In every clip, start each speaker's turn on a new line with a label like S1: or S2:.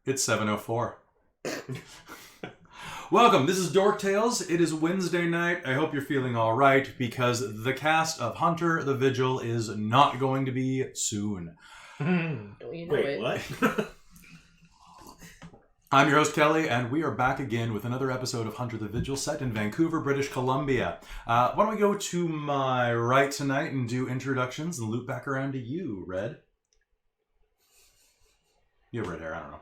S1: It's 7:04. Welcome, this is Dork Tales. It is Wednesday night. I hope you're feeling alright because the cast of Hunter the Vigil is not going to be soon.
S2: Wait, what?
S1: I'm your host, Kelly, and we are back again with another episode of Hunter the Vigil set in Vancouver, British Columbia. Why don't we go to my right tonight and do introductions and loop back around to you, Red? You have red hair, I don't know.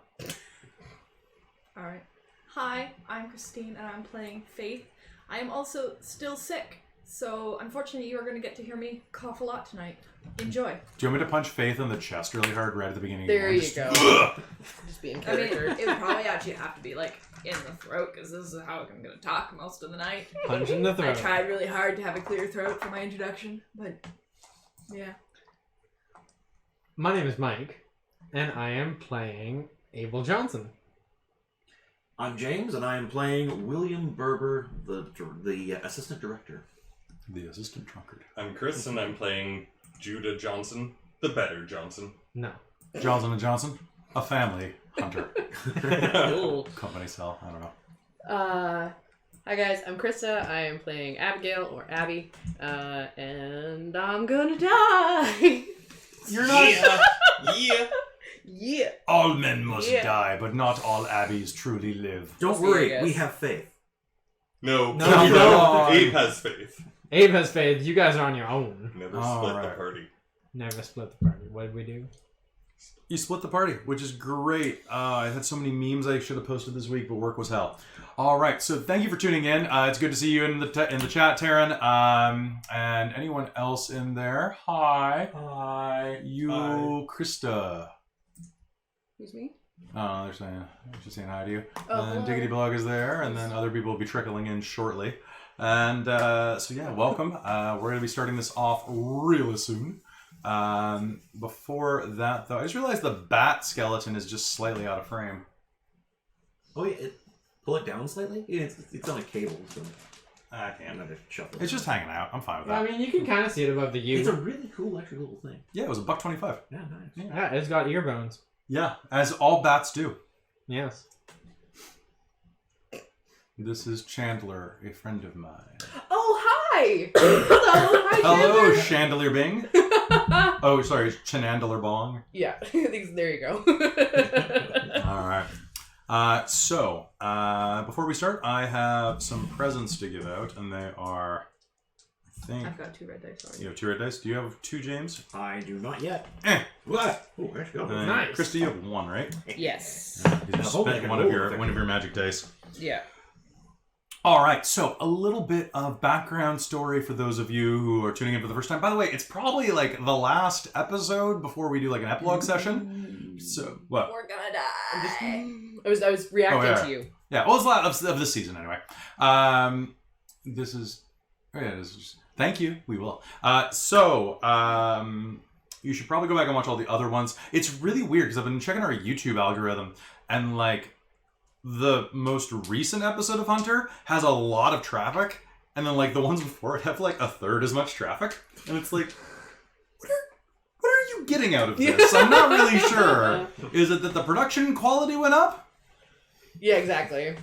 S3: Alright. Hi, I'm Christine and I'm playing Faith. I am also still sick, so unfortunately you are going to get to hear me cough a lot tonight. Enjoy.
S1: Do you want me to punch Faith in the chest really hard right at the beginning?
S2: There you go. Just being character.
S3: I mean, it would probably actually have to be like in the throat because this is how I'm going to talk most of the night.
S2: Punch in the throat.
S3: I tried really hard to have a clear throat for my introduction, but yeah.
S4: My name is Mike, and I am playing Abel Johnson.
S5: I'm James, and I am playing William Berber, the assistant director.
S1: The assistant drunkard.
S6: I'm Chris, and I'm playing Judah Johnson, the better Johnson.
S4: No.
S1: Johnson & Johnson, a family hunter.
S2: Cool.
S1: Company cell, I don't know.
S2: Hi guys, I'm Krista. I am playing Abigail, or Abby, and I'm gonna die.
S1: You're not...
S6: Yeah.
S2: Yeah.
S1: All men must
S2: Yeah.
S1: die, but not all abbeys truly live.
S5: Don't
S2: See you
S5: worry,
S2: guys.
S5: we have faith.
S6: No,
S4: No,
S6: you
S4: no.
S6: don't. Abe has faith.
S4: Abe has faith. You guys are on your own.
S6: Never
S1: All
S6: split the
S1: right.
S6: party.
S4: Never split the party. What did we do?
S1: You split the party, which is great. I had so many memes I should have posted this week, but work was hell. All right, so thank you for tuning in. It's good to see you in the chat, Taryn, and anyone else in there. Hi.
S5: Hi.
S1: You,
S6: Hi.
S1: Krista.
S2: Who's me?
S1: Oh, they're just saying hi to you.
S2: Oh,
S1: And
S2: hello.
S1: Diggity Blog is there, and then other people will be trickling in shortly. And so yeah, welcome. We're going to be starting this off really soon. Before that, though, I just realized the bat skeleton is just slightly out of frame.
S5: Oh, yeah, pull it down slightly? Yeah, it's on a cable, so
S1: I
S5: I'm
S1: can't.
S5: going to shuffle it.
S1: It's just hanging out. I'm fine with
S4: I
S1: that.
S4: mean, you can kind of see it above the U.
S5: It's a really cool extra little thing.
S1: Yeah, it was $1.25.
S5: Yeah, nice.
S4: Yeah, it's got ear bones.
S1: Yeah, as all bats do.
S4: Yes.
S1: This is Chandler, a friend of mine.
S2: Oh, hi! Hello! Hi,
S1: Hello,
S2: Chandler.
S1: Chandelier Bing. Oh, sorry, Chanandler Bong.
S2: Yeah, there you go.
S1: All right. So, before we start, I have some presents to give out, and they are, I think...
S3: I've got 2 red dice already.
S1: You have 2 red dice? Do you have 2, James?
S5: I do not yet.
S1: What?
S5: Oh, let's go.
S1: And
S4: Nice.
S1: Krista, you have 1, right?
S2: Yes.
S1: You just spent one of your magic dice.
S2: Yeah.
S1: All right, so a little bit of background story for those of you who are tuning in for the first time. By the way, it's probably like the last episode before we do like an epilogue session. So, what?
S3: We're gonna die.
S2: I was reacting
S1: Oh, yeah.
S2: to you.
S1: Yeah, well, it's the last of this season anyway. This is... Oh, yeah, this is... Thank you. We will. You should probably go back and watch all the other ones. It's really weird because I've been checking our YouTube algorithm and like the most recent episode of Hunter has a lot of traffic, and then like the ones before it have like a third as much traffic, and it's like, what are you getting out of this? I'm not really sure. Is it that the production quality went up?
S2: Yeah, exactly.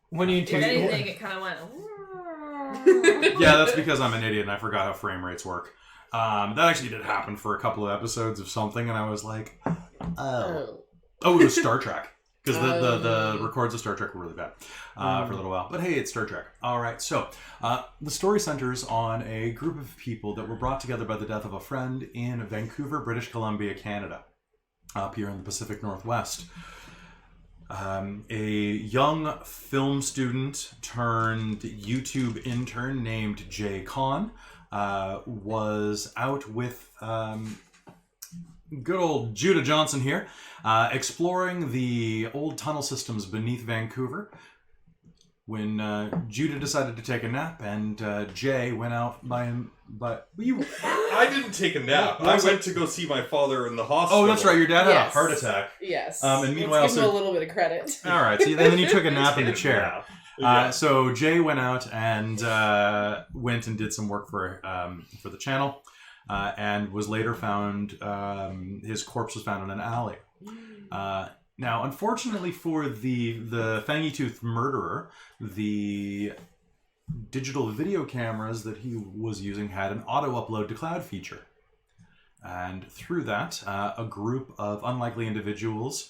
S4: When you
S3: If
S4: take
S3: anything, it kind of went...
S1: Yeah, that's because I'm an idiot and I forgot how frame rates work. That actually did happen for a couple of episodes of something, and I was like, oh, it was Star Trek. Because the records of Star Trek were really bad for a little while. But hey, it's Star Trek. All right, so the story centers on a group of people that were brought together by the death of a friend in Vancouver, British Columbia, Canada, up here in the Pacific Northwest. A young film student turned YouTube intern named Jay Kahn was out with... good old Judah Johnson here, exploring the old tunnel systems beneath Vancouver when Judah decided to take a nap, and Jay went out by him. But you,
S6: I didn't take a nap.
S1: Well,
S6: I went to go see my father in the hospital.
S1: oh, that's right, your dad had a
S2: Yes.
S1: heart attack.
S2: Yes.
S1: And meanwhile,
S2: Let's give him a little bit of credit.
S1: All right, so then you took a nap in the chair.
S6: Yeah.
S1: So Jay went out and went and did some work for the channel, and was later found. His corpse was found in an alley. Now, unfortunately for the Fangy Tooth murderer, the digital video cameras that he was using had an auto-upload to cloud feature. And through that, a group of unlikely individuals,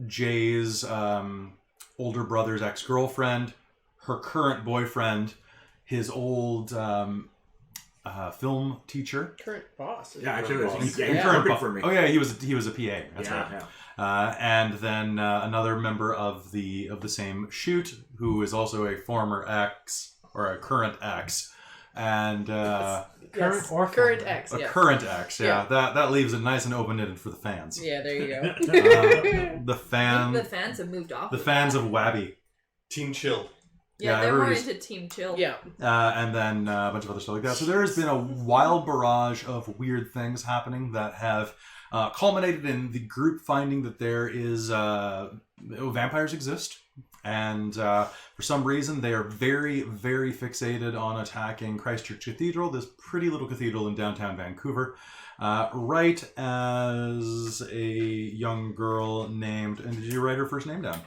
S1: Jay's older brother's ex-girlfriend, her current boyfriend, his old film teacher.
S2: Current boss.
S5: Yeah, actually,
S1: Current
S5: current
S1: boss.
S5: for me.
S1: Oh yeah, he was a PA. That's right.
S5: Yeah.
S1: And then another member of the same shoot, who is also a former ex or a current ex, and
S4: Current or
S2: current
S4: former?
S2: ex.
S1: a
S2: Yes.
S1: current ex. Yeah,
S2: Yeah.
S1: that leaves it nice and open-ended for the fans.
S2: Yeah, there you go.
S1: The
S3: I
S1: fan,
S3: think the fans have moved off.
S1: the fans of Wabby,
S6: Team Chill.
S3: Yeah,
S1: yeah,
S3: they're more
S1: everybody's-
S3: into Team Chill.
S2: Yeah.
S1: and then a bunch of other stuff like that. So there has been a wild barrage of weird things happening that have culminated in the group finding that there is vampires exist. And for some reason, they are very, very fixated on attacking Christchurch Cathedral, this pretty little cathedral in downtown Vancouver, right as a young girl named... And did you write her first name down?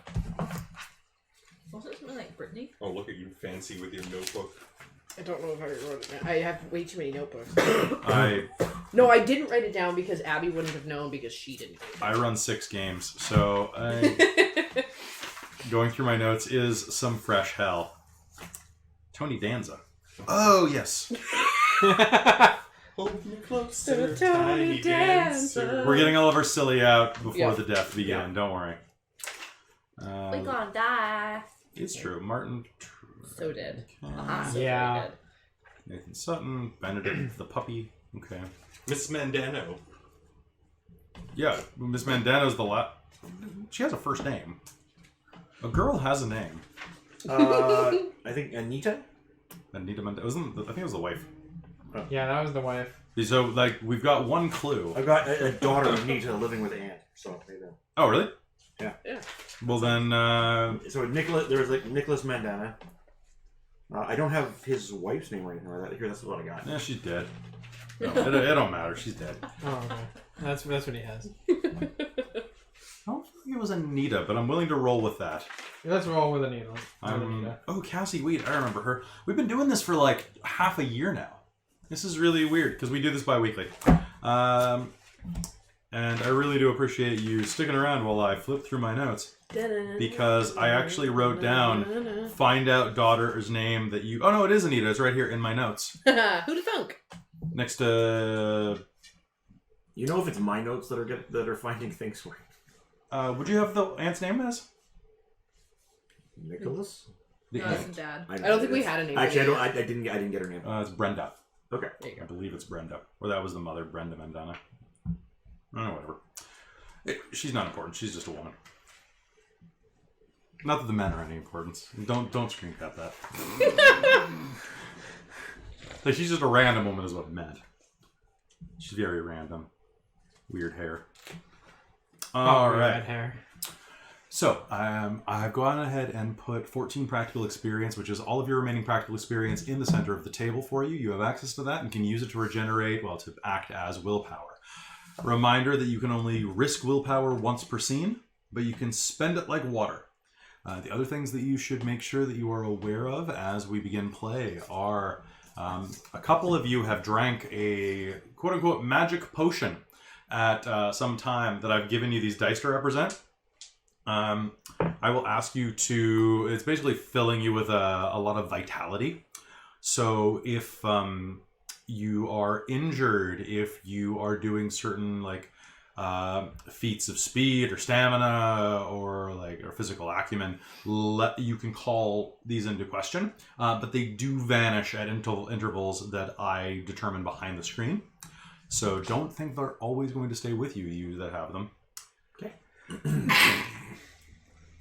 S3: Wasn't it something like Brittany?
S6: Oh, look at you fancy with your notebook.
S2: I don't know if I wrote it down. I have way too many notebooks. No, I didn't write it down because Abby wouldn't have known because she didn't.
S1: I run 6 games, so going through my notes is some fresh hell. Tony Danza. Oh, yes.
S6: Hold me closer,
S2: Tiny Dancer.
S1: We're getting all of our silly out before
S2: Yeah.
S1: the death begin.
S5: Yeah.
S1: Don't worry.
S3: We're gonna die.
S1: It's true. Martin.
S2: So dead.
S3: Uh-huh.
S2: So
S4: Yeah.
S2: very dead.
S1: Nathan Sutton. Benedict the puppy. Okay.
S6: Miss Mandano.
S1: Yeah, Miss Mandano's the She has a first name. A girl has a name.
S5: I think Anita?
S1: Anita Mandano. I think it was the wife.
S4: Yeah, that was the wife.
S1: So, like, we've got one clue.
S5: I've got a daughter, Anita, living with Aunt. So, there you go.
S1: Oh, really?
S2: Yeah.
S1: Well, then,
S5: So there was like Nicholas Mandana. I don't have his wife's name or anything like that. Here, that's what I got.
S1: yeah, she's dead. No, it don't matter. She's dead.
S4: Oh, okay. That's what he has.
S1: I don't think it was Anita, but I'm willing to roll with that.
S4: Let's roll with a needle.
S1: Oh, Cassie Weed. I remember her. We've been doing this for like half a year now. This is really weird because we do this bi-weekly. And I really do appreciate you sticking around while I flip through my notes. Because I actually wrote down, find out daughter's name that you... Oh, no, it is Anita. It's right here in my notes.
S2: Who'da thunk?
S1: Next to...
S5: You know if it's my notes that are finding things for
S1: would you have the aunt's name as?
S5: Nicholas?
S1: The
S3: No,
S1: aunt.
S3: that's Dad.
S2: I don't think we had a name.
S5: Actually, I didn't get her name.
S1: It's Brenda.
S5: Okay.
S2: There you
S1: I
S2: go.
S1: believe it's Brenda. Or that was the mother, Brenda Mandana. Oh, whatever. She's not important. She's just a woman. Not that the men are any importance. Don't screen cap that. Like, she's just a random woman is what it meant. She's very random. Weird hair. All right.
S4: Red hair.
S1: So, I've gone ahead and put 14 practical experience, which is all of your remaining practical experience, in the center of the table for you. You have access to that and can use it to regenerate, well, to act as willpower. Reminder that you can only risk willpower once per scene, but you can spend it like water. The other things that you should make sure that you are aware of as we begin play are a couple of you have drank a quote-unquote magic potion at some time that I've given you these dice to represent. I will ask you to... It's basically filling you with a lot of vitality. So if you are injured, if you are doing certain like feats of speed or stamina or physical acumen, you can call these into question. But they do vanish at intervals that I determine behind the screen. So don't think they're always going to stay with you, you that have them.
S5: Okay.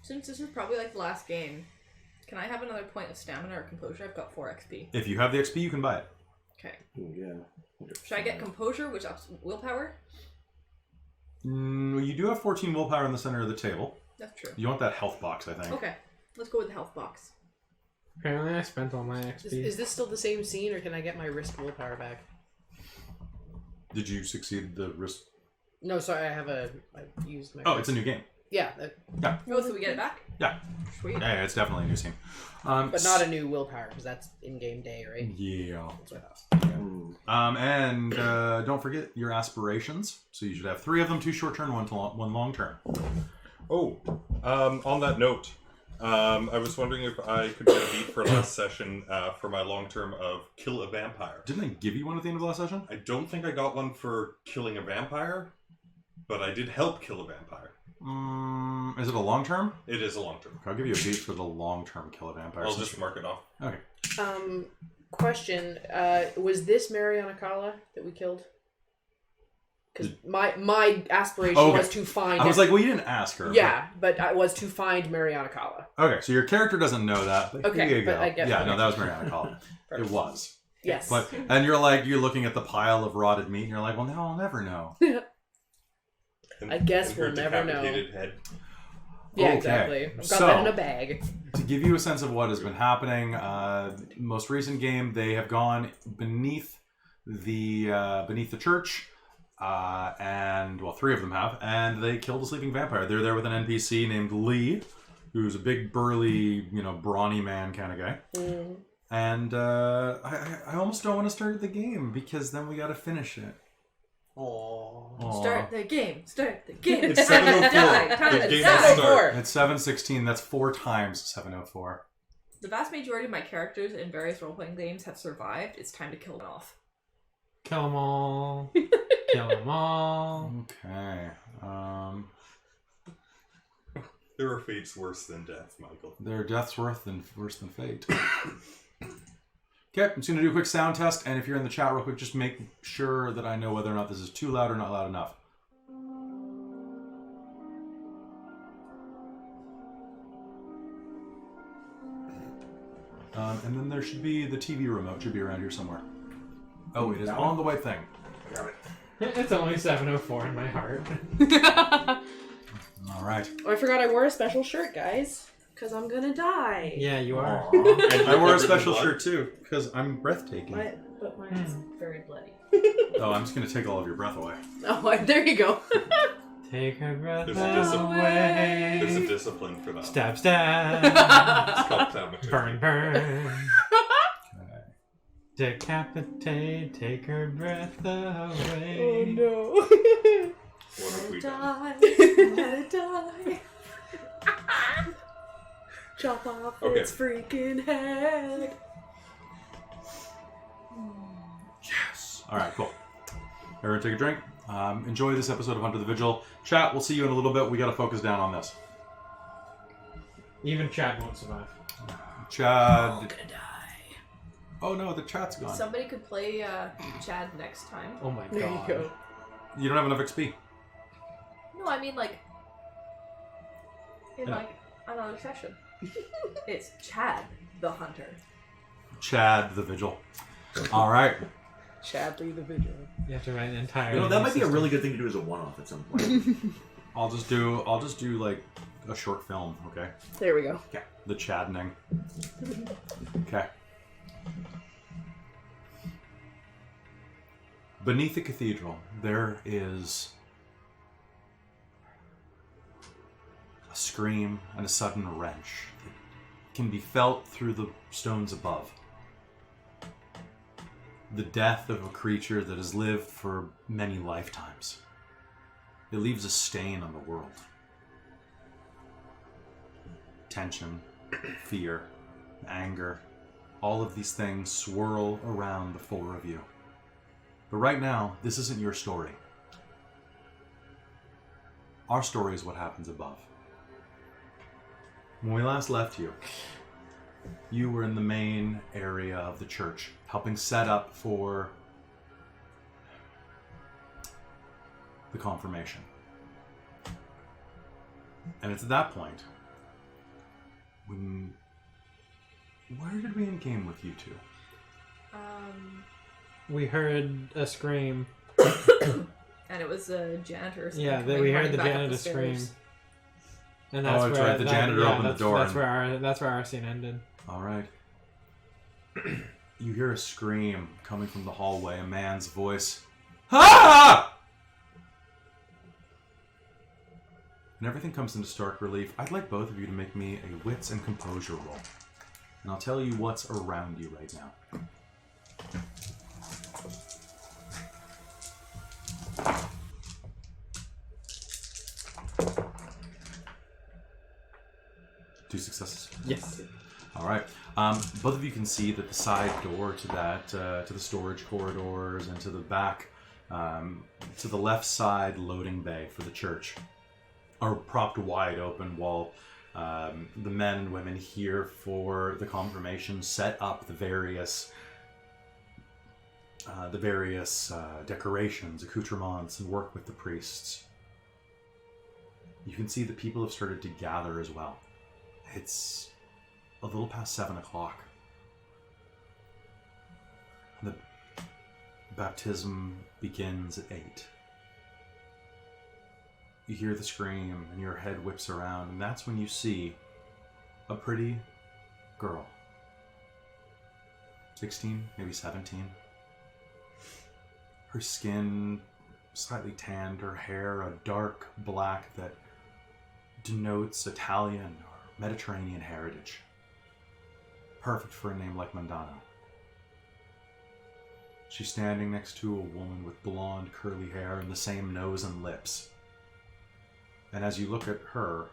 S3: Since this is probably like the last game, can I have another point of stamina or composure? I've got 4 XP.
S1: If you have the XP, you can buy it.
S3: Okay.
S5: Ooh, yeah.
S3: Should I get composure, which ups willpower?
S1: You do have 14 willpower in the center of the table.
S3: That's true.
S1: You want that health box, I think.
S3: Okay, let's go with the health box.
S4: Apparently I spent all my XP.
S2: Is this still the same scene, or can I get my wrist willpower back?
S1: Did you succeed the risk?
S2: No, sorry, I used my...
S1: Oh, it's a new game.
S2: Yeah.
S3: Oh, so we get it back?
S1: Yeah.
S2: Sweet.
S1: Yeah, it's definitely a new scene.
S2: But not a new willpower, because that's in-game day, right?
S1: Yeah.
S2: That's what I thought.
S1: And don't forget your aspirations. So you should have 3 of them, 2 short-term, 1 long term.
S6: Oh, on that note, I was wondering if I could get a beat for last session for my long term of kill a vampire.
S1: Didn't I give you one at the end of the last session?
S6: I don't think I got one for killing a vampire, but I did help kill a vampire.
S1: Is it a long term?
S6: It is a long term.
S1: I'll give you a beat for the long term kill a vampire.
S6: I'll just mark it off.
S1: Okay.
S2: Question, was this Mariana Kala that we killed? Because my aspiration was to find...
S1: I was like, well, you didn't ask her.
S2: Yeah, but I was to find Mariana Kala.
S1: Okay, so your character doesn't know that. But
S2: Okay,
S1: here you
S2: but
S1: go.
S2: I get
S1: Yeah,
S2: it.
S1: no, that was Mariana Kala. It was.
S2: Yes.
S1: But and you're looking at the pile of rotted meat, and you're like, well, now I'll never know.
S2: I guess
S6: And her
S2: we'll never know.
S6: decapitated head.
S2: Yeah,
S1: Okay,
S2: exactly. I've got
S1: so-
S2: that in a bag.
S1: To give you a sense of what has been happening, most recent game, they have gone beneath the church, and well, 3 of them have, and they killed a sleeping vampire. They're there with an NPC named Lee, who's a big, burly, brawny man kind of guy.
S2: Mm.
S1: And I almost don't want to start the game because then we got to finish it.
S5: Aww.
S3: Start the game. Start the game.
S6: It's 7:04.
S3: Time
S6: The
S3: to
S6: game
S3: die.
S6: will start.
S1: It's 7:16. That's 4 times 7:04.
S3: The vast majority of my characters in various role-playing games have survived. It's time to kill them off.
S4: Kill them all. Kill them all.
S1: Okay.
S6: There are fates worse than death, Michael.
S1: Their death's worse than fate. Okay, I'm just going to do a quick sound test, and if you're in the chat real quick, just make sure that I know whether or not this is too loud or not loud enough. And then there should be the TV remote, should be around here somewhere. Oh, it is on the white thing.
S5: I got it.
S4: It's only 7:04 in my heart.
S1: All right.
S2: Oh, I forgot I wore a special shirt, guys. Because I'm gonna die.
S4: Yeah, you are.
S1: I wore a special shirt too, because I'm breathtaking.
S2: But mine's very bloody.
S1: Oh, I'm just going to take all of your breath away.
S2: Oh, there you go.
S4: Take her breath
S6: There's a discipline.
S4: away.
S6: There's a discipline for that.
S4: Stab, stab.
S6: It's called thaumaturgy.
S4: Burn, burn.
S1: Okay.
S4: Decapitate, take her breath
S2: Oh
S4: away.
S2: no.
S6: What have we done?
S3: Let it die.
S2: Chop off
S6: Okay.
S2: its freaking head.
S1: Yes. All right, cool. Everyone take a drink. Enjoy this episode of Under the Vigil. Chat, we'll see you in a little bit. We got to focus down on this.
S4: Even Chad won't survive.
S1: Chad.
S2: I'm gonna die.
S1: Oh no, the chat's gone.
S3: Somebody could play Chad next time.
S4: Oh my
S2: There you
S4: god.
S2: go.
S1: You don't have enough XP.
S3: No, I mean like in
S1: Yeah.
S3: like another session. It's Chad the Hunter.
S1: Chad the Vigil. All right.
S2: Chadley the Vigil.
S4: You have to write an entire.
S5: You know, that might be a
S4: system.
S5: really good thing to do as a one-off at some point.
S1: I'll just do like a short film, okay?
S2: There we go.
S1: Yeah. The Chaddening. Okay. Beneath the cathedral, there is a scream and a sudden wrench that can be felt through the stones above. The death of a creature that has lived for many lifetimes. It leaves a stain on the world. Tension, fear, anger, all of these things swirl around the 4 of you. But right now, this isn't your story. Our story is what happens above. When we last left you, you were in the main area of the church, helping set up for the confirmation. And it's at that point when... Where did we end game with you two?
S4: We heard a scream.
S3: And it was a janitor.
S4: Yeah,
S3: coming
S4: we
S3: running
S4: heard the
S3: back up
S4: janitor
S3: stairs.
S4: scream. And
S1: Oh, that's right, the janitor opened the door
S4: That's
S1: and-
S4: where our scene ended.
S1: All right. You hear a scream coming from the hallway, a man's voice. Ah! and everything comes into stark relief, I'd like both of you to make me a wits and composure roll. And I'll tell you what's around you right now. Two successes.
S4: Yes.
S1: All right. Both of you can see that the side door to that, to the storage corridors and to the back, to the left side loading bay for the church, are propped wide open while the men and women here for the confirmation set up the various decorations, accoutrements, and work with the priests. You can see that people have started to gather as well. It's a little past 7 o'clock. The baptism begins at 8. You hear the scream and your head whips around, and that's when you see a pretty girl. 16, maybe 17. Her skin slightly tanned, her hair a dark black that denotes Italian or Mediterranean heritage. Perfect for a name like Mondano. She's standing next to a woman with blonde curly hair and the same nose and lips. And as you look at her,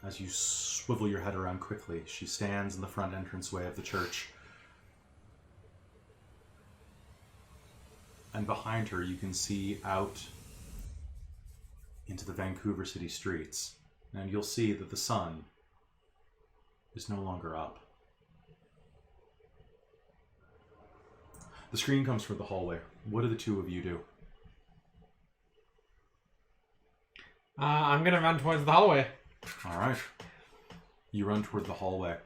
S1: as you swivel your head around quickly, she stands in the front entranceway of the church. And behind her you can see out into the Vancouver city streets. And you'll see that the sun is no longer up. The screen comes from the hallway. What do the two of you do?
S4: I'm going to run towards the hallway.
S1: All right. You run toward the hallway.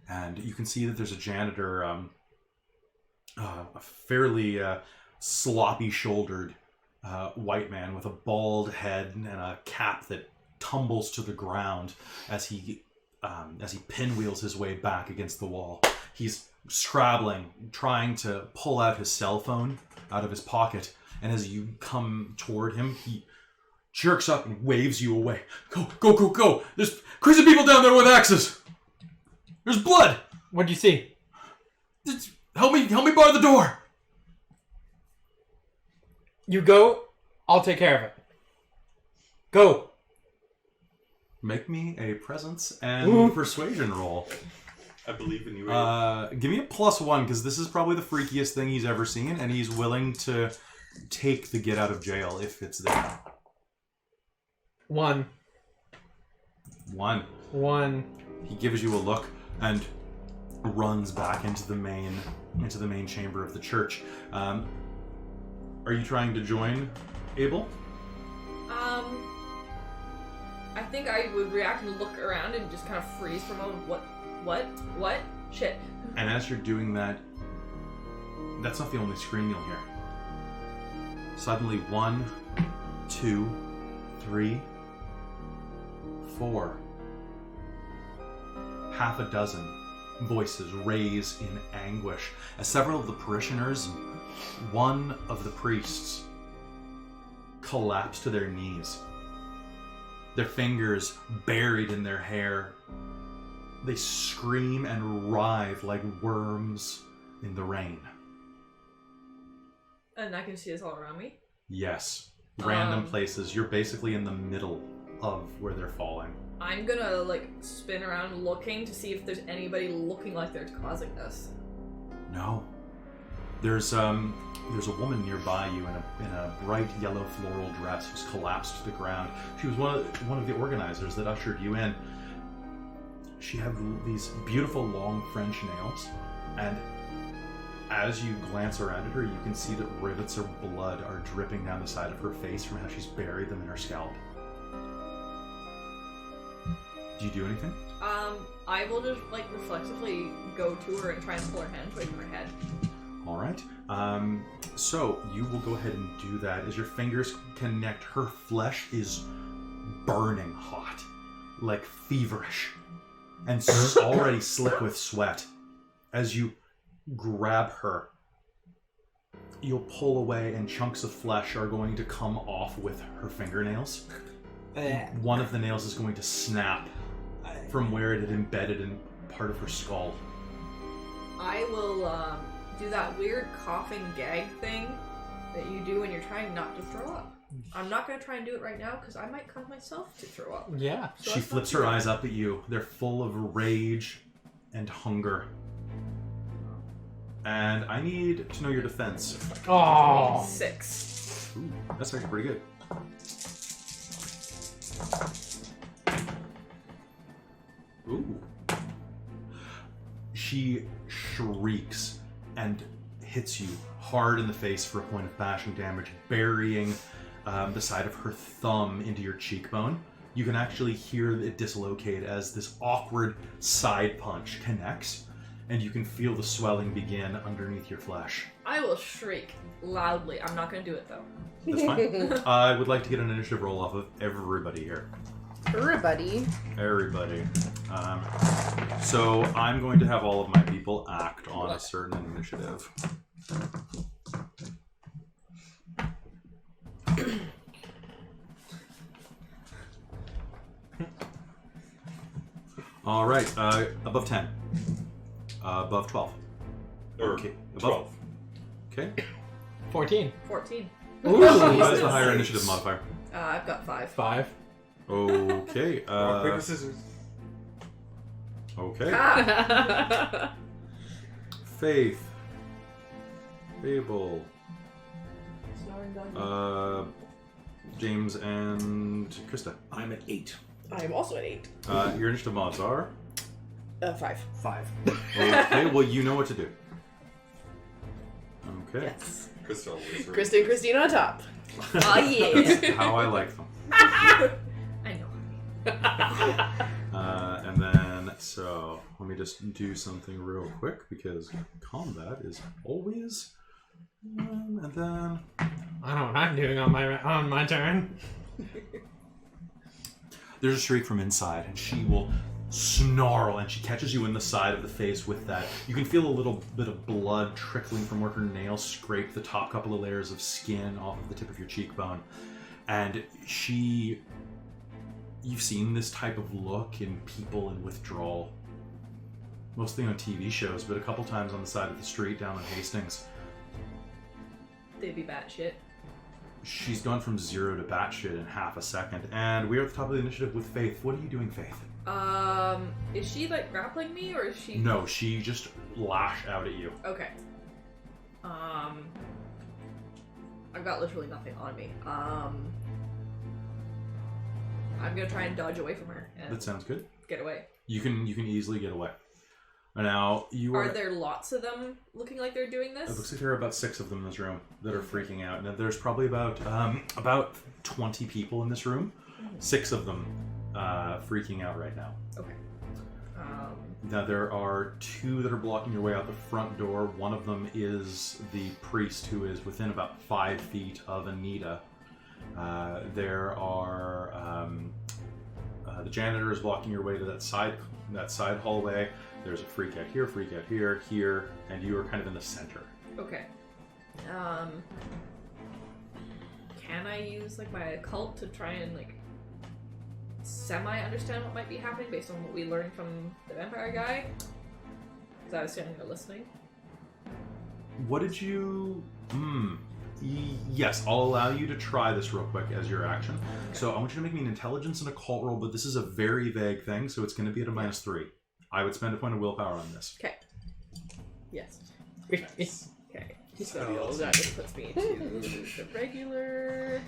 S1: And you can see that there's a janitor, a fairly sloppy-shouldered white man with a bald head and a cap that tumbles to the ground as he pinwheels his way back against the wall. He's scrabbling, trying to pull out his cell phone out of his pocket, and as you come toward him, he jerks up and waves you away. Go, go, go, go! There's crazy people down there with axes! There's blood!
S4: What'd you see?
S1: Help me bar the door!
S4: You go, I'll take care of it. Go!
S1: Make me a presence and persuasion roll.
S6: I believe in you.
S1: Give me a +1, because this is probably the freakiest thing he's ever seen, and he's willing to take the get out of jail if it's there.
S4: 1.
S1: 1.
S4: 1.
S1: He gives you a look and runs back into the main chamber of the church. Are you trying to join Abel?
S3: I think I would react and look around and just kind of freeze for a moment. What? Shit.
S1: And as you're doing that, that's not the only scream you'll hear. Suddenly 1, 2, 3, 4. Half a dozen voices raise in anguish as several of the parishioners and one of the priests collapse to their knees. Their fingers buried in their hair. They scream and writhe like worms in the rain.
S3: And I can see this all around me?
S1: Yes. Random places. You're basically in the middle of where they're falling.
S3: I'm gonna, spin around looking to see if there's anybody looking like they're causing this.
S1: No. There's a woman nearby you in a bright yellow floral dress who's collapsed to the ground. She was one of the organizers that ushered you in. She had these beautiful long French nails, and as you glance around at her, you can see that rivets of blood are dripping down the side of her face from how she's buried them in her scalp. Do you do anything?
S3: I will just, reflexively go to her and try and pull her hand away from her head.
S1: All right. So you will go ahead and do that. As your fingers connect, her flesh is burning hot, like feverish, and already slick with sweat. As you grab her, you'll pull away, and chunks of flesh are going to come off with her fingernails. one of the nails is going to snap from where it had embedded in part of her skull.
S3: I will do that weird coughing gag thing that you do when you're trying not to throw up. I'm not going to try and do it right now because I might cause myself to throw up.
S4: Yeah.
S3: So
S1: She flips her eyes up at you. They're full of rage and hunger. And I need to know your defense.
S4: Oh.
S3: 6.
S1: Ooh, that's actually pretty good. Ooh. She shrieks and hits you hard in the face for a point of bashing damage, burying the side of her thumb into your cheekbone. You can actually hear it dislocate as this awkward side punch connects, and you can feel the swelling begin underneath your flesh.
S3: I will shriek loudly. I'm not going to do it though.
S1: That's fine. I would like to get an initiative roll off of everybody here.
S2: Everybody.
S1: Everybody. So I'm going to have all of my people act on a certain initiative. All right. Above 10. Above 12.
S6: Or
S1: Okay. Above.
S6: 12.
S1: Okay.
S4: 14.
S3: 14.
S1: Ooh, that is the higher initiative modifier.
S3: I've got 5.
S4: 5.
S1: Okay.
S6: Rock, paper, scissors.
S1: Okay.
S3: Ah!
S1: Faith. Fable. James and Krista.
S5: I'm at 8.
S2: I am also at 8.
S1: Your initiative mods are?
S2: 5.
S5: 5.
S1: Okay, well, you know what to do. Okay.
S2: Yes.
S6: Crystal always right.
S2: Krista and Christine on top.
S3: Oh yeah.
S1: That's how I like them.
S3: I know.
S1: And then, so, let me just do something real quick because combat is always... and then...
S4: I don't know what I'm doing on my turn.
S1: There's a shriek from inside, and she will snarl, and she catches you in the side of the face with that. You can feel a little bit of blood trickling from where her nails scrape the top couple of layers of skin off of the tip of your cheekbone. And you've seen this type of look in people in withdrawal. Mostly on TV shows, but a couple times on the side of the street down in Hastings.
S3: They'd be batshit.
S1: She's gone from 0 to batshit in half a second. And we're at the top of the initiative with Faith. What are you doing, Faith?
S3: Is she like grappling me or is she?
S1: No, she just lashed out at you.
S3: Okay. I've got literally nothing on me. I'm gonna try and dodge away from her and
S1: That sounds good.
S3: get away.
S1: You can easily get away. Now you
S3: Are there lots of them looking like they're doing
S1: It
S3: this?
S1: looks like there are about 6 of them in this room that are freaking out. And there's probably about 20 people in this room. 6 of them freaking out right now.
S3: Okay.
S1: Now there are 2 that are blocking your way out the front door. One of them is the priest who is within about 5 feet of Anita. There are the janitor is blocking your way to that side hallway. There's a freak out here, here, and you are kind of in the center.
S3: Okay. Can I use like my occult to try and like semi-understand what might be happening based on what we learned from the vampire guy? Because I was standing there listening.
S1: What did you... Yes, I'll allow you to try this real quick as your action.
S3: Okay.
S1: So I want you to make me an intelligence and occult roll, but this is a very vague thing, so it's going to be at a -3. I would spend a point of willpower on this.
S3: Okay. Yes.
S2: Nice.
S3: Okay.
S2: So that just puts me to
S3: The regular.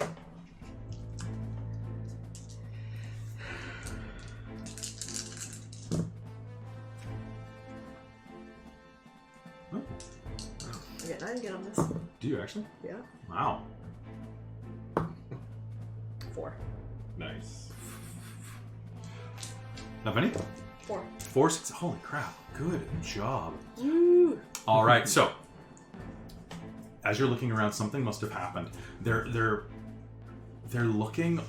S1: Oh,
S2: I get 9 again on this.
S1: do you actually?
S2: Yeah.
S1: Wow.
S3: 4.
S6: Nice.
S1: How many?
S3: 4.
S1: 4, 6. Holy crap. Good job.
S2: Woo.
S1: All right, so as you're looking around, something must have happened. They're looking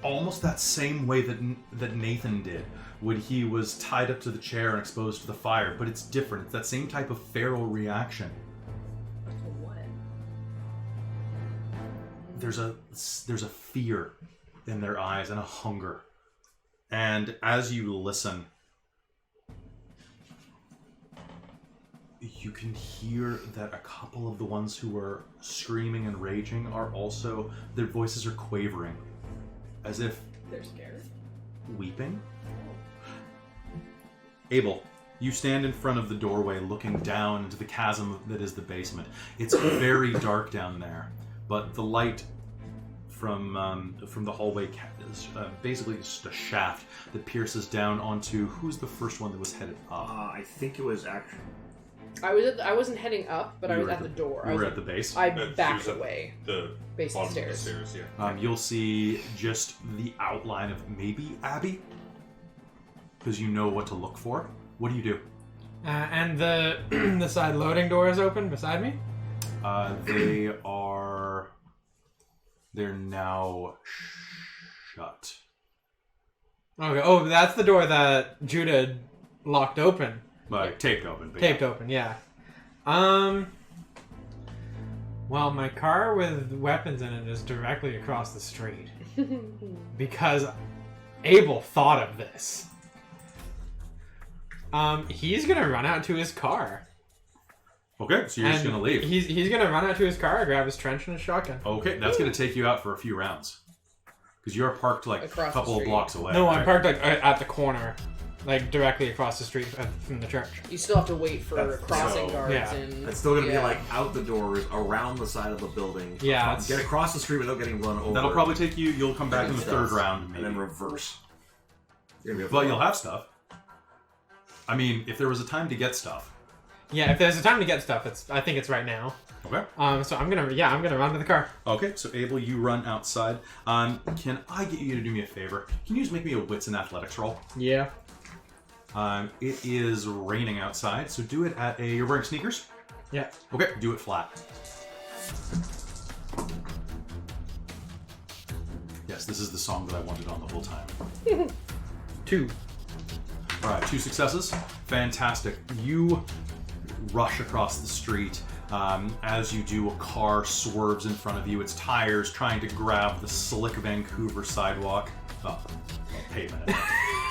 S1: almost that same way that Nathan did when he was tied up to the chair and exposed to the fire, but it's different. It's that same type of feral reaction.
S3: What?
S1: There's a fear in their eyes and a hunger. And as you listen, you can hear that a couple of the ones who are screaming and raging are also, their voices are quavering, as if
S3: They're scared.
S1: weeping. Abel, you stand in front of the doorway looking down into the chasm that is the basement. It's very dark down there, but the light from the hallway is basically just a shaft that pierces down onto, who's the first one that was headed up?
S5: I think it was actually...
S2: I wasn't heading up, but I was at the door.
S1: You were at the base?
S2: I
S6: She
S2: backed
S6: was at
S2: away.
S6: The
S2: Base
S6: bottom
S2: stairs.
S6: of the stairs, yeah.
S1: You'll see just the outline of maybe Abby, because you know what to look for. What do you do?
S4: And the the side loading door is open beside me?
S1: They're now shut.
S4: Okay. Oh, that's the door that Judah locked open.
S1: Like, taped open.
S4: Taped open, yeah. Well, my car with weapons in it is directly across the street. Because Abel thought of this. He's gonna run out to his car.
S1: Okay, so you're just
S4: And
S1: gonna leave.
S4: He's gonna run out to his car, grab his trench and his shotgun.
S1: Okay, that's gonna take you out for a few rounds. Because you're parked like
S2: Across
S1: a couple
S2: the
S1: of
S2: street.
S1: blocks away.
S4: No, I'm
S1: right?
S4: parked like at the corner, like directly across the street from the church.
S2: You still have to wait for
S5: That's-
S2: crossing
S5: so-
S2: guards
S4: yeah.
S2: and...
S5: It's still going to
S2: Yeah.
S5: be like out the doors, around the side of the building.
S4: Yeah, it's-
S5: Get across the street without getting run over.
S1: That'll probably take you, you'll come back in the
S5: Stuff.
S1: third round,
S5: And
S1: maybe.
S5: then reverse. You're gonna be
S1: But
S5: able to-
S1: you'll have stuff. I mean, if there was a time to get stuff.
S4: Yeah, if there's a time to get stuff, I think it's right now.
S1: Okay.
S4: So I'm gonna run to the car.
S1: Okay, so Abel, you run outside. Can I get you to do me a favor? Can you just make me a wits and athletics roll?
S4: Yeah.
S1: It is raining outside, so do it at a... You're wearing sneakers?
S4: Yeah.
S1: Okay, do it flat. Yes, this is the song that I wanted on the whole time.
S4: 2.
S1: Alright, 2 successes. Fantastic. You rush across the street. As you do, a car swerves in front of you, its tires trying to grab the slick Vancouver sidewalk. Pavement.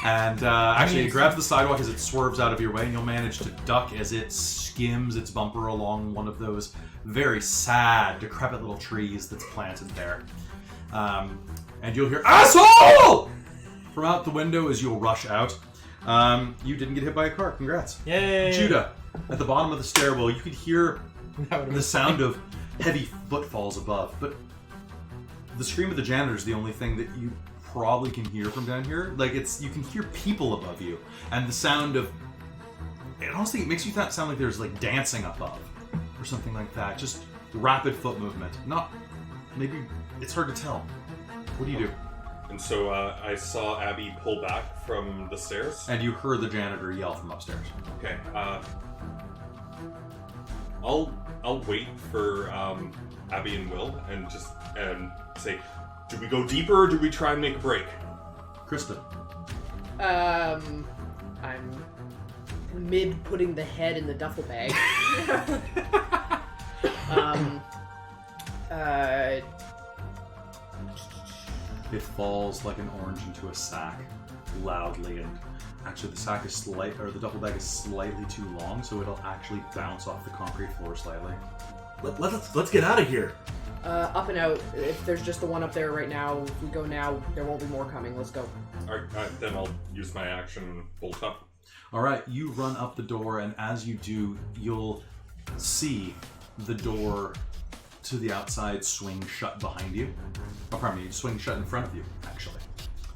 S1: And actually, it grabs the sidewalk as it swerves out of your way, and you'll manage to duck as it skims its bumper along one of those very sad, decrepit little trees that's planted there. And you'll hear, "Asshole!" from out the window as you'll rush out. You didn't get hit by a car. Congrats.
S4: Yay!
S1: Judah, at the bottom of the stairwell, you could hear
S4: That would've
S1: the
S4: been
S1: sound of heavy footfalls above, but the scream of the janitor is the only thing that you probably can hear from down here. Like, you can hear people above you, and the sound of, it honestly, it makes you sound like there's like dancing above, or something like that. Just rapid foot movement. Not, maybe, it's hard to tell. What do you do?
S6: And so I saw Abby pull back from the stairs.
S1: And you heard the janitor yell from upstairs.
S6: Okay. I'll wait for Abby and Will and just say, do we go deeper or do we try and make a break?
S1: Krista.
S2: I'm mid putting the head in the duffel bag.
S1: It falls like an orange into a sack, loudly, and actually the sack is the duffel bag is slightly too long, so it'll actually bounce off the concrete floor slightly.
S5: Let's get out of here.
S2: Up and out. If there's just the one up there right now, if we go now, there won't be more coming. Let's go.
S6: Alright, then I'll use my action and bolt up.
S1: Alright, you run up the door, and as you do, you'll see the door to the outside swing shut behind you. Oh, pardon me, swing shut in front of you, actually.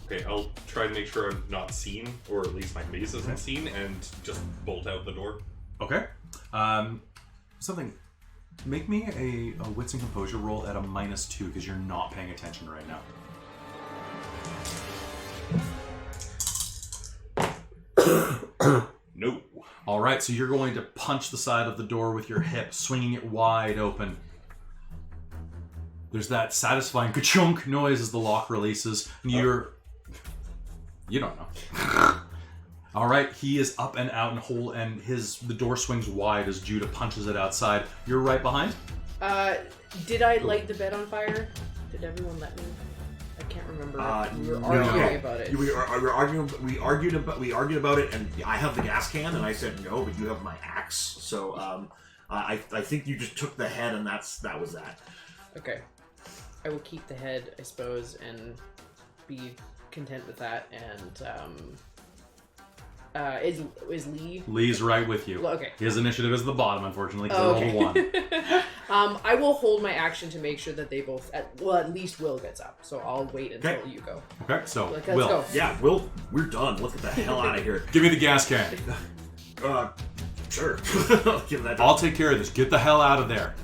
S6: Okay, I'll try and make sure I'm not seen, or at least my face isn't seen, and just bolt out the door.
S1: Okay. Make me a wits and composure roll at a -2, because you're not paying attention right now.
S6: No.
S1: Alright, so you're going to punch the side of the door with your hip, swinging it wide open. There's that satisfying ka-chunk noise as the lock releases, and you don't know. Alright, he is up and out and whole, and the door swings wide as Judah punches it outside. You're right behind?
S2: Did I light the bed on fire? Did everyone let me? can't remember. We were
S5: no.
S2: arguing about it.
S5: We argued about it, and I have the gas can, and I said no, but you have my axe. So I think you just took the head, and that was that.
S2: Okay. I will keep the head, I suppose, and be content with that. And is Lee?
S1: Lee's right with you.
S2: Okay.
S1: His initiative is at the bottom, unfortunately, because they rolled a 1.
S2: I will hold my action to make sure that they both, at least Will gets up. So I'll wait until you go.
S1: Okay, so
S2: Let's
S1: Will.
S2: go.
S5: Yeah, Will, we're done. Let's get the hell out of here.
S1: Give me the gas can.
S5: Sure. Give that.
S1: I'll take care of this. Get the hell out of there.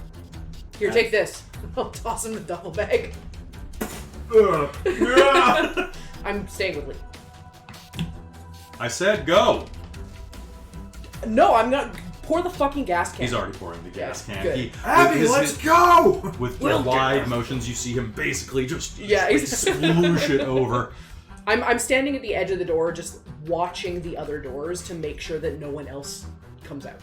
S2: Here, take this. I'll toss him the duffel bag. I'm staying with Lee.
S1: I said go.
S2: No, I'm not. Pour the fucking gas can.
S1: He's already pouring the gas can.
S2: good.
S5: Abby, let's go!
S1: With
S2: Will
S1: wide motions, you see him basically just
S2: exactly.
S1: sploosh it over.
S2: I'm standing at the edge of the door, just watching the other doors to make sure that no one else comes out.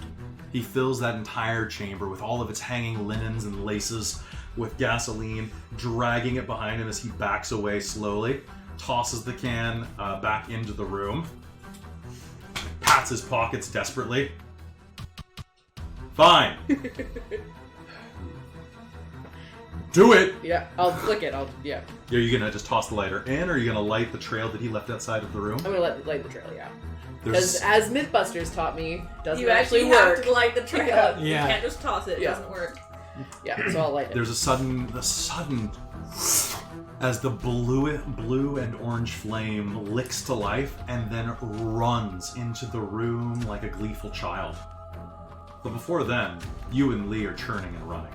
S1: He fills that entire chamber with all of its hanging linens and laces with gasoline, dragging it behind him as he backs away slowly, tosses the can back into the room, pats his pockets desperately. Fine. Do it!
S2: Yeah, I'll flick it. Are
S1: you gonna just toss the lighter in, or are you gonna light the trail that he left outside of the room?
S2: I'm gonna light the trail, yeah. Because as Mythbusters taught me, doesn't
S3: You
S2: actually
S3: actually
S2: work.
S3: have to light the trail.
S2: Yeah.
S3: You can't just toss it. It
S2: Yeah.
S3: doesn't work.
S2: Yeah, so I'll light it.
S1: There's a sudden as the blue and orange flame licks to life and then runs into the room like a gleeful child. But before then, you and Lee are churning and running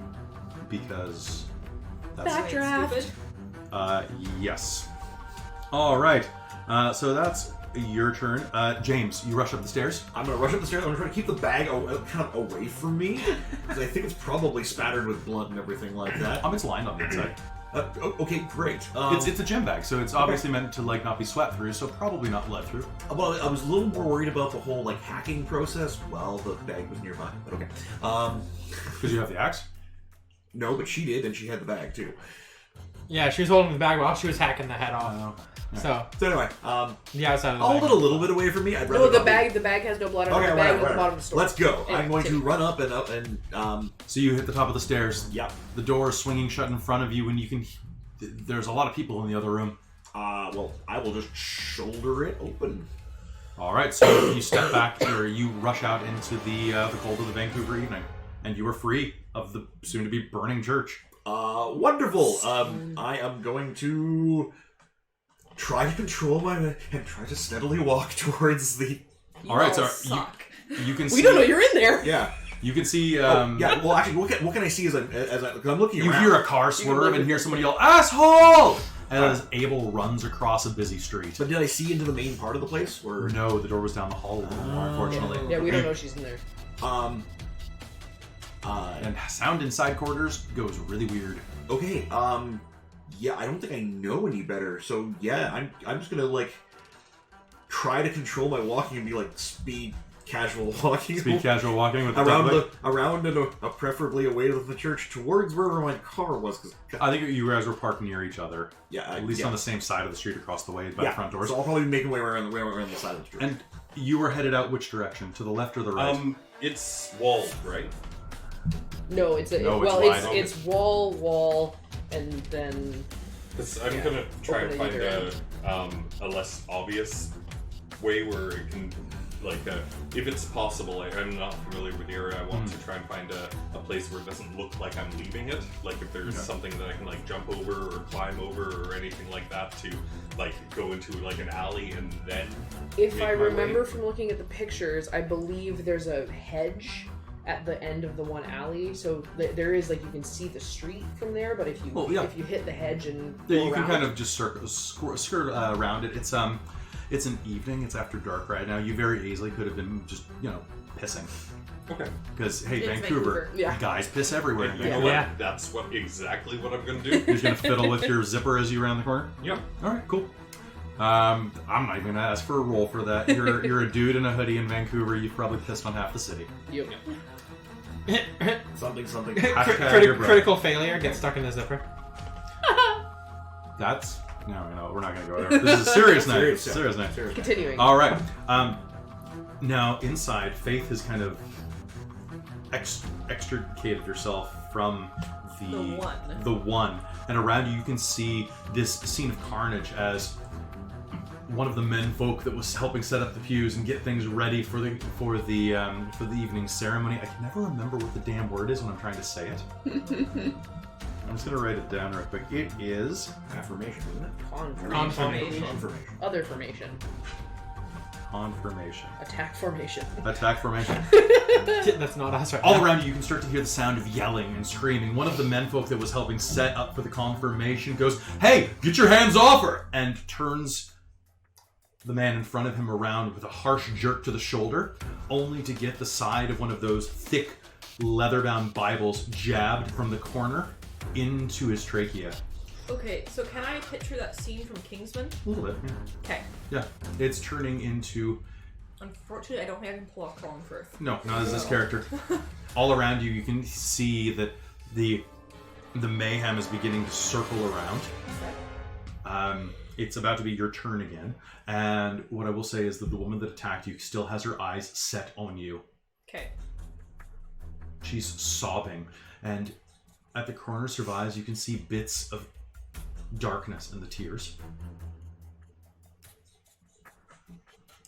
S1: because that's
S2: Backdraft.
S1: yes. All right. So that's your turn. James, you rush up the stairs.
S5: I'm gonna rush up the stairs. I'm gonna try to keep the bag kind of away from me because I think it's probably spattered with blood and everything like that.
S1: It's lined on the inside.
S5: Okay, great.
S1: It's a gem bag, so it's obviously meant to not be swept through, so probably not bled through.
S5: Well, I was a little more worried about the whole hacking process while the bag was nearby. But okay.
S1: Because you have the axe.
S5: No, but she did, and she had the bag too.
S4: Yeah, she was holding the bag while she was hacking the head off. So
S5: anyway,
S4: the outside of the
S5: I'll
S4: bag.
S5: hold it a little bit away from me. I'd rather
S2: No, the
S5: not
S2: bag has no blood on it. The bag is at the bottom of the store.
S5: Let's go.
S2: Anyway,
S5: I'm going to
S2: continue.
S5: run up and
S1: So you hit the top of the stairs.
S5: Yep.
S1: The door is swinging shut in front of you, and you can. There's a lot of people in the other room.
S5: Well, I will just shoulder it open.
S1: All right, so you step back, or you rush out into the cold of the Vancouver evening, and you are free of the soon-to-be burning church.
S5: Wonderful. I am going to try to control and try to steadily walk towards the.
S1: All right, so
S3: suck.
S1: you can.
S2: We
S1: see,
S2: don't know you're in there.
S5: Yeah.
S1: You can see.
S5: Yeah. Well, actually, what can I see as I'm looking
S1: You
S5: around?
S1: hear a car swerve and hear somebody yell, "Asshole!" as Abel runs across a busy street.
S5: But did I see into the main part of the place? Or
S1: No, the door was down the hall a little more, unfortunately.
S2: Yeah, we don't know she's in there.
S1: And sound inside quarters goes really weird.
S5: Okay. Yeah, I don't think I know any better. So yeah, I'm just gonna try to control my walking and be speed casual walking.
S1: Speed casual walking with the
S5: around and preferably away from the church towards wherever my car was. Cause
S1: I think you guys were parked near each other.
S5: Yeah,
S1: at least on the same side of the street across the way by the front doors.
S5: So I'll probably be making my way around the side of the street.
S1: And you were headed out which direction? To the left or the right?
S6: It's walled, right?
S2: No, it's wall, and then.
S6: Because I'm gonna try and find a less obvious way where it can, if it's possible. I'm not familiar with the area. I want to try and find a place where it doesn't look like I'm leaving it. If there's something that I can jump over or climb over or anything like that to go into an alley and then.
S2: If
S6: make
S2: I
S6: my
S2: remember
S6: way.
S2: from looking at the pictures, I believe there's a hedge at the end of the one alley, so there is you can see the street from there. But if you hit the hedge and
S1: you can kind of just skirt around it. It's an evening. It's after dark right now. You very easily could have been just pissing.
S6: Okay.
S1: Because hey,
S2: It's
S1: Vancouver,
S2: yeah.
S1: guys piss everywhere.
S6: You know what? That's exactly what I'm gonna do.
S1: You're just gonna fiddle with your zipper as you round the corner.
S6: Yep.
S1: All right, cool. I'm not even gonna ask for a roll for that. You're a dude in a hoodie in Vancouver. You've probably pissed on half the city.
S2: Yep.
S5: Something.
S1: Hashtag your brother.
S4: Critical failure, get stuck in the zipper.
S1: That's No, we're not going to go there. This is a serious night. Serious night.
S2: Continuing.
S1: All right. Now, inside, Faith has kind of extricated herself from the one. And around you can see this scene of carnage as one of the menfolk that was helping set up the pews and get things ready for the evening ceremony. I can never remember what the damn word is when I'm trying to say it. I'm just gonna write it down real quick. It is
S5: affirmation, isn't it?
S2: Confirmation. Other formation.
S1: Confirmation.
S2: Attack formation.
S1: Attack formation.
S4: That's not us right
S1: All
S4: now.
S1: around you, you can start to hear the sound of yelling and screaming. One of the menfolk that was helping set up for the confirmation goes, "Hey, get your hands off her!" and turns the man in front of him around with a harsh jerk to the shoulder, only to get the side of one of those thick, leather-bound Bibles jabbed from the corner into his trachea.
S3: Okay, so can I picture that scene from Kingsman?
S1: A little bit, yeah.
S3: Okay.
S1: Yeah, it's turning into...
S3: Unfortunately, I don't think I can pull off Colin Firth.
S1: No, not as this character. All around you, you can see that the mayhem is beginning to circle around.
S3: Okay.
S1: It's about to be your turn again, and what I will say is that the woman that attacked you still has her eyes set on you.
S3: Okay.
S1: She's sobbing, and at the corners of her eyes, you can see bits of darkness in the tears.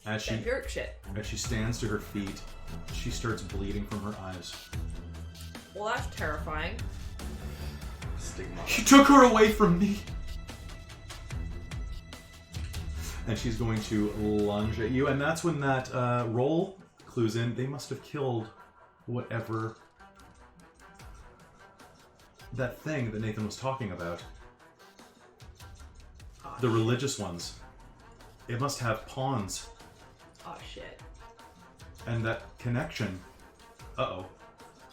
S1: As she stands to her feet, she starts bleeding from her eyes.
S3: Well, that's terrifying.
S6: Stigma.
S1: You took her away from me! And she's going to lunge at you, and that's when that roll clues in. They must have killed whatever that thing that Nathan was talking about.
S3: Oh,
S1: the religious ones. It must have pawns.
S3: Oh shit.
S1: And that connection. Uh-oh.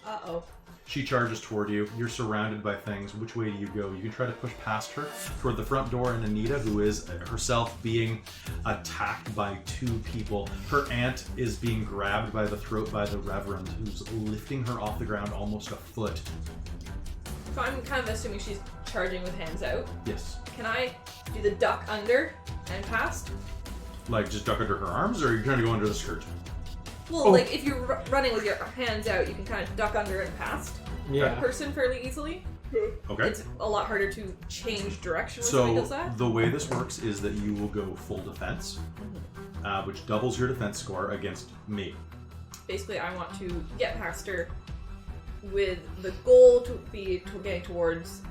S3: Uh-oh.
S1: She charges toward you. You're surrounded by things. Which way do you go? You can try to push past her toward the front door, and Anita, who is herself being attacked by two people. Her aunt is being grabbed by the throat by the Reverend, who's lifting her off the ground almost a foot.
S3: So I'm kind of assuming she's charging with hands out.
S1: Yes.
S3: Can I do the duck under and past?
S1: Like, just duck under her arms, or are you trying to go under the skirt?
S3: Well, like, if you're running with your hands out, you can kind of duck under and past
S4: Yeah.
S3: a person fairly easily.
S1: Okay.
S3: It's a lot harder to change direction when somebody does
S1: So,
S3: that.
S1: the way this works is that you will go full defense, which doubles your defense score against me.
S3: Basically, I want to get past her with the goal to be getting towards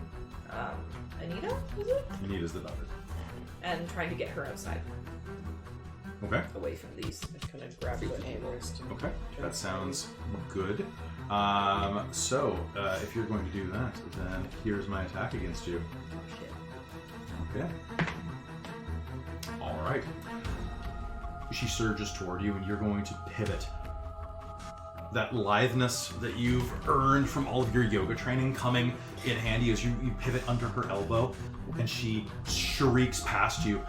S3: Anita, is it?
S1: Anita's the daughter.
S3: And trying to get her outside,
S1: Okay.
S3: away from these.
S2: I kind of grab the aimers to
S1: Okay, that sounds good. So, if you're going to do that, then here's my attack against you.
S3: Oh, shit.
S1: Okay. Alright. She surges toward you, and you're going to pivot. That litheness that you've earned from all of your yoga training coming in handy as you pivot under her elbow, and she shrieks past you.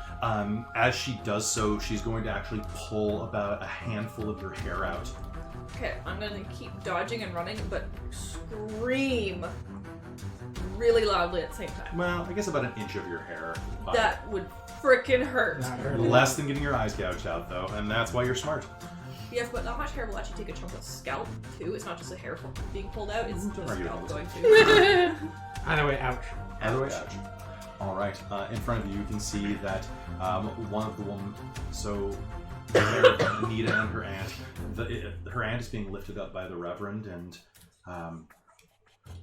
S1: As she does so, she's going to actually pull about a handful of your hair out.
S3: Okay, I'm gonna keep dodging and running, but scream really loudly at the same time.
S1: Well, I guess about an inch of your hair.
S3: That would frickin' hurt.
S1: Less than getting your eyes gouged out, though, and that's why you're smart.
S3: Yes, but not much hair will actually take a chunk of scalp, too. It's not just a hair being pulled out, it's
S1: Don't
S3: the
S1: argue
S3: scalp
S1: with
S3: going too.
S4: Either way, ouch.
S1: Either way, ouch. All right. In front of you, you can see that one of the women. So there, Anita and her aunt. Her aunt is being lifted up by the Reverend, and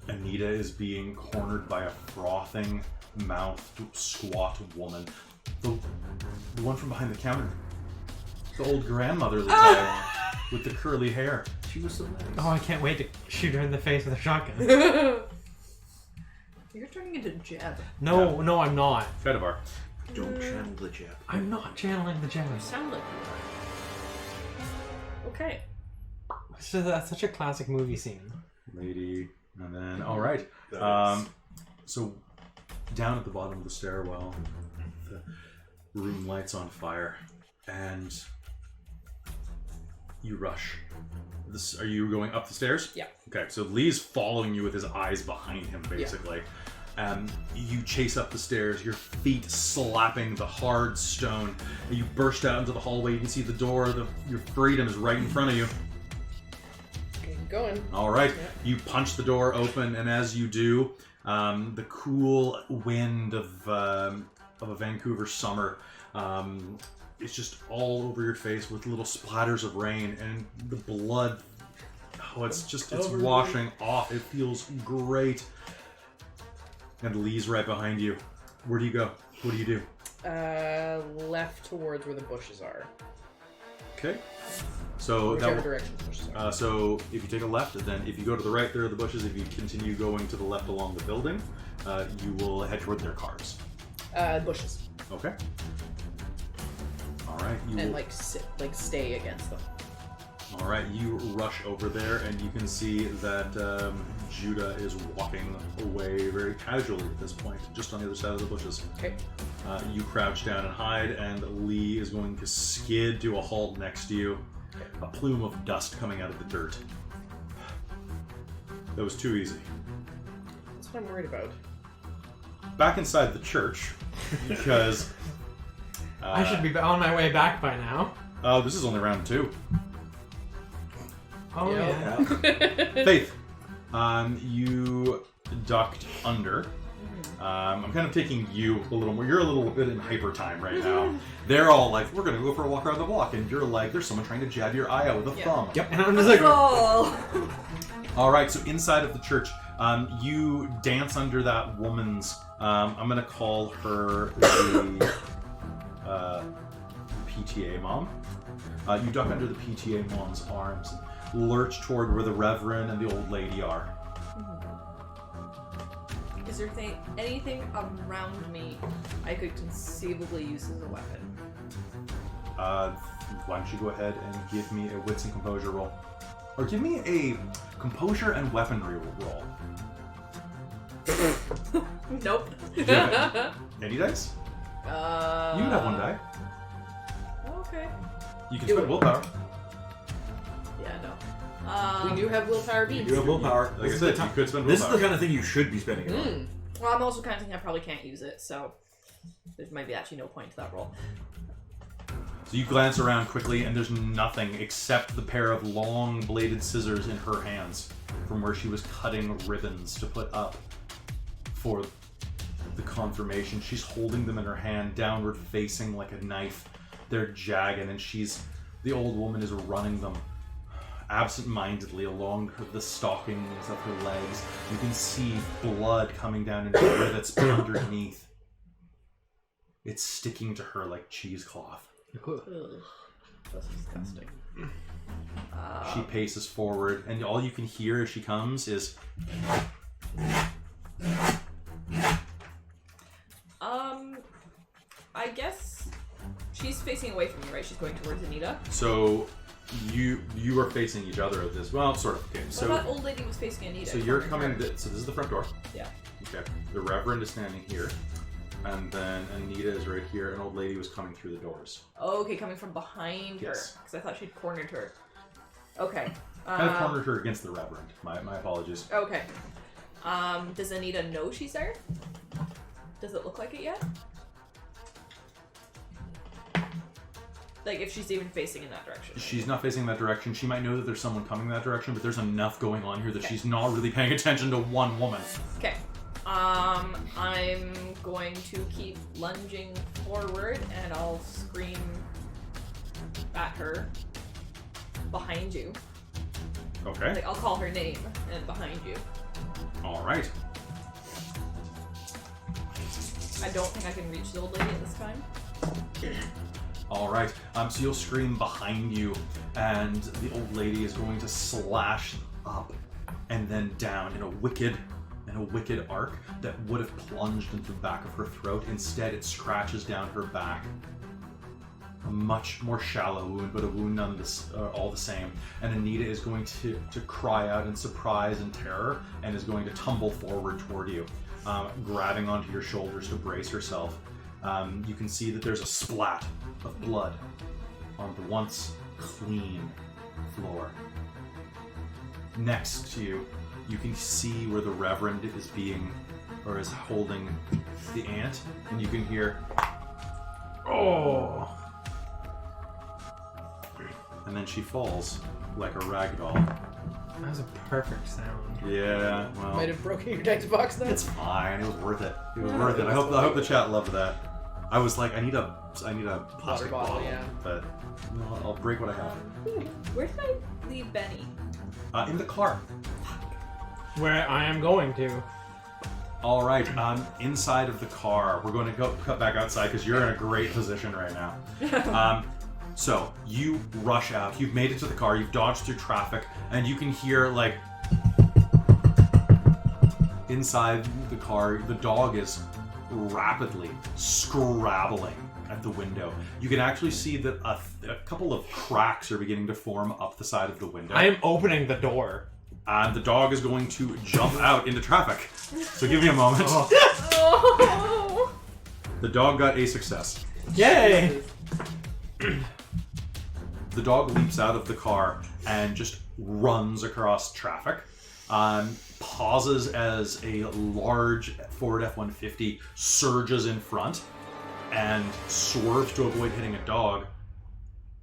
S1: Anita is being cornered by a frothing mouthed, squat woman. The one from behind the counter. The old grandmotherly type with the curly hair. She was so nice.
S4: Oh, I can't wait to shoot her in the face with a shotgun.
S3: You're turning into Jeb.
S4: No, I'm not.
S1: Fedivar.
S5: Don't channel the jab.
S4: I'm not channeling the
S3: You
S4: jazz.
S3: sound like you are. Okay.
S4: So that's such a classic movie scene.
S1: Lady. And then, all right. So down at the bottom of the stairwell, the room lights on fire, and you rush. Are you going up the stairs?
S2: Yeah.
S1: Okay, so Lee's following you with his eyes behind him, basically. You chase up the stairs, your feet slapping the hard stone. You burst out into the hallway. You can see the door. Your freedom is right in front of you.
S2: Keep going.
S1: All right.
S2: Yeah.
S1: You punch the door open, and as you do, the cool wind of a Vancouver summer it's just all over your face with little splatters of rain, and the blood. Oh, it's washing off. It feels great. And Lee's right behind you. Where do you go? What do you do?
S2: Left towards where the bushes are.
S1: Okay. So
S2: Whichever direction the bushes are.
S1: so if you take a left, then if you go to the right, there are the bushes. If you continue going to the left along the building, you will head toward their cars.
S2: Bushes.
S1: Okay. All right.
S2: Stay against them.
S1: All right. You rush over there, and you can see that Judah is walking away very casually at this point, just on the other side of the bushes.
S2: Okay.
S1: You crouch down and hide, and Lee is going to skid to a halt next to you. A plume of dust coming out of the dirt. That was too easy.
S2: That's what I'm worried about.
S1: Back inside the church, because...
S4: I should be on my way back by now.
S1: Oh, this is only round 2.
S4: Oh,
S2: Yeah.
S4: yeah.
S1: Faith, you ducked under. I'm kind of taking you a little more. You're a little bit in hyper time right now. They're all like, we're going to go for a walk around the block. And you're like, there's someone trying to jab your eye out with a thumb.
S4: Yep, and I'm just like...
S1: All right, so inside of the church, you dance under that woman's, I'm going to call her the PTA mom. You duck under the PTA mom's arms and lurch toward where the Reverend and the old lady are.
S3: Is there anything around me I could conceivably use as a weapon?
S1: Why don't you go ahead and give me a wits and composure roll. Or give me a composure and weaponry roll.
S3: Nope.
S1: Do you have any dice? You can have 1 die.
S3: Okay.
S1: You can
S2: Do
S1: spend
S2: it.
S1: willpower.
S3: Yeah, no.
S2: We do have willpower
S5: You
S2: beads.
S5: do have willpower.
S1: Like I said, you could spend
S5: This
S1: willpower.
S5: is the kind of thing you should be spending it on.
S3: Well, I'm also kind of thinking I probably can't use it, so there might be actually no point to that roll.
S1: So you glance around quickly, and there's nothing except the pair of long bladed scissors in her hands from where she was cutting ribbons to put up for the confirmation. She's holding them in her hand, downward facing like a knife. They're jagged, and the old woman is running them absent-mindedly along the stockings of her legs. You can see blood coming down into the rivets underneath. It's sticking to her like cheesecloth.
S3: Ugh. That's disgusting.
S1: She paces forward, and all you can hear as she comes is...
S3: I guess she's facing away from me, right? She's going towards Anita.
S1: So you are facing each other at this. Well, sort of. Okay,
S3: Well,
S1: so
S3: that old lady was facing Anita.
S1: so you're coming. So this is the front door.
S3: Yeah.
S1: Okay. The Reverend is standing here, and then Anita is right here. An old lady was coming through the doors.
S3: Oh, okay, coming from behind
S1: Yes.
S3: her. Because I thought she'd cornered her. Okay.
S1: Kind of cornered her against the Reverend. My apologies.
S3: Okay. Does Anita know she's there? Does it look like it yet? Like, if she's even facing in that direction.
S1: She's not facing that direction. She might know that there's someone coming that direction, but there's enough going on here that she's not really paying attention to one woman.
S3: Okay. I'm going to keep lunging forward, and I'll scream at her behind you.
S1: Okay.
S3: Like, I'll call her name, and behind you.
S1: All right.
S3: I don't think I can reach the old lady at this time.
S1: All right. So you'll scream behind you, and the old lady is going to slash up and then down in a wicked arc that would have plunged into the back of her throat. Instead, it scratches down her back. A much more shallow wound, but a wound all the same. And Anita is going to cry out in surprise and terror, and is going to tumble forward toward you, grabbing onto your shoulders to brace herself. You can see that there's a splat of blood on the once clean floor. Next to you, you can see where the Reverend is holding the ant, and you can hear, oh, and then she falls like a rag doll.
S4: That was a perfect sound.
S1: Yeah, well,
S2: Might have broken your dice box though.
S1: it's fine. It was worth it. It was worth it. I hope the chat loved that. I was like, I need a plastic bottle,
S2: yeah.
S1: but no, I'll break what I have.
S3: Where did I leave Benny?
S1: In the car.
S4: Where I am going to.
S1: All right, inside of the car, we're going to cut back outside because you're in a great position right now. So you rush out. You've made it to the car. You've dodged through traffic, and you can hear like inside the car, the dog is rapidly scrabbling at the window. You can actually see that a couple of cracks are beginning to form up the side of the window.
S4: I am opening the door.
S1: And the dog is going to jump out into traffic. So give me a moment.
S3: Oh.
S1: The dog got a success.
S4: Yay!
S1: The dog leaps out of the car and just runs across traffic. Pauses as a large Ford F-150 surges in front and swerves to avoid hitting a dog.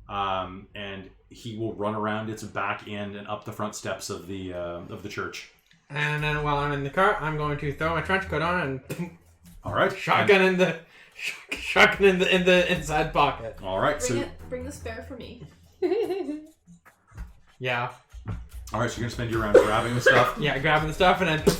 S1: And he will run around its back end and up the front steps of the church.
S4: And then while I'm in the car, I'm going to throw my trench coat on and
S1: All right.
S4: shotgun in the inside pocket.
S1: All right.
S3: Bring the spare for me.
S4: Yeah.
S1: All right. So you're gonna spend your round grabbing the stuff.
S4: Yeah, grabbing the stuff and then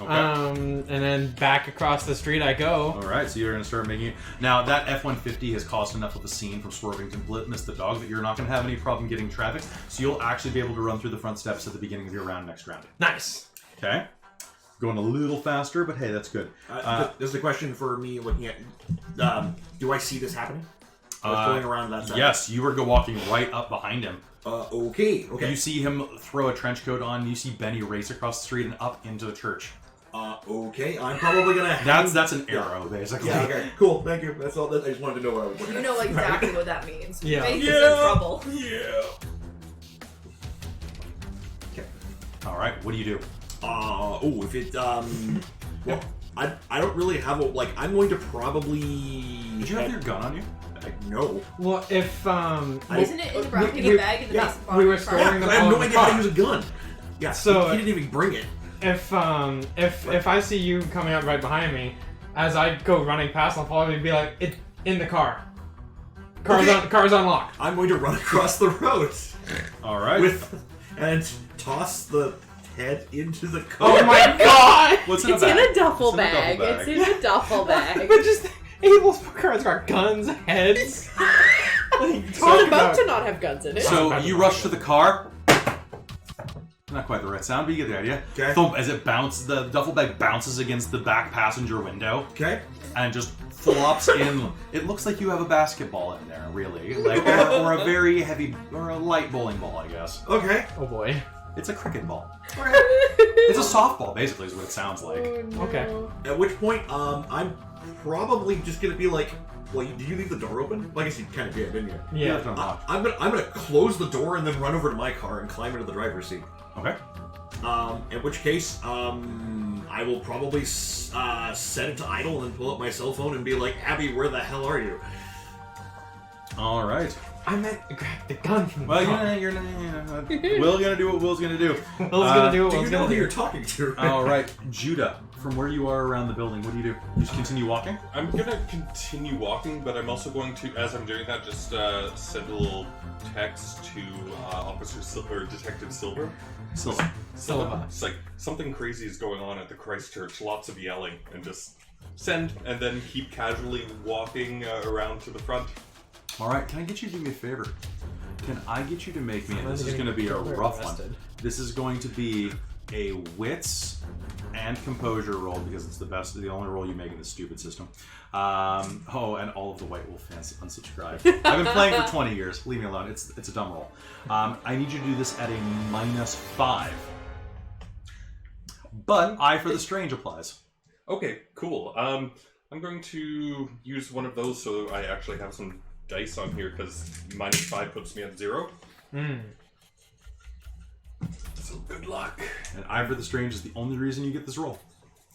S1: Okay.
S4: and then back across the street I go.
S1: All right, so you're going to start making it. Now, that F-150 has caused enough of a scene from swerving to miss the dog that you're not going to have any problem getting traffic, so you'll actually be able to run through the front steps at the beginning of your round next round.
S4: Nice.
S1: Okay? Going a little faster, but hey, that's good.
S5: This is a question for me looking at... do I see this happening? I was going around that side.
S1: Yes, you were walking right up behind him.
S5: Okay.
S1: You see him throw a trench coat on, you see Benny race across the street and up into the church.
S5: Okay, I'm probably gonna...
S1: That's an arrow, basically.
S5: Yeah, okay, cool, thank you. That's all. I just wanted to know what I was looking
S3: You
S5: at.
S3: know exactly what that means.
S4: Yeah.
S3: Faith is in trouble.
S1: Yeah.
S5: Okay.
S1: All right, what do you do?
S5: If it, well, I don't really have a, like, I'm going to probably...
S1: Did you have your gun on you?
S5: No.
S4: Well, if
S3: Isn't it in the wrapping a bag in the base
S4: we were
S3: car?
S4: storing them
S5: I have
S4: all
S5: no
S4: in the
S5: idea how to
S4: car.
S5: use a gun. Yeah,
S4: So-
S5: he didn't even bring it.
S4: If I see you coming up right behind me, as I go running past, I'll probably be like, "It's in the car. Car's unlocked."
S5: I'm going to run across the road
S1: All right.
S5: and toss the head into the car.
S4: Oh my god!
S1: What's in
S2: It's
S1: a
S2: in
S1: bag?
S2: a duffel
S1: What's in a
S2: bag.
S1: duffel bag?
S2: It's in a duffel bag.
S4: But just Abel's car's got guns, heads.
S2: It's about to not have guns in it.
S1: So you rush to the car. Not quite the right sound, but you get the idea.
S5: Okay.
S1: Thump, as it bounces, the duffel bag bounces against the back passenger window
S5: Okay.
S1: and just flops in. It looks like you have a basketball in there, really, like or a very heavy or a light bowling ball, I guess.
S5: Okay.
S4: Oh boy.
S1: It's a cricket ball. It's a softball, basically, is what it sounds like.
S2: Oh, no.
S4: Okay.
S5: At which point, I'm probably just gonna be like, well, did you leave the door open? Well, I guess you kind of did, didn't you?
S1: You
S4: Yeah.
S1: have to unlock.
S5: I'm gonna close the door and then run over to my car and climb into the driver's seat.
S1: Okay.
S5: In which case, I will probably set it to idle and then pull up my cell phone and be like, Abby, where the hell are you?
S1: All right.
S4: I meant grab the gun from the
S1: Well,
S4: car.
S1: you're Will's gonna do what Will's gonna do.
S4: Will's gonna do what
S5: Do you
S4: Will's
S5: know
S4: gonna
S5: who
S4: do.
S5: you're talking to?
S1: All right, Judah. From where you are around the building, what do? You just continue walking?
S6: I'm gonna continue walking, but I'm also going to, as I'm doing that, just send a little text to Officer Silver, Detective Silver.
S1: Silva.
S4: Silva.
S6: It's like something crazy is going on at the Christchurch. Lots of yelling, and just send, and then keep casually walking around to the front.
S1: All right, can I get you to do me a favor? Can I get you to make me, and this is going to be a rough one. This is going to be a wits and composure roll because it's the only roll you make in this stupid system. And all of the White Wolf fans unsubscribe. I've been playing for 20 years. Leave me alone. It's a dumb roll. I need you to do this at a -5. But eye for the strange applies.
S6: Okay, cool. I'm going to use one of those so I actually have some dice on here because -5 puts me at 0.
S4: Mm.
S6: So good luck.
S1: And Ivor the Strange is the only reason you get this roll.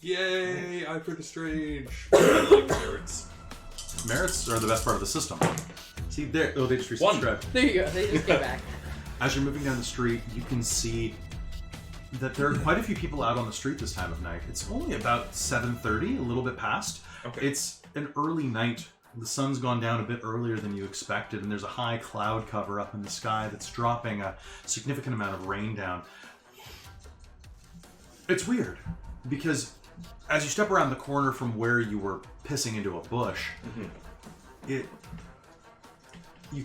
S6: Yay! Eye for the Strange. I like merits.
S1: Merits are the best part of the system. See, there. Oh, they just resubscribed.
S2: There you go. They just get back.
S1: As you're moving down the street, you can see that there are quite a few people out on the street this time of night. It's only about 7:30, a little bit past.
S6: Okay.
S1: It's an early night. The sun's gone down a bit earlier than you expected, and there's a high cloud cover up in the sky that's dropping a significant amount of rain down. It's weird, because as you step around the corner from where you were pissing into a bush, you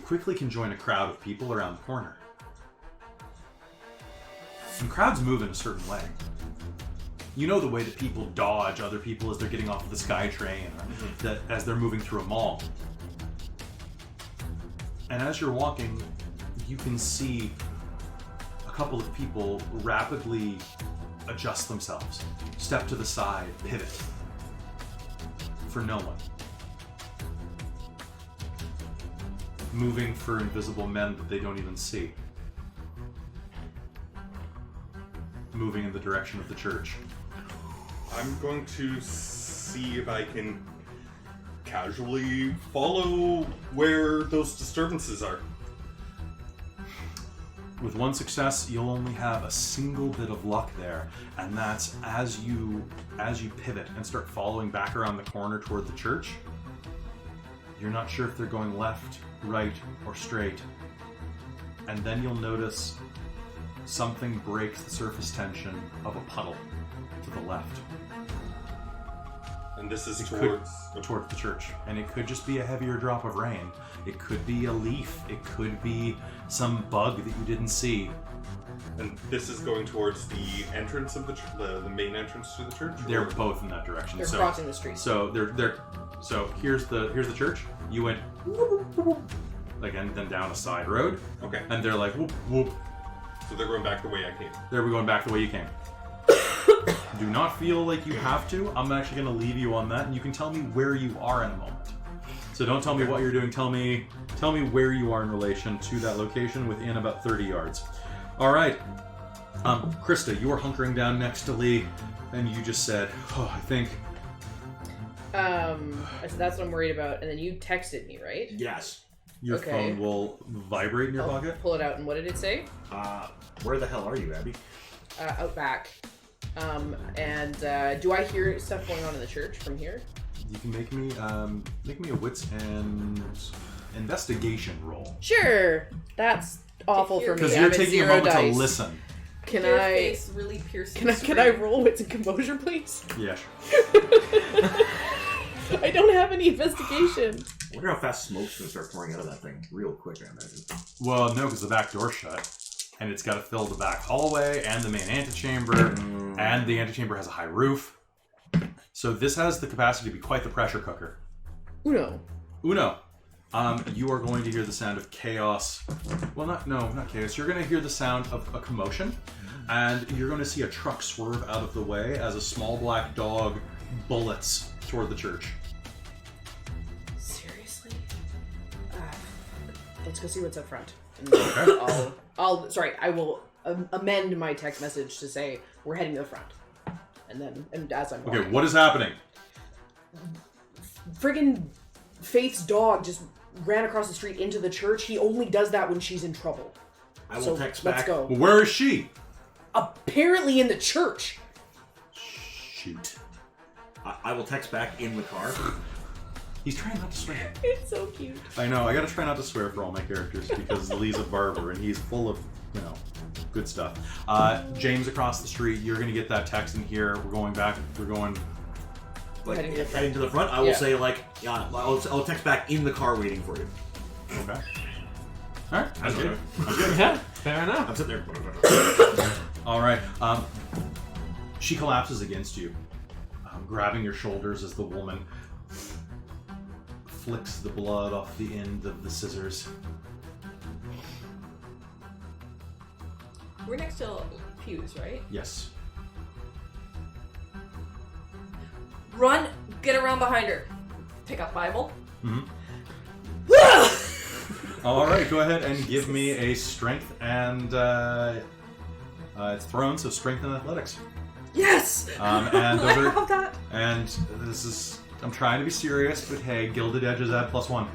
S1: quickly can join a crowd of people around the corner. And crowds move in a certain way. You know the way that people dodge other people as they're getting off of the SkyTrain, or that as they're moving through a mall. And as you're walking, you can see a couple of people rapidly adjust themselves, step to the side, pivot. For no one. Moving for invisible men that they don't even see. Moving in the direction of the church.
S6: I'm going to see if I can casually follow where those disturbances are.
S1: With one success, you'll only have a single bit of luck there, and that's as you pivot and start following back around the corner toward the church, you're not sure if they're going left, right, or straight. And then you'll notice something breaks the surface tension of a puddle to the left.
S6: And this is
S1: towards the church. And it could just be a heavier drop of rain. It could be a leaf. It could be some bug that you didn't see.
S6: And this is going towards the entrance of the main entrance to the church?
S1: They're both in that direction.
S2: They're crossing the street.
S1: So so here's the church. You went like and then down a side road.
S6: Okay.
S1: And they're like whoop whoop.
S6: So they're going back the way I came.
S1: They're going back the way you came. Do not feel like you have to. I'm actually going to leave you on that, and you can tell me where you are in a moment. So don't tell me what you're doing. Tell me where you are in relation to that location within about 30 yards. All right. Krista, you are hunkering down next to Lee, and you just said, "Oh, I think."
S2: So that's what I'm worried about. And then you texted me, right?
S5: Yes.
S1: Your phone will vibrate in your pocket.
S2: Pull it out, and what did it say?
S5: Where the hell are you, Abby?
S2: Out back. Do I hear stuff going on in the church from here?
S1: You can make me a wits and investigation roll.
S2: Sure. That's awful for me.
S1: Because you're taking a moment to listen.
S2: Can
S3: Your
S2: I?
S3: face really piercing.
S2: Can I roll wits and composure, please?
S1: Yeah, sure.
S2: I don't have any investigation.
S5: I wonder how fast smoke's gonna start pouring out of that thing. Real quick, I imagine.
S1: Well, no, because the back door's shut. And it's got to fill the back hallway and the main antechamber. And the antechamber has a high roof. So this has the capacity to be quite the pressure cooker.
S2: Uno.
S1: You are going to hear the sound of chaos. Well, not chaos. You're going to hear the sound of a commotion. And you're going to see a truck swerve out of the way as a small black dog bullets toward the church.
S2: Seriously? Let's go see what's up front.
S1: Okay.
S2: I will amend my text message to say we're heading to the front. And as I'm walking.
S1: Okay, what is happening?
S2: Friggin' Faith's dog just ran across the street into the church. He only does that when she's in trouble.
S5: I will text back.
S2: Let's go.
S1: Well, where is she?
S2: Apparently in the church.
S1: Shoot.
S5: I will text back in the car.
S1: He's trying not to swear.
S2: It's so cute.
S1: I know, I gotta try not to swear for all my characters because Lee's a barber and he's full of, good stuff. James across the street, you're gonna get that text in here. We're going
S5: heading to the front. I will say I'll text back in the car waiting for you.
S1: Okay. Alright, that's good.
S4: Yeah, fair enough.
S5: I'm sitting there.
S1: Alright, she collapses against you, grabbing your shoulders as the woman flicks the blood off the end of the scissors.
S3: We're next to pews, right?
S1: Yes.
S3: Run! Get around behind her. Pick up Bible.
S1: Mm-hmm. Alright, go ahead and give me a strength and It's thrown, so strength and athletics.
S3: Yes!
S1: And
S3: I
S1: those are,
S3: have that.
S1: and this is, I'm trying to be serious, but hey, Gilded Edges add +1.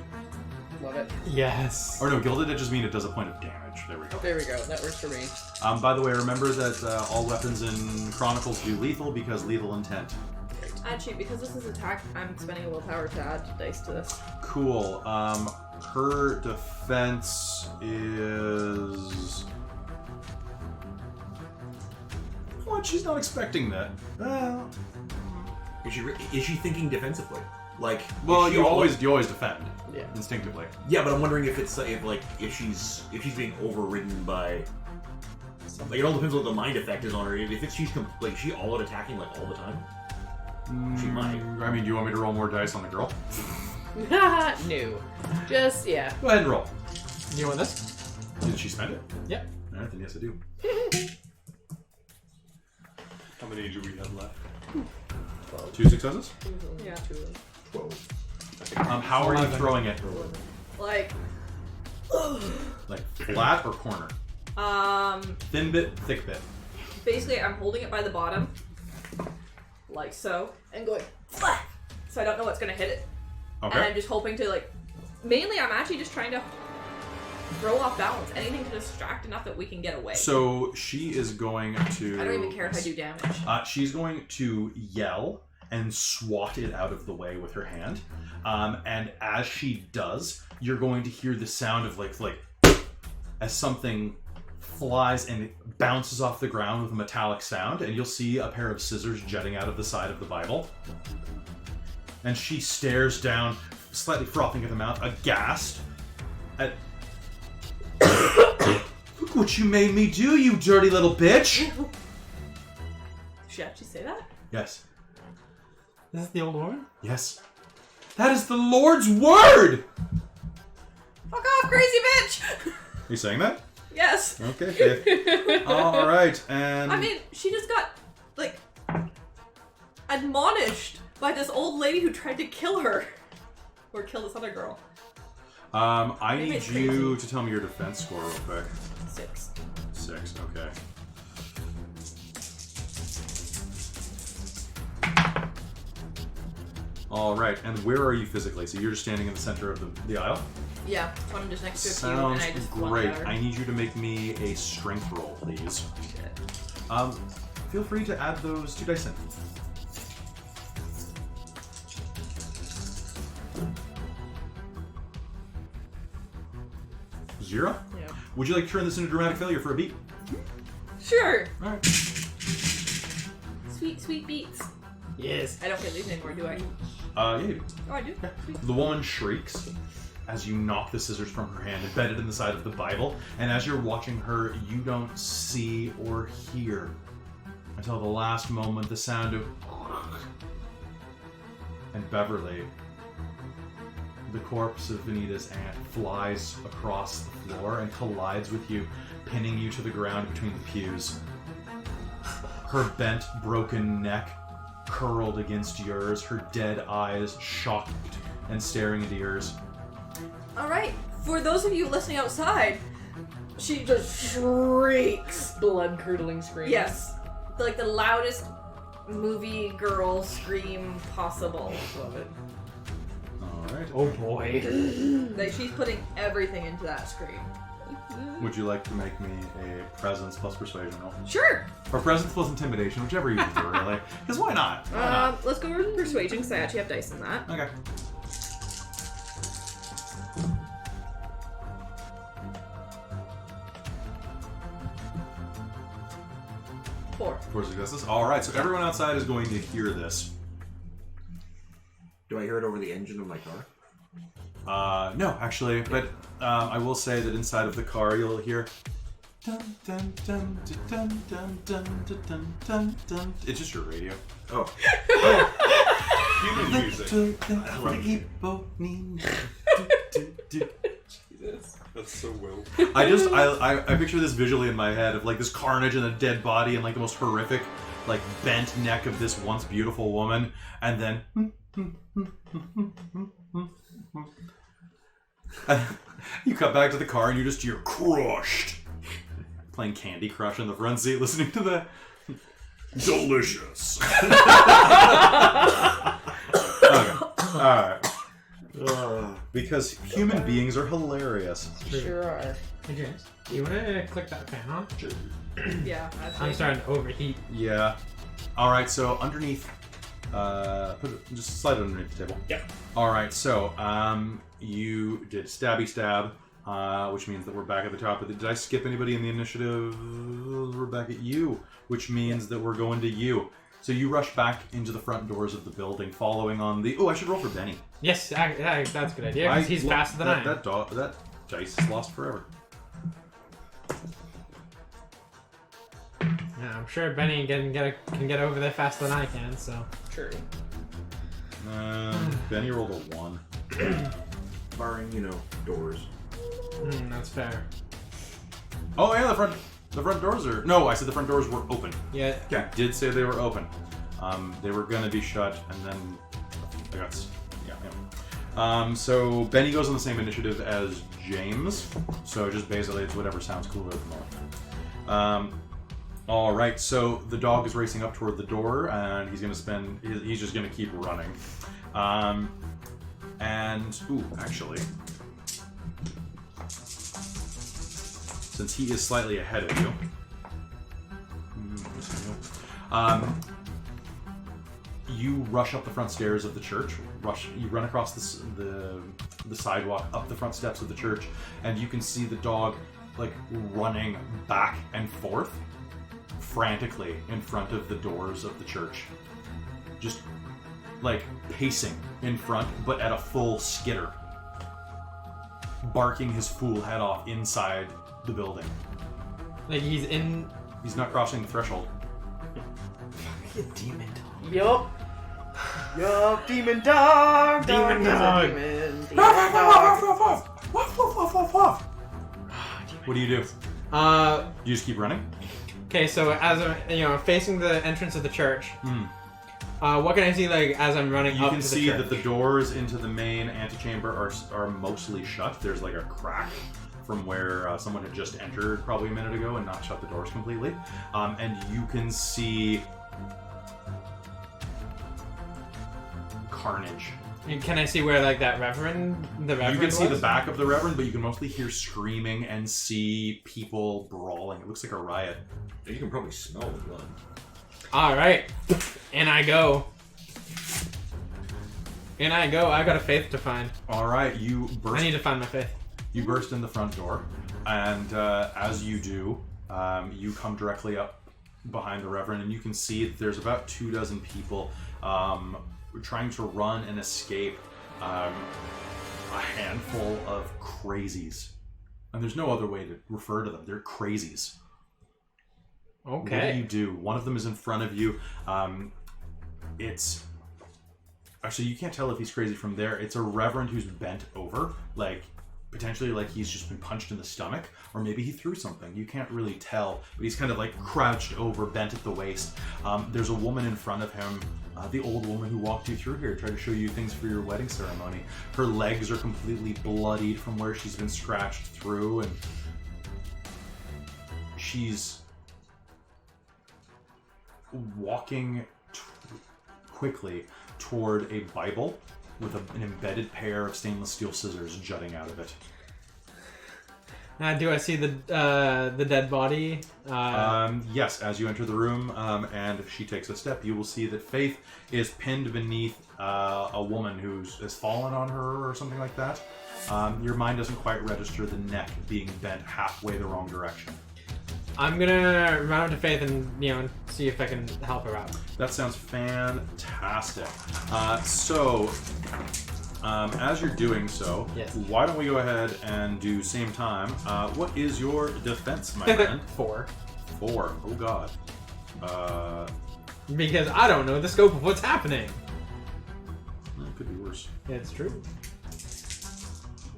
S2: Love it.
S4: Yes.
S1: Or no, Gilded Edges mean it does a point of damage. There we go.
S2: There we go. That works for me.
S1: By the way, remember that all weapons in Chronicles do lethal because lethal intent.
S3: Actually, because this is attack, I'm spending a willpower to add dice to this.
S1: Cool. Her defense is... What? She's not expecting that. Well,
S5: Is she thinking defensively? Like,
S1: well,
S5: is she
S1: you always defend.
S2: Yeah.
S1: Instinctively.
S5: Yeah, but I'm wondering if it's if she's being overridden by. Like, it all depends what the mind effect is on her. If it's she's she all out attacking like all the time. She might.
S1: I mean, do you want me to roll more dice on the girl?
S2: No. Just, yeah.
S1: Go ahead and roll.
S4: You want this?
S1: Did she spend it?
S4: Yep.
S1: Alright, then yes I do.
S6: How many do we have left?
S1: 2 successes?
S3: Yeah.
S5: 12.
S1: How are you
S4: 11.
S1: throwing it?
S3: Like,
S1: Like flat or corner? Thin bit, thick bit.
S3: basically, I'm holding it by the bottom, like so, and going flat. So I don't know what's gonna hit it.
S1: Okay.
S3: And I'm just hoping to, like, mainly I'm actually just trying to throw off balance. Anything to distract enough that we can get away.
S1: So she is going to...
S3: I don't even care if I do damage.
S1: She's going to yell and swat it out of the way with her hand. And as she does, you're going to hear the sound of like as something flies and it bounces off the ground with a metallic sound, and you'll see a pair of scissors jutting out of the side of the Bible. And she stares down, slightly frothing at the mouth, aghast at... Look what you made me do, you dirty little bitch!
S3: Did she actually say that?
S1: Yes.
S4: This is the old woman?
S1: Yes. That is the Lord's word!
S3: Fuck off, crazy bitch!
S1: Are you saying that?
S3: Yes.
S1: Okay, Faith. Alright, and...
S3: I mean, she just got, like, admonished by this old lady who tried to kill her. Or kill this other girl.
S1: I
S3: Maybe
S1: need
S3: it's
S1: you
S3: crazy.
S1: to tell me your defense score real quick.
S3: 6.
S1: 6, okay. Alright, and where are you physically? So you're just standing in the center of the aisle?
S3: Yeah, so I'm just next to a few,
S1: Sounds
S3: and I just
S1: great.
S3: at her.
S1: I need you to make me a strength roll, please.
S3: Shit.
S1: Feel free to add those 2 dice in. Zero?
S3: Yeah.
S1: Would you like to turn this into dramatic failure for a beat?
S3: Sure.
S1: Alright.
S3: Sweet, sweet beats.
S4: Yes.
S3: I don't get these anymore, do I?
S1: Yeah, you do.
S3: Oh, I do? Sweet.
S1: The woman shrieks as you knock the scissors from her hand, embedded in the side of the Bible, and as you're watching her, you don't see or hear until the last moment the sound of... And Beverly, the corpse of Vanita's aunt, flies across the floor and collides with you, pinning you to the ground between the pews. Her bent, broken neck curled against yours, her dead eyes shocked and staring into yours.
S3: Alright, for those of you listening outside, she just shrieks.
S2: Blood-curdling scream.
S3: Yes. Like the loudest movie girl scream possible.
S2: Love it.
S1: Alright.
S4: Oh boy.
S3: Like, she's putting everything into that scream.
S1: Would you like to make me a presence plus persuasion roll?
S3: Sure.
S1: Or presence plus intimidation, whichever you prefer, really. Because why not? Why not?
S3: Let's go with persuasion, because I actually have dice in that.
S1: Okay.
S3: Four.
S1: 4 successes. Alright, so everyone outside is going to hear this.
S5: Do I hear it over the engine of my car?
S1: No, actually, but I will say that inside of the car you'll hear... Dun, dun, dun, dun, dun, dun, dun, dun, dun, dun. It's just your radio.
S5: Oh.
S6: Human music.
S1: Jesus.
S6: That's so well.
S1: I picture this visually in my head of like this carnage and a dead body and like the most horrific, like bent neck of this once beautiful woman, and then you cut back to the car and you're crushed. playing Candy Crush in the front seat, listening to the delicious. Okay. Alright. Because human beings are hilarious.
S2: Sure are.
S4: Hey James, you want to click that fan on?
S3: Yeah,
S4: I'm starting to overheat.
S1: Yeah. Alright, so underneath... just slide it underneath the table.
S5: Yeah.
S1: Alright, so you did stabby stab, which means that we're back at the top. Did I skip anybody in the initiative? We're back at you, which means that we're going to you. So you rush back into the front doors of the building, following on the... Oh, I should roll for Benny.
S4: Yes, that's a good idea, because he's faster than I am.
S1: That dice is lost forever.
S4: Yeah, I'm sure Benny can get over there faster than I can, so...
S2: True.
S1: Benny rolled a 1.
S5: Barring, doors.
S4: That's fair.
S1: Oh, yeah, the front doors are... No, I said the front doors were open.
S4: Yeah.
S1: I did say they were open. They were going to be shut, and then... I got... Yeah. So Benny goes on the same initiative as James. So just basically it's whatever sounds cooler at the moment. Alright, so the dog is racing up toward the door, and he's going to spend... He's just going to keep running. Ooh, actually... Since he is slightly ahead of you... you rush up the front stairs of the church. You run across the sidewalk, up the front steps of the church, and you can see the dog, like, running back and forth frantically in front of the doors of the church. Just, like, pacing in front, but at a full skitter. Barking his fool head off inside the building.
S4: Like, he's
S1: not crossing the threshold.
S4: You demon dog.
S2: Yup, demon dog.
S4: Demon dog.
S2: Demon dog.
S1: What do you do? You just keep running?
S4: Okay, so as I'm, facing the entrance of the church, what can I see, like, as I'm running up to the church?
S1: You can see that the doors into the main antechamber are mostly shut. There's, like, a crack from where someone had just entered probably a minute ago and not shut the doors completely. And you can see carnage.
S4: And can I see where, like, the Reverend
S1: You can see
S4: was?
S1: the back of the Reverend, but you can mostly hear screaming and see people brawling. It looks like a riot.
S5: You can probably smell the blood.
S4: Alright. And I go. I got a faith to find.
S1: Alright, you burst.
S4: I need to find my faith.
S1: You burst in the front door, and as you do, you come directly up behind the Reverend, and you can see that there's about 24 people trying to run and escape a handful of crazies. And there's no other way to refer to them. They're crazies.
S4: Okay.
S1: What do you do? One of them is in front of you. It's... Actually, you can't tell if he's crazy from there. It's a Reverend who's bent over, like... Potentially like he's just been punched in the stomach, or maybe he threw something. You can't really tell, but he's kind of like crouched over, bent at the waist. There's a woman in front of him, the old woman who walked you through here, tried to show you things for your wedding ceremony. Her legs are completely bloodied from where she's been scratched through, and she's walking quickly toward a Bible with an embedded pair of stainless steel scissors jutting out of it.
S4: Do I see the dead body?
S1: Yes, as you enter the room, and if she takes a step, you will see that Faith is pinned beneath a woman who has fallen on her or something like that. Your mind doesn't quite register the neck being bent halfway the wrong direction.
S4: I'm gonna run up to Faith and see if I can help her out.
S1: That sounds fantastic. As you're doing so,
S4: yes.
S1: Why don't we go ahead and do same time? What is your defense, my friend?
S4: 4.
S1: 4. Oh God.
S4: Because I don't know the scope of what's happening.
S1: It could be worse.
S4: Yeah, it's true.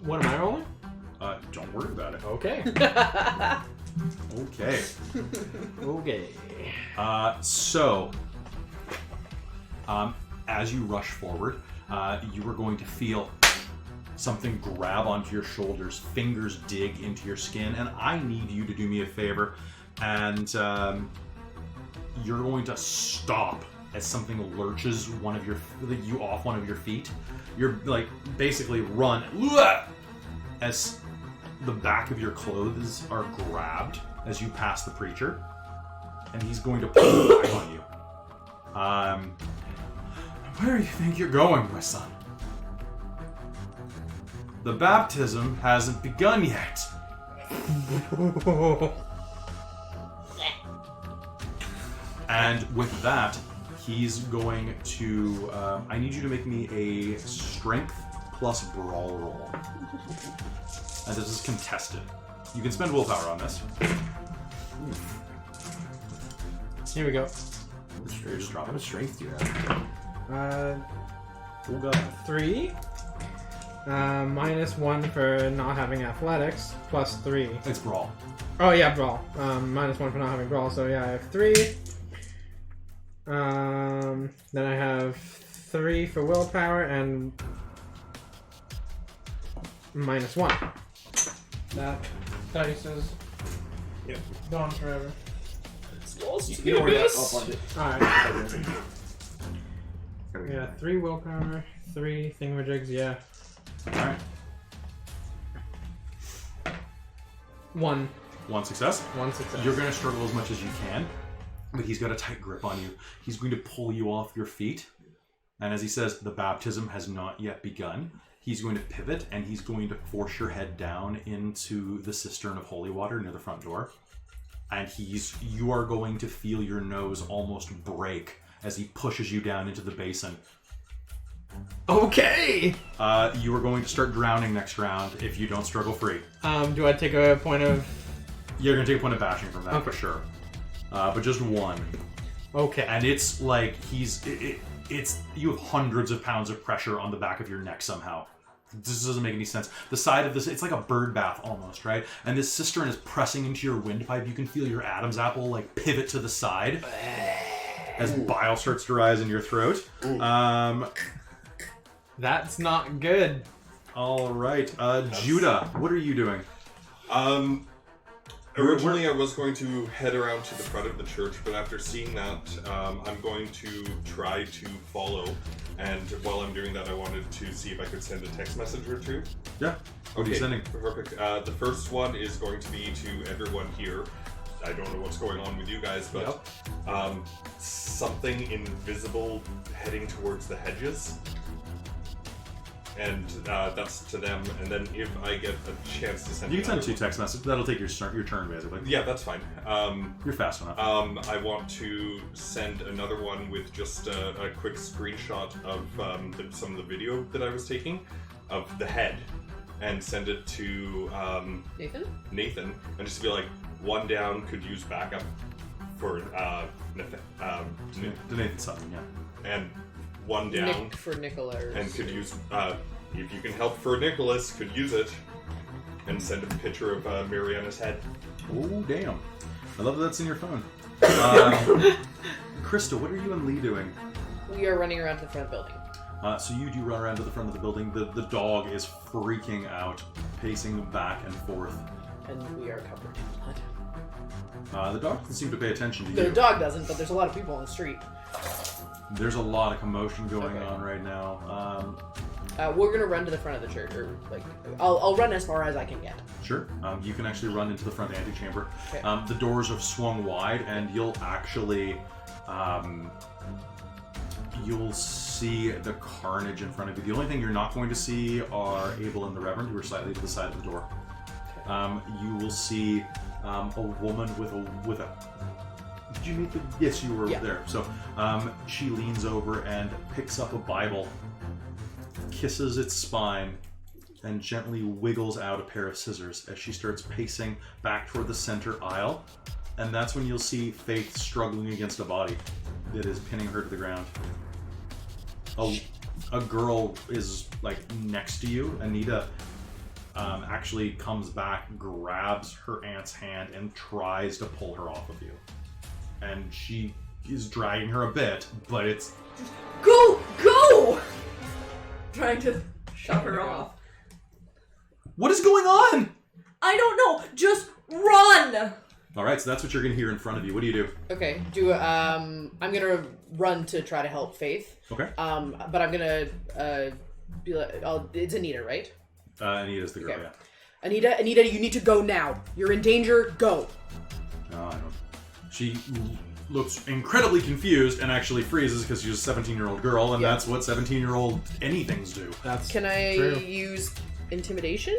S4: What am I rolling?
S1: Don't worry about it.
S4: Okay.
S1: Okay.
S4: Okay.
S1: As you rush forward, you are going to feel something grab onto your shoulders, fingers dig into your skin, and I need you to do me a favor, and you're going to stop as something lurches you off one of your feet. You're like basically run as the back of your clothes are grabbed as you pass the preacher, and he's going to pull back on you. Where do you think you're going, my son? The baptism hasn't begun yet. And with that, he's going to... I need you to make me a strength plus brawl roll. And this is contested. You can spend willpower on this.
S4: Here we go.
S1: Just drop
S5: How
S1: it.
S5: much strength do you have?
S1: Oh god.
S4: 3. -1 for not having athletics. Plus 3.
S1: It's brawl.
S4: Oh yeah, brawl. -1 for not having brawl. So yeah, I have 3. Then I have 3 for willpower and -1. That dice is gone forever.
S5: You know where that's up on it.
S4: Alright. Yeah, 3 willpower, 3 thingamajigs, yeah.
S1: Alright.
S4: 1.
S1: One success.
S4: 1 success.
S1: You're going to struggle as much as you can, but he's got a tight grip on you. He's going to pull you off your feet, and as he says, the baptism has not yet begun. He's going to pivot, and he's going to force your head down into the cistern of holy water near the front door. And you are going to feel your nose almost break as he pushes you down into the basin.
S4: Okay!
S1: You are going to start drowning next round if you don't struggle free.
S4: Do I take a point of...
S1: You're going to take a point of bashing from that,
S4: Okay.
S1: for sure. But just 1.
S4: Okay.
S1: And it's like it's you have hundreds of pounds of pressure on the back of your neck somehow. This doesn't make any sense. The side of this, it's like a bird bath almost, right? And this cistern is pressing into your windpipe. You can feel your Adam's apple like pivot to the side as bile starts to rise in your throat.
S4: That's not good.
S1: All right, Judah, what are you doing?
S6: Originally, I was going to head around to the front of the church, but after seeing that, I'm going to try to follow. And while I'm doing that, I wanted to see if I could send a text message or two.
S1: Yeah. What are you sending?
S6: Perfect. The first one is going to be to everyone here. I don't know what's going on with you guys, but something invisible heading towards the hedges. And that's to them. And then if I get a chance to send,
S1: you can send 2 text messages. That'll take your turn basically.
S6: Yeah, that's fine.
S1: You're fast enough.
S6: I want to send another one with just a quick screenshot of some of the video that I was taking of the head, and send it to Nathan, and just be like, 1 down, could use backup for
S1: Nathan something, yeah.
S6: And 1 down
S2: Nick for Nicholas.
S6: and could use if you can help for Nicholas, could use it, and send a picture of Mariana's head.
S1: Oh damn! I love that that's in your phone. Krista, what are you and Lee doing?
S2: We are running around to the front of the building.
S1: So you do run around to the front of the building. The dog is freaking out, pacing back and forth.
S2: And we are covered in blood.
S1: The dog doesn't seem to pay attention to
S2: The
S1: you.
S2: dog doesn't, but there's a lot of people on the street.
S1: There's a lot of commotion going on right now.
S2: We're gonna run to the front of the church, or like, I'll run as far as I can get.
S1: Sure. You can actually run into the front antechamber.
S2: Okay.
S1: The doors have swung wide, and you'll actually, you'll see the carnage in front of you. The only thing you're not going to see are Abel and the Reverend, who are slightly to the side of the door. You will see a woman with a. Did you meet the? Yes, you were there. So she leans over and picks up a Bible, kisses its spine, and gently wiggles out a pair of scissors as she starts pacing back toward the center aisle. And that's when you'll see Faith struggling against a body that is pinning her to the ground. A girl is like next to you. Anita actually comes back, grabs her aunt's hand, and tries to pull her off of you. And she is dragging her a bit, but it's...
S3: Go! Trying to shove her off.
S1: What is going on?
S3: I don't know. Just run.
S1: All right, so that's what you're going to hear in front of you. What do you do?
S2: Okay. I'm gonna run to try to help Faith.
S1: Okay.
S2: But I'm gonna be like, it's Anita, right?
S1: Anita's the girl,
S2: Okay.
S1: yeah.
S2: Anita, you need to go now. You're in danger. Go.
S1: No, I don't. She looks incredibly confused and actually freezes because she's a 17-year-old girl, and that's what 17-year-old anythings do.
S4: That's
S2: Can I
S4: true.
S2: use intimidation?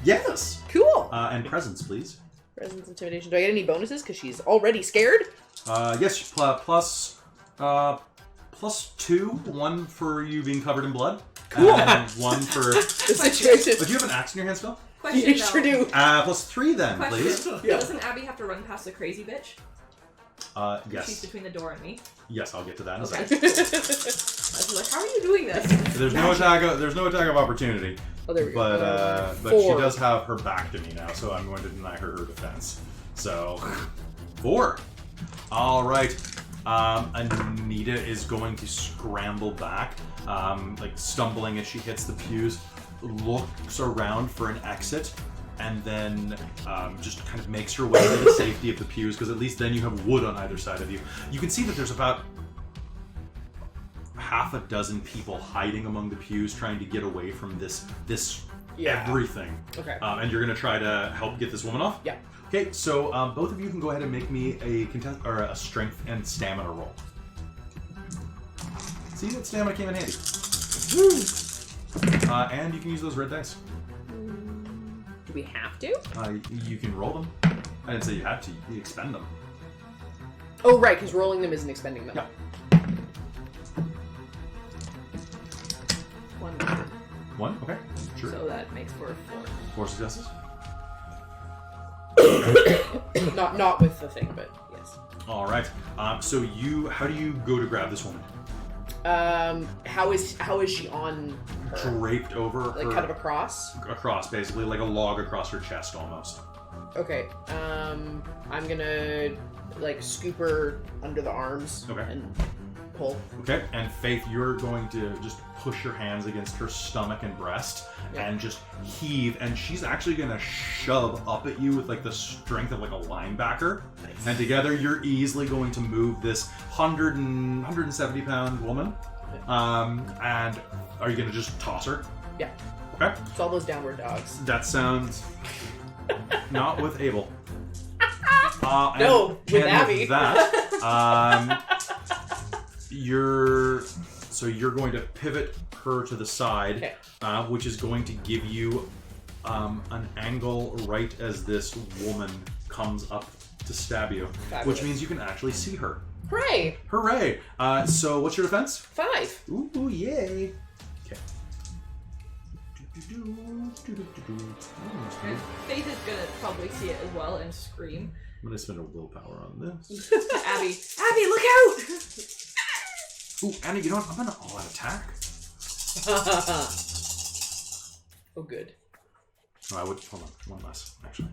S1: Yes.
S2: Cool.
S1: And presence, please.
S2: Presence, intimidation. Do I get any bonuses? Because she's already scared.
S1: Yes. Plus 2. 1 for you being covered in blood.
S2: Cool.
S1: And 1 for.
S2: The situation.
S1: But do you have an axe in your hand still?
S3: Question
S2: You
S3: though.
S2: sure do.
S1: Plus 3 then,
S3: Question.
S1: please.
S2: Yeah.
S3: Doesn't Abby have to run past the crazy bitch? She's
S1: Yes.
S3: between the door and me.
S1: Yes, I'll get to that in a
S3: Okay.
S1: second.
S3: I was like, how are you doing this?
S1: There's no attack of opportunity.
S2: Oh, there we go.
S1: But she
S2: 4.
S1: does have her back to me now, so I'm going to deny her defense. So 4. All right. Anita is going to scramble back, like stumbling as she hits the pews, looks around for an exit, and then just kind of makes her way to the safety of the pews, because at least then you have wood on either side of you. You can see that there's about half a dozen people hiding among the pews trying to get away from this everything.
S2: Okay.
S1: And you're going to try to help get this woman off?
S2: Yeah.
S1: Okay, so both of you can go ahead and make me a strength and stamina roll. See, that stamina came in handy. And you can use those red dice.
S2: Do we have to?
S1: You can roll them. I didn't say you had to. You expend them.
S2: Oh, right, because rolling them isn't expending them.
S1: Yeah.
S3: 1.
S1: 1? Okay. Sure.
S3: So that makes for 4.
S1: 4 successes.
S2: Not with the thing, but yes.
S1: All right. So how do you go to grab this woman?
S2: How is she on her?
S1: Draped over
S2: Like
S1: her,
S2: kind of across?
S1: across, basically, like a log across her chest, almost.
S2: Okay. I'm gonna like scoop her under the arms
S1: Okay.
S2: and pull.
S1: Okay, and Faith, you're going to just push your hands against her stomach and breast and just heave, and she's actually going to shove up at you with like the strength of like a linebacker.
S2: Nice.
S1: And together you're easily going to move this 170 pound woman. And are you going to just toss her?
S2: Yeah.
S1: Okay.
S2: It's all those downward dogs.
S1: That sounds not with Abel.
S2: No, with Abby.
S1: That, you're going to pivot her to the side,
S2: Okay.
S1: which is going to give you an angle right as this woman comes up to stab you,
S2: Fabulous.
S1: which means you can actually see her.
S2: Hooray!
S1: Hooray! So what's your defense?
S2: 5.
S1: Ooh, yay! Okay.
S3: And Faith is gonna probably see it as well and scream.
S1: I'm gonna spend a willpower on this.
S3: Abby, look out!
S1: Ooh, Annie, you know what? I'm gonna all-out attack.
S2: Oh, good.
S1: No, I would. Hold on, one less, actually.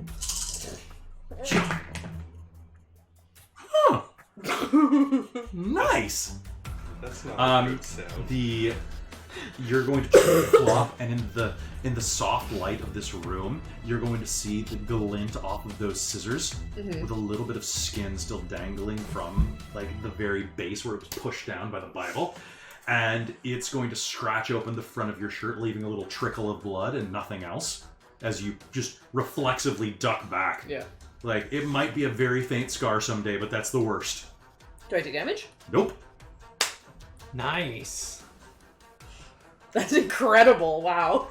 S1: Huh. Nice.
S6: That's not a good sound.
S1: You're going to flop, and in the soft light of this room, you're going to see the glint off of those scissors with a little bit of skin still dangling from like the very base where it was pushed down by the Bible. And it's going to scratch open the front of your shirt, leaving a little trickle of blood and nothing else, as you just reflexively duck back.
S2: Yeah.
S1: Like, it might be a very faint scar someday, but that's the worst.
S2: Do I take damage?
S1: Nope.
S4: Nice.
S2: That's incredible. Wow.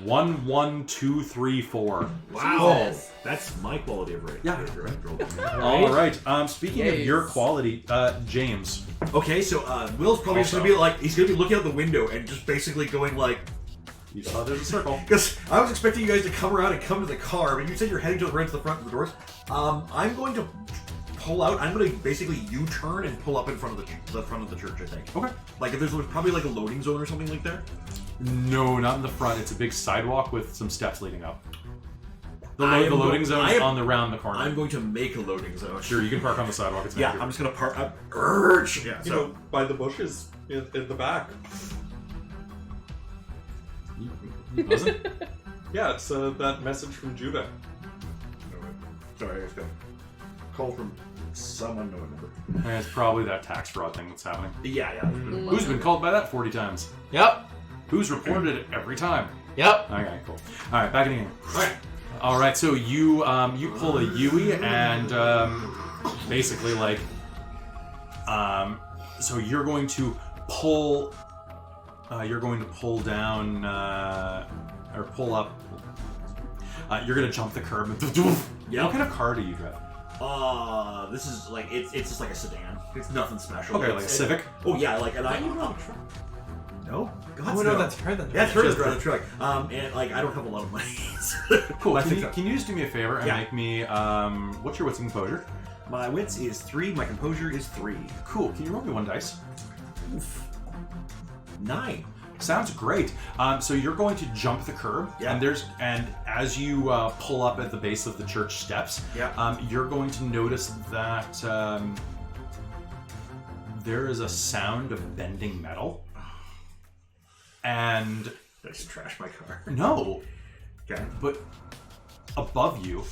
S1: 1, 1, 2, 3, 4.
S5: Wow,
S3: Jesus.
S5: that's my quality of rate.
S1: Yeah.
S5: Right.
S1: All right. Speaking of
S2: Yes.
S1: your quality, James.
S5: Okay, so Will's probably just gonna be like, he's gonna be looking out the window and just basically going like,
S1: You saw there's a circle.
S5: because I was expecting you guys to come around and come to the car, but you said you're heading right to the front of the doors. I'm going to pull out. I'm going to basically U-turn and pull up in front of the front of the church, I think.
S1: Okay.
S5: Like if there's probably like a loading zone or something like that.
S1: No, not in the front. It's a big sidewalk with some steps leading up. The loading zone
S5: I
S1: is
S5: am-
S1: on around the corner.
S5: I'm going to make a loading zone.
S1: Sure, you can park on the sidewalk. It's
S5: Yeah,
S1: not
S5: I'm just gonna park up. Yeah,
S6: You know, by the bushes in the back.
S1: He wasn't?
S6: Yeah, it's that message from Judah.
S5: Sorry, I just got a call from some unknown number.
S1: And it's probably that tax fraud thing that's happening.
S5: Yeah.
S1: Who's been called by that 40 times?
S4: Yep.
S1: Who's reported it every time?
S4: Yep.
S1: Okay, cool. All right, back in the game. All right, so you pull a Yui and basically like so you're going to pull down or pull up. You're gonna jump the curb.
S5: Yeah.
S1: What kind of car do you drive?
S5: This is like it's just like a sedan. It's nothing special.
S1: Okay, like a Civic.
S5: Oh yeah, like and I. No.
S4: Oh no, that's her.
S5: That's her that's driving the truck. And like I don't have a lot of money.
S1: Cool. Can you just do me a favor and
S5: Yeah.
S1: make me what's your wits and composure?
S5: My wits is 3. My composure is 3.
S1: Cool. Can you roll me 1 dice?
S5: Oof. 9.
S1: Sounds great. So you're going to jump the curb,
S5: Yeah.
S1: and as you pull up at the base of the church steps,
S5: Yeah.
S1: you're going to notice that there is a sound of bending metal, and
S5: Did I just trash my car?
S1: no,
S5: Okay.
S1: but above you,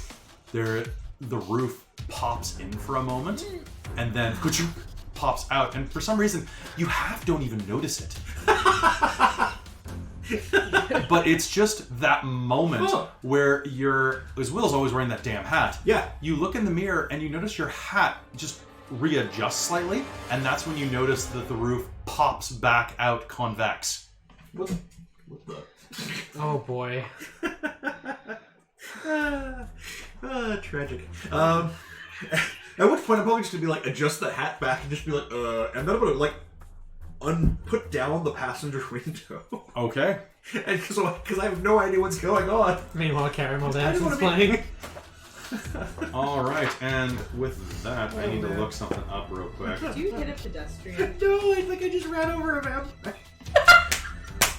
S1: the roof pops in for a moment, and then pops out, and for some reason you don't even notice it. But it's just that moment where because Will's always wearing that damn hat.
S5: Yeah.
S1: You look in the mirror and you notice your hat just readjusts slightly, and that's when you notice that the roof pops back out convex.
S5: What the?
S4: Oh boy.
S5: Tragic. At which point I'm probably just gonna be like adjust the hat back and just be like and then I'm gonna like put down the passenger window.
S1: Okay.
S5: And because I have no idea what's going on.
S4: Meanwhile, Caramel
S5: I just
S4: Dance is
S5: wanna be-
S4: playing.
S1: All right, and with that, I need to look something up real quick.
S3: Do you hit a pedestrian?
S5: No, I think I just ran over a man.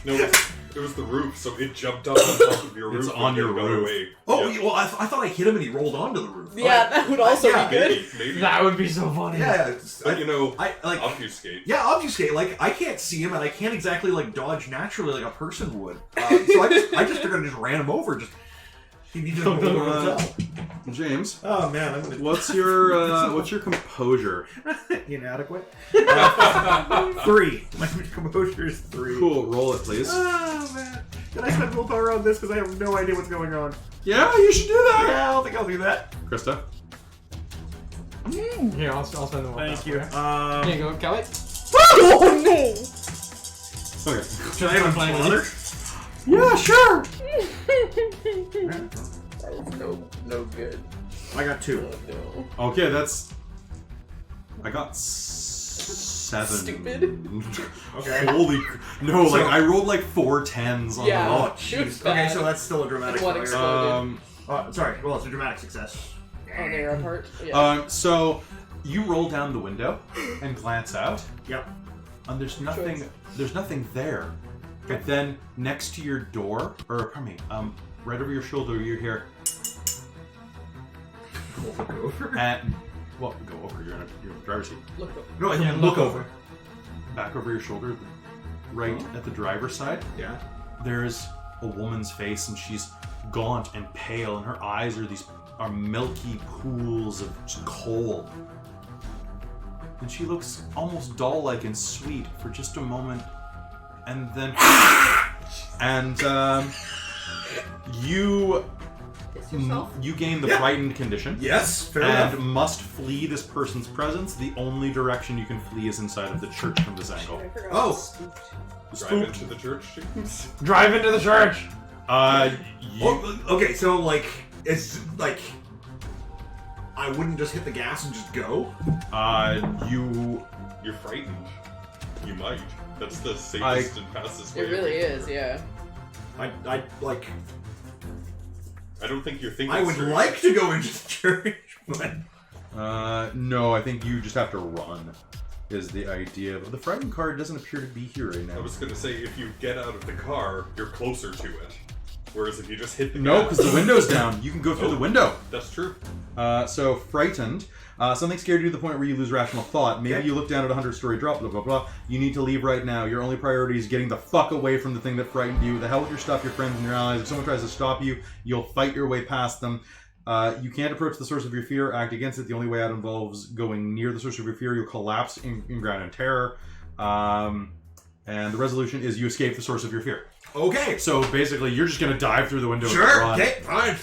S6: No, it was the roof, so it jumped up on top of your roof.
S1: It's on your
S6: got
S1: roof.
S6: away.
S5: Oh,
S6: Yeah.
S5: well, I thought I hit him and he rolled onto the roof.
S2: Yeah, that would also
S5: Yeah.
S2: be good.
S6: Maybe.
S4: That would be so funny.
S5: Yeah,
S6: But, you know,
S5: I like
S6: obfuscate.
S5: yeah, obfuscate. Like I can't see him and I can't exactly like dodge naturally like a person would. So I just figured I just ran him over. Just he needed to hold on.
S1: James,
S5: Oh man, I'm gonna
S1: what's your composure?
S5: inadequate. 3. My composure is 3.
S1: Cool, roll it, please.
S5: Oh man, can I spend willpower on this because I have no idea what's going on?
S1: Yeah, you should do that.
S5: Yeah, I don't think I'll do that.
S1: Krista.
S4: Here, I'll spend the one.
S5: Thank you.
S4: Here you go, Kelly.
S2: Oh no!
S1: Okay.
S5: Should I have
S4: Playing
S5: a
S4: with
S5: mother?
S1: Yeah, sure.
S2: That was no good.
S5: I got 2.
S2: No.
S1: Okay, I got 7.
S2: Stupid.
S5: Okay.
S1: Holy no!
S5: So-
S1: Like I rolled like 4 10s on
S2: Yeah.
S1: the roll.
S5: Oh jeez. Okay, so that's still a dramatic
S2: One
S5: failure.
S2: exploded.
S5: Sorry. Well, it's a dramatic success.
S2: On their part. Yeah.
S1: So you roll down the window and glance out,
S5: Yep.
S1: and there's nothing. There's nothing there. But then next to your door, or pardon me, right over your shoulder, you hear
S5: Look over.
S1: and well, go over. You're in the driver's seat.
S2: Look up.
S5: No, I
S4: Yeah,
S5: look over.
S1: Back over your shoulder, right at the driver's side.
S5: Yeah.
S1: There's a woman's face, and she's gaunt and pale, and her eyes are milky pools of just coal. And she looks almost doll-like and sweet for just a moment, and then you
S3: Piss yourself?
S1: you gain the
S5: Yeah.
S1: frightened condition.
S5: Yes. Fair
S1: And
S5: enough.
S1: must flee this person's presence. The only direction you can flee is inside of the church from this angle.
S2: I forgot.
S5: Oh.
S2: Spooked.
S6: Drive into the church.
S4: Drive into the church.
S5: Oh, okay, so like it's like I wouldn't just hit the gas and just go.
S6: You're frightened. You might. That's the safest and fastest way.
S2: It really is, yeah.
S5: I like.
S6: I don't think you're thinking.
S5: I would
S6: straight.
S5: like to go into the church, but
S1: no, I think you just have to run. Is the idea, but the frightened card doesn't appear to be here right
S6: I
S1: now.
S6: was gonna say, if you get out of the car, you're closer to it. Whereas if you just hit the
S1: No,
S6: gas-
S1: because the window's down. You can go through the window.
S6: That's true.
S1: So frightened. Something scared you to the point where you lose rational thought. Maybe you look down at a 100-story drop, blah, blah, blah. You need to leave right now. Your only priority is getting the fuck away from the thing that frightened you. The hell with your stuff, your friends, and your allies. If someone tries to stop you, you'll fight your way past them. You can't approach the source of your fear, act against it. The only way out involves going near the source of your fear. You'll collapse in ground in terror. And the resolution is you escape the source of your fear.
S5: Okay.
S1: So basically, you're just going to dive through the window and
S5: Sure.
S1: run.
S5: Okay. Fine.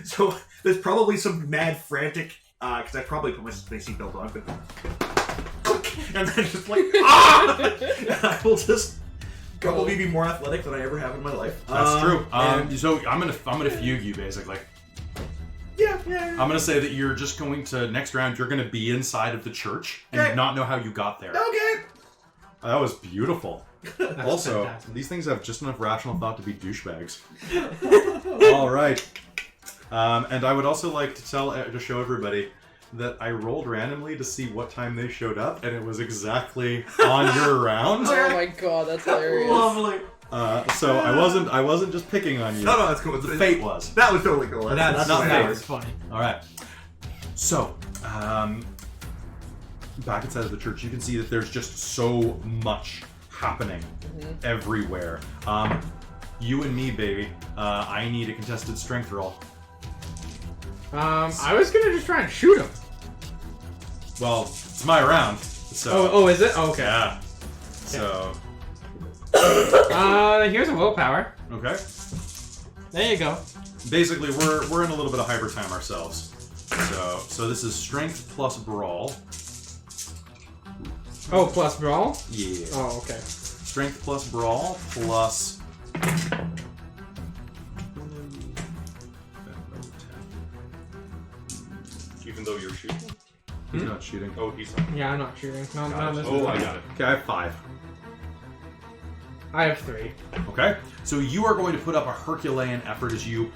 S5: So there's probably some mad frantic. Because I probably put my seatbelt on, but and then just like I will just probably be more athletic than I ever have in my life.
S1: That's true.
S5: And
S1: So I'm gonna fugue you basically.
S5: yeah.
S1: I'm gonna say that you're just going to next round. You're gonna be inside of the church and
S5: Okay.
S1: not know how you got there.
S5: Okay.
S1: That was beautiful.
S4: That's
S1: Also,
S4: fantastic.
S1: these things have just enough rational thought to be douchebags. All right. And I would also like to show everybody that I rolled randomly to see what time they showed up, and it was exactly on your round.
S2: Oh my god, that's hilarious.
S5: Lovely.
S1: So I wasn't just picking on you.
S5: No, that's cool.
S1: The fate was.
S5: That was totally cool.
S4: That's
S1: not
S5: the way
S1: fair.
S5: it
S4: That's
S5: works.
S4: funny.
S1: All right. So, back inside of the church, you can see that there's just so much happening everywhere. You and me, baby. I need a contested strength roll.
S4: I was gonna just try and shoot him.
S1: Well, it's my round, so
S4: Oh, is it? Oh, okay.
S1: yeah. So
S4: Here's a willpower.
S1: okay.
S4: There you go.
S1: Basically, we're in a little bit of hyper time ourselves. So this is strength plus brawl.
S4: Oh, plus brawl?
S1: Yeah.
S4: Oh, okay.
S1: Strength plus brawl plus.
S6: Even though you're shooting.
S1: He's not shooting.
S6: Oh, he's not.
S4: Yeah, I'm not shooting. No,
S6: Got
S4: no,
S6: it.
S4: this
S6: Oh,
S4: is
S6: I got it.
S1: Okay, I have 5.
S4: I have 3.
S1: Okay, so you are going to put up a Herculean effort as you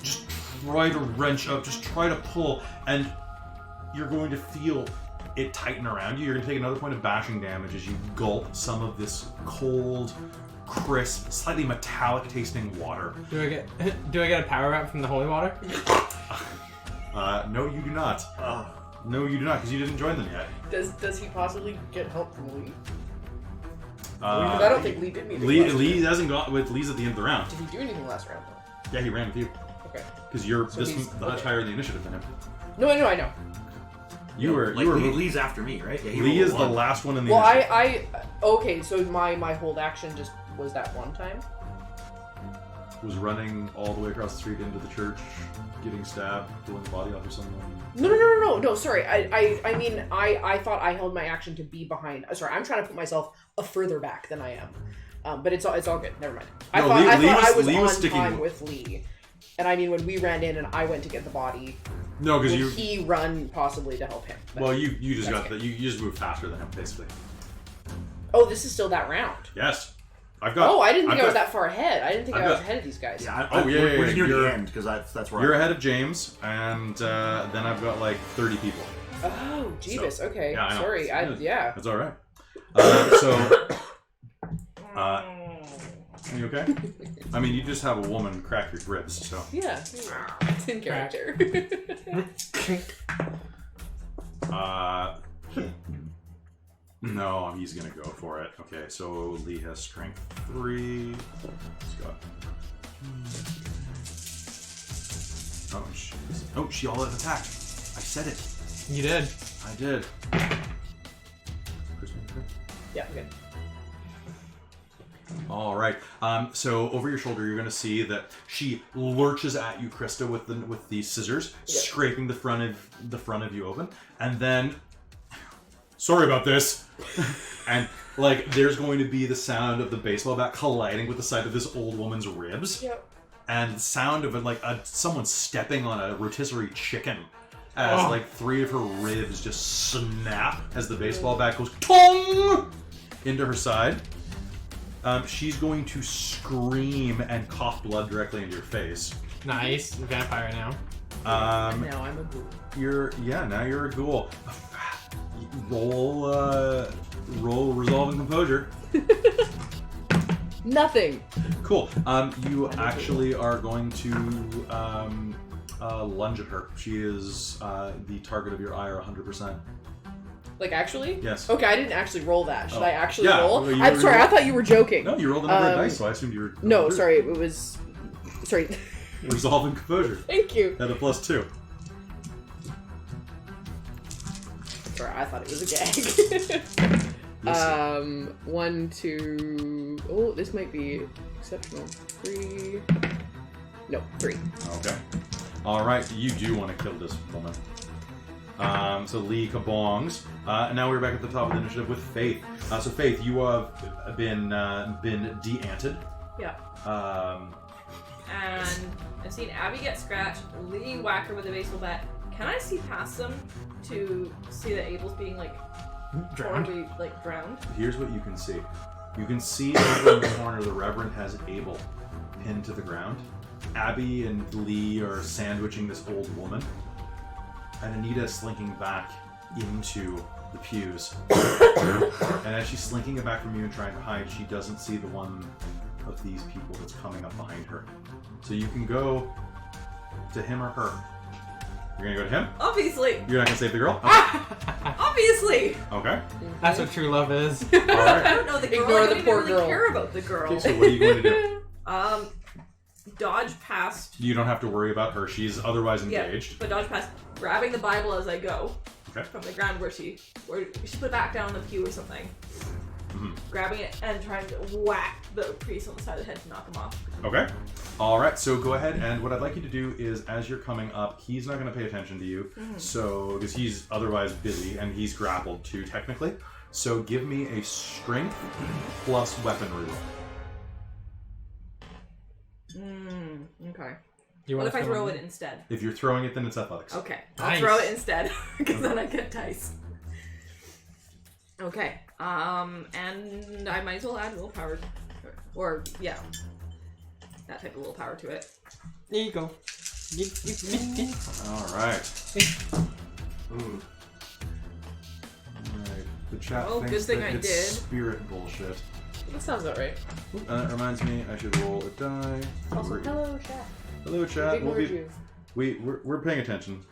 S1: just try to wrench up, just try to pull, and you're going to feel it tighten around you. You're going to take another point of bashing damage as you gulp some of this cold, crisp, slightly metallic tasting water.
S4: Do I get a power up from the holy water?
S1: No, you do not. No, you do not, because you didn't join them yet.
S2: Does he possibly get help from Lee?
S1: Uh,
S2: Because I don't think Lee did anything last round.
S1: Lee hasn't got with Lee's at the end of the round.
S2: Did he do anything last round though?
S1: Yeah, he ran with you
S2: Okay.
S1: because you're
S2: So
S1: this
S2: he's-
S1: much
S2: okay.
S1: higher in the initiative than him.
S2: No, I know.
S1: You were
S5: Lee's after me, right? Yeah, he
S1: Lee
S5: rolled
S1: is
S5: a
S1: the
S5: one.
S1: last one in the
S2: Well,
S1: initiative.
S2: okay, so my hold action just was that one time?
S1: Was running all the way across the street into the church, getting stabbed, pulling the body off of someone.
S2: No, sorry. I mean, I thought I held my action to be behind. Sorry, I'm trying to put myself further back than I am. But it's all good. Never mind. I
S1: No,
S2: thought
S1: Lee
S2: I
S1: was
S2: was on
S1: sticking
S2: time with Lee. And I mean, when we ran in and I went to get the body,
S1: No, because
S2: would he run possibly to help him? But-
S1: Well, you just
S2: That's
S1: got
S2: okay.
S1: you just moved faster than him, basically.
S2: Oh, this is still that round.
S1: Yes, I've got.
S2: Oh, I didn't think
S1: I've
S2: I was
S1: got-
S2: that far ahead. I didn't think
S1: I've
S2: I was
S1: got-
S2: ahead of these guys.
S5: Yeah,
S1: Oh, yeah,
S5: we're
S1: yeah,
S5: near the
S1: you're-
S5: end because that's where
S1: You're ahead of James, and then I've got like 30 people.
S2: Oh, Jeebus. Okay.
S1: yeah, I know.
S2: Sorry. Yeah.
S1: That's all right. You okay? I mean, you just have a woman crack your ribs, so.
S2: Yeah. It's in character.
S1: No, he's gonna go for it. Okay, so Lee has strength 3. Scott. Oh, she all out attacked. I said it.
S4: You did.
S1: I did.
S2: Yeah. Okay.
S1: All right. So over your shoulder, you're going to see that she lurches at you, Krista, with the scissors, scraping the front of you open, and then. Sorry about this. And like, there's going to be the sound of the baseball bat colliding with the side of this old woman's ribs,
S2: Yep.
S1: and the sound of someone stepping on a rotisserie chicken. As like 3 of her ribs just snap as the baseball bat goes tong into her side. She's going to scream and cough blood directly into your face.
S4: Nice. Vampire now.
S2: Now I'm a ghoul.
S1: Now you're a ghoul. Roll resolve and composure.
S2: Nothing.
S1: Cool. You actually are going to lunge at her. She is the target of your ire 100%.
S2: Like, actually?
S1: Yes.
S2: Okay, I didn't actually roll that. Should I actually
S1: Yeah,
S2: roll?
S1: well,
S2: I'm sorry, I thought you were joking.
S1: No, you rolled another dice, so I assumed you were...
S2: No, sorry, it was... Sorry.
S1: Resolve and composure.
S2: Thank you.
S1: At a +2.
S2: Sorry, I thought it was a gag. 1, 2... Oh, this might be exceptional. 3... No, 3.
S1: Okay. Alright, you do want to kill this woman. So Lee kabongs. And now we're back at the top of the initiative with Faith. So Faith, you have been de-anted.
S3: Yeah.
S1: And
S3: I've seen Abby get scratched, Lee whack her with a baseball bat. Can I see past them to see that Abel's being horribly drowned?
S1: Here's what you can see. You can see over in the corner the Reverend has Abel pinned to the ground. Abby and Lee are sandwiching this old woman. And Anita is slinking back into the pews. And as she's slinking it back from you and trying to hide, she doesn't see the one of these people that's coming up behind her. So you can go to him or her. You're gonna go to him?
S3: Obviously.
S1: You're not gonna save the girl?
S3: Obviously.
S1: Okay.
S4: That's what true love is.
S1: Alright.
S3: I don't know the girl.
S2: Ignore
S3: I
S2: the
S3: don't
S2: poor
S3: even really
S2: girl.
S3: care about the girl.
S1: Okay, so what are you going to do?
S3: Dodge past.
S1: You don't have to worry about her. She's otherwise engaged.
S3: Yeah, but dodge past, grabbing the Bible as I go.
S1: Okay.
S3: From the ground where she put it back down on the pew or something.
S1: Mm-hmm.
S3: Grabbing it and trying to whack the priest on the side of the head to knock him off.
S1: Okay. Alright, so go ahead, and what I'd like you to do is, as you're coming up, he's not going to pay attention to you, so, because he's otherwise busy, and he's grappled too, technically. So give me a strength plus weaponry roll.
S3: Okay.
S4: What
S3: if I throw it instead?
S1: If you're throwing it, then it's athletics.
S3: Okay. I'll
S4: Nice.
S3: throw it instead, because then I get dice. Okay. And I might as well add willpower. Or, yeah. That type of willpower to it.
S4: There you go.
S1: Alright. Alright. The chat
S3: Oh,
S1: thinks
S3: good thing
S1: that
S3: I
S1: it's
S3: did.
S1: spirit bullshit.
S2: That sounds about right.
S1: That reminds me, I should roll a die.
S2: Also, hello, chat.
S1: Hello, chat.
S2: Ignored you.
S1: We're paying attention.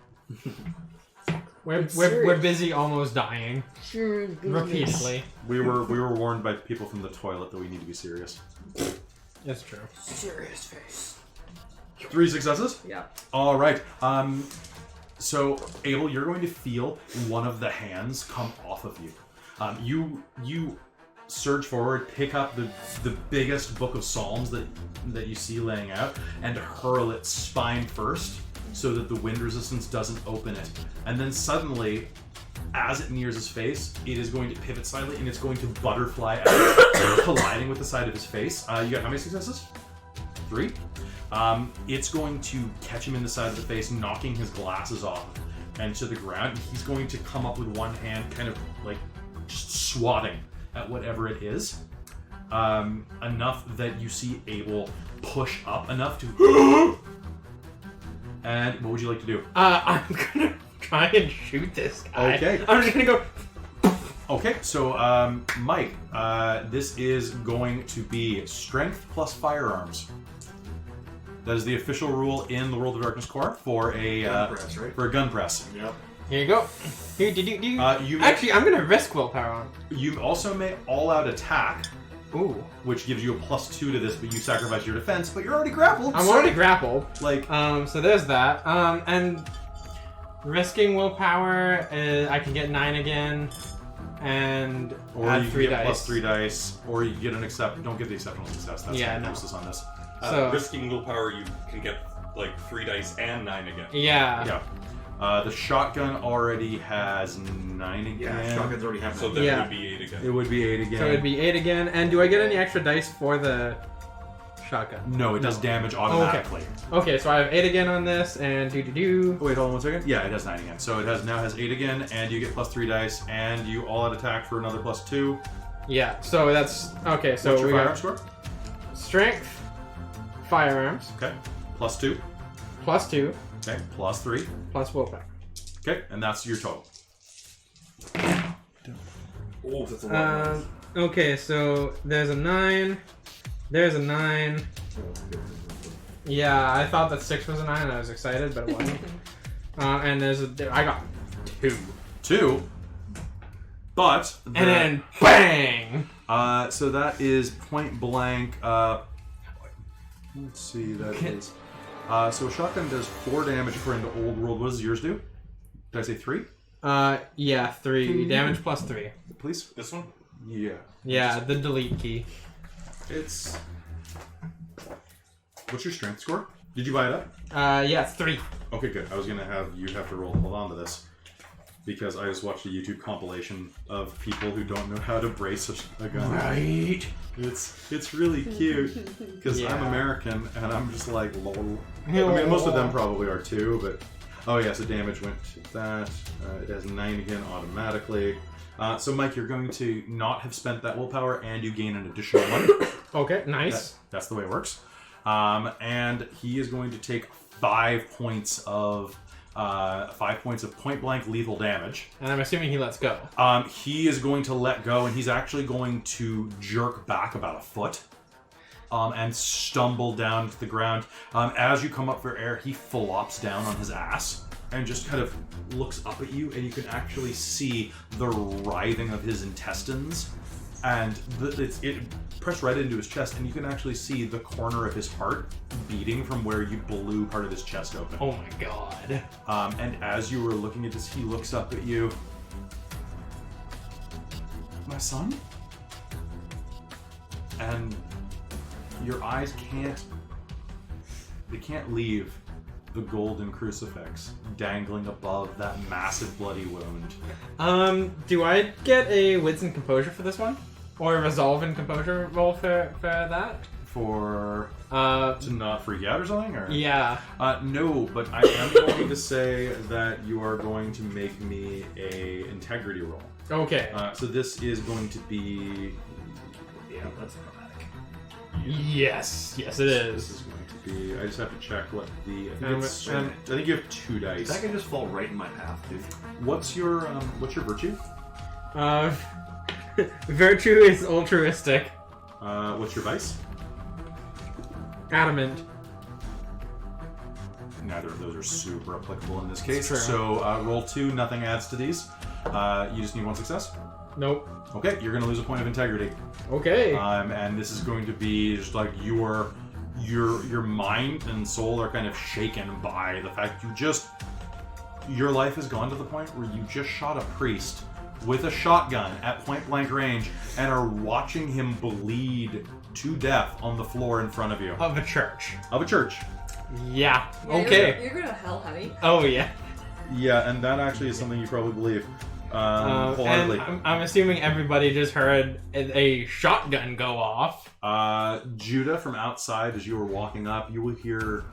S4: We're busy almost dying.
S2: Sure,
S4: Repeatedly.
S1: We were warned by people from the toilet that we need to be serious.
S4: That's true.
S2: Serious face.
S1: 3 successes?
S3: Yeah.
S1: Alright. So, Abel, you're going to feel one of the hands come off of you. You surge forward, pick up the biggest book of Psalms that you see laying out, and hurl it spine first, so that the wind resistance doesn't open it. And then suddenly, as it nears his face, it is going to pivot slightly, and it's going to butterfly out, colliding with the side of his face. You got how many successes? 3. It's going to catch him in the side of the face, knocking his glasses off and to the ground. He's going to come up with one hand, kind of like just swatting at whatever it is. Enough that you see Abel push up enough to... And what would you like to do?
S4: I'm gonna try and shoot this guy.
S1: Okay.
S4: I'm just gonna go.
S1: Okay, so Mike, this is going to be strength plus firearms. That is the official rule in the World of Darkness Corps for a
S5: Gun press, right?
S1: for a gun press.
S5: Yep.
S4: Here you go. Actually, I'm gonna risk willpower on.
S1: You also may all-out attack,
S4: Ooh.
S1: which gives you a +2 to this, but you sacrifice your defense. But you're already grappled.
S4: I'm
S1: so,
S4: already grappled.
S1: Like,
S4: So there's that. And risking willpower, I can get 9 again, and
S1: or
S4: add
S1: you
S4: 3
S1: get
S4: dice.
S1: +3 dice, or you get an don't get the exceptional success. That's
S4: Yeah,
S1: kind of
S4: no.
S1: useless on this.
S4: So-
S6: Risking willpower, you can get 3 dice and 9 again.
S4: Yeah.
S1: Yeah. The shotgun already has 9 again.
S5: Yeah, shotguns already have
S6: So
S5: that.
S6: that
S4: Yeah.
S6: would be 8 again.
S1: It would be 8 again.
S4: So it'd be 8 again. And do I get any extra dice for the shotgun?
S1: No, it does damage automatically.
S4: Okay, so I have 8 again on this, and do.
S1: Wait, hold on 1 second. Yeah, it has 9 again. So it now has 8 again, and you get +3 dice, and you all-out attack for another +2.
S4: Yeah, so that's okay. So
S1: What's your
S4: we
S1: firearm
S4: got
S1: score?
S4: strength, firearms,
S1: Okay. +2.
S4: +2,
S1: Okay. +3.
S4: plus willpower.
S1: Okay, and that's your total.
S5: Oh, that's a lot.
S4: Okay, so there's a 9, There's a 9. Yeah, I thought that 6 was a 9 and I was excited, but it wasn't. And I got 2.
S1: 2. But
S4: And then bang!
S1: so that is point blank. Let's see. That is. So a shotgun does 4 damage according to old world. What does yours do? Did I say 3?
S4: Yeah, 3 damage plus 3.
S1: Please.
S6: This one?
S1: Yeah.
S4: Yeah, the delete key.
S1: It's. What's your strength score? Did you buy it up?
S4: Yeah, it's 3.
S1: Okay, good. I was gonna have you have to hold on to this because I just watched a YouTube compilation of people who don't know how to brace a gun.
S4: Right.
S1: It's really cute because I'm
S4: Yeah.
S1: American and I'm just like lol. I mean, most of them probably are too, but oh yeah. So damage went to that. It has 9 again automatically. So Mike, you're going to not have spent that willpower, and you gain an additional 1.
S4: Okay, nice.
S1: That's the way it works. And he is going to take 5 points of point blank lethal damage.
S4: And I'm assuming he lets go.
S1: He is going to let go, and he's actually going to jerk back about a foot, and stumble down to the ground. As you come up for air, he flops down on his ass and just kind of looks up at you, and you can actually see the writhing of his intestines, and it pressed right into his chest, and you can actually see the corner of his heart beating from where you blew part of his chest open.
S4: Oh my god.
S1: And as you were looking at this, he looks up at you. My son? And your eyes can't leave the golden crucifix dangling above that massive bloody wound.
S4: Do I get a wits and composure for this one? Or a resolve and composure roll for that?
S1: For to not freak out or something? Or?
S4: Yeah.
S1: No, but I am going to say that you are going to make me a integrity roll.
S4: Okay.
S1: So this is going to be...
S5: Yeah, that's dramatic.
S4: Yes. Yes, it
S1: This
S4: is.
S1: is going to be... I just have to check what the...
S4: Um,
S1: I think you have 2 dice.
S5: That can just fall right in my path, dude.
S1: What's your virtue?
S4: Virtue is altruistic.
S1: What's your vice?
S4: Adamant.
S1: Neither of those are super applicable in this case.
S4: True.
S1: So roll 2, nothing adds to these. You just need 1 success.
S4: Nope.
S1: Okay, you're going to lose a point of integrity.
S4: Okay.
S1: And this is going to be just like your mind and soul are kind of shaken by the fact your life has gone to the point where you just shot a priest with a shotgun at point blank range and are watching him bleed to death on the floor in front of you.
S4: Of a church.
S1: Of a church.
S4: Yeah.
S3: Yeah,
S4: Okay.
S3: You're going to hell, honey.
S4: Oh, yeah.
S1: Yeah, and that actually is something you probably believe. Wholeheartedly.
S4: And I'm assuming everybody just heard a shotgun go off.
S1: Judah, from outside, as you were walking up, you will hear,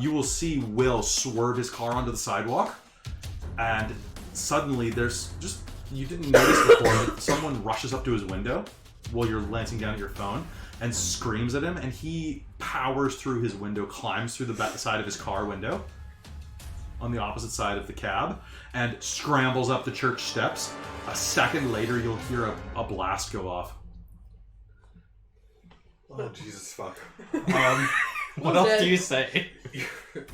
S1: you will see Will swerve his car onto the sidewalk, and suddenly there's just, you didn't notice before, but someone rushes up to his window while you're glancing down at your phone and screams at him, and he powers through his window, climbs through the side of his car window on the opposite side of the cab, and scrambles up the church steps. A second later, you'll hear a blast go off.
S6: Oh, Jesus fuck.
S4: What else do you say?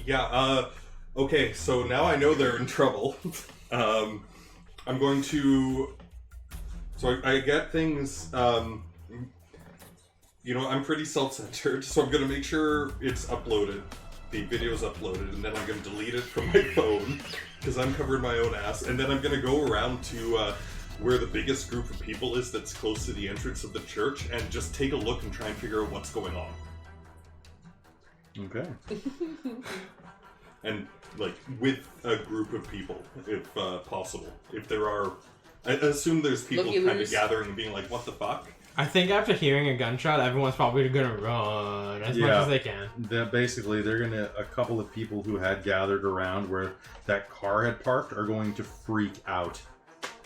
S6: Yeah, okay, so now I know they're in trouble. I'm going to... So I get things, I'm pretty self-centered, so I'm going to make sure it's uploaded. The video's uploaded, and then I'm going to delete it from my phone, because I'm covering my own ass, and then I'm going to go around to where the biggest group of people is that's close to the entrance of the church, and just take a look and try and figure out what's going on.
S1: Okay.
S6: And, with a group of people, if possible. If there are... I assume there's people kind of
S2: Looky-loos.
S6: gathering and being like, what the fuck?
S4: I think after hearing a gunshot, everyone's probably gonna run as much as they can.
S1: Basically, a couple of people who had gathered around where that car had parked are going to freak out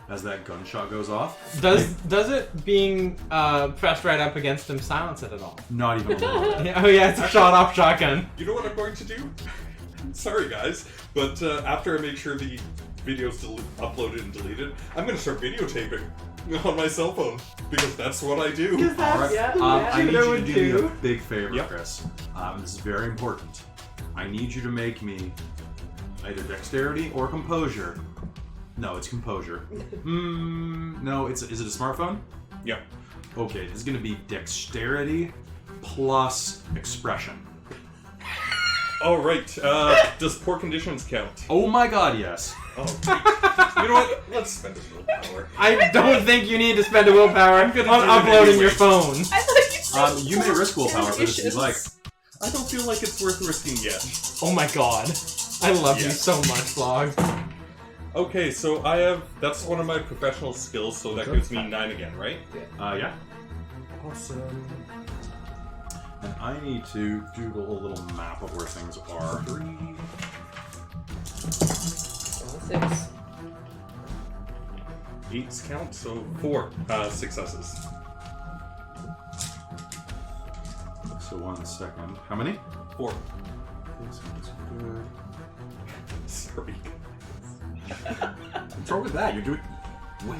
S1: as that gunshot goes off.
S4: Does it being pressed right up against him silence it at all?
S1: Not even a little bit.
S4: Oh yeah, it's a shot-off shotgun.
S6: You know what I'm going to do? Sorry, guys, but after I make sure the video's uploaded and deleted, I'm going to start videotaping. on my cell phone because that's what I do.
S4: Because that's
S1: Alright.
S2: Yeah,
S1: I need you to
S4: would
S1: do me
S4: do.
S1: a big favor,
S6: Yep.
S1: Chris. This is very important. I need you to make me either dexterity or composure. No, it's composure. No, is it a smartphone?
S6: Yeah.
S1: Okay, this is going to be dexterity plus expression.
S6: All right. Does poor conditions count?
S1: Oh my god, yes.
S6: Oh. You know what? Let's spend his willpower.
S4: I don't think you need to spend a willpower on
S6: gonna do it
S4: uploading your
S6: anyways.
S4: phone.
S2: I thought
S1: You may risk willpower for this if you'd like.
S6: I don't feel like it's worth risking yet.
S4: Oh my god. I love you
S6: Yeah.
S4: so much, Vlog.
S6: Okay, so I have. That's one of my professional skills, so that gives me 9 again, right?
S1: Yeah.
S6: Awesome.
S1: And I need to doodle a little map of where things are.
S2: 6.
S6: 8's count, so 4 successes.
S1: So 1 second. How many?
S6: 4.
S1: Okay, sounds good.
S6: Sorry.
S5: What's wrong with that? You're doing.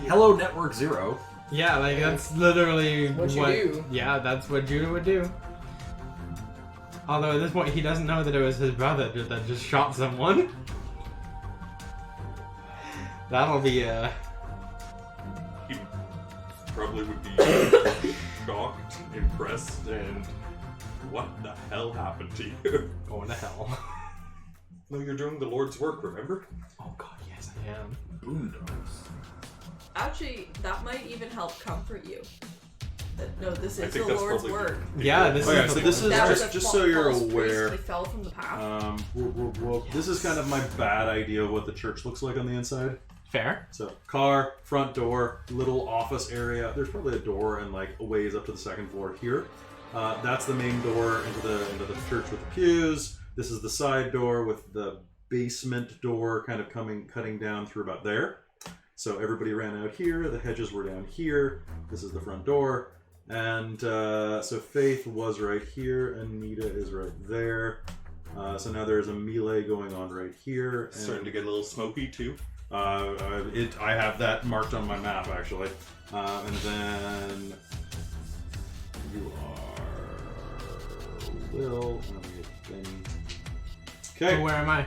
S5: Hello, Network Zero.
S4: Yeah, like that's literally
S2: What you do.
S4: Yeah, that's what Judah would do. Although at this point he doesn't know that it was his brother that just shot someone. That'll be
S6: He probably would be shocked, impressed, and what the hell happened to you?
S4: going to hell.
S6: No, you're doing the Lord's work, remember?
S4: Oh god, yes I am.
S5: Boondocks.
S3: Actually, that might even help comfort you. That, no, this
S6: I
S3: is
S6: think
S3: the
S6: that's
S3: Lord's
S6: probably
S3: work.
S4: Yeah, this
S1: Okay,
S4: is
S1: so
S4: the
S1: this is
S3: That was
S1: just
S3: a
S1: so you're
S3: false priest,
S1: aware.
S3: They fell from the path.
S1: This is kind of my bad idea of what the church looks like on the inside.
S4: fair.
S1: So, car, front door, little office area. There's probably a door and like a ways up to the second floor here. That's the main door into the church with the pews. This is the side door with the basement door kind of cutting down through about there. So everybody ran out here. The hedges were down here. This is the front door. And so Faith was right here. Anita is right there. So now there's a melee going on right here. And
S6: Starting to get a little smoky, too.
S1: I have that marked on my map actually, and then you are Will. Okay,
S4: So where am I?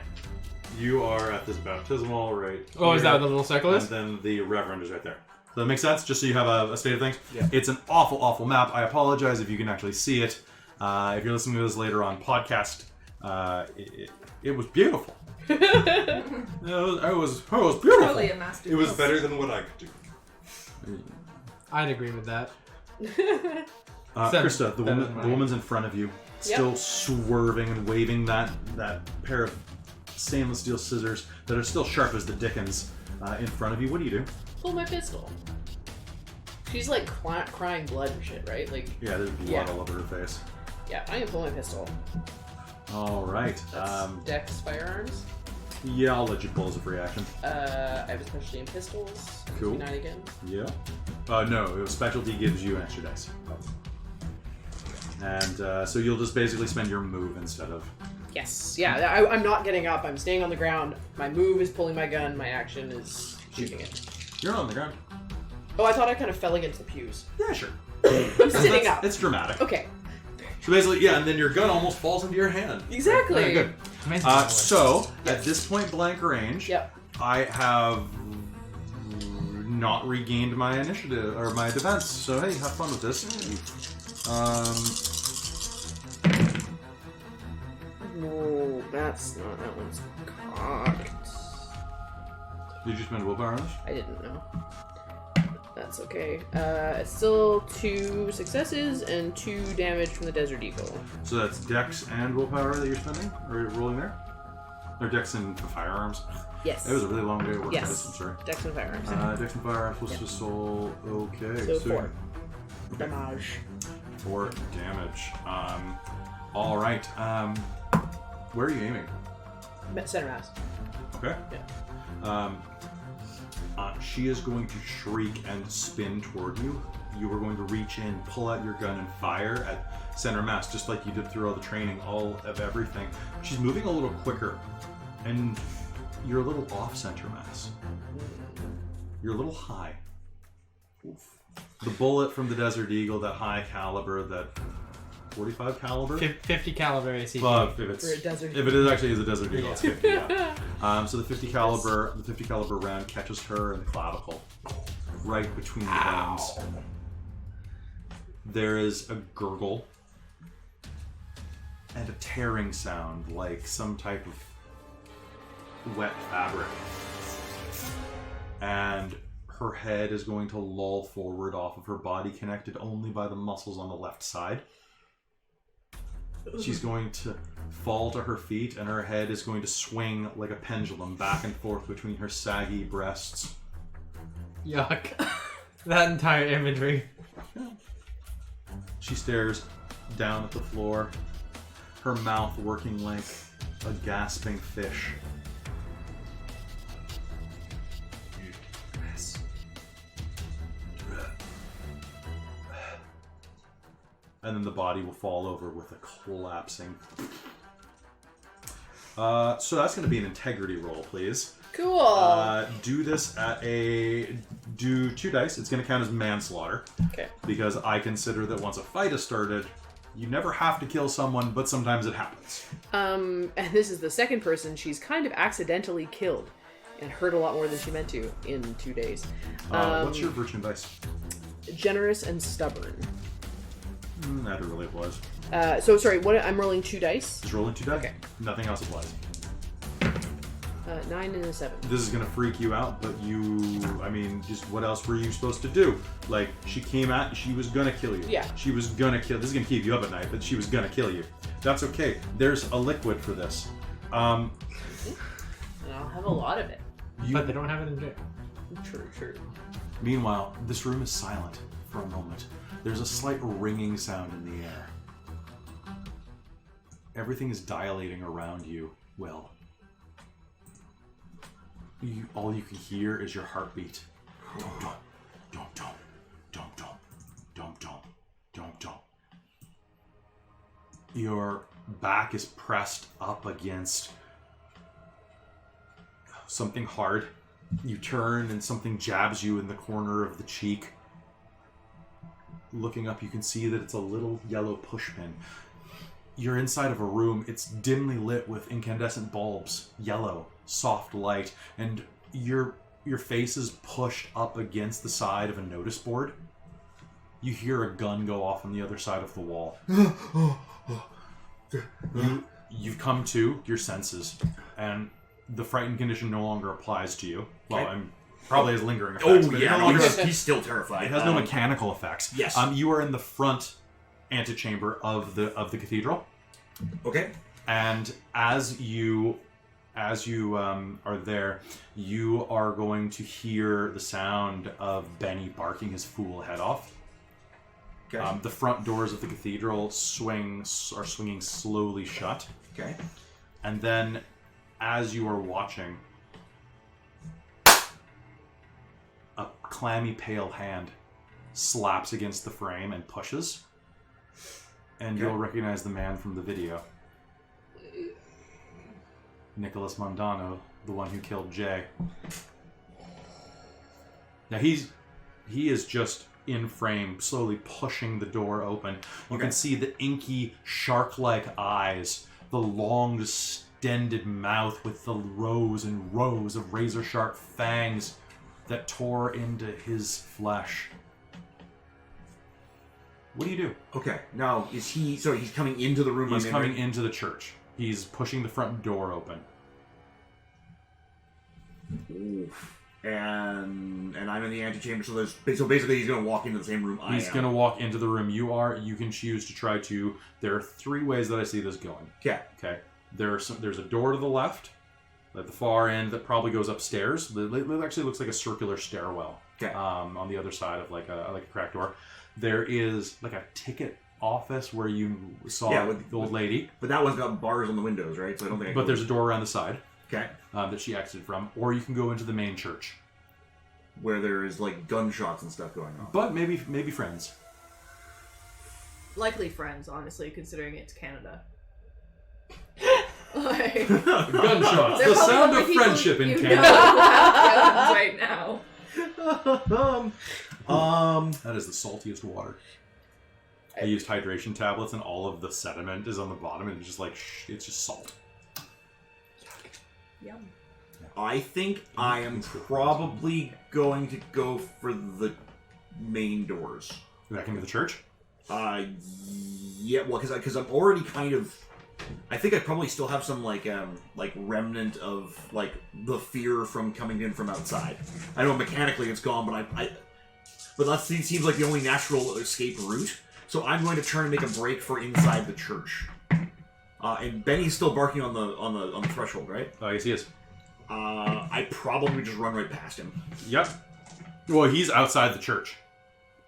S1: you are at this baptismal right.
S4: Oh, is
S1: here,
S4: that what the little circle
S1: And
S4: is?
S1: then the Reverend is right there. Does that make sense? Just so you have a state of things.
S5: Yeah.
S1: It's an awful map. I apologize if you can actually see it. If you're listening to this later on podcast, it was beautiful. It was beautiful.
S3: Probably a master.
S6: It was better than what I could do.
S4: I'd agree with that.
S1: Krista, the
S4: Seven, right?
S1: woman's in front of you, still swerving and waving that pair of stainless steel scissors that are still sharp as the Dickens in front of you. What do you do?
S2: Pull my pistol. She's like crying blood and shit, right? Like,
S1: Yeah, there's blood
S2: Yeah.
S1: all over her face.
S2: yeah, I'm gonna pull my pistol.
S1: All right.
S2: That's Dex firearms.
S1: Yeah, I'll let you pull as a free action.
S2: I have a specialty in pistols.
S1: Cool.
S2: 9 again.
S1: Yeah. No, specialty gives you an extra dice. And so you'll just basically spend your move instead of.
S2: Yes. Yeah, I'm not getting up. I'm staying on the ground. My move is pulling my gun. My action is shooting it.
S1: You're not on the ground.
S2: Oh, I thought I kind of fell against the pews.
S1: Yeah, sure.
S2: I'm sitting up.
S1: It's dramatic.
S2: Okay.
S1: So basically, yeah, and then your gun almost falls into your hand.
S2: Exactly.
S1: Very good.
S4: Amazing.
S1: So, at this point blank range,
S2: Yep.
S1: I have not regained my initiative, or my defense, so hey, have fun with this.
S2: No, that's not. That one's cocked.
S1: Did you spend willpower on this?
S2: I didn't know. That's okay. It's still 2 successes and 2 damage from the Desert Eagle.
S1: So that's Dex and willpower that you're spending, or rolling there? Or Dex and firearms?
S2: Yes.
S1: It was a really long day of work.
S2: Yes.
S1: This, I'm sorry.
S2: Dex and firearms.
S1: Dex and firearms plus the soul. Okay.
S2: So 4. Damage.
S1: 4 damage. All right. Where are you aiming?
S2: Center mass.
S1: Okay.
S2: Yeah.
S1: She is going to shriek and spin toward you. You are going to reach in, pull out your gun, and fire at center mass, just like you did through all the training, all of everything. She's moving a little quicker, and you're a little off center mass. You're a little high. The bullet from the Desert Eagle, that high caliber, that 45 caliber?
S4: 50 caliber AC.
S1: Well,
S2: For a desert.
S1: if it is actually is a Desert Eagle, it's 50. Yeah. So the 50 caliber round catches her in the clavicle, right between the bones. There is a gurgle and a tearing sound, like some type of wet fabric, and her head is going to loll forward off of her body, connected only by the muscles on the left side. She's going to fall to her feet, and her head is going to swing like a pendulum back and forth between her saggy breasts.
S4: Yuck. That entire imagery.
S1: She stares down at the floor, her mouth working like a gasping fish. And then the body will fall over with a collapsing. So that's going to be an integrity roll, please.
S2: Cool.
S1: Do this at do 2 dice. It's going to count as manslaughter.
S2: Okay.
S1: Because I consider that once a fight has started, you never have to kill someone, but sometimes it happens.
S2: And this is the second person she's kind of accidentally killed and hurt a lot more than she meant to in 2 days.
S1: What's your virtue and dice?
S2: Generous and stubborn.
S1: That really applies.
S2: So sorry, what I'm rolling 2 dice.
S1: Just rolling 2 dice.
S2: Okay.
S1: Nothing else applies.
S2: 9 and a 7.
S1: This is gonna freak you out, but just what else were you supposed to do? Like, she came at, she was gonna kill you.
S2: Yeah.
S1: She was gonna kill. This is gonna keep you up at night, but she was gonna kill you. That's okay. There's a liquid for this.
S2: And I'll have a lot of it.
S4: But they don't have it in jail.
S2: True.
S1: Meanwhile, this room is silent for a moment. There's a slight ringing sound in the air. Everything is dilating around you, Will. All you can hear is your heartbeat. Don't. Your back is pressed up against something hard. You turn and something jabs you in the corner of the cheek. Looking up, you can see that it's a little yellow pushpin. You're inside of a room. It's dimly lit with incandescent bulbs, yellow, soft light, and your face is pushed up against the side of a notice board. You hear a gun go off on the other side of the wall. You've come to your senses, and the frightened condition no longer applies to you. Well, I'm probably has lingering effects. But
S5: He's still terrified.
S1: It has no mechanical effects.
S5: Yes.
S1: You are in the front antechamber of the cathedral.
S5: Okay.
S1: And as you are there, you are going to hear the sound of Benny barking his fool head off.
S5: Okay.
S1: The front doors of the cathedral are swinging slowly shut.
S5: Okay.
S1: And then, as you are watching, a clammy, pale hand slaps against the frame and pushes. And you'll recognize the man from the video. Nicholas Mondano, the one who killed Jay. Now he is just in frame, slowly pushing the door open. You can see the inky, shark-like eyes, the long, distended mouth with the rows and rows of razor-sharp fangs that tore into his flesh. What do you do?
S5: Okay. Now, is he... So he's coming into the room?
S1: He's coming into the church. He's pushing the front door open.
S5: And I'm in the antechamber, so basically he's going to walk into the same room I am.
S1: He's going to walk into the room you are. You can choose to try to... There are 3 ways that I see this going.
S5: Okay.
S1: Okay. There's a door to the left, at the far end, that probably goes upstairs. It actually looks like a circular stairwell.
S5: Okay.
S1: On the other side of like a cracked door. There is like a ticket office where you saw the old lady.
S5: But that one's got bars on the windows, right? So I don't think.
S1: But there's a door around the side.
S5: Okay.
S1: That she exited from, or you can go into the main church,
S5: where there is like gunshots and stuff going on.
S1: But maybe friends.
S3: Likely friends, honestly, considering it's Canada.
S1: Gunshots.
S3: They're
S1: The sound
S3: probably
S1: of
S3: people
S1: friendship in
S3: you
S1: Canada.
S3: know who have guns right now.
S1: That is the saltiest water. I used hydration tablets, and all of the sediment is on the bottom, and it's just like it's just salt.
S3: Yum.
S5: I think I am probably going to go for the main doors.
S1: Back into the church.
S5: Yeah, well, because I'm already kind of. I think I probably still have some like remnant of like the fear from coming in from outside. I know mechanically it's gone, but that seems like the only natural escape route. So I'm going to turn and make a break for inside the church. And Benny's still barking on the threshold, right?
S1: Oh, yes, he is.
S5: I probably just run right past him.
S1: Yep. Well, he's outside the church.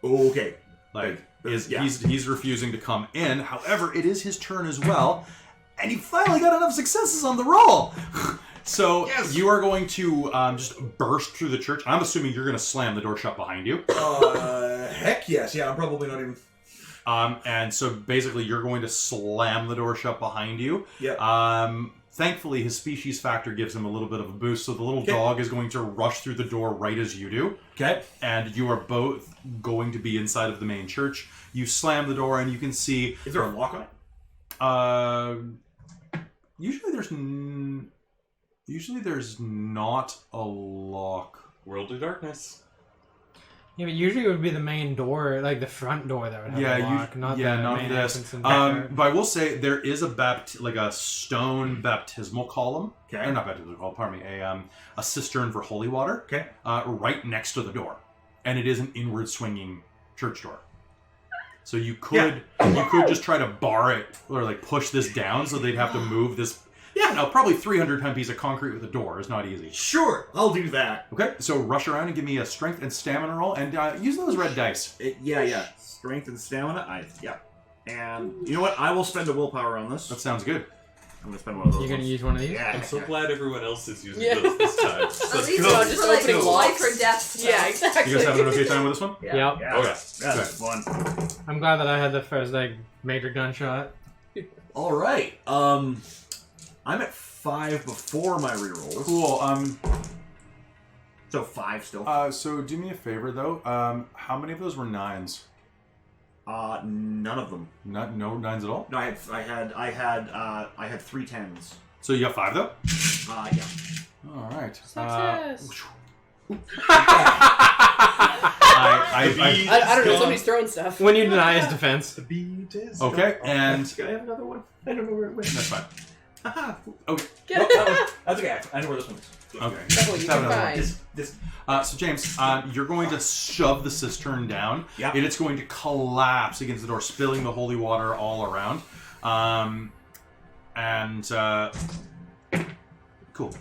S5: Okay.
S1: Like,
S5: Yeah.
S1: he's refusing to come in. However, it is his turn as well, and he finally got enough successes on the roll. So
S5: Yes.
S1: you are going to just burst through the church. I'm assuming you're going to slam the door shut behind you.
S5: Heck yes. Yeah, I'm probably not even.
S1: And so basically, you're going to slam the door shut behind you.
S5: Yeah.
S1: Thankfully, his species factor gives him a little bit of a boost, so the little
S5: Okay.
S1: dog is going to rush through the door right as you do.
S5: Okay.
S1: And you are both going to be inside of the main church. You slam the door, and you can see.
S5: Is there a lock on it?
S1: Usually there's not a lock.
S6: World of Darkness.
S4: Yeah, but usually it would be the main door, like the front door that would have a lock, not the main
S1: this.
S4: entrance and back.
S1: But I will say there is a stone baptismal column.
S5: Okay.
S1: Or not baptismal column, pardon me. A cistern for holy water.
S5: Okay.
S1: Right next to the door, and it is an inward swinging church door. So you could just try to bar it or like push this down, so they'd have to move this. Yeah, no, probably 300-pound piece of concrete with a door is not easy.
S5: Sure, I'll do that.
S1: Okay, so rush around and give me a strength and stamina roll, and use those red dice.
S5: Yeah. Strength and stamina. Yeah. And you know what? I will spend a willpower on this.
S1: That sounds good.
S5: I'm gonna spend one of those.
S4: You're going to
S5: ones.
S4: use one of these?
S5: Yeah.
S6: I'm so glad everyone else is using
S2: Yeah.
S6: those this time.
S3: At
S6: So
S3: least
S6: go.
S2: just
S3: for like
S2: opening
S3: life
S2: locks.
S3: or death. So.
S2: Yeah, exactly.
S1: You guys having an okay time with this one?
S3: Yeah.
S4: Yep.
S5: Yeah.
S6: Okay.
S5: Yeah, that's fun.
S4: I'm glad that I had the first, like, major gunshot.
S5: All right. I'm at 5 before my reroll.
S1: Cool.
S5: So 5 still.
S1: So do me a favor though. How many of those were 9s?
S5: None of them.
S1: No 9s at all.
S5: No, I had 3 10s.
S1: So you got 5 though.
S5: Yeah.
S1: All right.
S2: Success.
S1: I
S2: I don't know. Somebody's throwing stuff.
S4: When you deny his defense.
S5: The beat is.
S1: Okay, and
S5: Can I have another one? I don't know where it went.
S1: that's fine.
S5: Haha.
S1: Okay.
S5: No, that one. That's okay. I know where this one is.
S1: Okay.
S2: Couple you
S1: Let's have
S2: can
S1: another one.
S2: find.
S5: This.
S1: So James, you're going to shove the cistern down,
S5: Yeah.
S1: and it's going to collapse against the door, spilling the holy water all around. Cool.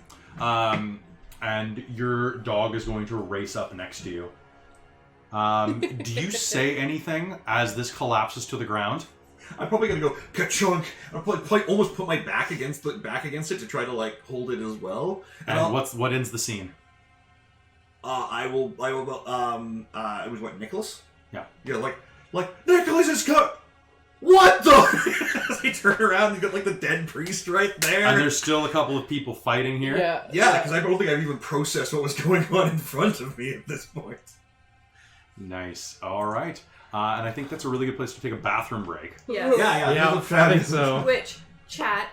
S1: And your dog is going to race up next to you. Do you say anything as this collapses to the ground?
S5: I'm probably gonna go ka-chunk. I'll probably almost put my back against it to try to like hold it as well.
S1: And what ends the scene?
S5: I will. It was what, Nicholas?
S1: Yeah.
S5: Yeah, like Nicholas is cut. What the? As I turn around, you got like the dead priest right there.
S1: And there's still a couple of people fighting here.
S2: Yeah.
S5: Yeah, because I don't think I've even processed what was going on in front of me at this point.
S1: Nice. All right. And I think that's a really good place to take a bathroom break.
S3: Yes.
S5: Yeah,
S4: I think so.
S3: Which, chat,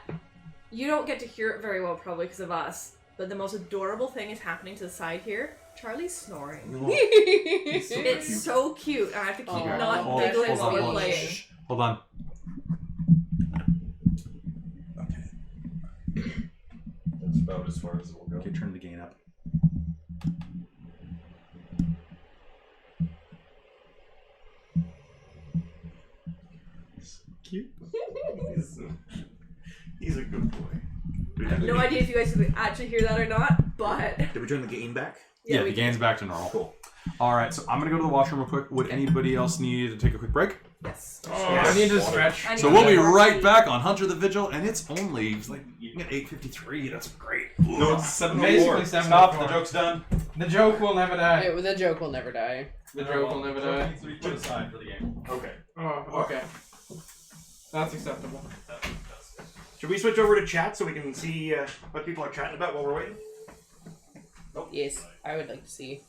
S3: you don't get to hear it very well probably because of us, but the most adorable thing is happening to the side here. Charlie's snoring.
S5: He's so
S3: It's
S5: cute.
S3: so cute, and I have to keep
S2: Aw.
S3: not
S1: Oh,
S3: giggling
S1: hold
S3: while
S1: on,
S3: we're
S1: hold on.
S3: playing.
S1: Shh. Hold on.
S6: That's about as far as it will go.
S1: Okay, turn the gain up.
S5: Cute. He's a good boy.
S3: I have no idea if you guys can actually hear that or not, but
S5: Did we turn the gain back?
S1: Yeah,
S3: we
S1: the gain's back to normal.
S5: Cool.
S1: All right, so I'm going to go to the washroom real quick. Would anybody else need to take a quick break?
S3: yes.
S4: I need to stretch.
S3: I need
S1: So
S3: to
S1: we'll be
S3: get more
S1: right
S3: sleep.
S1: back on Hunter the Vigil, and it's only like you can get 8:53. That's great.
S6: No, it's 7
S4: Basically 7
S6: Stop,
S4: before.
S6: the joke's done.
S4: The joke will never die.
S2: Hey, the joke will never die.
S4: The joke will never die.
S1: Put aside for the game.
S5: Okay.
S4: Oh, okay. That's acceptable.
S5: Should we switch over to chat so we can see what people are chatting about while we're waiting?
S2: Yes, I would like to see.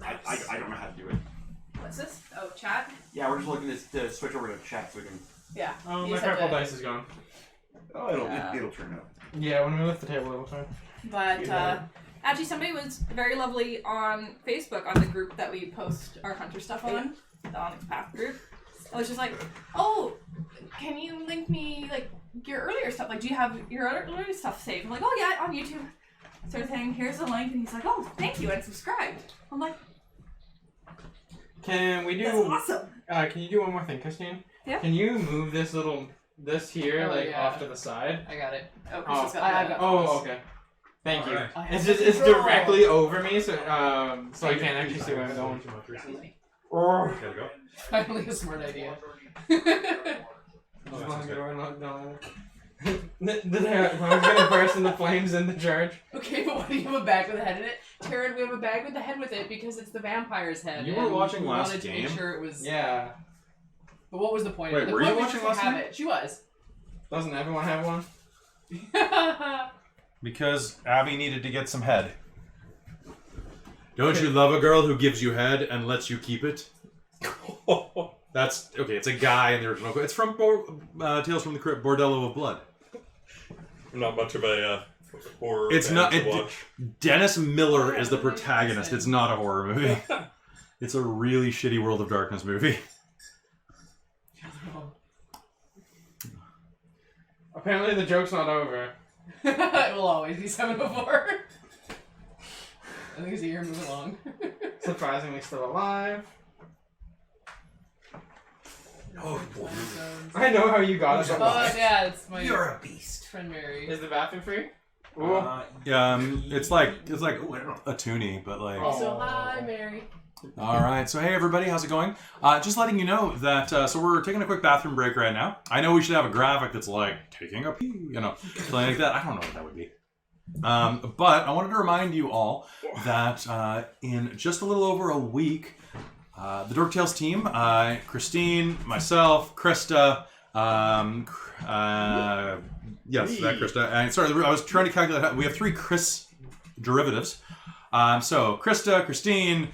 S5: I don't know how to do it.
S3: What's this? Oh, chat?
S5: Yeah, we're just looking to switch over to chat so we can...
S3: Yeah.
S4: Oh,
S3: You
S4: my
S3: just have
S4: purple
S3: to-
S4: dice is gone.
S5: Oh, it'll turn out.
S4: Yeah, when we lift the table, it'll turn.
S3: But actually, somebody was very lovely on Facebook on the group that we post our hunter stuff on, the Onyx Path group. I was just like, oh, can you link me like your earlier stuff? Like, do you have your earlier stuff saved? I'm like, oh yeah, on YouTube. Sort of thing. Here's the link, and he's like, oh, thank you, and subscribed. I'm like,
S4: Can we do?
S3: that's awesome.
S4: Can you do one more thing, Christine?
S3: Yeah.
S4: Can you move this here,
S2: Oh,
S4: like
S2: yeah.
S4: off to the side?
S2: I got it.
S3: Oh,
S4: Oh,
S3: Kristen's got
S2: I've
S3: that.
S2: got-
S4: Oh, okay. Thank you.
S1: Alright.
S2: I have
S4: It's just it's
S2: control.
S4: directly over me, so I can't actually see where I'm going.
S2: Finally.
S4: Oh.
S6: There we go.
S2: Finally a smart idea.
S4: Just want to go and look down. I was gonna burst into flames in the charge.
S2: Okay, but why do you have a bag with a head in it? Taryn, we have a bag with a head with it because it's the vampire's head.
S1: You were
S2: and
S1: watching
S2: we
S1: last
S2: wanted to
S1: game?
S2: make sure it was.
S4: Yeah.
S2: But what was the point?
S1: Wait,
S2: the
S1: were
S2: point
S1: you
S2: was
S1: watching
S2: just to
S1: last
S2: have
S1: night?
S2: it. She was.
S4: Doesn't everyone have one?
S1: Because Abby needed to get some head. Don't you love a girl who gives you head and lets you keep it? That's okay. It's a guy in the original. It's from Tales from the Crypt, Bordello of Blood.
S6: Not much of a horror.
S1: It's
S6: fan
S1: not.
S6: to watch.
S1: Dennis Miller
S2: Yeah,
S1: is the
S2: that makes
S1: protagonist.
S2: sense.
S1: It's not a horror movie. It's a really shitty World of Darkness movie.
S4: Apparently the joke's not over.
S2: It will always be 7 before. I think it's a year moving along.
S4: Surprisingly still alive.
S5: Oh boy.
S4: I know how you got it.
S2: Oh yeah, it's my
S5: You're a beast.
S2: friend Mary.
S4: Is the bathroom free? Ooh.
S1: It's like a toonie, but like.
S4: Oh.
S2: So hi Mary.
S1: All right. So hey everybody, how's it going? Just letting you know that so we're taking a quick bathroom break right now. I know we should have a graphic that's like taking a pee, something like that. I don't know what that would be. But I wanted to remind you all that in just a little over a week, the Dork Tales team, Christine, myself, Krista, yes, that Krista. And sorry, I was trying to calculate. We have 3 Chris derivatives. So Krista, Christine,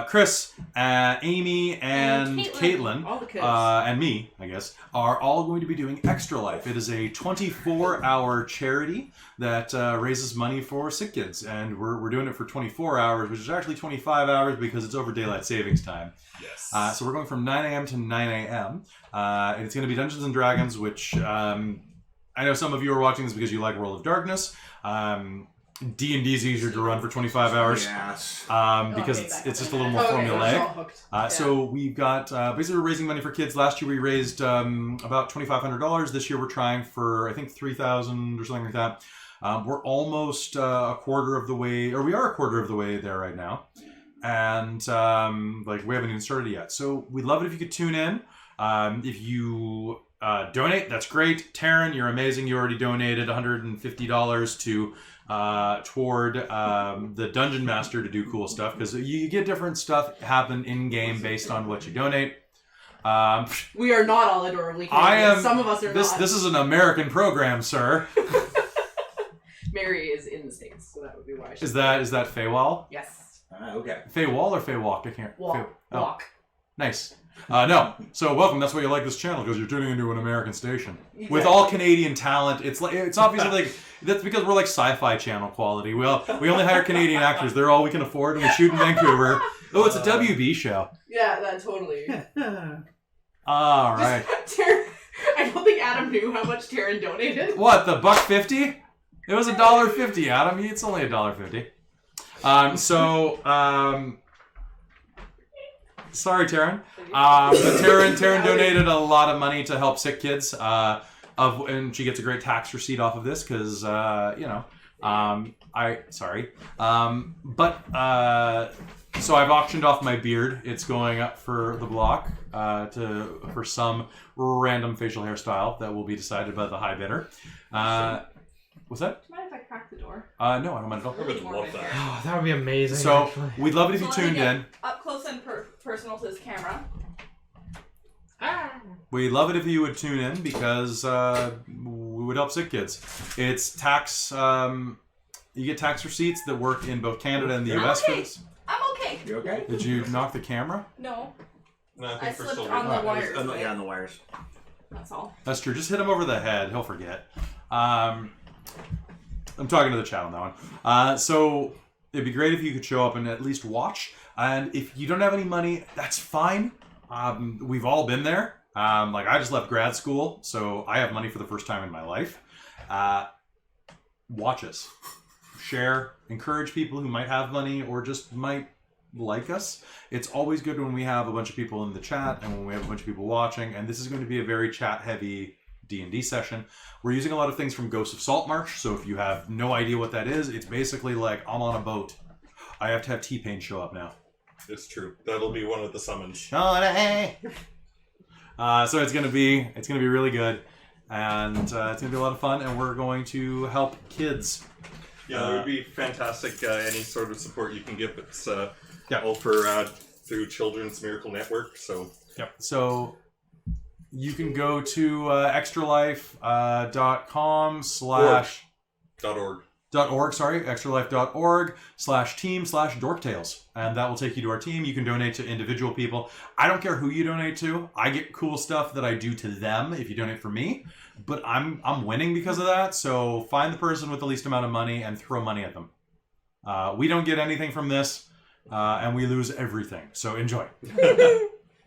S1: Chris, Amy, and Caitlin,
S2: All the kids.
S1: and me, I guess, are all going to be doing Extra Life. It is a 24-hour charity that raises money for sick kids, and we're doing it for 24 hours, which is actually 25 hours because it's over daylight savings time.
S6: Yes.
S1: So we're going from 9 a.m. to 9 a.m. And it's going to be Dungeons and Dragons, which I know some of you are watching this because you like World of Darkness. D&D is easier to run for 25 hours.
S5: Yes.
S1: Because it's just a little more formulaic. So we've got basically we're raising money for kids. Last year we raised about $2,500. This year we're trying for I think $3,000 or something like that. We're almost a quarter of the way, or we are a quarter of the way there right now, and we haven't even started yet. So we'd love it if you could tune in. If you donate, that's great. Taryn, you're amazing. You already donated $150 to. Toward the Dungeon Master to do cool stuff, because you get different stuff happen in game based on what you donate.
S2: We are not all adorably
S1: I
S2: Canadian.
S1: am.
S2: Some of us are not.
S1: This is an American program, sir.
S2: Mary is in the States, so that would be why.
S1: Is that Feywall?
S2: Yes.
S5: Okay.
S1: Feywall or Feywalk? I can't.
S2: Walk.
S1: Oh,
S2: Walk.
S1: nice. No. So welcome. That's why you like this channel, because you're tuning into an American station with all Canadian talent. It's obviously like that's because we're like sci-fi channel quality. We only hire Canadian actors. They're all we can afford, and we shoot in Vancouver. Oh, it's a WB show.
S2: Yeah, that totally.
S1: All right.
S2: Taryn, I don't think Adam knew how much Taryn donated.
S1: What, the $1.50? It was $1.50, Adam. It's only $1.50. Sorry, Taryn. But Taryn donated a lot of money to help sick kids. And she gets a great tax receipt off of this because so I've auctioned off my beard. It's going up for the block for some random facial hairstyle that will be decided by the high bidder. What's that?
S3: Do you mind if I crack the door?
S1: No, I don't mind at all.
S6: I would love that.
S4: Oh, that would be amazing.
S1: So
S4: actually.
S1: we'd love it if you
S3: So let me
S1: tuned
S3: get
S1: in.
S3: Up close and personal to this camera.
S1: We'd love it if you would tune in because we would help sick kids. It's tax. You get tax receipts that work in both Canada and the U.S. for this.
S3: I'm okay.
S5: You okay?
S1: Did you knock the camera?
S3: No,
S6: No, I
S3: I
S6: think we're
S3: slipped
S6: still
S3: on the
S6: good.
S3: wires.
S5: Yeah, on the wires.
S3: That's all.
S1: That's true. Just hit him over the head. He'll forget. I'm talking to the chat on that one. So it'd be great if you could show up and at least watch. And if you don't have any money, that's fine. We've all been there. Like I just left grad school, so I have money for the first time in my life. Watch us. Share. Encourage people who might have money or just might like us. It's always good when we have a bunch of people in the chat and when we have a bunch of people watching, and this is going to be a very chat heavy D&D session. We're using a lot of things from Ghosts of Saltmarsh, so if you have no idea what that is, it's basically like I'm on a boat. I have to have T-Pain show up now.
S6: It's true. That'll be one of the summons.
S1: So it's gonna be really good, and it's gonna be a lot of fun, and we're going to help kids.
S6: Yeah, it would be fantastic. Any sort of support you can give. It's
S1: Yeah.
S6: all for through Children's Miracle Network. So
S1: Yep. So you can go to extralife.com extralife.org/team/dorktales, and that will take you to our team. You can donate to individual people. I don't care who you donate to. I get cool stuff that I do to them if you donate for me, but I'm winning because of that. So find the person with the least amount of money and throw money at them. We don't get anything from this, and we lose everything. So enjoy.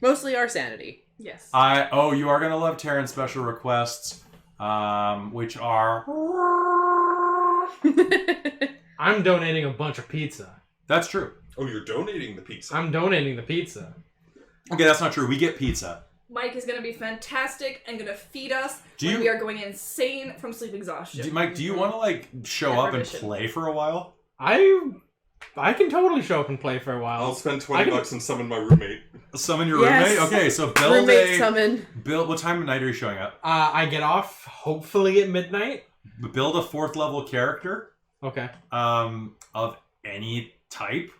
S2: Mostly our sanity.
S3: Yes.
S1: You are gonna love Terran's special requests, which are.
S4: I'm donating a bunch of pizza.
S1: That's true.
S6: oh, you're donating the pizza.
S4: I'm donating the pizza.
S1: Okay, that's not true. We get pizza.
S3: Mike is going to be fantastic and going to feed us
S1: Do
S3: when
S1: you-
S3: we are going insane from sleep exhaustion.
S1: Mike, do you want to like show up and
S2: Permission.
S1: play for a while?
S4: I can totally show up and play for a while.
S6: I'll spend
S4: I
S6: $20
S4: can-
S6: and summon my roommate.
S1: Summon your
S2: Yes.
S1: roommate. Okay, so build
S2: Roommate
S1: a
S2: summon.
S1: build. What time of night are you showing up?
S4: I get off hopefully at midnight.
S1: Build a 4th level character.
S4: Okay.
S1: Of any type.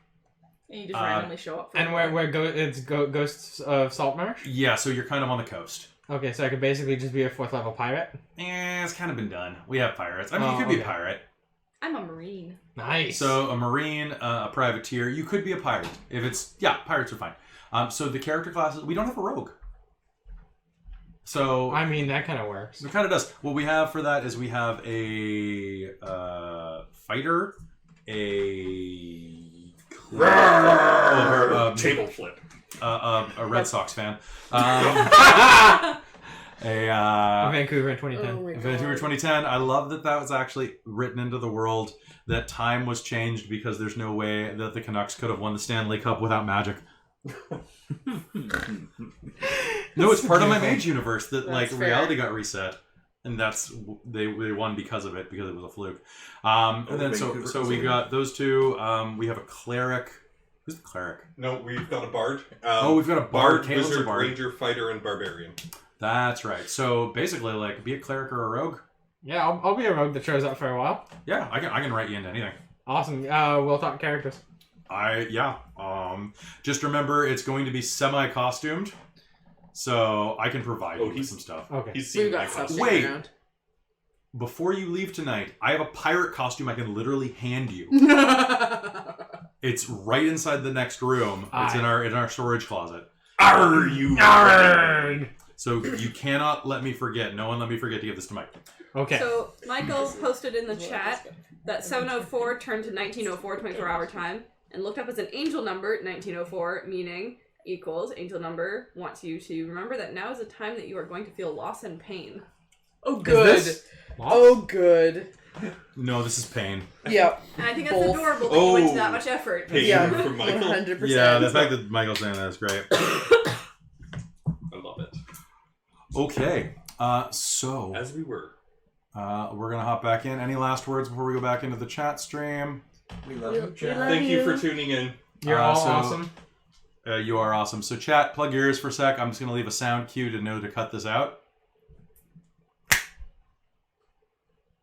S3: And you just randomly show up. For
S4: And it's Ghosts of Saltmarsh?
S1: Yeah, so you're kind of on the coast.
S4: Okay, so I could basically just be a 4th level pirate?
S1: It's kind of been done. We have pirates. I mean, you
S4: Oh,
S1: could be a
S4: okay.
S1: pirate.
S3: I'm a marine.
S4: Nice.
S1: So a marine, a privateer. You could be a pirate. If it's pirates are fine. So the character classes, we don't have a rogue. So
S4: I mean, that kind of works.
S1: it kind of does. What we have for that is we have a fighter, a
S6: Table flip.
S1: a Red Sox fan, a
S4: Vancouver in 2010.
S2: Oh my God.
S1: Vancouver 2010. I love that was actually written into the world. That time was changed because there's no way that the Canucks could have won the Stanley Cup without magic. No, it's part of my Mage universe that
S2: That's fair.
S1: reality got reset, and they won because of it, because it was a fluke. And then so we got those two. We have a cleric. Who's the cleric?
S6: No, we've got a bard.
S1: We've got a bard. Caitlin's a
S6: Wizard,
S1: bard.
S6: ranger, fighter, and barbarian.
S1: That's right. So basically, like, be a cleric or a rogue.
S4: Yeah, I'll be a rogue that shows up for a while.
S1: Yeah, I can write you into anything.
S4: Awesome. We'll talk characters.
S1: Just remember it's going to be semi-costumed, so I can provide you with some stuff.
S4: Okay.
S6: He's
S2: We've
S6: seen my
S2: got stuff
S6: costume.
S1: Wait.
S2: around.
S1: Before you leave tonight, I have a pirate costume I can literally hand you. It's right inside the next room. It's in our storage closet.
S6: Are you?
S4: Arrgh!
S1: So you cannot let me forget. No one let me forget to give this to Mike.
S4: Okay.
S3: So Michael posted in the chat that 704 turned to 1904 24-hour time and looked up as an angel number 1904, meaning equals angel number wants you to remember that now is a time that you are going to feel loss and pain.
S2: Oh, good.
S4: this lost?
S2: Oh, good.
S1: No, this is pain.
S2: Yep.
S3: And I think that's
S2: Both.
S3: adorable that you went to that much effort.
S6: Pain
S2: Yeah.
S6: from Michael.
S2: 100%.
S1: Yeah, the fact that Michael's saying that is great.
S6: I love it.
S1: Okay, so
S6: As we were.
S1: we're gonna hop back in. Any last words before we go back into the chat stream?
S5: We love you,
S2: We
S5: Jack.
S2: love
S6: Thank you
S2: you.
S6: for tuning in.
S4: You're all
S1: so-
S4: awesome.
S1: You are awesome. So chat, plug your ears for a sec. I'm just gonna leave a sound cue to know to cut this out.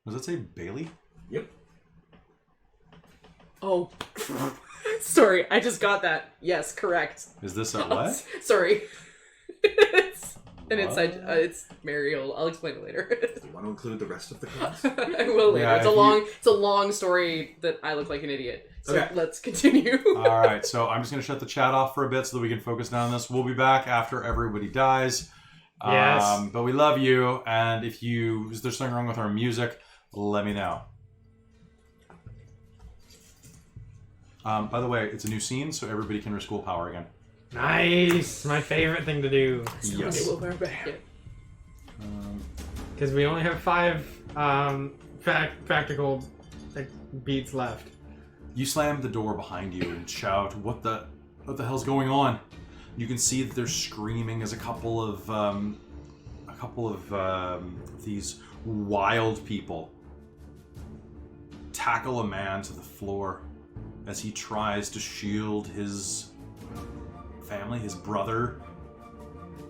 S1: Does it say Bailey?
S5: Yep.
S2: Oh. Sorry, I just got that. Yes, correct.
S1: Is this a what?
S2: Sorry. It's an
S1: What?
S2: inside. It's Mariel. I'll explain it later.
S5: You want to include the rest of the class?
S2: I will later.
S1: Yeah,
S2: it's
S1: if
S2: a long. It's a long story that I look like an idiot. So
S5: Okay.
S2: let's continue.
S1: All right, so I'm just going to shut the chat off for a bit so that we can focus down on this. We'll be back after everybody dies.
S4: Yes.
S1: But we love you, and if there's something wrong with our music, let me know. By the way, it's a new scene, so everybody can risk willpower again.
S4: Nice. My favorite thing to do.
S1: Yes.
S4: Because we only have 5 practical beats left.
S1: You slam the door behind you and shout, "What the hell's going on?" You can see that they're screaming as a couple of these wild people tackle a man to the floor as he tries to shield his family, his brother,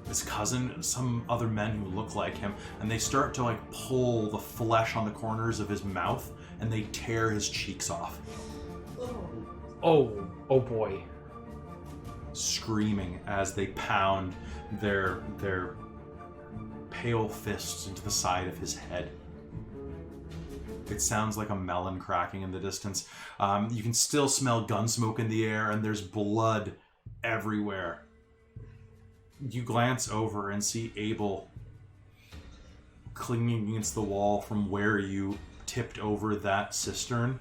S1: his cousin, some other men who look like him, and they start to like pull the flesh on the corners of his mouth and they tear his cheeks off.
S4: Oh boy.
S1: Screaming as they pound their pale fists into the side of his head. It sounds like a melon cracking in the distance. You can still smell gun smoke in the air, and there's blood everywhere. You glance over and see Abel clinging against the wall from where you tipped over that cistern,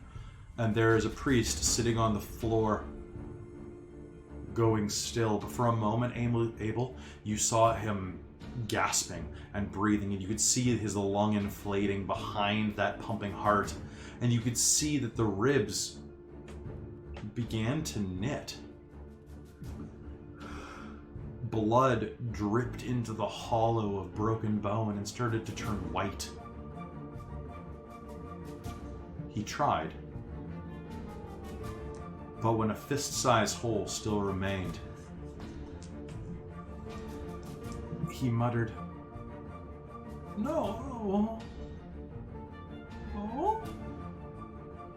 S1: and there is a priest sitting on the floor going still. But for a moment, Abel, you saw him gasping and breathing, and you could see his lung inflating behind that pumping heart, and you could see that the ribs began to knit. Blood dripped into the hollow of broken bone and started to turn white. He tried, but when a fist-sized hole still remained, he muttered, "No. Oh?"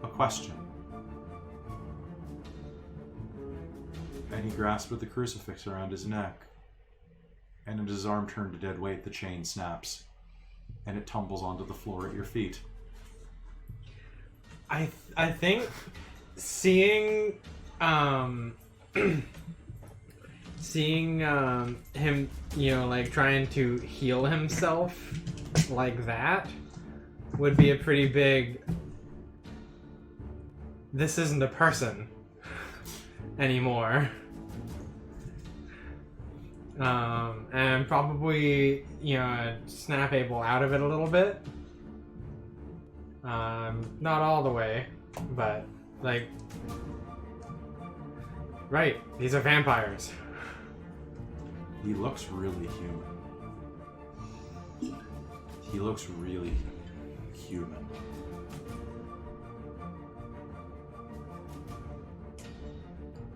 S1: A question. And he grasped at the crucifix around his neck. And as his arm turned to dead weight, the chain snaps. And it tumbles onto the floor at your feet.
S4: I think seeing seeing him, like trying to heal himself like that would be a pretty big, this isn't a person anymore. And probably, snap Abel out of it a little bit. Not all the way, but right, these are vampires.
S1: He looks really human. He looks really human.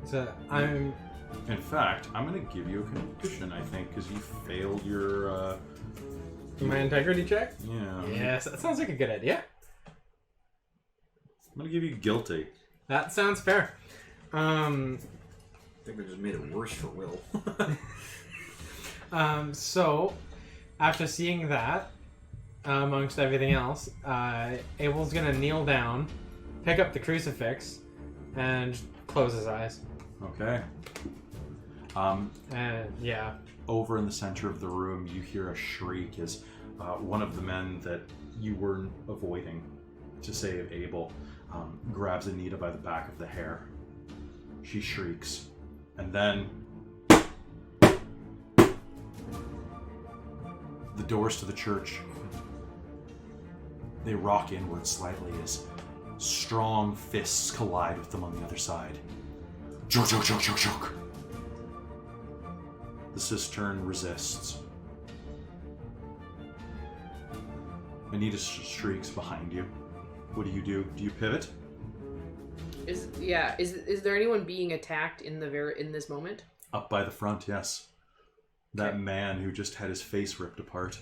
S4: So I'm...
S1: In fact, I'm going to give you a condition, I think, because you failed your...
S4: My integrity check?
S1: Yeah.
S4: Yes, that sounds like a good idea.
S1: I'm going to give you guilty.
S4: That sounds fair.
S5: I think they just made it worse for Will.
S4: So, after seeing that, amongst everything else, Abel's gonna kneel down, pick up the crucifix, and close his eyes.
S1: Okay.
S4: And, yeah.
S1: Over in the center of the room, you hear a shriek as one of the men that you were avoiding to save Abel grabs Anita by the back of the hair. She shrieks. And then the doors to the church, they rock inward slightly as strong fists collide with them on the other side. Choke, choke, choke, choke, choke. The cistern resists. Anita shrieks behind you. What do? Do you pivot?
S2: Is there anyone being attacked in this moment?
S1: Up by the front, yes. That man who just had his face ripped apart.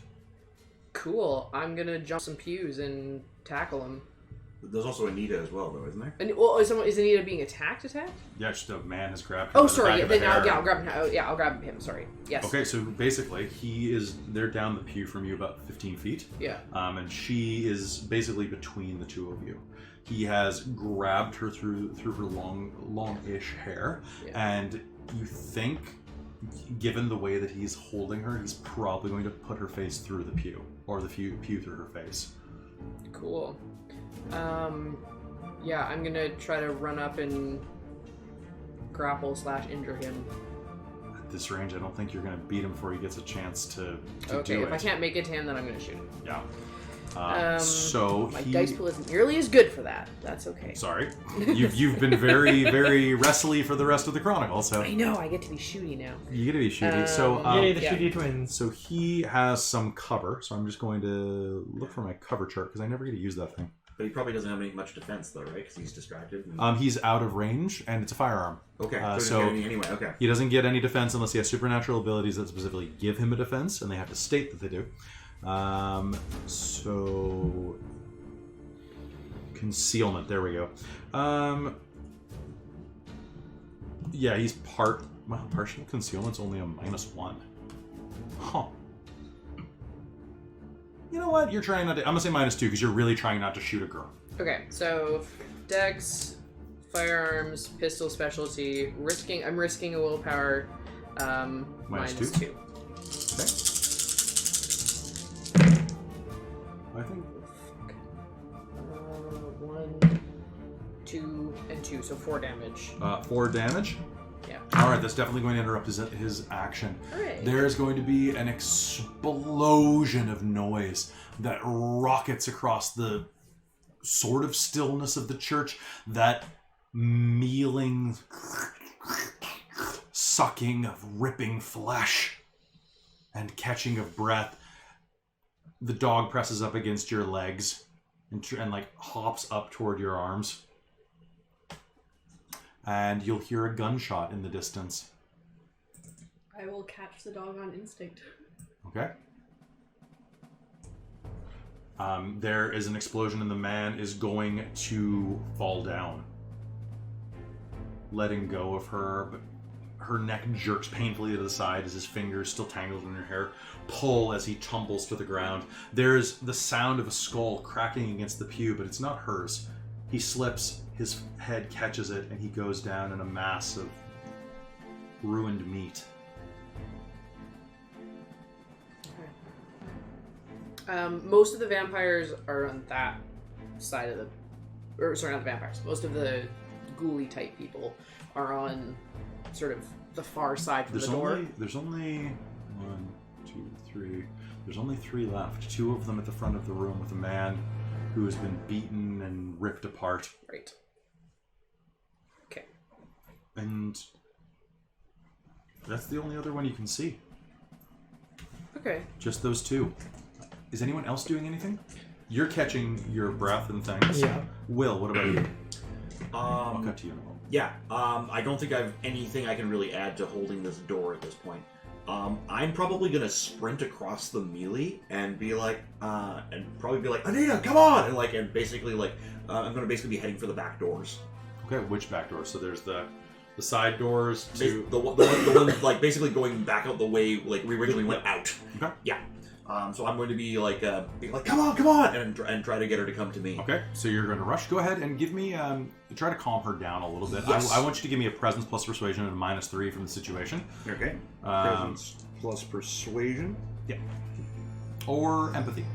S2: Cool. I'm gonna jump some pews and tackle him.
S5: There's also Anita as well, though, isn't there?
S2: And, well, is Anita being attacked?
S1: Yeah, just a man has grabbed him.
S2: Oh,
S1: by the
S2: sorry.
S1: back
S2: Yeah,
S1: of the
S2: then
S1: hair.
S2: I'll grab him. Oh, yeah, I'll grab him. Sorry. Yes.
S1: Okay, so basically, they're down the pew from you about 15 feet.
S2: Yeah.
S1: And she is basically between the two of you. He has grabbed her through her long-ish hair, and you think, given the way that he's holding her, he's probably going to put her face through the pew, or the pew through her face.
S2: Cool. Yeah, I'm gonna try to run up and grapple/injure him.
S1: At this range, I don't think you're going to beat him before he gets a chance to
S2: Okay,
S1: do it.
S2: if I can't make it to him, then I'm gonna shoot him.
S1: Yeah. So
S2: my dice pool isn't nearly as good for that. That's okay.
S1: Sorry, you've been very very wrestly for the rest of the chronicle. So
S2: I know I get to be shooty now.
S1: you get to be shooty.
S4: Yay, the
S2: yeah.
S4: shooty twins.
S1: So he has some cover. So I'm just going to look for my cover chart because I never get to use that thing.
S5: But he probably doesn't have much defense, though, right? Because he's distracted. And...
S1: He's out of range and it's a firearm.
S5: Okay,
S1: so
S5: anyway, okay.
S1: he doesn't get any defense unless he has supernatural abilities that specifically give him a defense, and they have to state that they do. So concealment. There we go. Yeah, he's partial concealment's only a -1. Huh. You know what? You're trying not to. I'm gonna say -2 because you're really trying not to shoot a girl.
S2: Okay, so Dex, firearms, pistol specialty, I'm risking a willpower,
S1: -2.
S2: -2.
S1: Okay. I think
S2: 1, 2, and 2, so 4 damage.
S1: 4 damage.
S2: Yeah.
S1: All right, that's definitely going to interrupt his action.
S2: Alright.
S1: There is going to be an explosion of noise that rockets across the sort of stillness of the church. That mealing, sucking of ripping flesh and catching of breath. The dog presses up against your legs and like hops up toward your arms. And you'll hear a gunshot in the distance.
S3: I will catch the dog on instinct.
S1: Okay. There is an explosion and the man is going to fall down. Letting go of her, but her neck jerks painfully to the side as his fingers, still tangled in her hair, pull as he tumbles to the ground. There's the sound of a skull cracking against the pew, but it's not hers. He slips, his head catches it, and he goes down in a mass of ruined meat.
S2: Most of the vampires are on that side of sorry, not the vampires. Most of the ghouly type people are on sort of the far side from the door.
S1: There's only 1, 2, 3. There's only 3 left. 2 of them at the front of the room with a man who has been beaten and ripped apart.
S2: Right. Okay.
S1: And that's the only other one you can see.
S2: Okay.
S1: Just those 2. Is anyone else doing anything? You're catching your breath and things.
S4: Yeah.
S1: Will, what about you? I'll cut to you in a moment.
S5: Yeah, I don't think I have anything I can really add to holding this door at this point. I'm probably gonna sprint across the melee and be like, Anita, come on! And basically I'm gonna basically be heading for the back doors.
S1: Okay, which back doors? So there's the side doors to...
S5: The one like basically going back out the way like we originally went out.
S1: Okay.
S5: Yeah. So I'm going to be like, come on, and try to get her to come to me.
S1: Okay, so you're going to rush. Go ahead and give me, try to calm her down a little bit.
S5: Yes.
S1: I want you to give me a presence plus persuasion and a -3 from the situation.
S5: Okay. Presence plus persuasion.
S1: Yeah. Or empathy.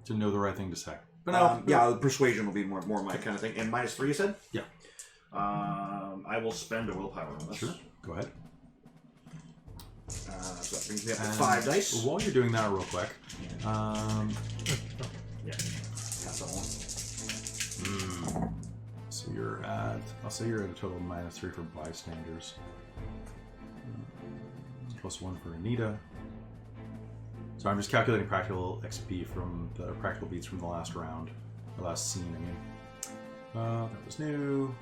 S1: To know the right thing to say. But no.
S5: Yeah, persuasion will be more my kind of thing. And -3, you said?
S1: Yeah.
S5: I will spend a willpower on this.
S1: Sure. Go ahead.
S5: So that brings me up to 5 dice.
S1: While you're doing that real quick,
S5: Yeah. Pass that one.
S1: so you're at, I'll say you're at a total of -3 for bystanders. +1 for Anita. So I'm just calculating practical XP from the practical beats from the last round, the last scene. I mean, that was new.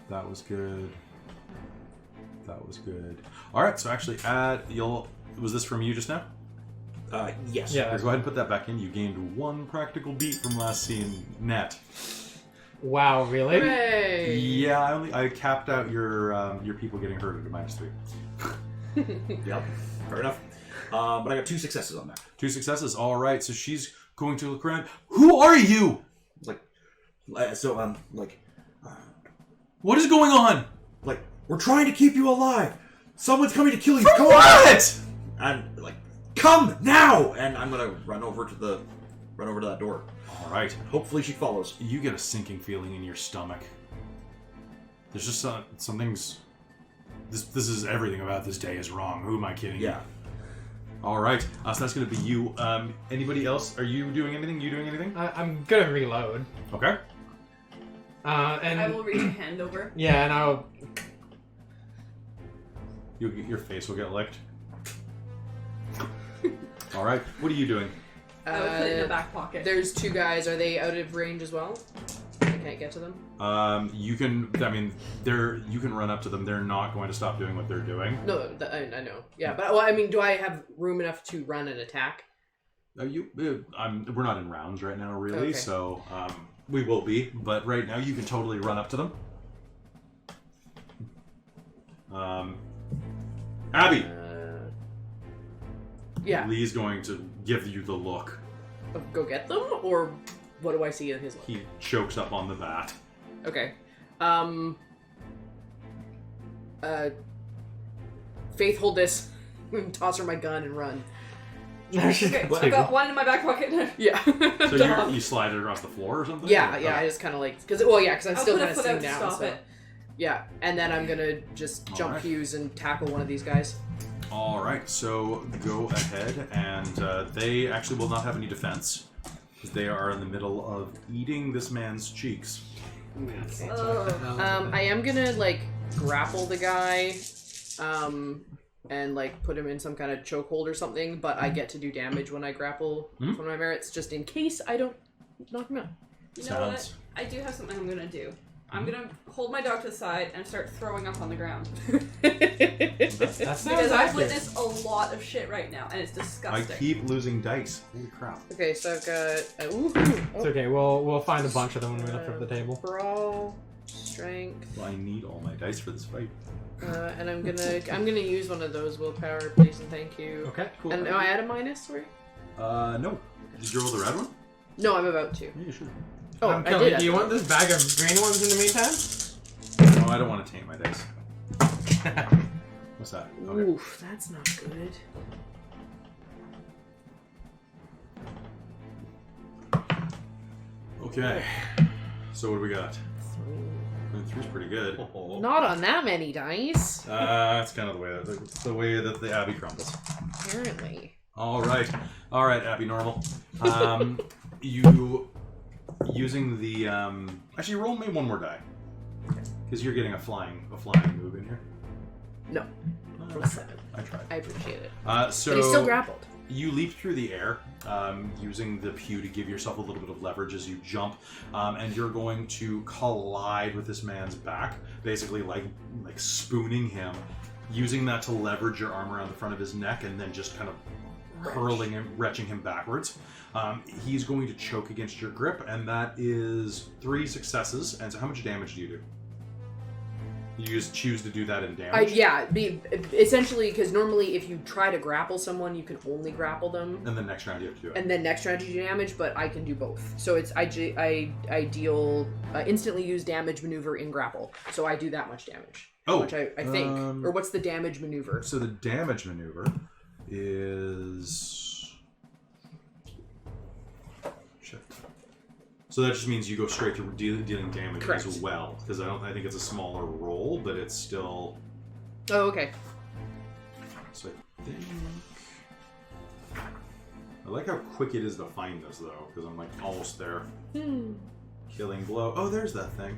S1: That was good. That was good. All right. So actually, was this from you just now?
S5: Yes.
S4: Yeah.
S1: Let's go ahead and put that back in. You gained 1 practical beat from last scene net.
S4: Wow, really?
S2: Hooray!
S1: Yeah, I capped out your people getting hurt at a -3.
S5: Yep. Fair enough. But I got 2 successes on that.
S1: 2 successes. All right. So she's going to look around. Who are you? What is going on?
S5: We're trying to keep you alive. Someone's coming to kill you.
S1: For
S5: Come
S1: what?
S5: on! And come now! And I'm gonna run over to that door.
S1: All right.
S5: Hopefully she follows.
S1: You get a sinking feeling in your stomach. There's just something's. This is everything about this day is wrong. Who am I kidding?
S5: Yeah.
S1: All right. So that's gonna be you. Anybody else? Are you doing anything? You doing anything?
S4: I'm gonna reload.
S1: Okay.
S4: And
S3: I will reach a hand over.
S4: yeah, and I'll.
S1: Your face will get licked. All right. What are you doing?
S3: I would put it in the back pocket.
S2: There's 2 guys. Are they out of range as well? I can't get to them.
S1: You can. I mean, you can run up to them. They're not going to stop doing what they're doing.
S2: No, I know. Yeah, but well, I mean, do I have room enough to run and attack?
S1: We're not in rounds right now, really.
S2: Okay.
S1: So we will be, but right now you can totally run up to them. Abby.
S2: Yeah.
S1: Lee's going to give you the look.
S2: Go get them, or what do I see in his look?
S1: He chokes up on the bat.
S2: Okay. Faith, hold this. Toss her my gun and run.
S3: Okay, I got 1 in my back pocket.
S2: Yeah.
S1: So you slide it across the floor or something?
S2: Yeah,
S1: Or-
S2: I just kind of because I'm
S3: I'll
S2: still
S3: put a
S2: kind of
S3: foot
S2: sitting
S3: out to
S2: down.
S3: stop
S2: So.
S3: it.
S2: Yeah, and then I'm gonna just jump
S1: Alright.
S2: pews and tackle one of these guys.
S1: All right, so go ahead, and they actually will not have any defense because they are in the middle of eating this man's cheeks.
S2: Okay.
S3: Oh.
S2: I am gonna grapple the guy, and put him in some kind of chokehold or something. But I get to do damage when I grapple
S1: Hmm?
S2: from my merits, just in case I don't knock him out.
S3: You know what? I do have something I'm gonna do. I'm gonna hold my dog to the side and start throwing up on the ground.
S4: That's
S3: Because I've witnessed a lot of shit right now, and it's
S1: I
S3: disgusting.
S1: keep losing dice. Holy crap.
S2: Okay, so I've got
S4: It's okay. We'll find a bunch of them when we lift up the table.
S2: brawl, strength,
S1: Well, I need all my dice for this fight.
S2: and I'm gonna use one of those willpower, please and thank you.
S4: Okay, cool.
S2: And am I at a minus? Sorry.
S1: No. Did you roll the red one?
S2: No, I'm about to.
S1: Yeah, sure.
S2: Oh, I
S4: Kelly,
S2: did.
S4: do you want this bag of green ones in the meantime?
S1: No, I don't want to taint my dice. What's that? Okay.
S2: Oof, that's not good.
S1: Okay. So what do we got? 3's pretty good.
S2: Not on that many dice.
S1: That's kind of the way that the Abby crumbles.
S2: Apparently.
S1: All right, Abby normal. You using the actually roll me 1 more die because you're getting a flying move in here.
S2: No.
S1: Oh,
S2: Plus 7.
S1: I tried.
S2: I appreciate it.
S1: So
S2: But he's still grappled.
S1: you leap through the air, using the pew to give yourself a little bit of leverage as you jump, and you're going to collide with this man's back, basically like spooning him, using that to leverage your arm around the front of his neck, and then just kind of hurling him, retching him backwards. He's going to choke against your grip, and that is 3 successes. And so, how much damage do you do? You just choose to do that in damage.
S2: Essentially, because normally if you try to grapple someone, you can only grapple them.
S1: And then next round you have to do it.
S2: And then next round you do damage, but I can do both. So it's I deal instantly use damage maneuver in grapple. So I do that much damage.
S1: Oh,
S2: which I think. Or what's the damage maneuver?
S1: So the damage maneuver is... Shit. So that just means you go straight to dealing damage
S2: Correct.
S1: as well, because I think it's a smaller roll, but it's still.
S2: Oh, okay.
S1: So I think. I like how quick it is to find this though, because I'm like almost there. Killing blow. Oh, there's that thing.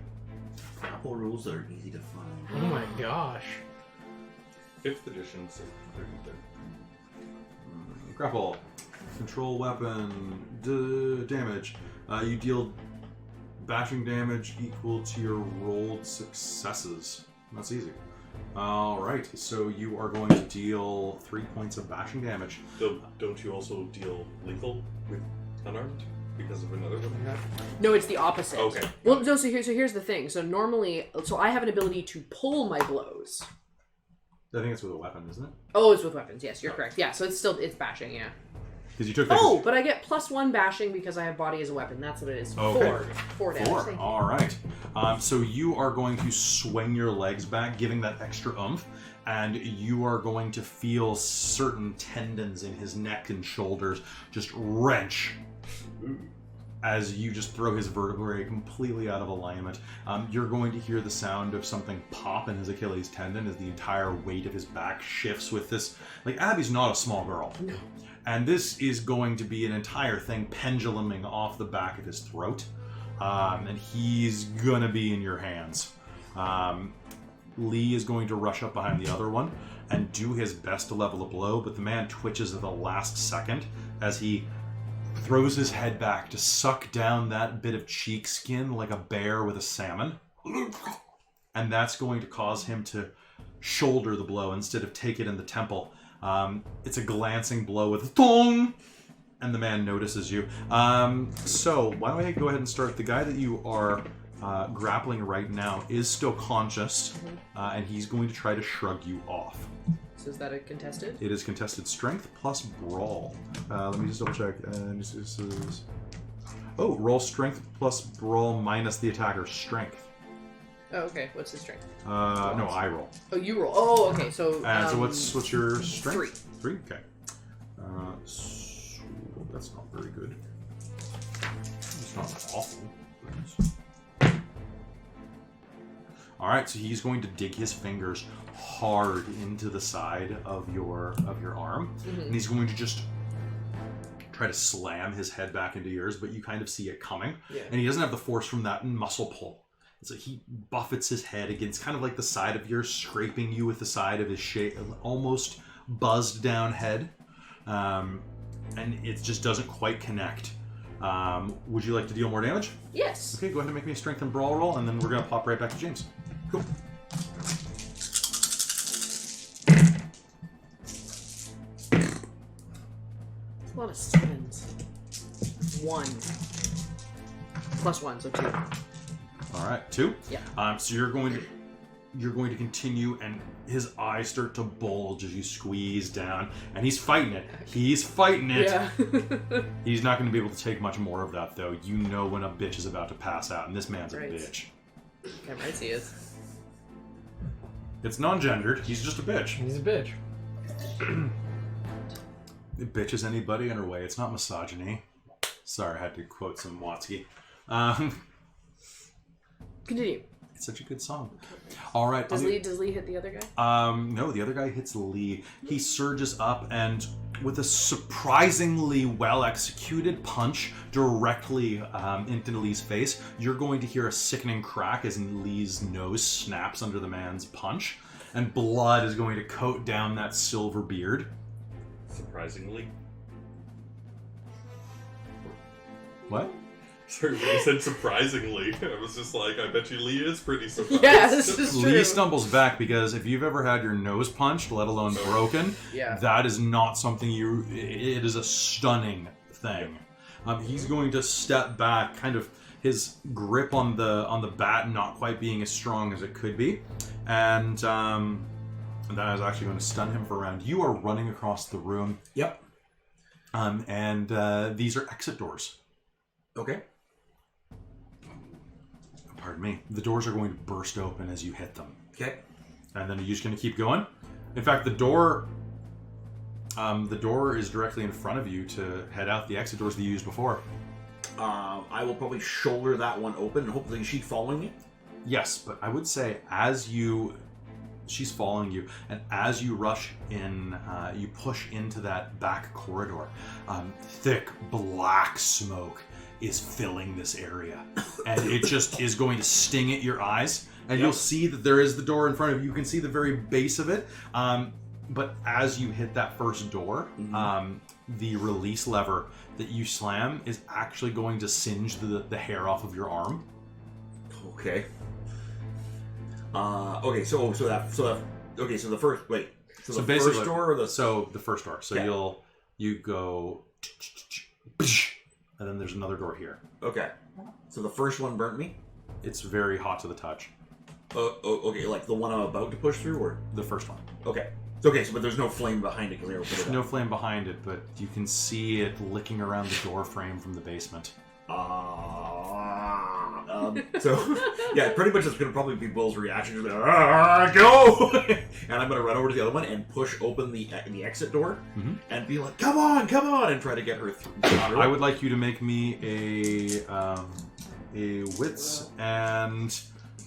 S5: Grapple rules that are easy to find.
S4: Oh my gosh.
S6: 5th edition, so 33rd.
S1: Grapple. Control weapon. Damage. You deal bashing damage equal to your rolled successes. That's easy. All right, so you are going to deal 3 points of bashing damage.
S6: Don't you also deal lethal with unarmed because of another one you have?
S2: No, it's the opposite.
S6: Okay.
S2: Well, no. So here's the thing. So normally, I have an ability to pull my blows.
S1: I think it's with a weapon, isn't it?
S2: Oh, it's with weapons. Yes, you're correct. Yeah, so it's bashing. Yeah.
S1: Because you took that.
S2: Oh, but I get +1 bashing because I have body as a weapon. That's what it is.
S1: Okay.
S2: 4 damage.
S1: 4.
S2: Thank you.
S1: All right. So you are going to swing your legs back, giving that extra oomph, and you are going to feel certain tendons in his neck and shoulders just wrench as you just throw his vertebrae completely out of alignment. You're going to hear the sound of something pop in his Achilles tendon as the entire weight of his back shifts with this. Like, Abby's not a small girl.
S2: No.
S1: And this is going to be an entire thing penduluming off the back of his throat. And he's going to be in your hands. Lee is going to rush up behind the other one and do his best to level a blow, but the man twitches at the last second as he throws his head back to suck down that bit of cheek skin like a bear with a salmon. And that's going to cause him to shoulder the blow instead of take it in the temple. It's a glancing blow with a thong, and the man notices you. So why don't I go ahead and start? The guy that you are grappling right now is still conscious, and he's going to try to shrug you off.
S2: So is that a contested?
S1: It is contested strength plus brawl. Let me just double check. This is... Oh, roll strength plus brawl minus the attacker's strength.
S2: Oh, okay. What's his strength?
S1: No, I roll.
S2: Oh, you roll. Oh, okay. So.
S1: So what's your strength?
S2: 3.
S1: 3. Okay. So that's not very good. It's not awful. All right. So he's going to dig his fingers hard into the side of your arm, and he's going to just try to slam his head back into yours. But you kind of see it coming, and he doesn't have the force from that muscle pull. So he buffets his head against kind of like the side of yours, scraping you with the side of his almost buzzed down head. And it just doesn't quite connect. Would you like to deal more damage?
S2: Yes.
S1: Okay, go ahead and make me a strength and brawl roll, and then we're going to pop right back to James. Cool.
S2: That's a lot of 7s. 1. +1, so 2.
S1: All right, 2.
S2: Yeah.
S1: So you're going to continue, and his eyes start to bulge as you squeeze down, and he's fighting it. He's fighting it.
S2: Yeah.
S1: He's not going to be able to take much more of that, though. You know when a bitch is about to pass out, and this man's a bitch.
S2: Damn right he is.
S1: It's non-gendered. He's just a bitch.
S4: He's a bitch.
S1: Bitch is anybody in her way. It's not misogyny. Sorry, I had to quote some Watsky.
S2: Continue.
S1: It's such a good song. All right.
S2: Does Lee hit the other guy?
S1: No, the other guy hits Lee. He surges up, and with a surprisingly well-executed punch directly into Lee's face, you're going to hear a sickening crack as Lee's nose snaps under the man's punch, and blood is going to coat down that silver beard.
S6: Surprisingly.
S1: What?
S6: Sorry, when you said surprisingly, I was just like, I bet you Lee is pretty surprised.
S2: Yeah, this is true.
S1: Lee stumbles back because if you've ever had your nose punched, let alone broken, that is not something it is a stunning thing. He's going to step back, kind of his grip on the bat not quite being as strong as it could be, and that is actually going to stun him for a round. You are running across the room.
S5: Yep.
S1: And these are exit doors.
S5: Okay.
S1: Pardon me. The doors are going to burst open as you hit them.
S5: Okay.
S1: And then you're just going to keep going. In fact, the door is directly in front of you to head out the exit doors that you used before.
S5: I will probably shoulder that one open, and hopefully she's following me.
S1: Yes, but I would say she's following you, and as you rush in, you push into that back corridor. Thick black smoke is filling this area, and it just is going to sting at your eyes, and you'll see that there is the door in front of you. You can see the very base of it, but as you hit that first door, the release lever that you slam is actually going to singe the hair off of your arm.
S5: Okay. Okay, so the first wait. So the
S1: basically,
S5: first door or the
S1: the first door. So you go, and then there's another door here.
S5: okay. So the first one burnt me.
S1: It's very hot to the touch.
S5: Okay, like the one I'm about to push through, or
S1: The first one.
S5: okay. So but there's no flame behind it because they opened it
S1: There's
S5: up.
S1: no flame behind it, but you can see it licking around the door frame from the basement.
S5: So yeah, pretty much it's gonna probably be Will's reaction. Just like, go! And I'm gonna run over to the other one and push open the exit door and be like, come on, and try to get her through.
S1: I would like you to make me a wits and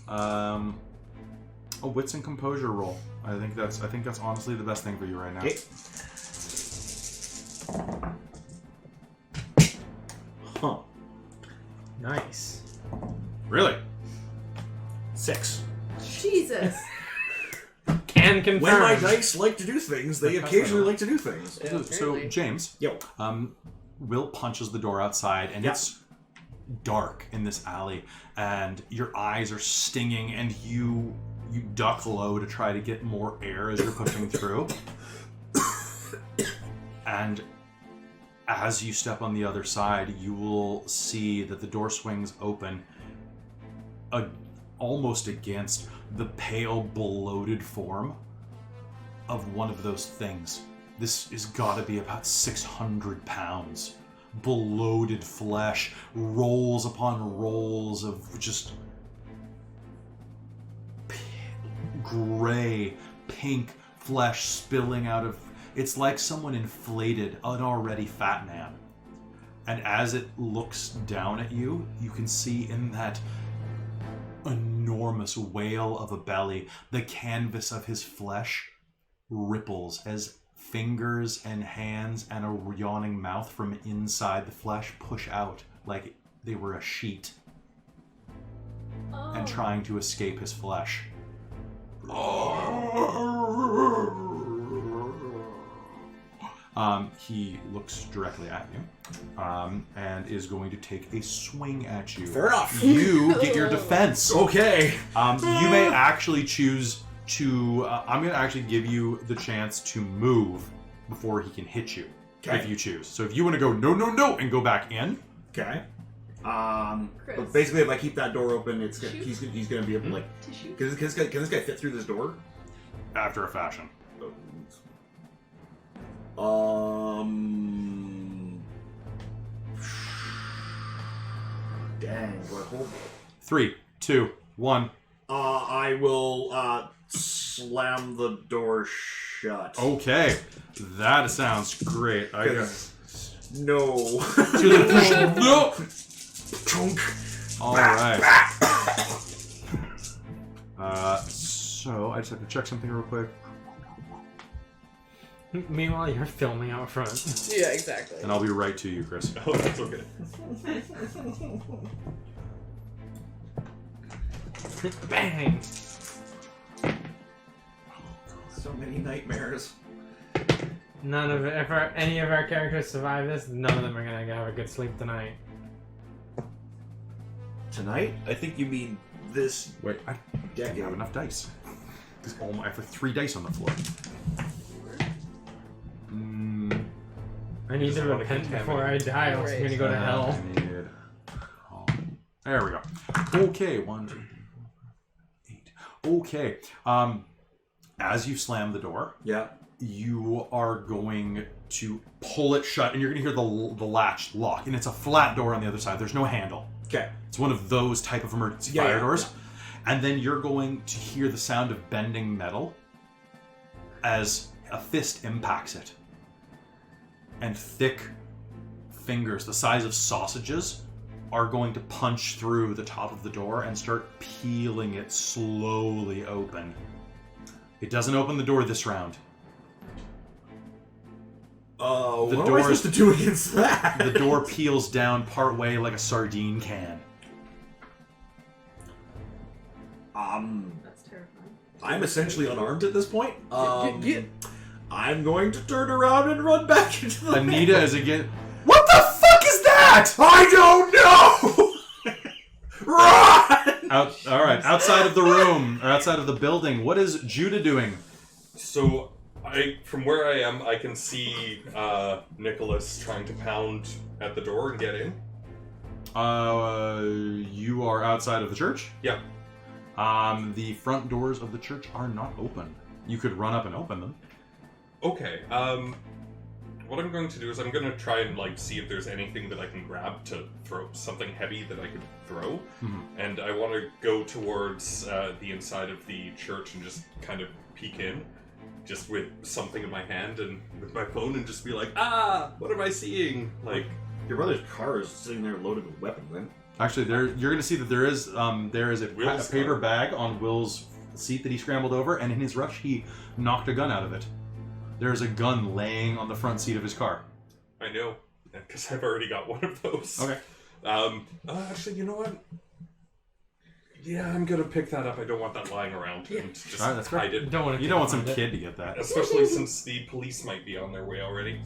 S1: a wits and composure roll. I think that's honestly the best thing for you right now.
S5: Okay. Huh.
S4: Nice.
S1: Really?
S5: 6.
S3: Jesus.
S4: Can confirm.
S5: When my dice like to do things, they occasionally like to do things.
S2: Yeah,
S1: So
S2: apparently.
S1: James,
S5: Yo.
S1: Will punches the door outside, and
S5: Yeah.
S1: it's dark in this alley, and your eyes are stinging, and you duck low to try to get more air as you're pushing through. And as you step on the other side, you will see that the door swings open almost against the pale, bloated form of one of those things. This has got to be about 600 pounds. Bloated flesh, rolls upon rolls of just gray, pink flesh spilling out of... It's like someone inflated an already fat man. And as it looks down at you, you can see in that enormous whale of a belly, the canvas of his flesh ripples as fingers and hands and a yawning mouth from inside the flesh push out like they were a sheet and trying to escape his flesh. He looks directly at you and is going to take a swing at you.
S5: Fair enough.
S1: You get your defense.
S5: Okay.
S1: You may actually choose to... I'm going to actually give you the chance to move before he can hit you, if you choose. So if you want to go no, and go back in...
S5: Okay.
S3: Chris.
S5: But basically, if I keep that door open, he's gonna be able to, like...
S3: Tissue.
S5: Can this guy fit through this door?
S1: After a fashion.
S5: Dang, what hold?
S1: 3, 2, 1.
S5: I will slam the door shut.
S1: Okay, that sounds great. I
S5: Because- No.
S1: No.
S5: Chunk.
S1: All right. So I just have to check something real quick,
S4: Meanwhile, you're filming out front.
S2: Yeah, exactly.
S1: and I'll be right to you, Chris.
S6: Oh, that's okay.
S4: Bang!
S5: So many nightmares.
S4: None of it. If any of our characters survive this, none of them are gonna have a good sleep tonight.
S5: Tonight? I think you mean this
S1: Wait, I don't
S5: decade.
S1: have enough dice. I have 3 dice on the floor.
S4: I need to
S6: Just wanna
S4: repent
S6: contaminate.
S4: before I die, else I'm gonna go to hell.
S1: I need... There we go. Okay, 1, 2, 3, 4, 8. Okay. As you slam the door,
S5: Yeah.
S1: you are going to pull it shut, and you're going to hear the latch lock, and it's a flat door on the other side. There's no handle.
S5: Okay.
S1: It's one of those type of emergency
S5: Yeah,
S1: fire
S5: yeah,
S1: doors. And then you're going to hear the sound of bending metal as a fist impacts it. And thick fingers, the size of sausages, are going to punch through the top of the door and start peeling it slowly open. It doesn't open the door this round.
S5: What am I
S1: door-
S5: supposed to do against that?
S1: The door peels down partway like a sardine can.
S2: That's terrifying.
S5: I'm essentially unarmed at this point.
S2: Get-
S5: I'm going to turn around and run back into the
S1: Anita is again. What the fuck is that?
S5: I don't know! Run!
S1: All right, outside of the room, or outside of the building, what is Judah doing?
S6: So, from where I am, I can see Nicholas trying to pound at the door and get in.
S1: You are outside of the church?
S6: Yeah.
S1: The front doors of the church are not open. You could run up and open them.
S6: Okay, what I'm going to do is I'm going to try and, see if there's anything that I can grab to throw, something heavy that I could throw.
S1: Mm-hmm.
S6: And I want to go towards the inside of the church and just kind of peek in, just with something in my hand and with my phone and just be like, what am I seeing?
S5: Your brother's car is sitting there loaded with weapons, then.
S1: Actually, you're going to see that there is a
S6: Will's
S1: paper
S6: car.
S1: bag on Will's seat that he scrambled over, and in his rush, he knocked a gun out of it. There's a gun laying on the front seat of his car.
S6: I know, because I've already got one of those.
S1: Okay.
S6: Actually, you know what? Yeah, I'm gonna pick that up. I don't want that lying around and just
S1: Alright, that's
S6: hide it.
S1: You don't want some kid to get that.
S6: Especially since the police might be on their way already.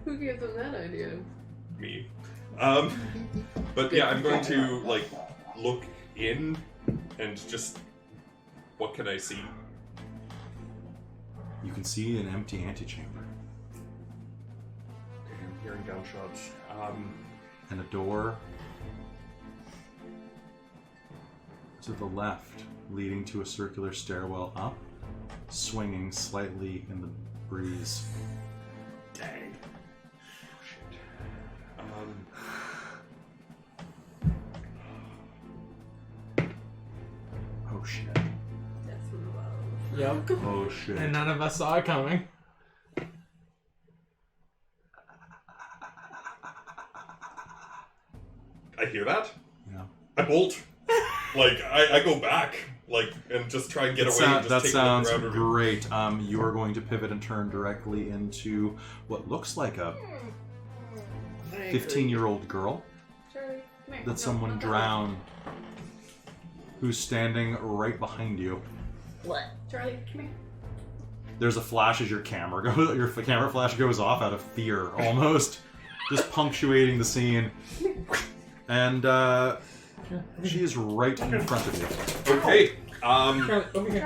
S2: Who gave them that idea?
S6: Me. But yeah, I'm going to look in and just what can I see?
S1: You can see an empty antechamber.
S6: Okay, I'm hearing gunshots.
S1: And a door to the left, leading to a circular stairwell up, swinging slightly in the breeze.
S5: Dang.
S6: Shit.
S1: Oh shit.
S3: That's low.
S4: Yep.
S1: Oh shit.
S4: And none of us saw it coming.
S6: I hear that.
S1: Yeah.
S6: I bolt. I go back, and just try and get away. And just
S1: That
S6: take
S1: sounds
S6: a look around.
S1: great. You are going to pivot and turn directly into what looks like a 15-year-old girl
S3: Charlie, come here.
S1: that someone drowned, who's standing right behind you.
S3: What? Charlie, come here.
S1: There's a flash as your camera flash goes off out of fear, almost, just punctuating the scene. And she is right in front of you.
S6: Okay.
S3: Charlie, come here.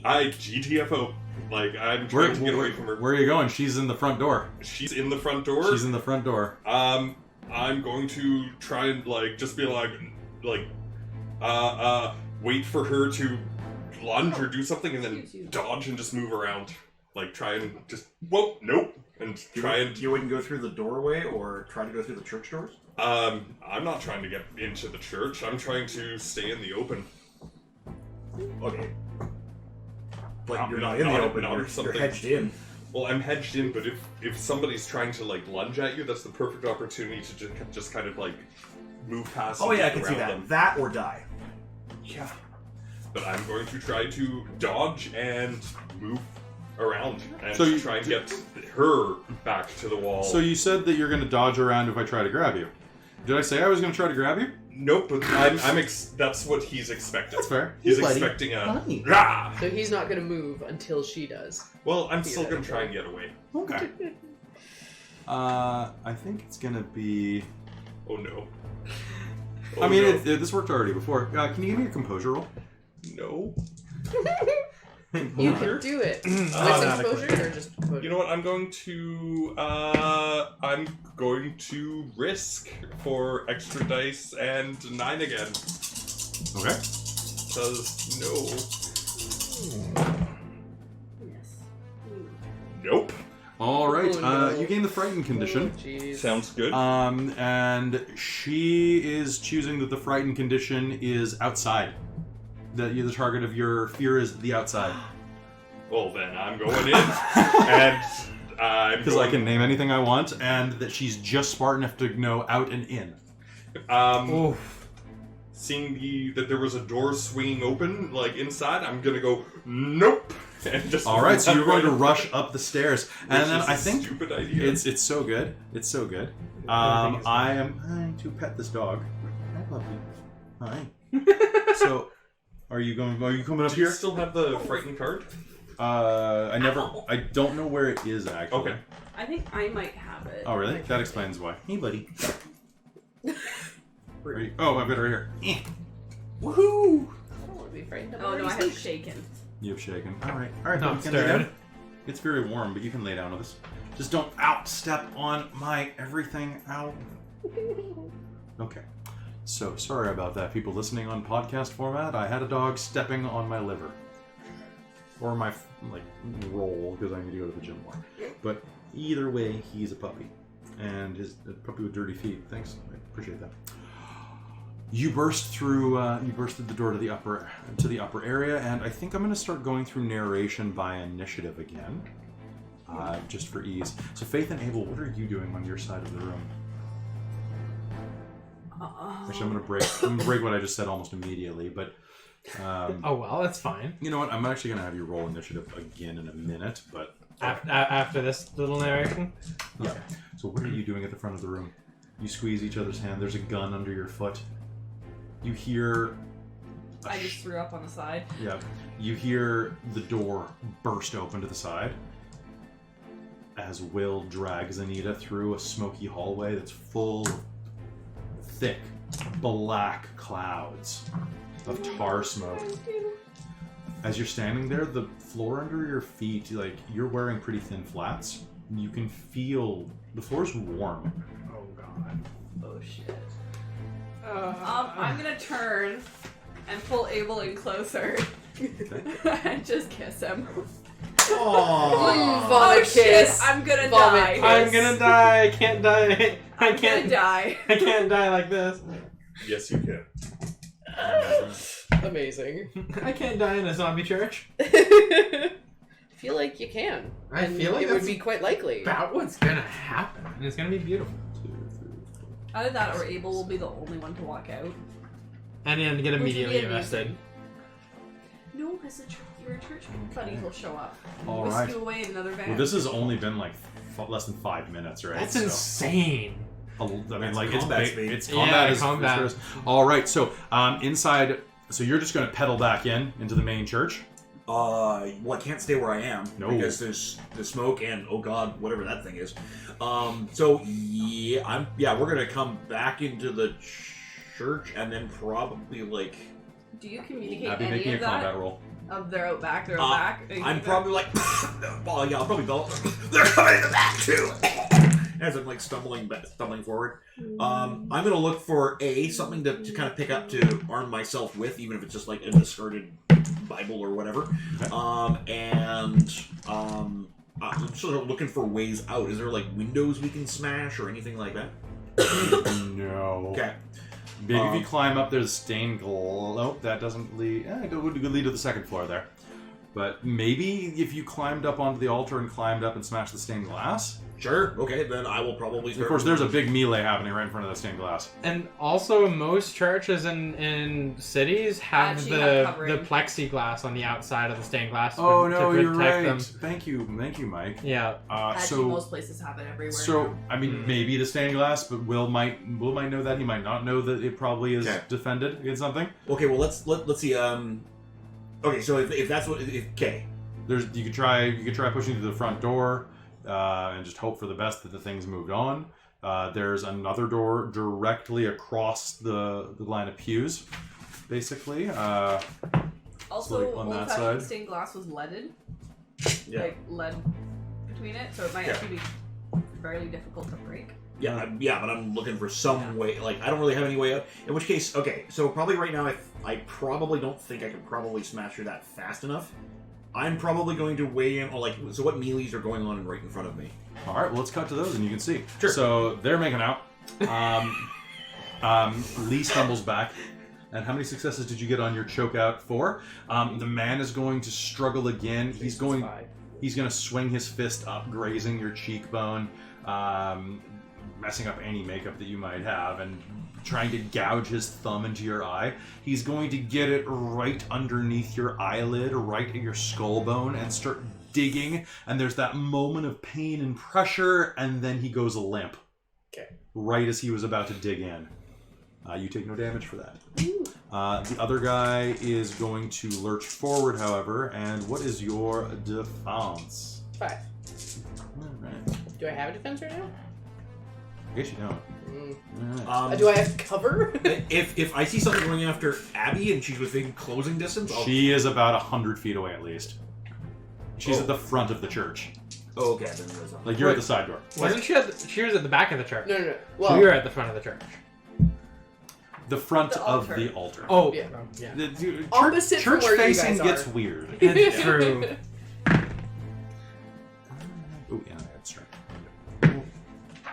S6: I GTFO. I'm trying to get away from her.
S1: Where are you going? She's in the front door.
S6: She's in the front door.
S1: She's in the front door.
S6: I'm going to try and just be wait for her to lunge or do something and then dodge and just move around. Try and just nope. And try and
S5: You wouldn't go through the doorway or try to go through the church doors?
S6: I'm not trying to get into the church. I'm trying to stay in the open.
S5: Okay. But
S6: Not-
S5: you're
S6: not-
S5: not in the
S6: not-
S5: open,
S6: not
S5: you're
S6: something-
S5: hedged in.
S6: Well, I'm hedged in, but if somebody's trying to lunge at you, that's the perfect opportunity to just kind of move past.
S5: Oh
S6: and
S5: yeah, I
S6: get
S5: can see
S6: around
S5: that.
S6: them.
S5: That or die.
S6: Yeah. But I'm going to try to dodge and move around and
S1: So you-
S6: try and get her back to the wall.
S1: So you said that you're going to dodge around if I try to grab you. Did I say I was going to try to grab you?
S6: Nope, but that's what he's expecting.
S1: That's fair.
S6: He's
S1: Hey, buddy.
S6: expecting a
S1: Hi.
S6: rah!
S2: So he's not going to move until she does.
S6: Well, I'm still going to try and get away.
S1: Okay. I think it's going to be...
S6: Oh no.
S1: I mean, this worked already before. Can you give me a composure roll?
S6: No.
S2: You can do it. With exposure or just composure?
S6: You know what? I'm going to risk for extra dice and 9 again.
S1: Okay.
S6: Because no.
S3: Yes.
S6: Nope.
S1: All right.
S2: Oh, no.
S1: You gain the frightened condition.
S2: Oh, jeez.
S6: Sounds good.
S1: And she is choosing that the frightened condition is outside. That the target of your fear is the outside.
S6: Well, then I'm going in, and I'm
S1: Because I can name anything I want, and that she's just smart enough to know out and in.
S6: Seeing that there was a door swinging open, inside, I'm gonna go nope, and just.
S1: All right, so
S6: run
S1: you're going to
S6: right
S1: rush up the stairs, and
S6: Which
S1: then
S6: is
S1: I
S6: a
S1: think
S6: stupid idea.
S1: it's so good. It's so good. I am going to pet this dog. Hi, puppy. Hi. So, are you coming up
S6: Do you
S1: here?
S6: still have the frightened card?
S1: I don't know where it is actually.
S6: Okay.
S3: I think I might have it.
S1: Oh, really? That explains why. Hey, buddy. Are you, oh, I've got it right here. Woohoo!
S2: I don't want to be frightened.
S3: Oh no, I have shaken.
S1: You have shaken. All right.
S4: Not
S1: you can lay
S4: stirred.
S1: down. It's very warm, but you can lay down with us. Just don't outstep on my everything. Ow. Okay. So sorry about that, people listening on podcast format. I had a dog stepping on my liver, or my roll because I need to go to the gym more. But either way, he's a puppy, and a puppy with dirty feet. Thanks, I appreciate that. You burst through. You bursted the door to the upper area, and I think I'm going to start going through narration by initiative again, just for ease. So, Faith and Abel, what are you doing on your side of the room? Actually, I'm going to break what I just said almost immediately, but.
S4: Oh well, that's fine.
S1: You know what? I'm actually going to have you roll initiative again in a minute, but
S4: After this little narration.
S1: yeah.
S4: Okay.
S1: So, what are you doing at the front of the room? You squeeze each other's hand. There's a gun under your foot. You hear.
S3: I just threw up on the side.
S1: Yeah. You hear the door burst open to the side as Will drags Anita through a smoky hallway that's full of thick, black clouds of tar smoke. As you're standing there, the floor under your feet, you're wearing pretty thin flats. You can feel the floor's warm.
S4: Oh god.
S3: Oh shit. I'm gonna turn and pull Abel in closer and just kiss him.
S5: Aww.
S2: Vomit kiss.
S3: Shit, I'm gonna
S2: Vomit
S3: die.
S2: kiss.
S4: I'm gonna die. I can't die.
S3: I'm gonna die.
S4: I can't die like this.
S6: Yes, you can.
S2: Amazing.
S4: I can't die in a zombie church.
S2: I feel like you can.
S4: I feel like
S2: it would
S4: that's
S2: be quite likely.
S4: about what's gonna happen, and it's gonna be beautiful.
S3: Either that or Abel will be the only one to walk out.
S4: And then get
S3: Which would be
S4: immediately
S3: amazing.
S4: invested.
S3: No, because your church buddies will show up.
S1: All
S3: Whisk
S1: right.
S3: you away in another van.
S1: Well, this has only been less than 5 minutes, right?
S4: That's
S1: So-
S4: insane.
S1: I mean,
S5: That's
S1: it's
S5: combat
S1: big.
S5: speed.
S1: It's
S4: Yeah,
S1: combat. is
S4: combat.
S1: first. All right. So inside. So you're just going to pedal back into the main church.
S5: Well, I can't stay where I am
S1: No.
S5: because there's the smoke and oh god, whatever that thing is. So yeah, we're gonna come back into the church and then probably
S3: Do you communicate
S1: I'll be
S3: any
S1: making a
S3: of that?
S1: combat roll.
S3: Of they're out back, they're out back? Or you
S5: I'm
S3: think
S5: probably like, well, yeah, I'll probably go. They're coming in the back too. As I'm stumbling forward. I'm gonna look for something to kind of pick up to arm myself with, even if it's just a discarded Bible or whatever.
S1: Okay.
S5: I'm sort of looking for ways out. Is there windows we can smash or anything like that?
S1: No.
S5: Okay.
S1: Maybe if you climb up, there's stained glass. Nope, that doesn't lead. It would lead to the second floor there. But maybe if you climbed up onto the altar and climbed up and smashed the stained glass.
S5: Sure. Okay, then I will probably.
S1: Of course, there's a big melee happening right in front of the stained glass.
S4: And also, most churches in cities have
S3: Actually have
S4: the
S3: covering.
S4: plexiglass on the outside of the stained glass
S1: Oh
S4: to
S1: no,
S4: protect
S1: you're right.
S4: them.
S1: Thank you, Mike.
S4: Yeah.
S3: Actually, most places have it everywhere.
S1: So I mean, maybe the stained glass, but Will might know that. He might not know that it probably is
S5: Okay.
S1: defended against something.
S5: Okay, well let's see. Okay, so if that's what. Okay.
S1: You could try pushing through the front door, and just hope for the best that the thing's moved on. There's another door directly across the line of pews, basically.
S3: also,
S1: on that
S3: old-fashioned
S1: side.
S3: stained glass was leaded.
S5: Yeah.
S3: Lead between it, so it might actually be fairly difficult to break.
S5: Yeah, but I'm looking for some way. I don't really have any way out. In which case, okay, so probably right now, I probably don't think I could probably smash through that fast enough. I'm probably going to weigh in on so what melees are going on right in front of me.
S1: All right, well, let's cut to those, and you can see.
S5: Sure.
S1: So they're making out. Lee stumbles back. And how many successes did you get on your choke out? 4. The man is going to struggle again. He's going to swing his fist up, grazing your cheekbone, messing up any makeup that you might have, and trying to gouge his thumb into your eye. He's going to get it right underneath your eyelid, right at your skull bone, and start digging. And there's that moment of pain and pressure, and then he goes limp.
S2: Okay.
S1: Right as he was about to dig in. You take no damage for that. The other guy is going to lurch forward, however, and what is your defense?
S2: 5.
S1: All right.
S2: Do I have a defense right now?
S1: I guess you don't. Alright.
S2: Do I have cover?
S5: If I see something going after Abby and she's within closing distance,
S1: She is about 100 feet away at least. She's at the front of the church.
S5: Oh, okay. Then there's
S1: Like you're at the side door.
S4: Wasn't she she was at the back of the church.
S2: No.
S4: So
S2: Well,
S4: we were at the front of the church.
S1: The front
S3: The
S1: of
S3: altar.
S1: the altar.
S4: Oh,
S2: Yeah.
S4: yeah.
S1: The, dude,
S2: Opposite from
S1: church
S2: where you
S1: facing
S2: guys are.
S1: gets weird.
S4: It's true.
S1: Oh yeah, that's right.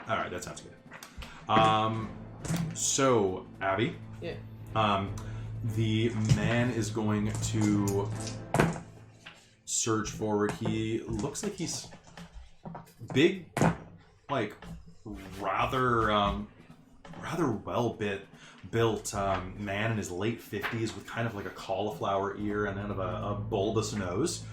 S1: All right, that sounds good. So Abby.
S2: Yeah.
S1: The man is going to surge forward. He looks like he's big, like rather well built man in his late 50s with kind of like a cauliflower ear and kind of a bulbous nose.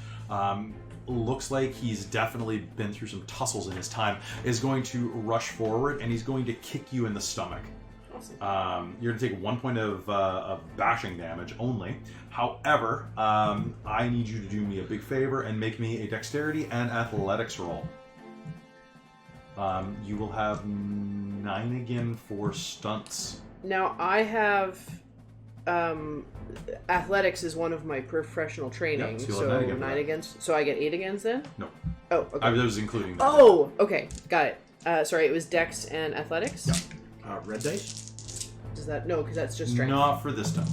S1: Looks like he's definitely been through some tussles in his time. Is going to rush forward and he's going to kick you in the stomach.
S2: awesome.
S1: You're going to take 1 point of bashing damage only. However, I need you to do me a big favor and make me a dexterity and athletics roll. You will have 9 again for stunts.
S2: Now I have athletics is one of my professional training,
S1: Yep, so
S2: so
S1: you'll have 9 again for
S2: 9
S1: that.
S2: against. So I get 8 against then.
S1: No.
S2: Oh, okay.
S1: I was including that.
S2: Oh, okay, got it. Sorry, it was Dex and Athletics.
S1: Yeah.
S5: red dice.
S2: Does that no? Because that's just strength.
S1: Not for this time.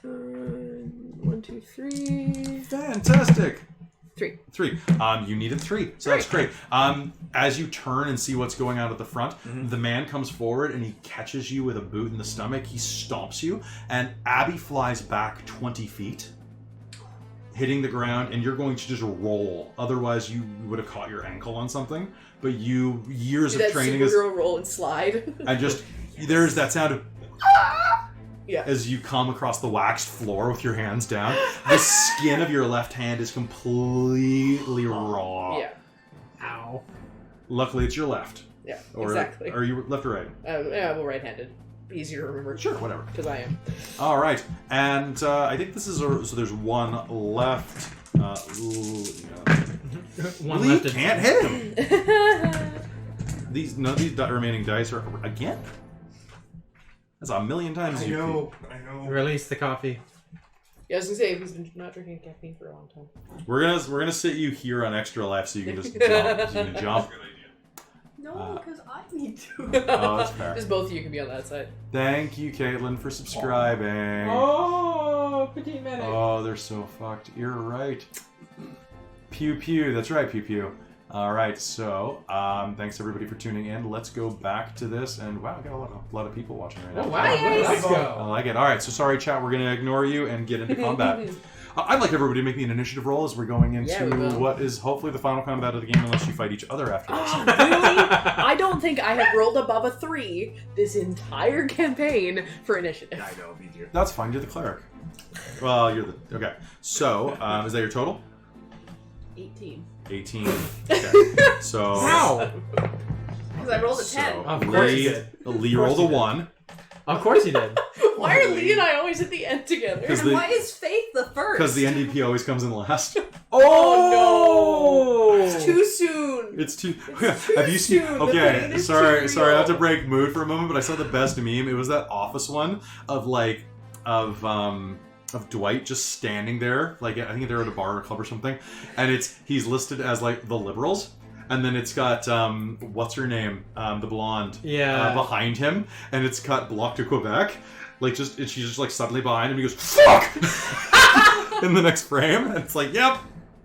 S2: 1, 2, 3.
S1: Fantastic.
S2: 3.
S1: 3. You needed 3, so that's great. As you turn and see what's going on at the front, the man comes forward and he catches you with a boot in the stomach. He stomps you, and Abby flies back 20 feet, hitting the ground, and you're going to just roll. Otherwise, you would have caught your ankle on something. But years
S2: Do
S1: of
S2: that
S1: training
S2: superhero roll and slide.
S1: and just there's that sound of
S2: Yeah.
S1: as you come across the waxed floor with your hands down. The skin of your left hand is completely raw.
S2: Yeah.
S4: Ow.
S1: Luckily, it's your left.
S2: Yeah.
S1: Or,
S2: exactly.
S1: Are you left or right?
S2: Yeah, well, right-handed. Easier to remember.
S1: Sure, whatever.
S2: Because I am.
S1: All right, and I think this is so. There's 1 left.
S4: One
S1: Lee
S4: left. in-
S1: can't hit him. None of these remaining dice are again. That's a million times.
S5: I know.
S4: Release the coffee.
S2: Yeah, I was gonna say if he's been not drinking caffeine for a long time.
S1: We're gonna sit you here on extra life so you can just jump. So you can jump.
S3: No, because I need to.
S1: Oh, that's fair.
S2: Just both of you can be on that side.
S1: Thank you, Caitlin, for subscribing.
S4: Oh, petite medic.
S1: Oh, they're so fucked. You're right. Pew pew. That's right, pew pew. All right. So, thanks everybody for tuning in. Let's go back to this. And wow, we got a lot of people watching right now.
S4: Oh, wow.
S2: Yes.
S4: Let's
S1: I
S4: go.
S1: like it. All right. So sorry, chat. We're gonna ignore you and get into combat. I'd like everybody to make me an initiative roll as we're going into
S2: Yeah, we will.
S1: what is hopefully the final combat of the game, unless you fight each other after this.
S2: Really? I don't think I have rolled above a 3 this entire campaign for initiative.
S5: I know, me too.
S1: That's fine. You're the cleric. Well, you're the okay. So, is that your total?
S2: 18.
S1: 18. Okay. So
S4: How?
S3: Because I rolled a 10.
S1: So,
S4: Of course
S1: Lee,
S4: you did.
S1: Lee
S4: Of course
S1: rolled a
S4: you did.
S1: 1
S4: Of course you did.
S2: Why are Lee and I always at the end together?
S1: Because
S3: And
S1: the-
S3: why is Faith the first?
S1: because the NDP always comes in last.
S2: Oh, no! It's too soon.
S1: It's too.
S2: too
S1: Have you seen?
S2: soon. The
S1: Okay,
S2: pain is
S1: sorry.
S2: too
S1: I have to
S2: real.
S1: break mood for a moment, but I saw the best meme. It was that Office one of Dwight just standing there, like I think they're at a bar or a club or something, and he's listed as like the liberals. And then it's got what's her name, the blonde,
S4: Yeah.
S1: behind him, and it's got Bloc to Quebec, like she's just like suddenly behind him. He goes fuck in the next frame, and it's like yep.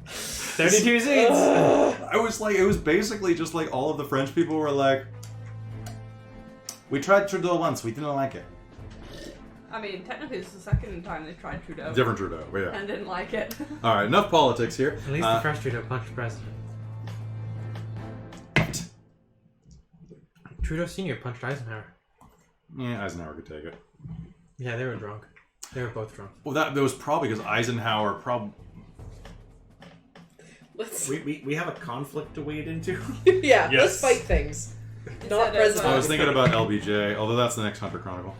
S4: 32 seats.
S1: I was like, it was basically just like all of the French people were like, we tried Trudeau once, we didn't like it.
S3: I mean, technically it's the second time they tried Trudeau.
S1: Different Trudeau, but yeah.
S3: And didn't like it.
S1: All right, enough politics here.
S4: At least the first Trudeau punched the president. Trudeau Sr. punched Eisenhower.
S1: Yeah, Eisenhower could take it.
S4: Yeah, they were drunk. They were both drunk.
S1: Well, that was probably because Eisenhower
S2: Let's.
S5: We have a conflict to wade into.
S2: Yeah, let's
S6: Yes.
S2: fight things. Not
S3: Instead of,
S2: president.
S1: I was thinking about LBJ, although that's the next Hunter Chronicle.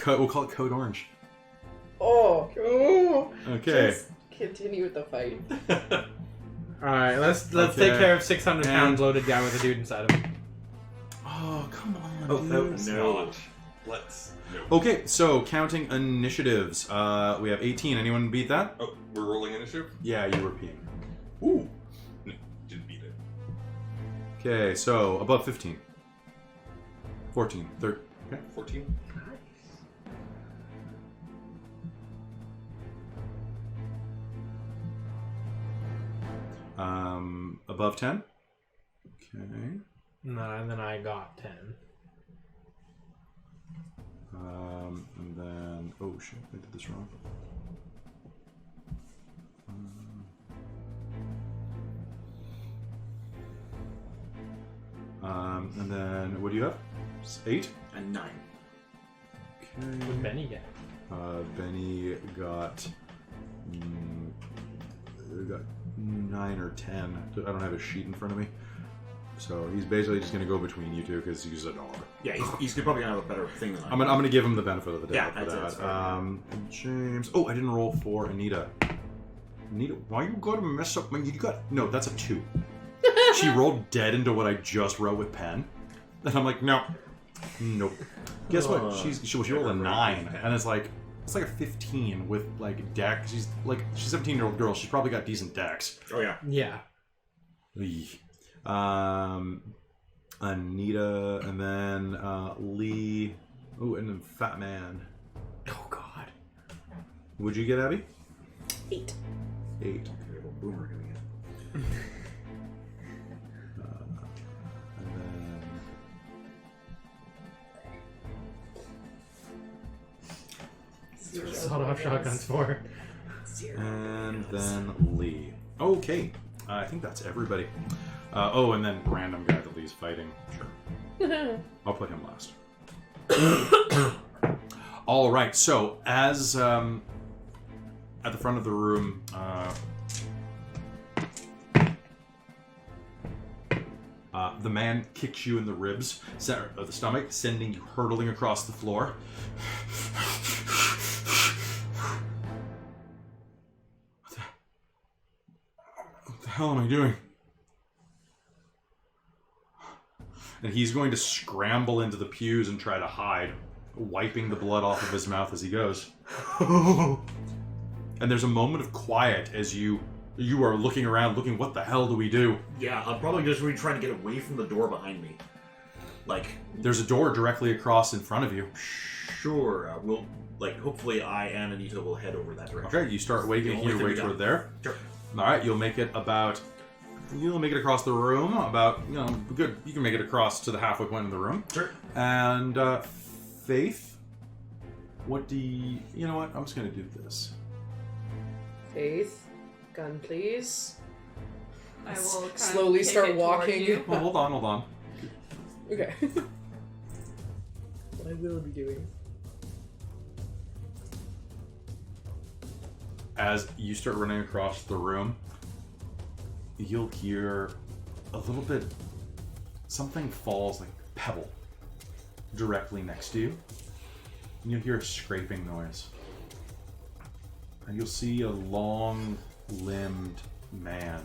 S1: We'll call it Code Orange.
S2: Oh.
S1: Okay.
S2: Just continue with the fight.
S4: Alright, let's
S1: Okay.
S4: take care of 600-pound
S1: And-
S4: bloated guy with a dude inside of him.
S1: Oh, come on,
S5: Oh,
S1: dude.
S5: no.
S6: Let's. No.
S1: Okay, so counting initiatives. We have 18. Anyone beat that?
S6: Oh, we're rolling initiative?
S1: Yeah, you were peeing. Ooh.
S6: No, didn't beat it.
S1: Okay, so above 15. 14. 13. Okay.
S6: 14?
S1: Above 10. Okay.
S4: No, and then I got 10.
S1: And then, oh shit, I did this wrong. And then, what do you have? 8?
S5: And 9.
S4: What did
S1: Okay.
S4: Benny get?
S1: Benny got 9 or 10. I don't have a sheet in front of me. So he's basically just going to go between you two because he's a dog.
S5: Yeah, he's probably gonna have a better thing than I
S1: I'm gonna give him the benefit of the doubt
S5: Yeah,
S1: for
S5: that's
S1: that. James. Oh, I didn't roll for Anita. Anita, why you gotta mess up? You got no. That's a 2. She rolled dead into what I just wrote with pen, and I'm like, no, nope. Guess what? She rolled a 9, and it's like a 15 with like deck. She's 17-year-old girl. She's probably got decent decks.
S5: Oh yeah.
S4: Yeah.
S1: Eey. Anita, and then Lee. Oh, and then Fat Man.
S4: Oh, God.
S1: Would you get Abby?
S2: 8.
S1: 8.
S5: Okay, well, Boomer doing it.
S1: And then
S4: Sawed-off shotguns for.
S2: 0.
S1: and then Lee. Okay, I think that's everybody. Oh, and then random guy that Lee's fighting. Sure, I'll put him last. All right. So as at the front of the room. The man kicks you in the ribs, center of the stomach, sending you hurtling across the floor. What the hell am I doing? And he's going to scramble into the pews and try to hide, wiping the blood off of his mouth as he goes. And there's a moment of quiet as you are looking around, looking, what the hell do we do?
S5: Yeah, I'm probably just really trying to get away from the door behind me. Like,
S1: There's a door directly across in front of you.
S5: sure, we'll, hopefully I and Anita will head over that direction.
S1: Okay, you start making
S5: The only
S1: your
S5: thing
S1: way
S5: we got.
S1: toward there.
S5: Sure.
S1: All right, you'll make it across the room about, good. You can make it across to the halfway point of the room.
S5: Sure.
S1: And Faith, what do you know what? I'm just going to do this.
S2: Faith, gun please.
S3: I will kind
S2: Slowly
S3: of kick
S2: start
S3: it towards
S2: walking.
S3: you.
S1: Well, hold on.
S2: Okay. What I will be doing.
S1: As you start running across the room, you'll hear a little bit, something falls like a pebble directly next to you. And you'll hear a scraping noise. And you'll see a long-limbed man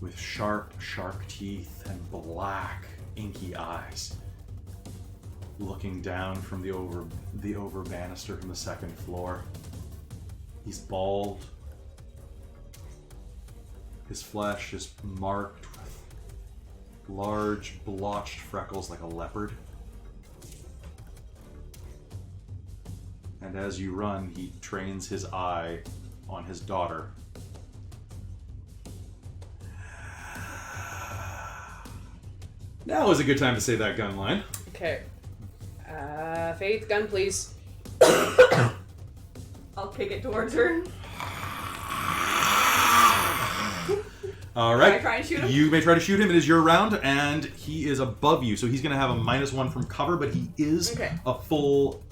S1: with sharp teeth and black, inky eyes, looking down from the over banister from the second floor. He's bald. His flesh is marked with large, blotched freckles like a leopard. And as you run, he trains his eye on his daughter. Now is a good time to say that gun line.
S2: Okay. Faith, gun please.
S3: I'll kick it towards her.
S1: All
S3: Can I
S1: right.
S3: try and shoot him?
S1: You may try to shoot him. It is your round, and he is above you, so he's going to have a -1 from cover, but he is
S2: Okay.
S1: a full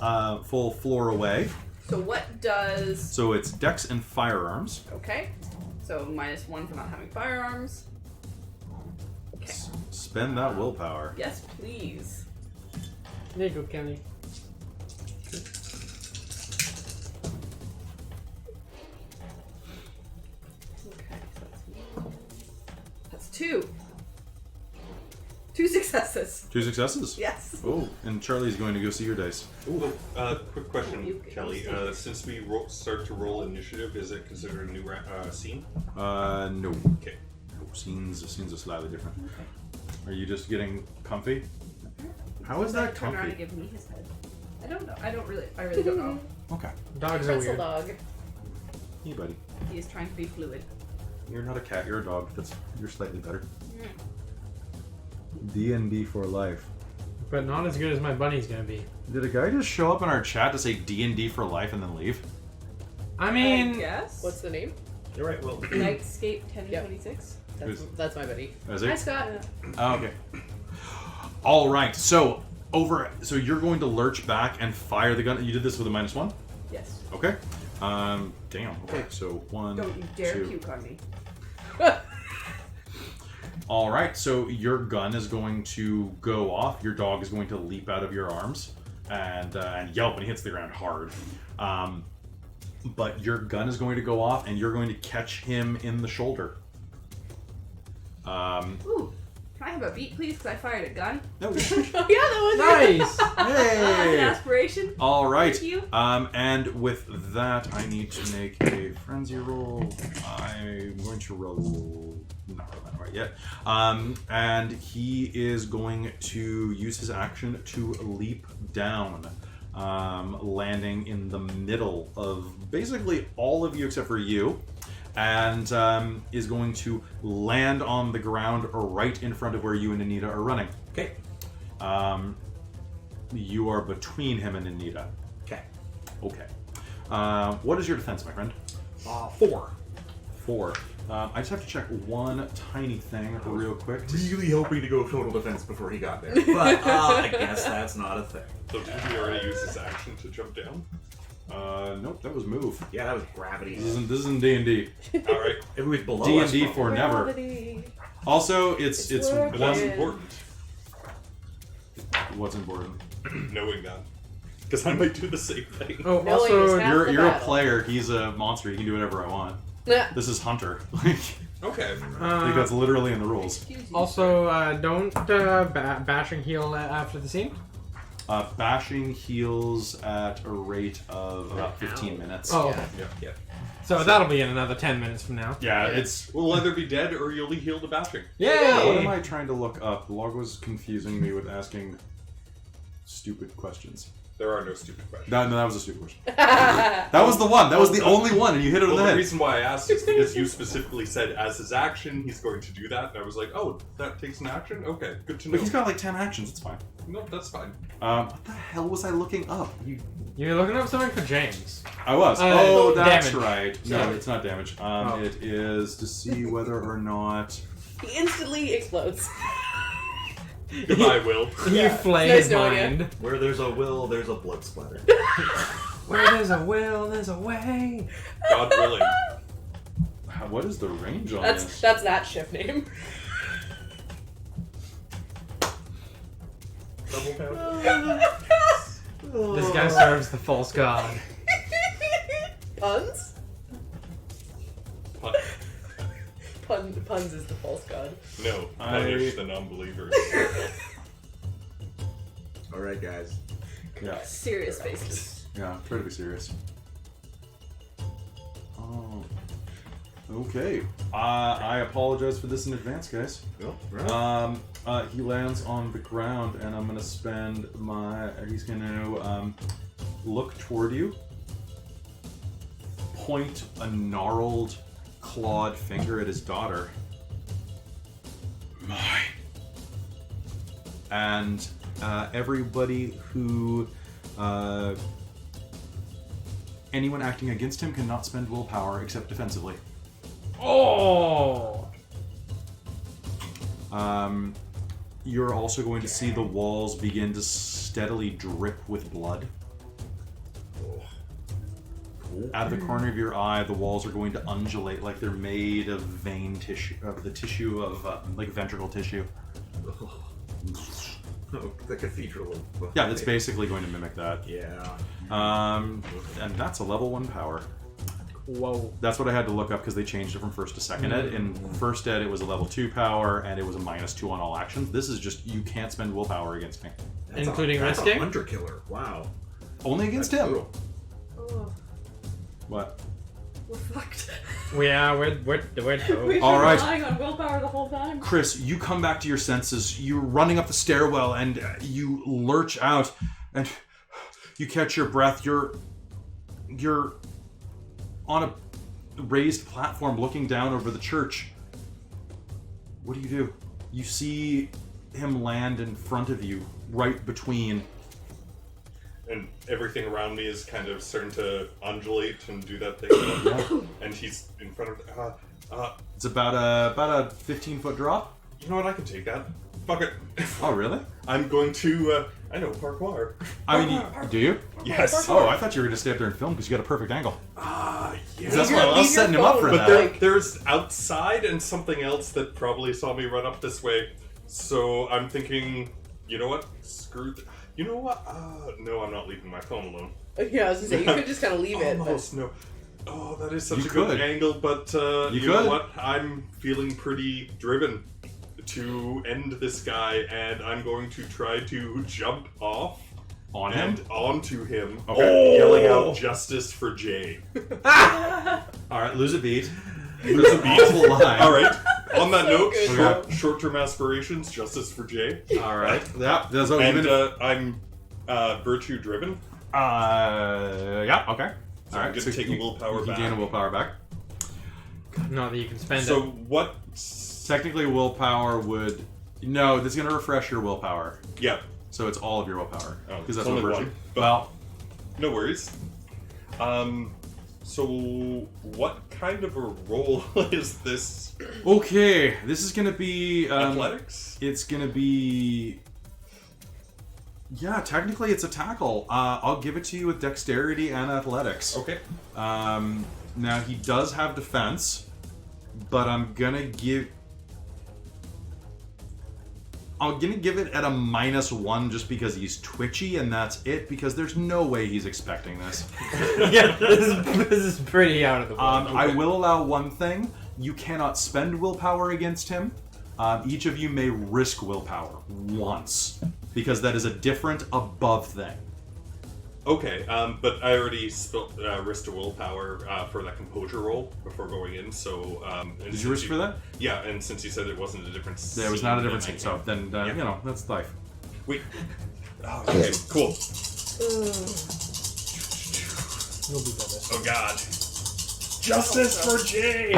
S1: floor away.
S3: So what does...
S1: So it's dex and firearms.
S3: Okay. So -1 for not having firearms. Okay.
S1: Spend that willpower.
S3: Yes, please.
S4: There you go, Kelly.
S3: Okay.
S7: 2. 2 successes.
S1: 2 successes.
S7: Yes.
S1: Oh, and Charlie's going to go see your dice.
S6: Ooh, quick question, Kelly. Since we start to roll initiative, is it considered a new scene?
S1: No.
S6: Okay.
S1: No, scenes are slightly different. Are you just getting comfy? How is that
S7: Turn around and
S1: comfy?
S7: give me his head. I don't know. I really don't know.
S1: Okay.
S4: Dogs are
S2: Pretzel
S4: weird.
S2: dog.
S1: Hey, buddy.
S7: He is trying to be fluid.
S1: You're not a cat. You're a dog. You're slightly better. D&D for life.
S4: But not as good as my bunny's gonna be.
S1: Did a guy just show up in our chat to say D&D for life and then leave?
S4: I mean,
S7: Yes.
S2: What's the name?
S5: You're right, Will.
S7: Nightscape 1026?
S2: That's my buddy.
S1: Is
S7: Hi,
S1: it?
S7: Scott.
S1: Oh, okay. All right. So you're going to lurch back and fire the gun. You did this with a -1.
S7: Yes.
S1: Okay. Damn. Okay. So 1.
S7: Don't you dare
S1: 2.
S7: puke on me.
S1: All right. So your gun is going to go off. Your dog is going to leap out of your arms and yelp when he hits the ground hard. But your gun is going to go off, and you're going to catch him in the shoulder.
S7: Ooh. Can I have a beat, please? Because I fired a gun.
S1: No.
S2: Oh yeah, that was
S4: nice.
S7: That's an
S1: Hey.
S7: aspiration.
S1: All right.
S7: Thank you.
S1: And with that, I need to make a frenzy roll. I'm going to roll. Not roll that right yet. And he is going to use his action to leap down, landing in the middle of basically all of you except for you. And is going to land on the ground right in front of where you and Anita are running.
S5: Okay.
S1: You are between him and Anita.
S5: Okay.
S1: Okay. What is your defense, my friend?
S5: 4.
S1: 4. I just have to check one tiny thing real quick.
S5: Really hoping to go total defense before he got there. But I guess that's not a thing.
S6: So did he already use his action to jump down?
S1: Nope, that was move.
S5: Yeah, that was gravity.
S1: This isn't D&D.
S6: All right.
S5: If it was below us,
S1: D&D
S5: probably.
S1: for never.
S2: Gravity.
S1: Also, it's
S2: working.
S6: But that's
S1: one.
S6: important,
S1: What's important?
S6: knowing that. Because I might do the same thing.
S4: Oh,
S2: Knowing
S4: also,
S2: is half-
S1: You're
S2: the
S1: a
S2: battle.
S1: player. He's a monster. He can do whatever I want.
S2: Nah.
S1: This is Hunter.
S6: Okay.
S1: I think that's literally in the rules.
S4: also, don't bashing heal after the scene.
S1: Bashing heals at a rate of about 15 minutes.
S4: Oh,
S2: Yeah.
S6: Yeah.
S4: so that'll be in another 10 minutes from now.
S1: Yeah, it's.
S6: We'll either be dead or you'll be healed to bashing.
S4: Yay!
S1: What am I trying to look up? The log was confusing me with asking stupid questions.
S6: There are no stupid questions.
S1: No, that was a stupid question. That was the one. That was the only one, and you hit it on
S6: Well,
S1: the
S6: the
S1: head.
S6: reason why I asked is because you specifically said as his action he's going to do that, and I was like, oh, that takes an action? Okay, good to know.
S1: But he's got like 10 actions. It's fine.
S6: No, that's fine.
S1: What the hell was I looking up?
S4: You're looking up something for James.
S1: I was.
S4: Uh,
S1: Oh, that's
S4: damage.
S1: right. No,
S4: Sorry.
S1: it's not damage. It is to see whether or not.
S2: He instantly explodes.
S6: Goodbye, Will.
S4: You flay
S2: Nice
S4: his
S2: knowing you.
S4: mind.
S5: Where there's a will, there's a blood splatter.
S4: Where there's a will, there's a way.
S6: God willing.
S1: What is the range on
S2: That's
S1: this?
S2: that ship name.
S5: Double pound.
S4: This guy serves the false god.
S2: Puns?
S6: Pun-
S2: Puns is the false god.
S6: No, punish the non-believers.
S5: Alright, guys.
S1: Yeah,
S7: Serious faces.
S1: yeah. Try to be serious. Oh. Okay. I apologize for this in advance, guys.
S5: Oh, right.
S1: He lands on the ground, and I'm gonna spend my. He's gonna look toward you, point a gnarled, clawed finger at his daughter. Mine. And everybody who. Anyone acting against him cannot spend willpower except defensively.
S4: Oh!
S1: You're also going to see the walls begin to steadily drip with blood. Out of the corner of your eye, the walls are going to undulate like they're made of vein tissue, of the tissue of like ventricle tissue.
S5: Oh, the cathedral of...
S1: Yeah, it's basically going to mimic that.
S5: Yeah.
S1: And that's a level 1 power.
S4: Whoa.
S1: That's what I had to look up because they changed it from first to second ed. In first ed, it was a level 2 power, and it was a -2 on all actions. This is just, you can't spend willpower against me.
S4: Including
S5: that's
S4: risking?
S5: a hunter killer. Wow.
S1: Only against
S5: That's
S1: him.
S5: brutal.
S7: Oh,
S1: What?
S7: we're fucked.
S4: We're
S7: We've
S1: All
S7: been
S1: right.
S7: relying on willpower the whole time.
S1: Chris, you come back to your senses. You're running up the stairwell, and you lurch out, and you catch your breath. You're on a raised platform looking down over the church. What do? You see him land in front of you, right between.
S6: And everything around me is kind of starting to undulate and do that thing. And he's in front of.
S1: It's about a 15-foot drop.
S6: You know what? I can take that. Fuck it.
S1: Oh, really?
S6: I'm going to. I know parkour.
S1: I mean, do you?
S6: Yes.
S1: Oh, I thought you were going to stay up there and film because you got a perfect angle.
S6: Yeah.
S1: That's why I was setting him up for
S6: But
S1: that.
S6: there's outside and something else that probably saw me run up this way. So I'm thinking, you know what? Screw. You know what? No, I'm not leaving my phone alone.
S2: Yeah, I was gonna say, you could just kind of leave it. But...
S6: Almost no. Oh, that is such
S1: You
S6: a good
S1: could.
S6: angle, but you
S1: could.
S6: know what? I'm feeling pretty driven to end this guy, and I'm going to try to jump off
S1: On him?
S6: and onto him,
S1: Okay.
S6: yelling out "Justice for Jay."
S1: Alright, lose a beat. Lose a beat. Awful line.
S6: All right. On that note,
S1: good.
S6: short-term aspirations, "Justice for Jay,"
S1: Alright. Yeah, that's what
S6: and I'm virtue driven.
S1: yeah, okay.
S6: So
S1: Alright,
S6: I'm gonna take a willpower
S1: you
S6: back.
S1: can gain a willpower back.
S4: Not that you can spend
S6: So
S4: it.
S6: what?
S1: Technically, willpower would... No, this is going to refresh your willpower.
S6: Yeah.
S1: So it's all of your willpower.
S6: Oh,
S1: Because
S6: it's
S1: that's what
S6: only
S1: virtue...
S6: one, but-
S1: Well,
S6: No worries. So what kind of a role is this?
S1: okay. This is going to be...
S6: Athletics?
S1: It's going to be... Yeah, technically it's a tackle. I'll give it to you with dexterity and athletics.
S6: Okay.
S1: Now, he does have defense, but I'm gonna give it at a -1 just because he's twitchy, and that's it, because there's no way he's expecting this.
S4: Yeah, this is pretty out of the world.
S1: I will allow one thing. You cannot spend willpower against him. Each of you may risk willpower once, because that is a different above thing.
S6: Okay, but I already risked a willpower for that composure roll before going in, so...
S1: Did you risk for that?
S6: Yeah, and since you said it wasn't a different scene...
S1: There was not a different
S6: then I
S1: scene, so then,
S6: Yeah.
S1: you know, that's life.
S6: Wait. Oh, okay, cool.
S4: You'll be better.
S6: Oh, God. Justice for Jay!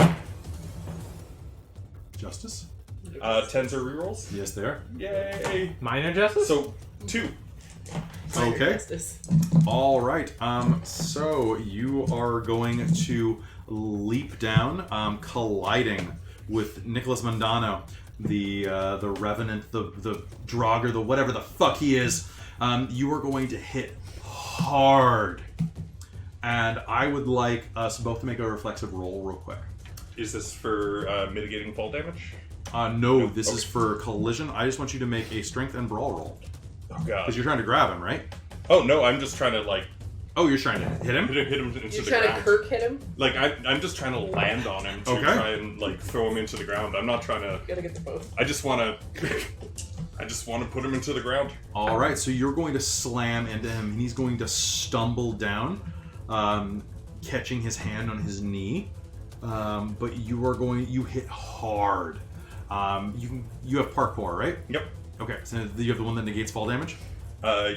S1: Justice?
S6: 10s are rerolls?
S1: Yes, they are.
S6: Yay!
S4: Minor justice?
S6: So, 2.
S1: Okay.
S2: Justice.
S1: All right. So you are going to leap down, colliding with Nicholas Mondano, the Revenant, the Draugr, the whatever the fuck he is. You are going to hit hard, and I would like us both to make a reflexive roll real quick.
S6: Is this for mitigating fall damage?
S1: No, this
S6: okay.
S1: is for collision. I just want you to make a strength and brawl roll.
S6: Oh, God.
S1: Because you're trying to grab him, right?
S6: Oh, no, I'm just trying to, like...
S1: Oh, you're trying to hit him?
S6: Hit him into
S2: You're
S6: the
S2: trying
S6: ground.
S2: to Kirk hit him?
S6: Like, I'm just trying to land on him to
S1: Okay.
S6: try and, like, throw him into the ground. I'm not trying to...
S2: You gotta get the both.
S6: I just want to... I just want to put him into the ground.
S1: All right, so you're going to slam into him, and he's going to stumble down, catching his hand on his knee. But you hit hard. You have parkour, right?
S6: Yep.
S1: Okay, so you have the one that negates fall damage.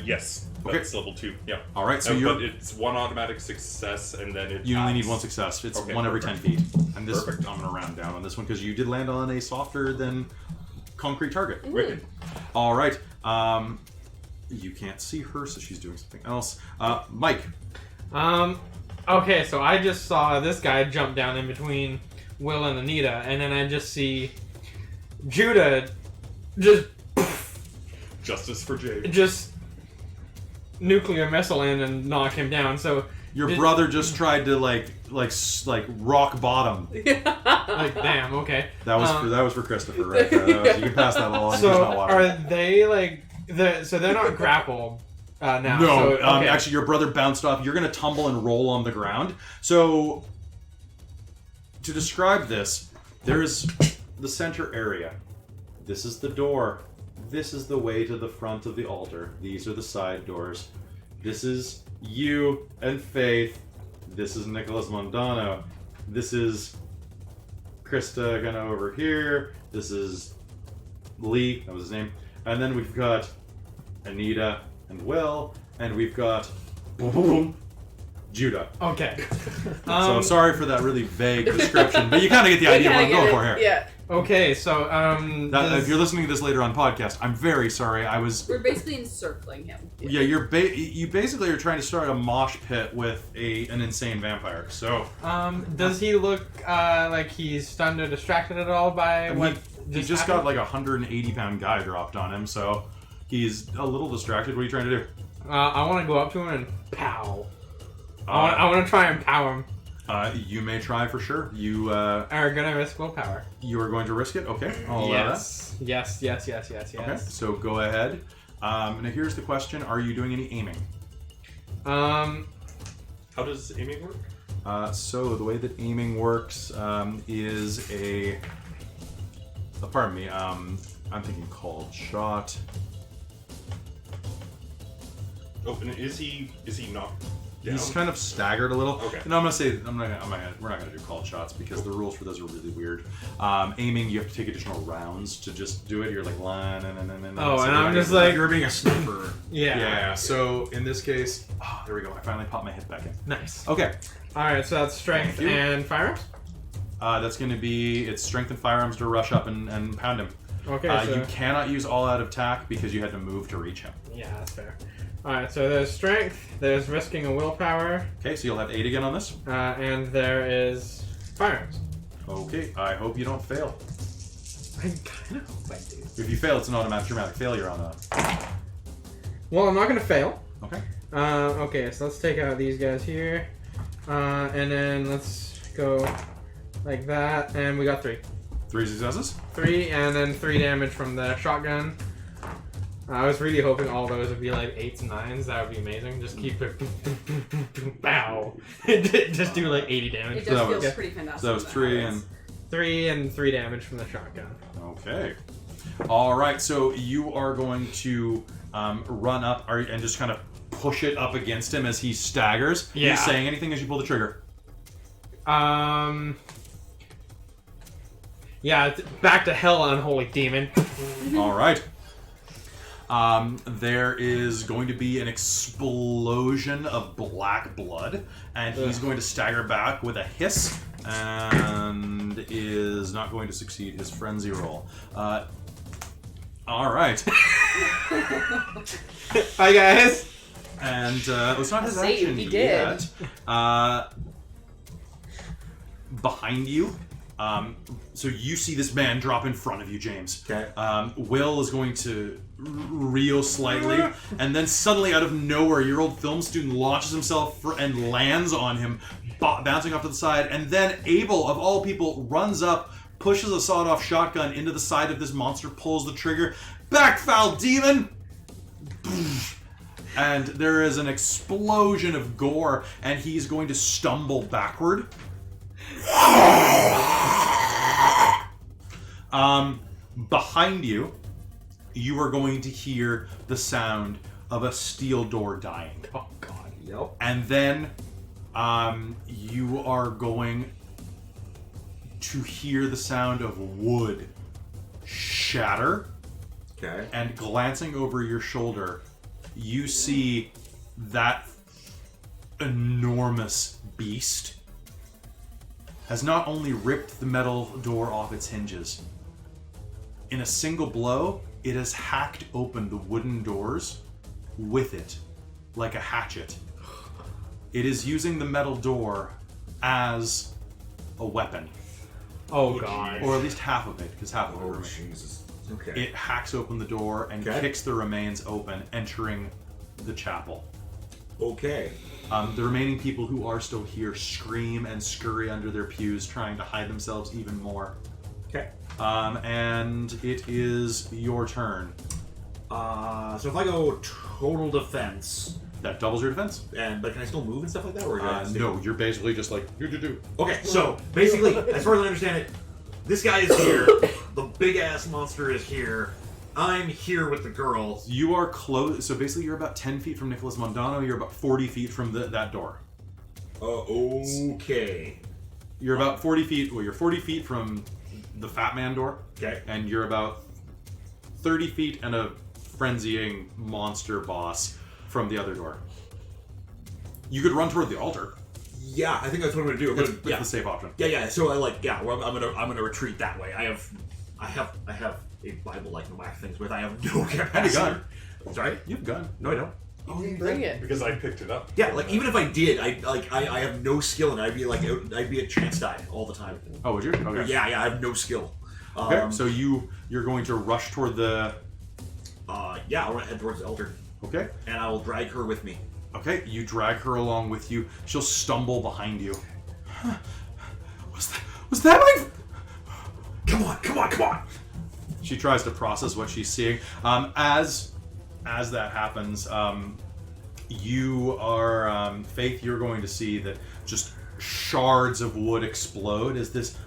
S6: Yes.
S1: Okay.
S6: That's level 2. Yeah.
S1: All right, so
S6: But it's one automatic success, and then it.
S1: you only need
S6: adds-
S1: one success. It's
S6: Okay,
S1: one every
S6: perfect.
S1: 10 feet. And this,
S6: Perfect.
S1: I'm going to round down on this one because you did land on a softer than concrete target.
S6: Wicked.
S1: All right. You can't see her, so she's doing something else. Mike.
S4: Okay, so I just saw this guy jump down in between Will and Anita, and then I just see Judah
S6: Justice for Jay.
S4: just nuclear missile in and knock him down. So
S1: Your brother just tried to like rock bottom.
S4: like, damn, okay.
S1: That was for Christopher right there. You can pass that along. He's
S4: So
S1: not watching.
S4: are they like so they're not grappled now?
S1: No,
S4: so, okay.
S1: actually, your brother bounced off. You're gonna tumble and roll on the ground. So to describe this, there is the center area. This is the door. This is the way to the front of the altar. These are the side doors. This is you and Faith. This is Nicholas Mondano. This is Krista kind of over here. This is Lee, that was his name. And then we've got Anita and Will. And we've got Judah.
S4: Okay.
S1: So sorry for that really vague description, but you kind of get the idea of what I'm going for here.
S2: Yeah.
S4: Okay, so
S1: If you're listening to this later on podcast, I'm very sorry.
S7: We're basically encircling him.
S1: Yeah, you basically are trying to start a mosh pit with an insane vampire. So
S4: does he look like he's stunned or distracted at all by what
S1: he just got like a 180-pound guy dropped on him, so he's a little distracted. What are you trying to do?
S4: I want to go up to him and pow. I want to try and pow him.
S1: You may try for sure. You
S4: are gonna risk willpower.
S1: You are going to risk it? Okay. I'll allow that.
S4: Yes.
S1: Okay, so go ahead. Now here's the question. Are you doing any aiming?
S6: How does aiming work?
S1: So the way that aiming works is a... pardon me. I'm thinking called shot.
S6: Oh, and is he not down?
S1: He's kind of staggered a little.
S6: Okay.
S1: No, we're not gonna do called shots because the rules for those are really weird. Aiming, you have to take additional rounds to just do it. You're like line and.
S4: Oh, and I'm just like
S5: you're being a sniper.
S1: Yeah. So in this case, there we go. I finally popped my hit back in.
S4: Nice.
S1: Okay.
S4: All right, so that's strength
S1: Thank you.
S4: and firearms.
S1: That's going to be it's strength and firearms to rush up and pound him.
S4: Okay. So...
S1: You cannot use all out of attack because you had to move to reach him.
S4: Yeah, that's fair. Alright, so there's strength, there's risking a willpower.
S1: Okay, so you'll have 8 again on this.
S4: And there is firearms.
S1: Okay, I hope you don't fail.
S4: I kind of hope I do.
S1: If you fail, it's an automatic dramatic failure on that.
S4: Well, I'm not going to fail.
S1: Okay.
S4: Okay, so let's take out these guys here. And then let's go like that, and we got 3.
S1: 3 successes.
S4: 3, and then 3 damage from the shotgun. I was really hoping all those would be like 8s and 9s. That would be amazing. Just keep it. Bow. Just do like 80 damage.
S7: It
S1: So that
S7: does feel
S1: was-
S7: pretty fantastic.
S1: So that was 3 and...
S4: 3 damage from the shotgun.
S1: Okay. All right. So you are going to run up and just kind of push it up against him as he staggers. Are
S4: Yeah.
S1: you saying anything as you pull the trigger?
S4: Yeah, back to hell, unholy demon.
S1: All right. There is going to be an explosion of black blood, and he's going to stagger back with a hiss, and is not going to succeed his frenzy roll. All right.
S4: Bye, guys.
S1: And it's not his
S2: Save,
S1: action
S2: he
S1: yet. Behind you. So you see this man drop in front of you, James.
S5: Okay.
S1: Will is going to reel slightly, and then suddenly, out of nowhere, your old film student launches himself and lands on him, bouncing off to the side. And then Abel, of all people, runs up, pushes a sawed-off shotgun into the side of this monster, pulls the trigger. Back, foul demon! And there is an explosion of gore, and he's going to stumble backward. Behind you, you are going to hear the sound of a steel door dying.
S4: Oh, God.
S5: Yep.
S1: And then you are going to hear the sound of wood shatter.
S5: Okay.
S1: And glancing over your shoulder, you see that enormous beast has not only ripped the metal door off its hinges, in a single blow, it has hacked open the wooden doors with it, like a hatchet. It is using the metal door as a weapon.
S4: Oh, God.
S1: Or at least half of it, because half of it
S5: Oh,
S1: remains.
S5: Jesus. Okay.
S1: It hacks open the door and
S5: Okay.
S1: kicks the remains open, entering the chapel.
S5: Okay.
S1: The remaining people who are still here scream and scurry under their pews, trying to hide themselves even more.
S5: Okay.
S1: And it is your turn.
S5: So if I go total defense,
S1: That doubles your defense.
S5: But can I still move and stuff like that? Or
S1: No, you're basically just like, do.
S5: Okay, so basically, as far as I understand it, this guy is here, the big-ass monster is here, I'm here with the girl.
S1: You are close, so basically you're about 10 feet from Nicholas Mondano, you're about 40 feet from that door.
S5: Okay.
S1: You're about 40 feet, you're 40 feet from the Fat Man door.
S5: Okay.
S1: And you're about 30 feet and a frenzying monster boss from the other door. You could run toward the altar.
S5: Yeah, I think that's what I'm gonna do.
S1: It's the safe option.
S5: Yeah. So I'm gonna retreat that way. I have a Bible like to whack things with. I have no capacity.
S1: Have a gun.
S5: Sorry,
S1: You have a gun.
S5: no, I don't.
S2: Oh, bring it.
S6: Because I picked it up.
S5: Yeah, like even if I did, I have no skill, and I'd be a chance die all the time.
S1: Oh, would you? Okay.
S5: Yeah, I have no skill.
S1: Okay, so you're going to rush toward the...
S5: Yeah, I want to head towards the altar.
S1: Okay.
S5: And I will drag her with me.
S1: Okay, you drag her along with you. She'll stumble behind you. Was that my...
S5: Come on!
S1: She tries to process what she's seeing. As that happens, you are... Faith, you're going to see that just shards of wood explode as this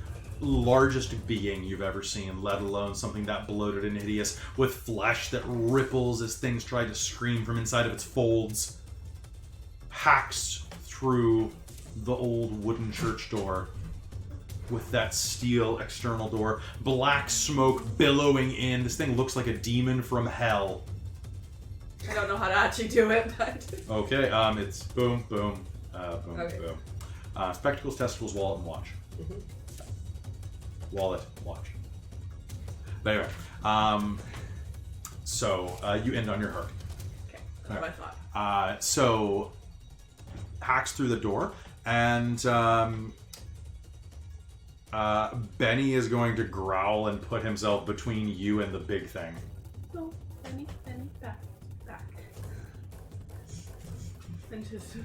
S1: largest being you've ever seen, let alone something that bloated and hideous, with flesh that ripples as things try to scream from inside of its folds, hacks through the old wooden church door with that steel external door, black smoke billowing in. This thing looks like a demon from hell.
S7: I don't know how to actually do it, but...
S1: Okay, it's boom, boom, boom,
S7: Okay.
S1: boom. Spectacles, testicles, wallet, and watch.
S2: Mm-hmm.
S1: Wallet, watch. There you are. So, you end on your hurt.
S7: Okay, that's what I thought.
S1: So, hacks through the door, and Benny is going to growl and put himself between you and the big thing.
S7: No, Benny, back. And just...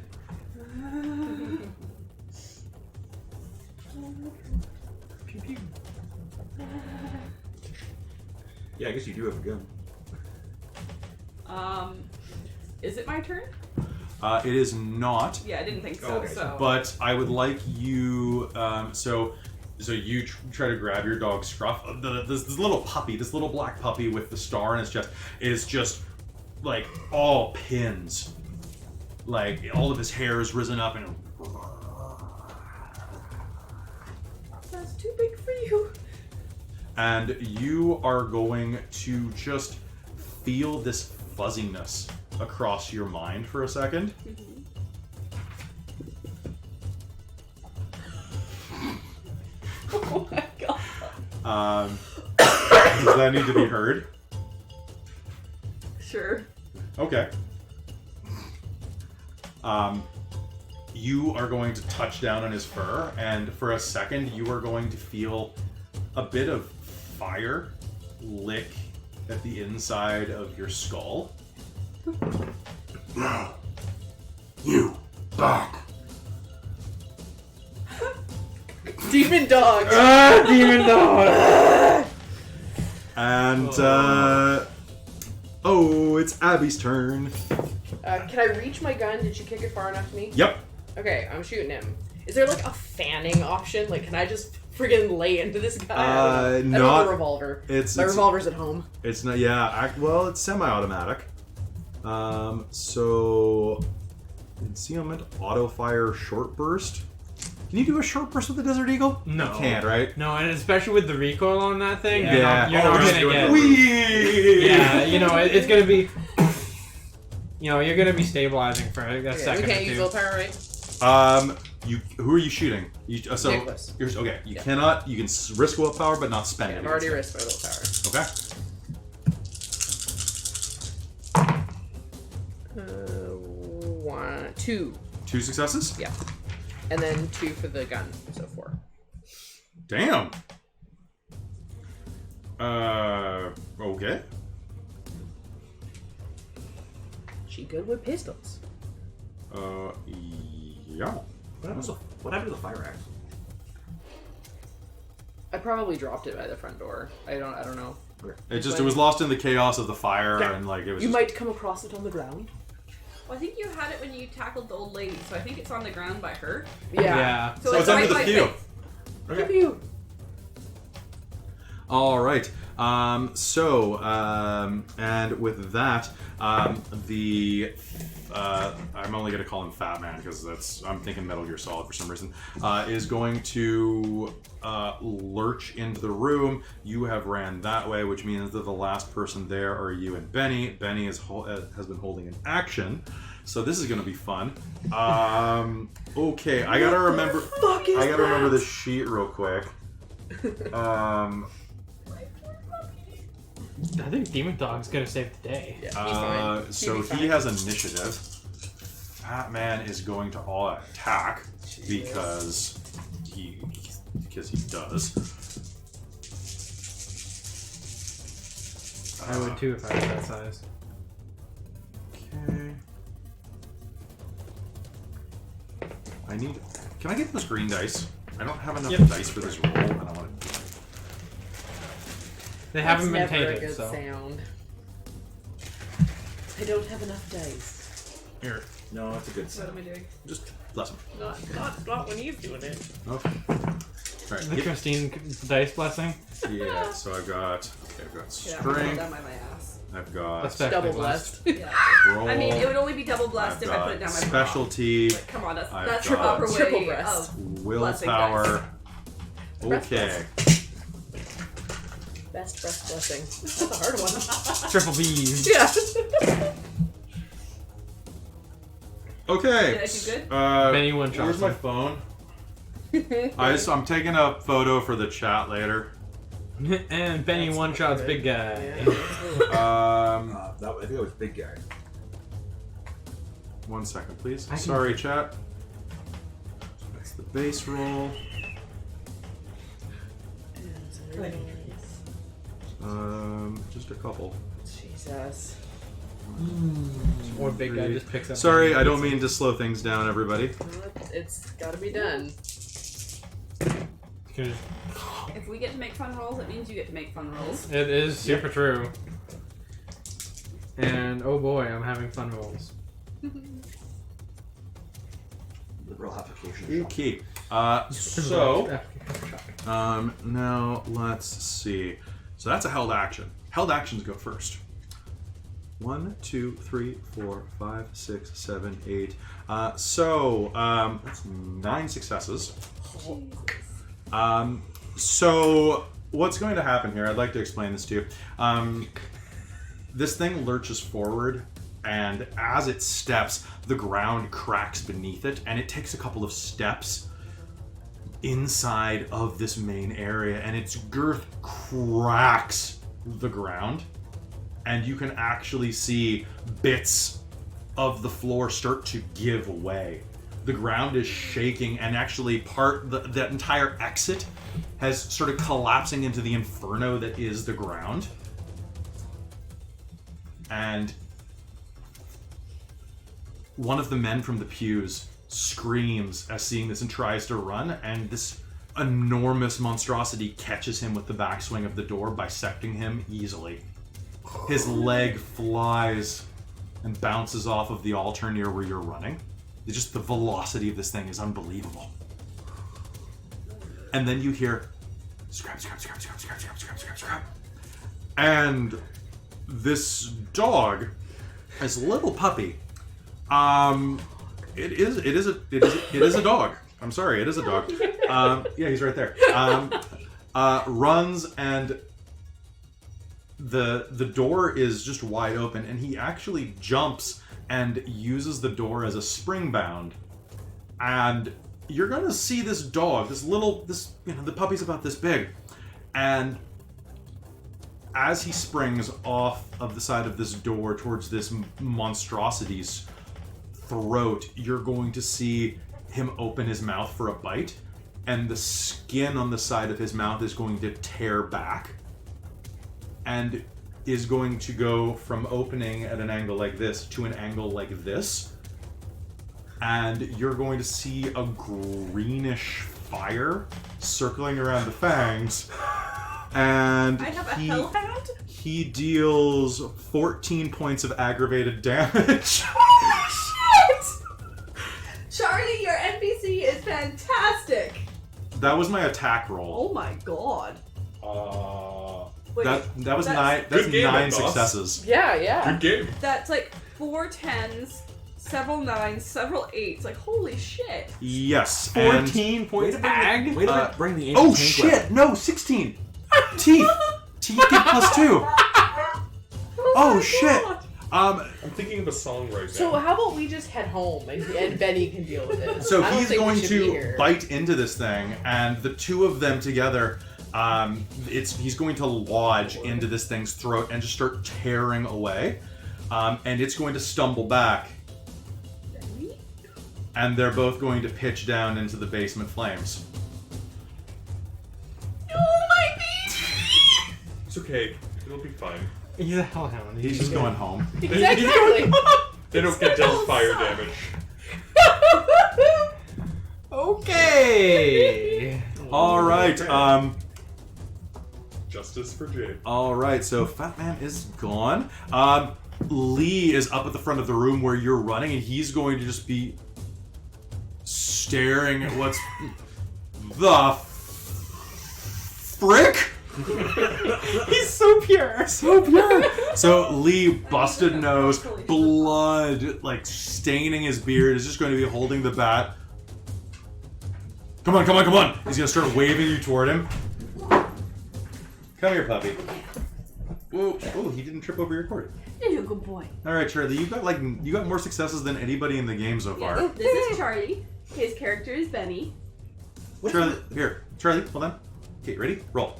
S5: Yeah, I guess you do have a gun.
S7: Is it my turn?
S1: It is not,
S7: Yeah, I didn't think so.
S5: Okay.
S7: So.
S1: but I would like you. So you try to grab your dog Scruff. This little puppy, this little black puppy with the star in his chest, is just like all pins. Like all of his hair is risen up and.
S7: That's too big for you.
S1: And you are going to just feel this fuzziness across your mind for a second.
S7: Oh my god.
S1: Does that need to be heard?
S7: Sure.
S1: Okay. You are going to touch down on his fur, and for a second you are going to feel a bit of fire lick at the inside of your skull.
S8: Now, you back.
S2: Demon dog.
S4: Demon dog!
S1: And, it's Abby's turn.
S2: Can I reach my gun? Did she kick it far enough to me?
S1: Yep.
S2: Okay, I'm shooting him. Is there like a fanning option? Like, can I just friggin' lay into this guy? I don't have a revolver. My revolver's at home.
S1: It's not. Yeah. Well, it's semi-automatic. So concealment, auto fire, short burst. Can you do a short burst with the Desert Eagle?
S4: No.
S1: You can't, right?
S4: No, and especially with the recoil on that thing,
S1: Yeah.
S4: you're not
S5: just
S4: gonna
S5: doing
S4: get...
S5: it.
S1: Whee!
S4: Yeah, it's gonna be... you're gonna be stabilizing for a second
S2: We
S4: or
S2: can't use
S4: two.
S2: willpower, right?
S1: Who are you shooting? So
S2: Nicholas.
S1: okay. You
S2: Yeah.
S1: cannot. You can risk willpower, but not spend
S2: Yeah,
S1: it.
S2: I've already
S1: against
S2: risked my willpower.
S1: it. Okay.
S2: 2.
S1: 2 successes.
S2: Yeah. And then 2 for the gun, so 4.
S1: Damn. Okay.
S2: She good with pistols.
S1: Yeah.
S5: What happened to the fire axe?
S2: I probably dropped it by the front door. I don't know.
S1: It was lost in the chaos of the fire and like it was.
S2: You
S1: just,
S2: might come across it on the ground.
S7: Well, I think you had it when you tackled the old lady, so I think it's on the ground by her.
S2: Yeah.
S7: So,
S1: So it's under
S7: right
S1: the
S7: by
S1: pew.
S7: Faith.
S2: Pew pew.
S1: All right. And with that, I'm only going to call him Fat Man because I'm thinking Metal Gear Solid for some reason. Is going to lurch into the room. You have ran that way, which means that the last person there are you and Benny. Benny has been holding an action, so this is going to be fun. Okay, I gotta remember. Remember this sheet real quick.
S4: I think Demon Dog's gonna save the day.
S2: Yeah, he's fine.
S1: So
S2: He'll be
S1: he
S2: fine.
S1: has initiative. Fat Man is going to all attack because he does.
S4: I would too if I was that size.
S1: Okay. Can I get those green dice? I don't have enough dice for this roll, and I want to.
S4: They haven't been
S2: That's never a
S4: tainted,
S2: good
S4: so.
S2: sound. I don't have enough dice.
S1: Here,
S5: No, that's a good
S7: What
S5: sound.
S7: am I doing?
S1: just bless him.
S2: Not when he's doing it.
S1: Okay. All right.
S4: The Christine dice blessing.
S1: Yeah. So I've got
S7: Yeah, I'm
S1: strength.
S7: down by my ass.
S1: I've got
S4: That's definitely
S2: Double blessed.
S7: Yeah.
S1: roll.
S7: I mean, it would only be double blessed
S1: I've
S7: if I put it
S1: got
S7: down my bra.
S1: specialty,
S7: Like, come on, that's
S1: I've
S7: the
S1: got
S7: proper way
S2: triple breast.
S7: of
S1: willpower.
S2: Breast
S1: Okay.
S2: Best breast blessing. That's a hard one.
S4: Triple B's.
S2: Yeah.
S1: Okay.
S7: Did I do good?
S4: Benny one
S1: Where's
S4: shots
S1: my
S4: him.
S1: phone? I'm taking a photo for the chat later.
S4: And Benny
S2: That's
S4: one shots
S2: good.
S4: big guy.
S1: Um,
S5: I think it was Big Guy.
S1: 1 second, please.
S4: I can-
S1: Sorry, chat. That's the base roll. Just a couple.
S2: Jesus.
S4: Or big guy just picks up.
S1: Sorry, I don't mean to slow things down, everybody.
S2: It's gotta be done.
S4: It
S7: If we get to make fun rolls, it means you get to make fun rolls.
S4: is super true. And oh boy, I'm having fun rolls.
S5: Liberal application.
S1: Okay. Now let's see. So that's a held action. Held actions go first. 1, 2, 3, 4, 5, 6, 7, 8. That's 9 successes. So what's going to happen here? I'd like to explain this to you. This thing lurches forward, and as it steps, the ground cracks beneath it, and it takes a couple of steps inside of this main area, and its girth cracks the ground, and you can actually see bits of the floor start to give way. The ground is shaking, and actually the entire exit has started collapsing into the inferno that is the ground. And one of the men from the pews screams as seeing this and tries to run, and this enormous monstrosity catches him with the backswing of the door, bisecting him easily. His leg flies and bounces off of the altar near where you're running. It's just the velocity of this thing is unbelievable. And then you hear scrap, scrap, scrap, scrap, scrap, scrap, scrap, scrap, scrap. And this dog, this little puppy, it is a dog. I'm sorry, it is a dog. Yeah, he's right there. Runs, and the door is just wide open, and he actually jumps and uses the door as a spring bound. And you're gonna see this dog, the puppy's about this big, and as he springs off of the side of this door towards this monstrosity's throat, you're going to see him open his mouth for a bite, and the skin on the side of his mouth is going to tear back and is going to go from opening at an angle like this to an angle like this, and you're going to see a greenish fire circling around the fangs, and
S7: I have a hellhound?
S1: he deals 14 points of aggravated damage.
S7: fantastic.
S1: That was my attack roll.
S7: Oh my god. Wait,
S1: That was
S7: that's-
S1: nine. That's
S6: Good game,
S1: 9
S6: boss.
S1: successes.
S2: Yeah.
S6: Good game.
S7: That's like 4 10s, several 9s, several 8s. Like, holy shit.
S1: Yes. And
S4: 14 points ag.
S5: Wait
S1: Uh,
S5: a bring the
S1: oh
S5: tank
S1: shit!
S5: weapon.
S1: No, 16. Teeth. Teeth get +2. Oh shit.
S6: I'm thinking of a song right now.
S2: So how about we just head home and Benny can deal with it?
S1: So
S2: I don't
S1: he's
S2: think we
S1: going
S2: should be
S1: to
S2: here.
S1: bite into this thing, and the two of them together, he's going to lodge into this thing's throat and just start tearing away, and it's going to stumble back, and they're both going to pitch down into the basement flames.
S7: Oh my baby!
S6: It's okay. It'll be fine.
S4: He's a hellhound.
S1: He's just going home.
S2: Exactly.
S6: They don't get dealt fire damage.
S4: Okay.
S1: All right.
S6: Justice for Jade.
S1: All right. So Fat Man is gone. Lee is up at the front of the room where you're running, and he's going to just be staring at what's the frick.
S4: He's so pure.
S1: So pure. So Lee, busted nose, blood like staining his beard, is just going to be holding the bat. Come on, come on, come on! He's gonna start waving you toward him. Come here, puppy. Ooh, he didn't trip over your cord.
S7: You're a good boy.
S1: All right, Charlie, you got more successes than anybody in the game so far.
S7: This is Charlie. His character is Benny.
S1: Charlie, hold on. Okay, ready? Roll.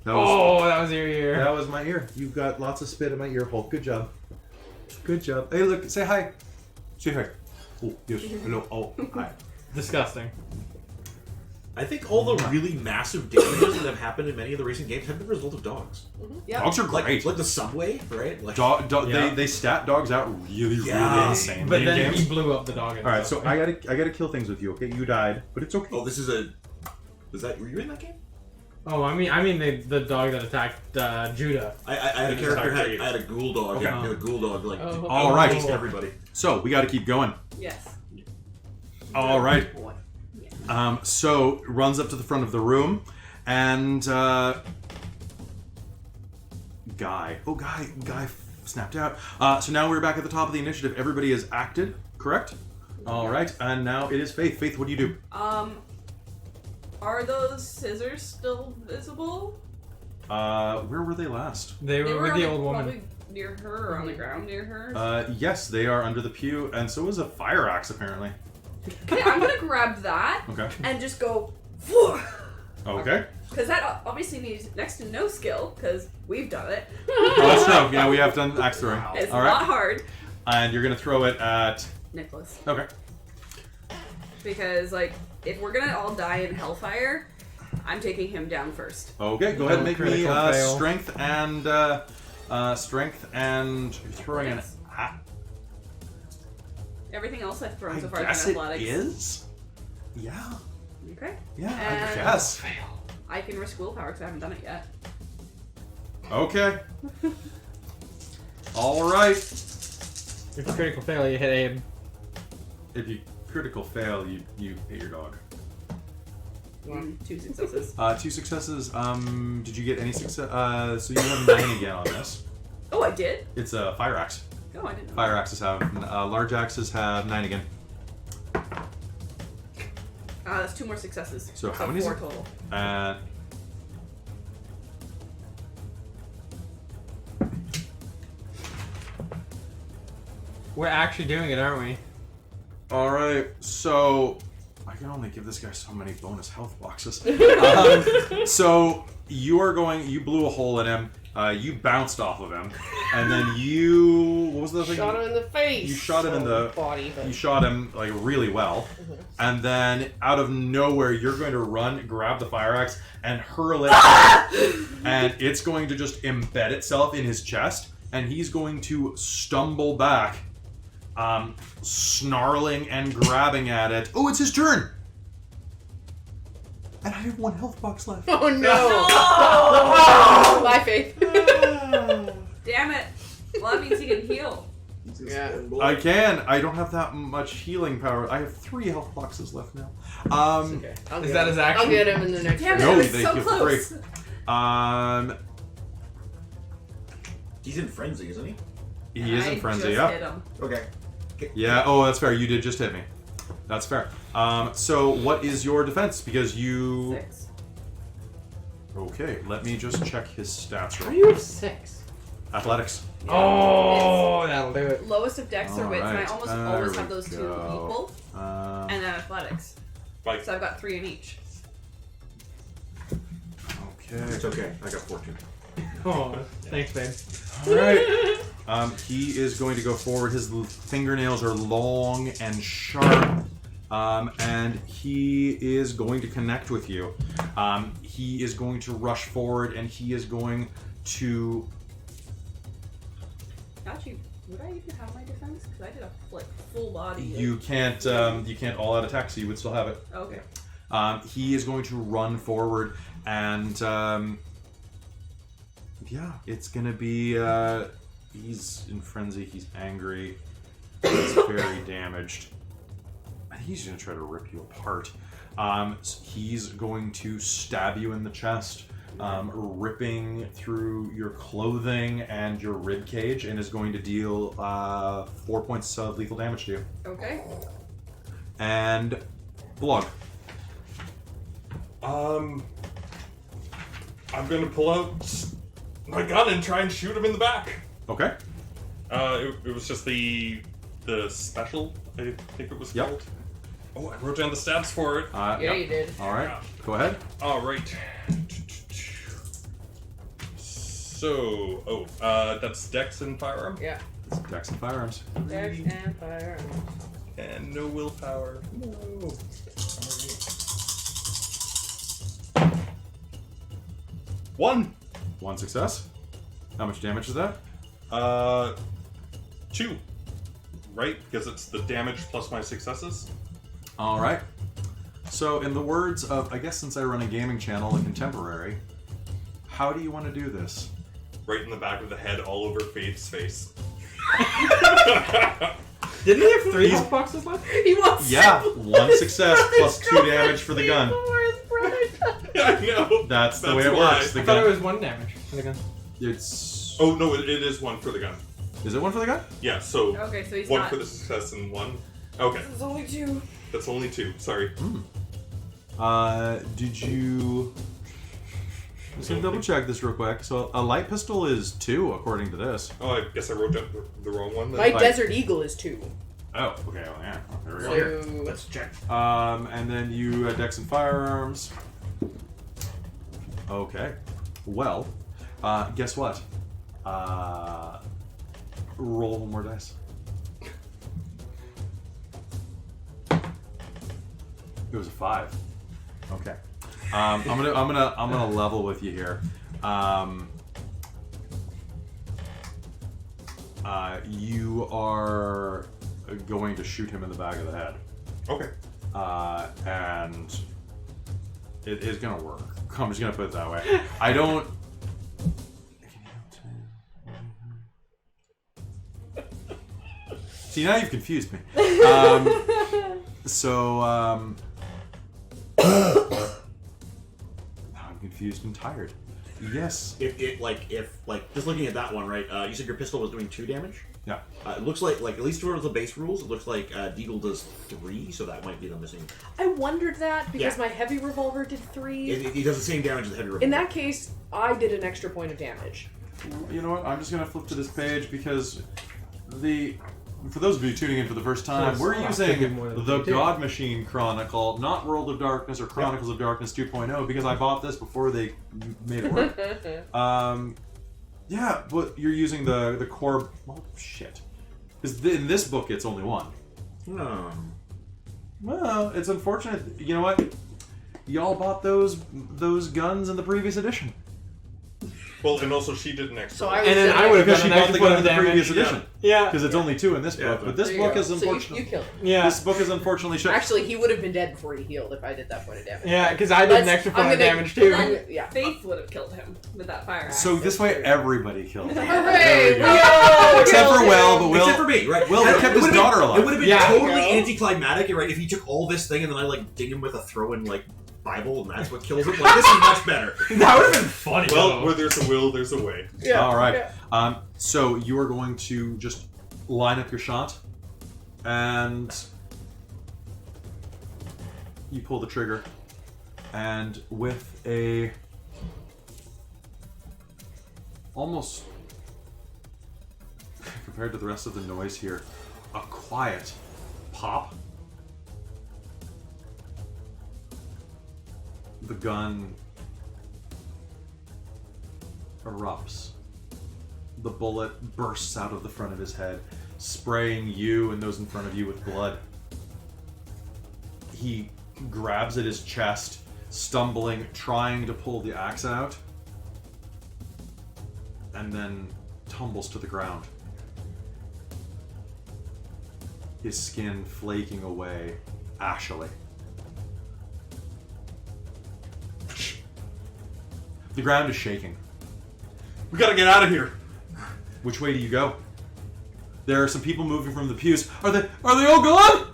S1: That
S4: That was your ear.
S1: That was my ear. You've got lots of spit in my ear hole. Good job. Good job. Hey, look, say hi. Say hi. Oh, yes. Hello. Oh, hi.
S4: Disgusting.
S5: I think all the really massive damages that have happened in many of the recent games have been the result of dogs.
S7: Yep.
S1: Dogs are great.
S5: Like the subway, right? Like,
S4: Yeah.
S1: They stat dogs out really,
S5: Yeah.
S1: really insane.
S4: But
S1: in
S4: then
S1: games.
S4: he blew up the dog.
S1: All right, so I gotta kill things with you. Okay, you died, but it's okay.
S5: oh, this is a. Were you in that game?
S4: Oh, I mean the dog that attacked Judah.
S5: I had a character. I had a ghoul dog.
S1: Okay.
S5: And a ghoul dog like
S2: Oh.
S1: All right.
S5: chased everybody.
S1: So we got to keep going.
S7: Yes.
S1: All right.
S7: Boy.
S1: So runs up to the front of the room, and Guy snapped out. So now we're back at the top of the initiative. Everybody has acted, correct? All right, and now it is Faith. Faith, what do you do?
S7: Are those scissors still visible?
S1: Where were they last?
S4: They were with
S7: on
S4: the old woman.
S7: probably near her or on the ground near her.
S1: Yes, they are under the pew, and so is a fire axe apparently.
S7: Okay, I'm gonna grab that
S1: Okay.
S7: and just go.
S1: Okay.
S7: Because that obviously needs next to no skill, because we've done it.
S1: Oh, that's true. Yeah, we have done axe throwing.
S7: It's
S1: All
S7: not
S1: right,
S7: hard,
S1: and you're gonna throw it at.
S7: Nicholas.
S1: Okay.
S7: Because, like, if we're gonna all die in hellfire, I'm taking him down first.
S1: Okay, go ahead and make me
S4: Critical fail.
S1: strength and you're throwing an.
S7: Everything else I've thrown
S1: I
S7: so far
S1: guess
S7: has
S1: it
S7: been athletics.
S1: is. Yeah.
S7: Okay.
S1: Yeah. I
S7: And-
S1: guess.
S7: I can risk willpower because I haven't done it yet.
S1: Okay. All right.
S4: If it's critical fail, you hit Abe.
S1: If you critical fail, you hit your dog.
S7: 2 successes.
S1: 2 successes. Did you get any success? So you have 9 again on this.
S7: Oh, I did?
S1: It's a fire axe.
S7: Oh, I didn't know.
S1: Fire axes have large axes have 9 again.
S7: That's 2 more successes.
S1: So how many is
S7: 4
S1: it?
S7: total.
S4: We're actually doing it, aren't we?
S1: All right. So I can only give this guy so many bonus health boxes. So you blew a hole in him. You bounced off of him, and then what was the thing?
S2: Shot him in the face.
S1: You shot him in the
S2: body.
S1: You shot him like really well, and then out of nowhere, you're going to run, grab the fire axe, and hurl it, and it's going to just embed itself in his chest, and he's going to stumble back, snarling and grabbing at it. Oh, it's his turn, and I have 1 health box left.
S2: Oh no! Bye, Faith.
S7: Damn it. Well, that means he can heal.
S2: Yeah.
S1: I can. I don't have that much healing power. I have 3 health boxes left now.
S2: Okay.
S4: Is that his action?
S2: I'll get him in the next
S7: Damn
S2: round.
S7: it,
S1: No,
S7: I was
S1: they
S7: so
S1: heal for
S7: close.
S1: free.
S5: He's in frenzy, isn't he?
S1: He is in
S7: I
S1: frenzy.
S7: just
S1: Yeah.
S7: hit him.
S5: Okay.
S1: Yeah. Oh, that's fair. You did just hit me. That's fair. So what is your defense? Because you.
S7: 6.
S1: Okay. Let me just check his stats.
S4: How do
S1: Real
S4: you have 6?
S1: Athletics.
S4: Oh, that'll do it.
S7: Lowest of dex or wits, and I
S1: Alright,
S7: almost
S1: there
S7: always
S1: we
S7: have those 2
S1: go.
S7: equal. And then athletics.
S6: Like,
S7: So I've got 3 in each.
S1: Okay.
S5: It's okay. I got 14.
S4: Oh, thanks, babe.
S1: All right. He is going to go forward. His fingernails are long and sharp, and he is going to connect with you. He is going to rush forward, and he is going to.
S7: Actually, would I even have my defense? Because I did a full body.
S1: You can't all-out attack, so you would still have it.
S7: Okay.
S1: He is going to run forward, and yeah, it's gonna be. He's in frenzy. He's angry. He's very damaged. I think he's gonna try to rip you apart. He's going to stab you in the chest, ripping through your clothing and your rib cage, and is going to deal 4 points of lethal damage to you.
S7: Okay.
S1: And Blog.
S6: I'm gonna pull out my gun and try and shoot him in the back.
S1: Okay.
S6: It was just the special, I think it was
S1: Yep.
S6: called. Oh, I wrote down the stats for it.
S2: Yeah,
S1: Yep.
S2: you did.
S1: All right. Go ahead.
S6: All right. So, that's Dex and firearm,
S2: Yeah.
S1: It's Dex and firearms.
S2: Dex and firearms.
S6: and no willpower. No. One.
S1: 1 success. How much damage is that?
S6: 2. Right, because it's the damage plus my successes.
S1: All right. So, in the words of, I guess since I run a gaming channel, a contemporary, how do you want to do this?
S6: Right in the back of the head, all over Faith's face.
S4: Didn't he have 3 health boxes left?
S2: He wants
S1: Yeah, 1 success plus 2 damage for the gun.
S6: I know.
S1: That's the way it
S6: why.
S1: works. The
S4: I thought it
S1: gun.
S4: was 1 damage for the gun.
S1: It's.
S6: Oh no, it is 1 for the gun.
S1: Is it 1 for the gun?
S6: Yeah, so
S7: Okay, so he's
S6: 1
S7: not.
S6: for the success and 1. Okay,
S7: There's only 2.
S6: that's only 2. Sorry.
S1: Did you? I'm just gonna double check this real quick. So a light pistol is 2 according to this.
S6: Oh, I guess I wrote down the wrong one. Then.
S2: My
S1: Like-
S2: Desert Eagle is 2.
S1: Oh, okay. Well, yeah. Oh, there we go.
S5: Here,
S2: So
S5: let's check.
S1: And then you Dex and firearms. Okay. Well, guess what? Roll 1 more dice. It was a 5. Okay. I'm gonna level with you here. You are going to shoot him in the back of the head.
S6: Okay.
S1: And it is gonna work. I'm just gonna put it that way. I don't. See, now you've confused me. I'm confused and tired. Yes.
S5: If just looking at that one, right? You said your pistol was doing 2 damage.
S1: Yeah.
S5: It looks like at least for the base rules, it looks like Deagle does 3, so that might be the missing.
S2: I wondered that because
S5: Yeah.
S2: my heavy revolver did 3.
S5: He does the same damage as the heavy revolver.
S2: In that case, I did an extra point of damage.
S1: You know what? I'm just gonna flip to this page because for those of you tuning in for the first time, we're using the God Machine Chronicle, not World of Darkness or Chronicles of Darkness 2.0, because I bought this before they made it work. Yeah, but you're using the core. Well, shit. Because in this book, it's only 1. Well, it's unfortunate. You know what? Y'all bought those guns in the previous edition.
S6: Well, and also she did an extra.
S2: So I
S4: And then I would have
S1: Because
S4: done
S1: she
S4: an
S1: bought
S4: extra
S1: the
S4: point
S1: gun
S4: of
S1: in the previous
S4: damage.
S1: edition.
S4: Yeah.
S1: Because it's only 2 in this book. But this
S2: There you
S1: book
S2: go.
S1: is
S2: So
S1: unfortunately...
S2: you killed him.
S4: Yeah.
S1: This book is unfortunately shut.
S2: Actually, he would have been dead before he healed if I did that point of damage.
S4: Yeah, because I did an extra point of damage too.
S2: Yeah.
S7: Faith would have killed him with that fire axe.
S1: So this way everybody killed him.
S2: Hooray!
S1: There we
S2: We
S1: go.
S2: all
S1: Except for
S2: killed
S1: Will,
S2: him.
S1: but Will...
S5: Except for me, right?
S1: Will, they kept
S5: It
S1: his
S5: would've
S1: daughter
S5: been,
S1: alive.
S5: It would have been
S4: Yeah.
S5: totally
S2: Yeah.
S5: anticlimactic, right? If he took all this thing and then I like ding him with a throw-in like Bible and that's what kills him. Like this is much better.
S4: That would have been funny.
S6: Well, where there's a will, there's a way.
S2: Yeah.
S1: All right.
S2: Yeah.
S1: So you are going to just line up your shot, and you pull the trigger, and with a almost compared to the rest of the noise here, a quiet pop. The gun erupts. The bullet bursts out of the front of his head, spraying you and those in front of you with blood. He grabs at his chest, stumbling, trying to pull the axe out, and then tumbles to the ground. His skin flaking away, ashily. The ground is shaking.
S6: We gotta get out of here.
S1: Which way do you go? There are some people moving from the pews. Are they all gone?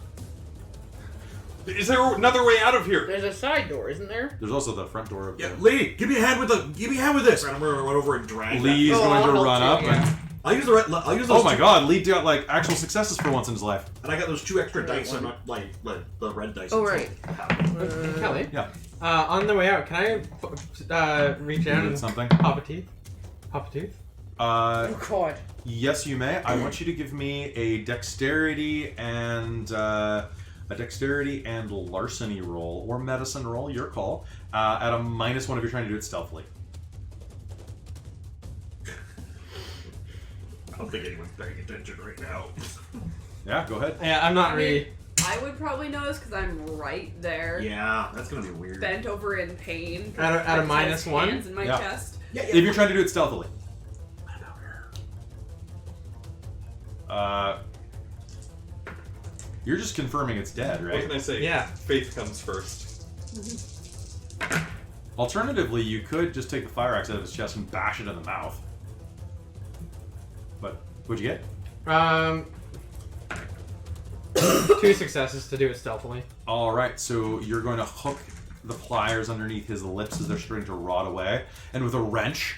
S6: Is there another way out of here?
S2: There's a side door, isn't there?
S1: There's also the front door of
S5: Yeah,
S1: the...
S5: Lee, give me a hand with this. Right, I'm gonna run over and drag.
S1: Lee's
S2: Oh,
S1: going
S2: I'll
S1: to
S2: help
S1: run
S2: you,
S1: up
S2: yeah.
S1: and...
S5: I'll use those.
S1: Oh my
S5: two-
S1: god, Lee got like actual successes for once in his life.
S5: And I got those 2 extra
S2: Right,
S5: dice. So I'm
S2: one.
S5: not like the red dice.
S2: Oh,
S5: and
S2: right.
S4: Kelly.
S1: Yeah.
S4: On the way out, can I reach down
S1: Did
S4: and
S1: something?
S4: pop a tooth? Pop a tooth?
S2: Oh, God.
S1: Yes, you may. I want you to give me a dexterity and larceny roll or medicine roll, your call. At a -1 if you're trying to do it stealthily.
S5: I don't think anyone's paying attention right now.
S1: Yeah, go ahead.
S4: Yeah, I'm not really.
S7: I would probably notice because I'm right there,
S5: Yeah, that's gonna be weird.
S7: bent over in pain.
S4: At a
S7: I just
S4: minus
S7: have
S4: one?
S7: hands in my
S1: Yeah.
S7: chest.
S5: Yeah,
S1: If you're trying to do it stealthily. You're just confirming it's dead,
S6: What can
S1: right?
S6: I say?
S4: Yeah.
S6: Faith comes first.
S1: Alternatively, you could just take the fire axe out of his chest and bash it in the mouth. But what'd you get?
S4: 2 successes to do it stealthily.
S1: All right, so you're going to hook the pliers underneath his lips as they're starting to rot away, and with a wrench,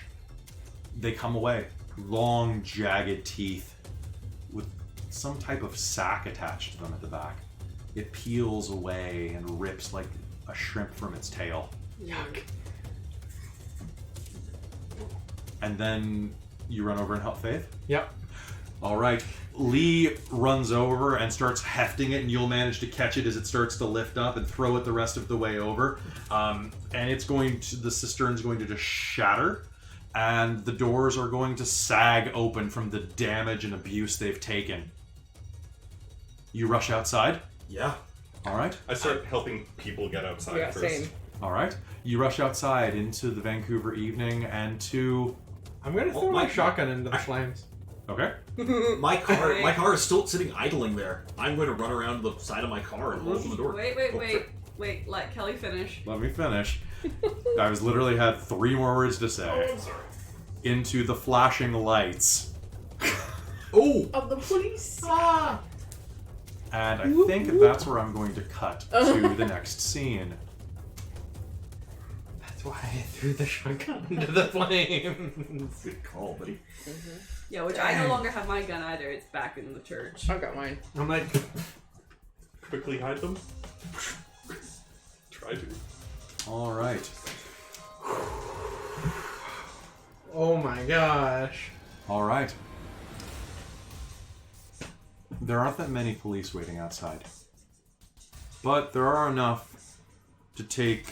S1: they come away. Long, jagged teeth with some type of sack attached to them at the back. It peels away and rips like a shrimp from its tail.
S4: Yuck.
S1: And then you run over and help Faith?
S4: Yep.
S1: All right. Lee runs over and starts hefting it, and you'll manage to catch it as it starts to lift up and throw it the rest of the way over. And it's going to, the cistern's going to just shatter, and the doors are going to sag open from the damage and abuse they've taken. You rush outside.
S5: Yeah.
S1: All right.
S6: I start helping people get outside
S2: Yeah,
S6: first.
S2: same.
S1: All right. You rush outside into the Vancouver evening and to...
S4: I'm gonna throw my shotgun into the flames.
S1: Okay.
S5: My car is still sitting idling there. I'm going to run around the side of my car and open the door.
S7: Wait, let Kelly finish.
S1: Let me finish. I was literally had 3 more words to say.
S5: Oh, I'm sorry.
S1: Into the flashing lights.
S5: Oh!
S2: Of the police.
S1: And I think that's where I'm going to cut to the next scene.
S4: That's why I threw the shotgun into the flames.
S5: Good call, buddy.
S7: Yeah, which I no longer have my gun either. It's back in the church.
S2: I got mine.
S4: I'm like,
S6: Quickly hide them. Try to.
S1: All right.
S4: oh my gosh.
S1: All right. There aren't that many police waiting outside. But there are enough to take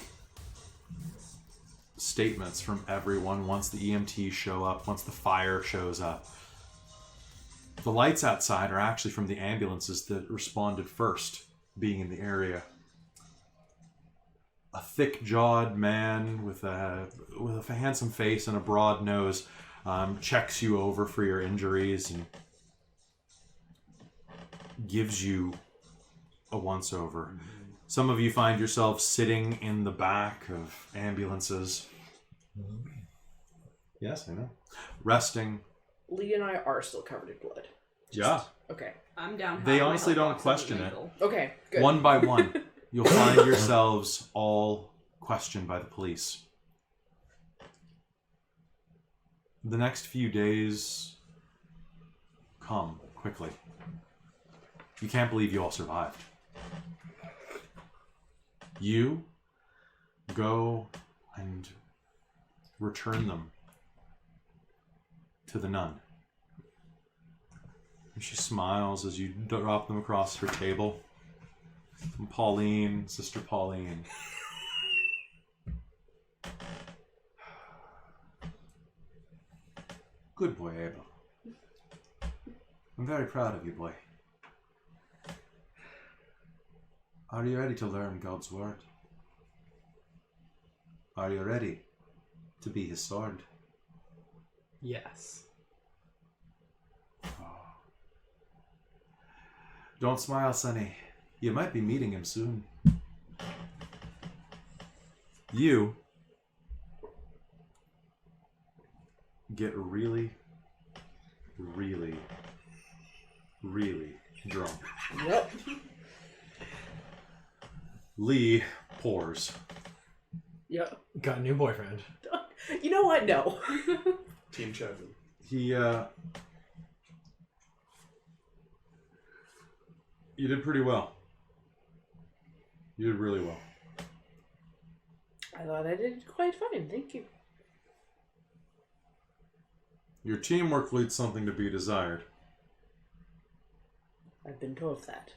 S1: statements from everyone once the EMTs show up, once the fire shows up. The lights outside are actually from the ambulances that responded first, being in the area. A thick-jawed man with a handsome face and a broad nose checks you over for your injuries and gives you a once-over. Some of you find yourselves sitting in the back of ambulances. Yes, I know. Resting.
S2: Lee and I are still covered in blood.
S1: Yeah.
S2: Okay.
S7: I'm down.
S1: They
S7: half my
S1: honestly
S7: health
S1: don't
S7: box
S1: question
S7: in the
S1: it.
S7: middle.
S2: Okay, good.
S1: One by one, you'll find yourselves all questioned by the police. The next few days come quickly. You can't believe you all survived. You go and return them to the nun. And she smiles as you drop them across her table. From Pauline, Sister Pauline. Good boy, Abel. I'm very proud of you, boy. Are you ready to learn God's word? Are you ready to be his sword?
S4: Yes.
S1: Don't smile, Sonny. You might be meeting him soon. You get really, really, really drunk.
S2: Yep.
S1: Lee pours.
S2: Yep.
S4: Got a new boyfriend.
S2: You know what? No.
S5: Team chosen.
S1: He, you did pretty well. You did really well.
S2: I thought I did quite fine. Thank you.
S1: Your teamwork leaves something to be desired.
S2: I've been told that.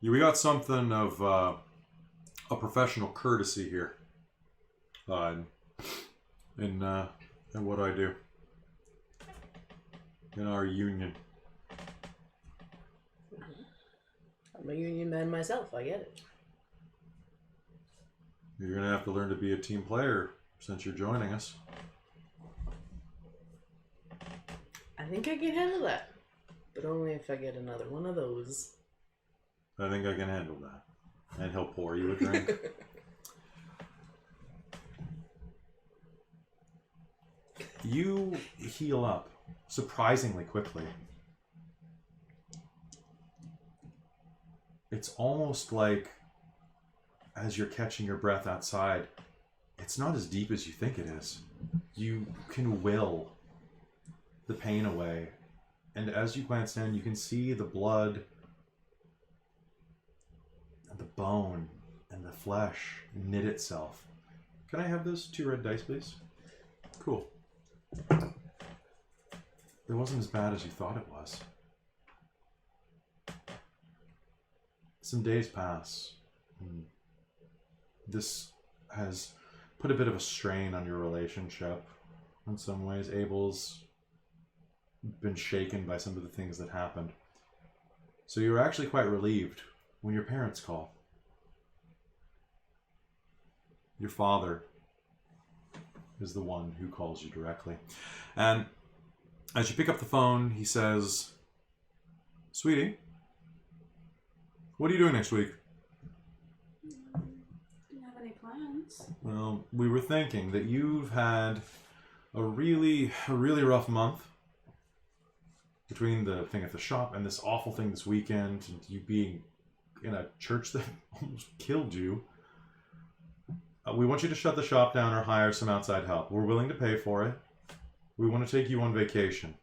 S1: We got something of a professional courtesy here in what I do in our union.
S2: I'm a union man myself. I get it.
S1: You're gonna have to learn to be a team player since you're joining us.
S2: I think I can handle that, but only if I get another one of those.
S1: I think I can handle that. And he'll pour you a drink. You heal up surprisingly quickly. It's almost like as you're catching your breath outside, it's not as deep as you think it is. You can will the pain away. And as you glance down, you can see the blood and the bone and the flesh knit itself. Can I have those 2 red dice, please? Cool. It wasn't as bad as you thought it was. Some days pass. And this has put a bit of a strain on your relationship. In some ways, Abel's been shaken by some of the things that happened. So you were actually quite relieved when your parents call. Your father is the one who calls you directly. And as you pick up the phone, he says, "Sweetie, what are you doing next week?"
S7: Didn't have any plans.
S1: Well, we were thinking that you've had a really rough month between the thing at the shop and this awful thing this weekend and you being in a church that almost killed you. We want you to shut the shop down or hire some outside help. We're willing to pay for it. We want to take you on vacation.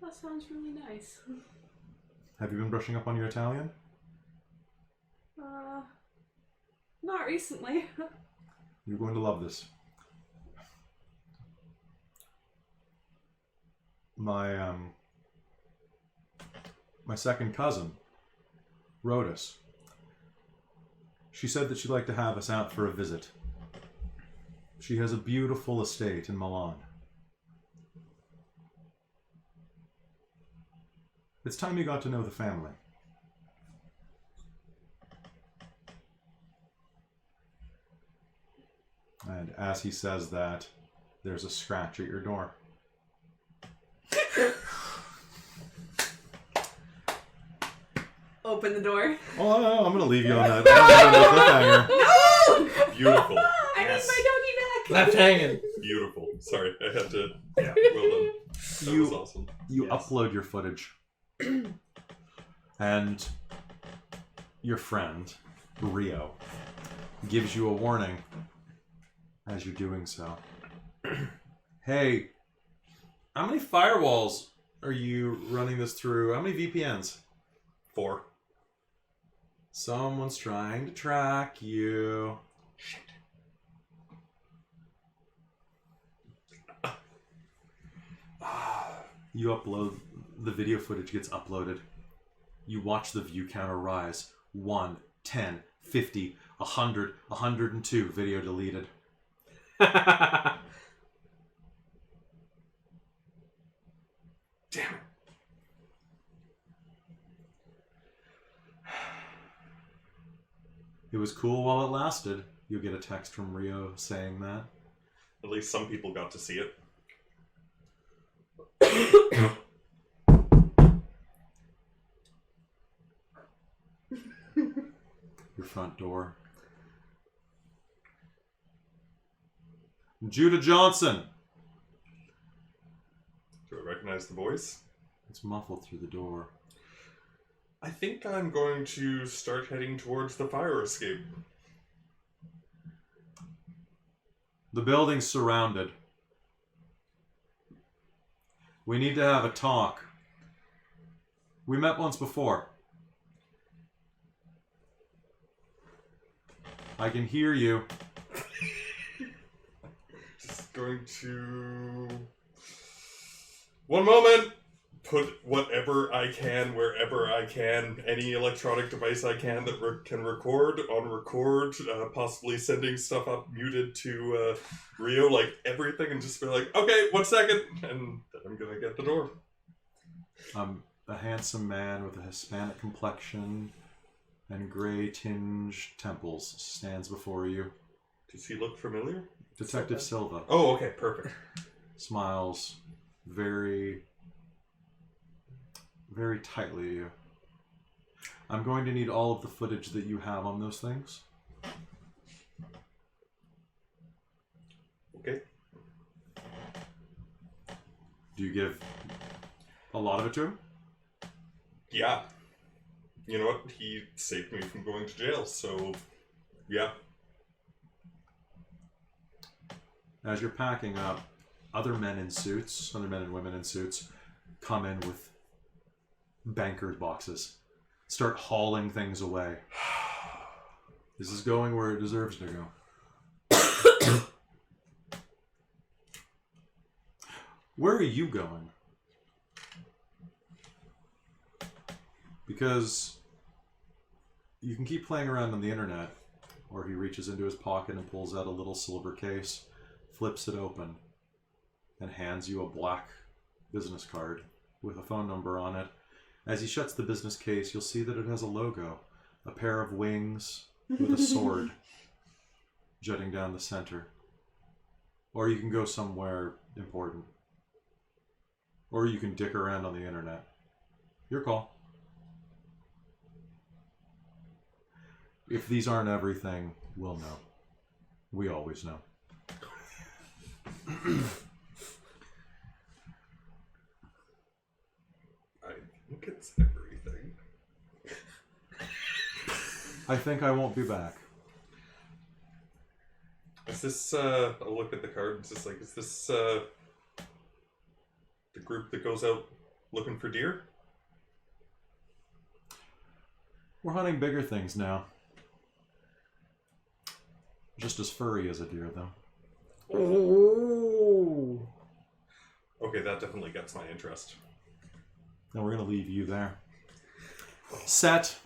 S7: That sounds really nice.
S1: Have you been brushing up on your Italian?
S7: Not recently.
S1: You're going to love this. My second cousin wrote us. She said that she'd like to have us out for a visit. She has a beautiful estate in Milan. It's time you got to know the family. And as he says that, there's a scratch at your door.
S7: Open the door.
S1: Oh, I'm going to leave you on that. Cliffhanger.
S7: No!
S6: Beautiful.
S7: I need my doggy back.
S4: Left hanging.
S6: Beautiful. Sorry, I had to.
S5: Yeah.
S6: Well done. That was awesome.
S1: You
S5: Yes.
S1: upload your footage. And your friend, Rio, gives you a warning as you're doing so. Hey, how many firewalls are you running this through? How many VPNs?
S6: 4.
S1: Someone's trying to track you.
S5: Shit.
S1: You upload, the video footage gets uploaded. You watch the view counter rise. 1, 10, 50, 100, 102. Video deleted.
S5: Damn it.
S1: It was cool while it lasted. You'll get a text from Rio saying that.
S6: At least some people got to see it.
S1: Your front door. Judah Johnson!
S6: Do I recognize the voice?
S1: It's muffled through the door.
S6: I think I'm going to start heading towards the fire escape.
S1: The building's surrounded. We need to have a talk. We met once before. I can hear you.
S6: Just going to... One moment! Put whatever I can, wherever I can, any electronic device I can that can record, on record, possibly sending stuff up muted to Rio, like everything, and just be like, okay, 1 second, and then I'm gonna get the door.
S1: A handsome man with a Hispanic complexion and gray-tinged temples stands before you.
S6: Does he look familiar?
S1: Detective Silva
S6: Oh, okay, perfect.
S1: smiles very, very tightly at you. I'm going to need all of the footage that you have on those things.
S6: Okay.
S1: Do you give a lot of it to him?
S6: Yeah. You know what? He saved me from going to jail, so yeah.
S1: As you're packing up, other men and women in suits, come in with bankers boxes. Start hauling things away. This is going where it deserves to go. Where are you going? Because you can keep playing around on the internet, or he reaches into his pocket and pulls out a little silver case, flips it open, and hands you a black business card with a phone number on it. As he shuts the business case, you'll see that it has a logo, a pair of wings with a sword jutting down the center. Or you can go somewhere important. Or you can dick around on the internet. Your call. If these aren't everything, we'll know. We always know.
S6: I think it's everything.
S1: I think I won't be back.
S6: Is this, I'll look at the card, it's just like, is this, the group that goes out looking for deer?
S1: We're hunting bigger things now. Just as furry as a deer, though.
S4: Oh.
S6: Okay, that definitely gets my interest.
S1: And we're going to leave you there. Set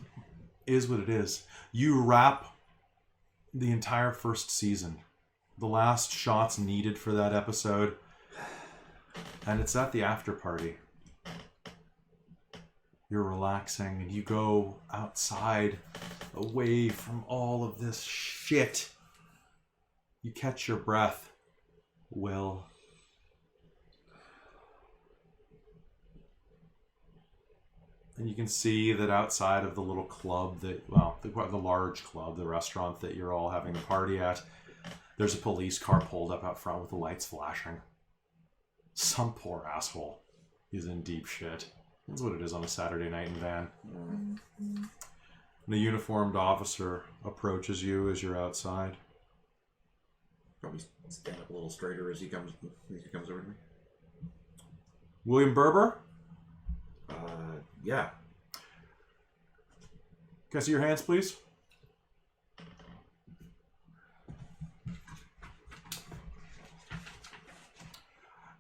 S1: is what it is. You wrap the entire first season. The last shots needed for that episode. And it's at the after party. You're relaxing, and you go outside, away from all of this shit. You catch your breath, Will. And you can see that outside of the little club the large club, the restaurant that you're all having a party at, there's a police car pulled up out front with the lights flashing. Some poor asshole is in deep shit. That's what it is on a Saturday night in van. And a uniformed officer approaches you as you're outside.
S5: Probably stand up a little straighter as he comes over to me.
S1: William Berber?
S5: Yeah.
S1: Can I see your hands, please?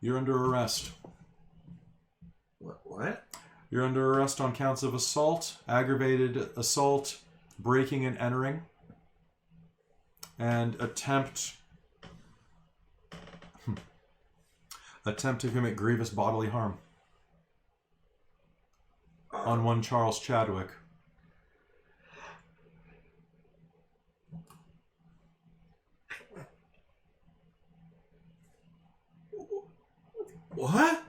S1: You're under arrest.
S5: What?
S1: You're under arrest on counts of assault, aggravated assault, breaking and entering, and attempt to commit grievous bodily harm on one Charles Chadwick.
S5: What?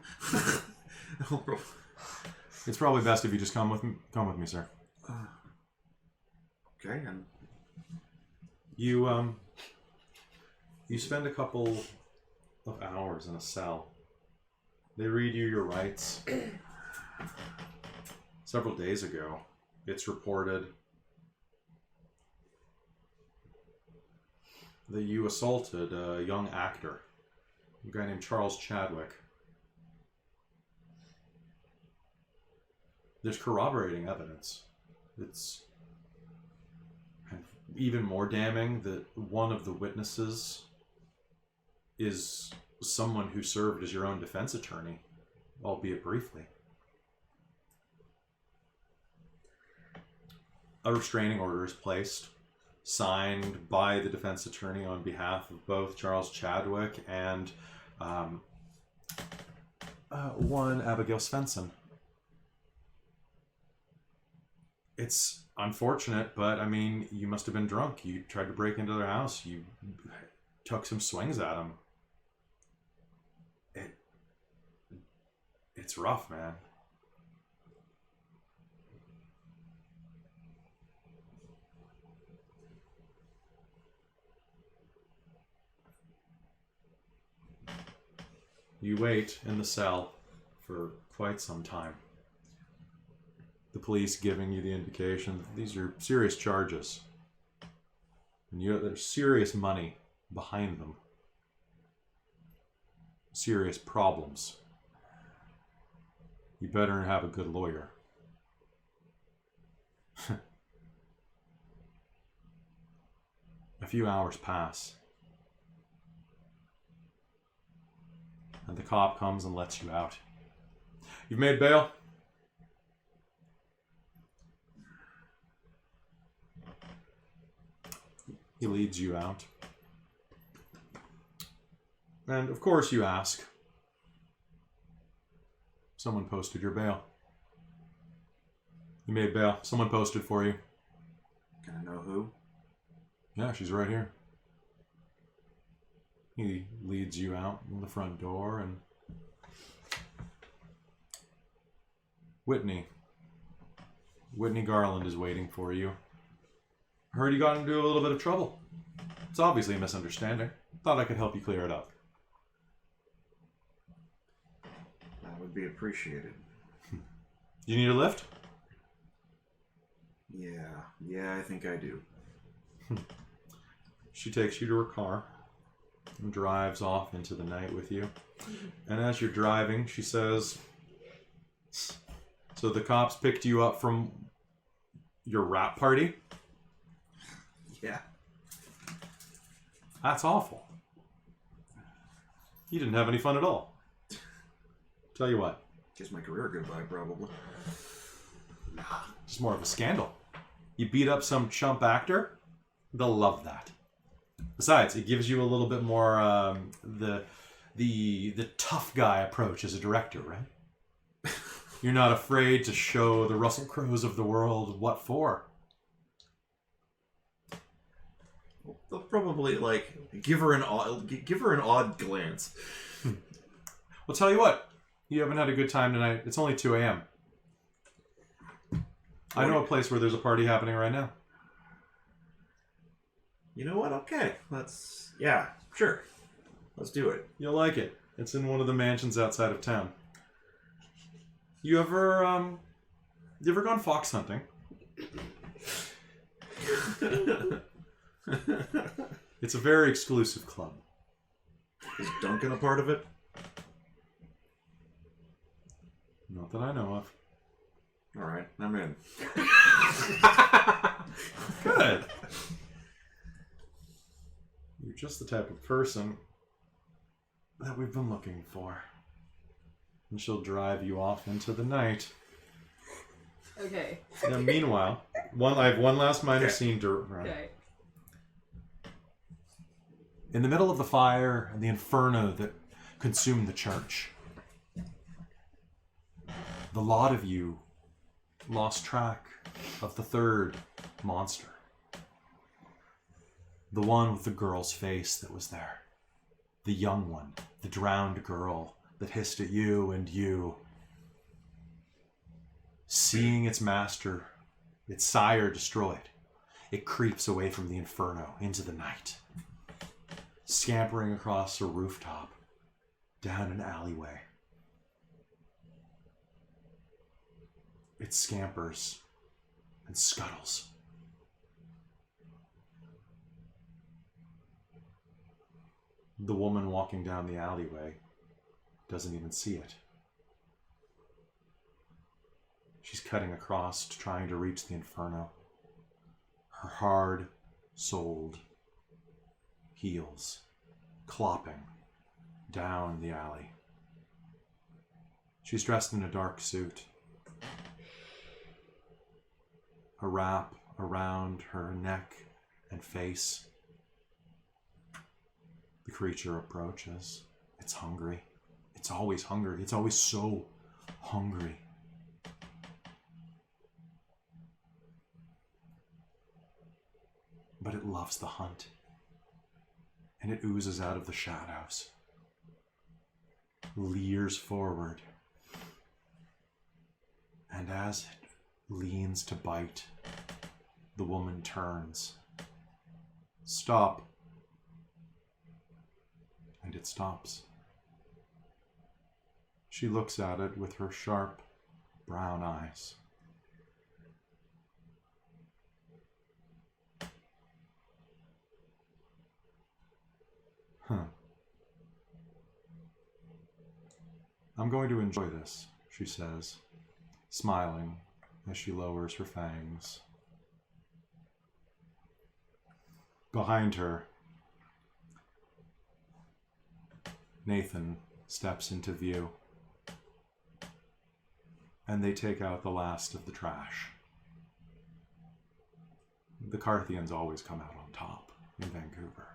S1: It's probably best if you just come with me, sir.
S5: Okay. And
S1: you spend a couple of hours in a cell. They read you your rights. Several days ago, it's reported that you assaulted a young actor, a guy named Charles Chadwick. There's corroborating evidence. It's even more damning that one of the witnesses is someone who served as your own defense attorney, albeit briefly. A restraining order is placed, signed by the defense attorney on behalf of both Charles Chadwick and one Abigail Svensson. It's unfortunate, but I mean, you must have been drunk. You tried to break into their house. You took some swings at them. It's rough, man. You wait in the cell for quite some time. The police giving you the indication that these are serious charges. And there's serious money behind them. Serious problems. You better have a good lawyer. A few hours pass. And the cop comes and lets you out. You've made bail? He leads you out. And of course you ask. Someone posted your bail. You made bail. Someone posted for you.
S5: Can I know who?
S1: Yeah, she's right here. He leads you out in the front door and... Whitney Garland is waiting for you. Heard you got into a little bit of trouble. It's obviously a misunderstanding. Thought I could help you clear it up.
S5: That would be appreciated.
S1: You need a lift?
S5: Yeah, I think I do.
S1: She takes you to her car and drives off into the night with you. And as you're driving, she says, so the cops picked you up from your rap party?
S5: Yeah.
S1: That's awful. You didn't have any fun at all. Tell you what.
S5: Kiss my career goodbye, probably.
S1: Just more of a scandal. You beat up some chump actor, they'll love that. Besides, it gives you a little bit more the tough guy approach as a director, right? You're not afraid to show the Russell Crowes of the world what for.
S5: They'll probably give her an odd glance.
S1: Well, tell you what, you haven't had a good time tonight. It's only 2 a.m. I know a place where there's a party happening right now.
S5: You know what? Okay, sure. Let's do it.
S1: You'll like it. It's in one of the mansions outside of town. You ever gone fox hunting? It's a very exclusive club.
S5: Is Duncan a part of it?
S1: Not that I know of.
S5: All right, I'm in.
S1: Good. You're just the type of person that we've been looking for. And she'll drive you off into the night.
S7: Okay.
S1: Now, meanwhile, I have one last minor scene to run.
S7: Okay.
S1: In the middle of the fire and the inferno that consumed the church, the lot of you lost track of the third monster. The one with the girl's face that was there. The young one, the drowned girl that hissed at you and you. Seeing its master, its sire destroyed, it creeps away from the inferno into the night, scampering across a rooftop, down an alleyway. It scampers and scuttles. The woman walking down the alleyway doesn't even see it. She's cutting across, trying to reach the inferno. Her hard-soled heels clopping down the alley. She's dressed in a dark suit. A wrap around her neck and face. The creature approaches. It's hungry. It's always hungry. It's always so hungry. But it loves the hunt. And it oozes out of the shadows. Leers forward. And as it leans to bite, the woman turns. Stop. And it stops. She looks at it with her sharp brown eyes. I'm going to enjoy this, she says, smiling as she lowers her fangs. Behind her, Nathan steps into view, and they take out the last of the trash. The Carthians always come out on top in Vancouver.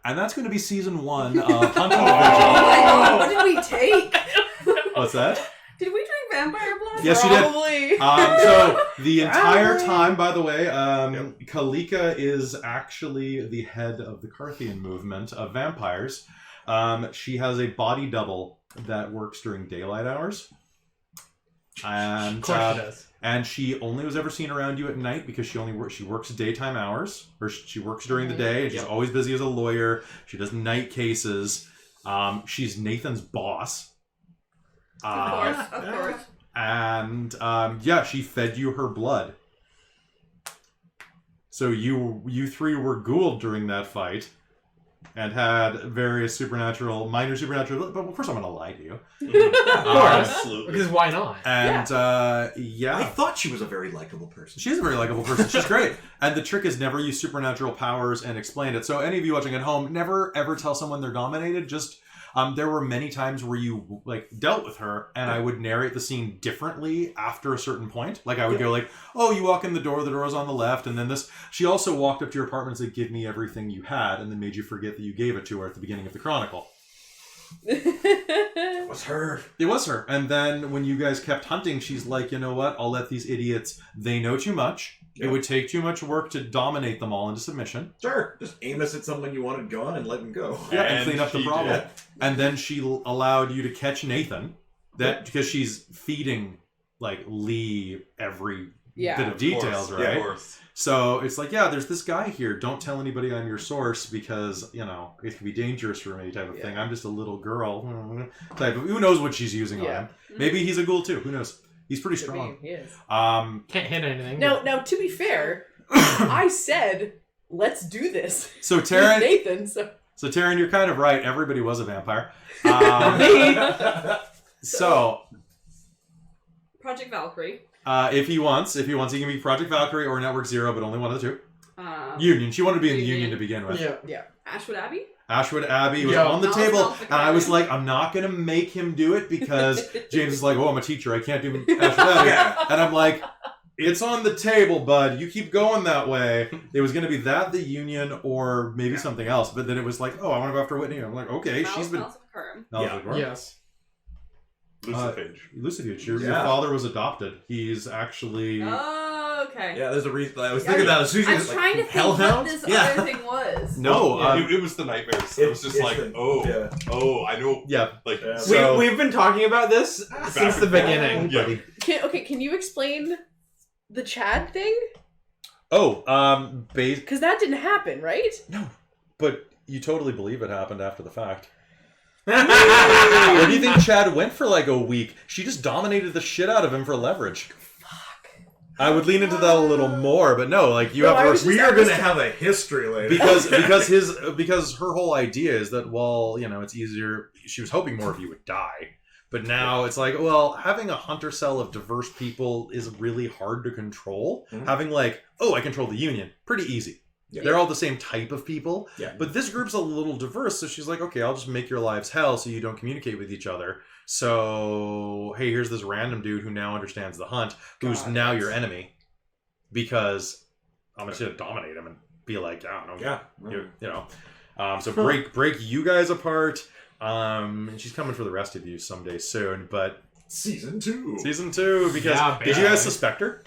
S1: And that's going to be season 1 of Hunting
S7: Oh my god, what did we take?
S1: What's that?
S7: Did we drink vampire blood?
S1: Yes, you did. So the entire time, by the way, Kalika is actually the head of the Carthian movement of vampires. She has a body double that works during daylight hours. And,
S4: Of course she does.
S1: And she only was ever seen around you at night because she works daytime hours, or she works during the day, and she's always busy as a lawyer. She does night cases. She's Nathan's boss.
S7: Of course.
S1: And she fed you her blood. So you three were ghouled during that fight, and had various minor supernatural. But of course, I'm going to lie to you.
S4: Of course,
S6: Absolutely.
S4: because why not?
S1: And
S5: I thought she was a very likable person.
S1: She's a very likable person. She's great. And the trick is never use supernatural powers and explain it. So any of you watching at home, never ever tell someone they're dominated. Just there were many times where you dealt with her, and I would narrate the scene differently after a certain point. Like I would go oh, you walk in the door is on the left, and then this. She also walked up to your apartment and said, "Give me everything you had," and then made you forget that you gave it to her at the beginning of the chronicle.
S5: It was her.
S1: It was her. And then when you guys kept hunting, she's like, you know what? I'll let these idiots, they know too much.
S5: Yeah.
S1: It would take too much work to dominate them all into submission.
S5: Sure. Just aim us at someone you wanted gone and let them go.
S1: Yeah, and
S6: And
S1: clean up the
S6: she
S1: problem.
S6: did.
S1: And then she allowed you to catch Nathan. Because she's feeding, like, Lee every
S2: Yeah.
S1: bit of details,
S6: Of
S1: right?
S6: course.
S1: So it's like, yeah, there's this guy here. Don't tell anybody I'm your source because, you know, it can be dangerous for me type of thing. I'm just a little girl type of... Who knows what she's using on him. Maybe he's a ghoul too. Who knows? He's pretty strong.
S2: He is.
S4: Can't hit anything.
S2: Now, to be fair, I said, let's do this.
S1: So
S2: With
S1: Taryn,
S2: Nathan, so...
S1: so Taryn, you're kind of right. Everybody was a vampire. So,
S7: Project Valkyrie.
S1: if he wants, he can be Project Valkyrie or Network Zero, but only one of the two. Union. She wanted to be in the Union to begin with.
S2: Yeah.
S7: Ashwood Abbey?
S1: Ashwood Abbey was
S4: Yeah.
S1: on the
S7: I'll
S1: table,
S7: solve the
S1: and I was
S7: crime.
S1: like, I'm not going to make him do it because James is like, oh, I'm a teacher. I can't do Ashwood Abbey.
S5: Yeah.
S1: And I'm like, it's on the table, bud. You keep going that way. It was going to be that, the Union, or maybe something else. But then it was like, oh, I want to go after Whitney. I'm like, okay, she's been...
S7: Malice of Perm.
S1: No,
S4: Yes.
S6: Lucifuge.
S1: Lucifuge, your
S5: Yeah.
S1: father was adopted. He's actually...
S7: Oh, okay.
S5: Yeah, there's a reason. I was thinking that as soon as
S7: I
S5: you
S7: was
S5: like,
S7: trying to think
S5: Hellhound?
S7: what this
S5: Yeah.
S7: other thing was.
S1: No,
S6: It was the nightmares. It was just like,
S5: the-
S6: oh,
S5: yeah.
S6: oh, I know.
S1: yeah.
S6: Like,
S5: Yeah.
S1: So-
S4: We've been talking about this since the beginning.
S6: Yeah.
S2: Can you explain the Chad thing?
S1: Oh,
S2: Because that didn't happen, right?
S1: No, but you totally believe it happened after the fact. Where do you think Chad went for like a week? She just dominated the shit out of him for leverage. Fuck. I would lean into that a little more, but no, like you
S2: No,
S1: have
S2: I
S1: to.
S2: was just-
S5: We are going to have a history later.
S1: because her whole idea is that, well, you know, it's easier. She was hoping more of you would die, but now it's like, well, having a hunter cell of diverse people is really hard to control.
S5: Mhm.
S1: Having like, oh, I control the Union, pretty easy.
S5: Yeah.
S1: They're all the same type of people,
S5: Yeah.
S1: but this group's a little diverse. So she's like, okay, I'll just make your lives hell so you don't communicate with each other. So hey, here's this random dude who now understands the hunt, who's
S2: Got
S1: now
S2: it.
S1: your enemy, because I'm just gonna dominate him and be like, I don't know,
S5: Yeah.
S1: you know. So break you guys apart. And she's coming for the rest of you someday soon. But
S5: Season 2.
S1: season 2, because
S4: Yeah,
S1: did you guys
S4: baby.
S1: suspect her?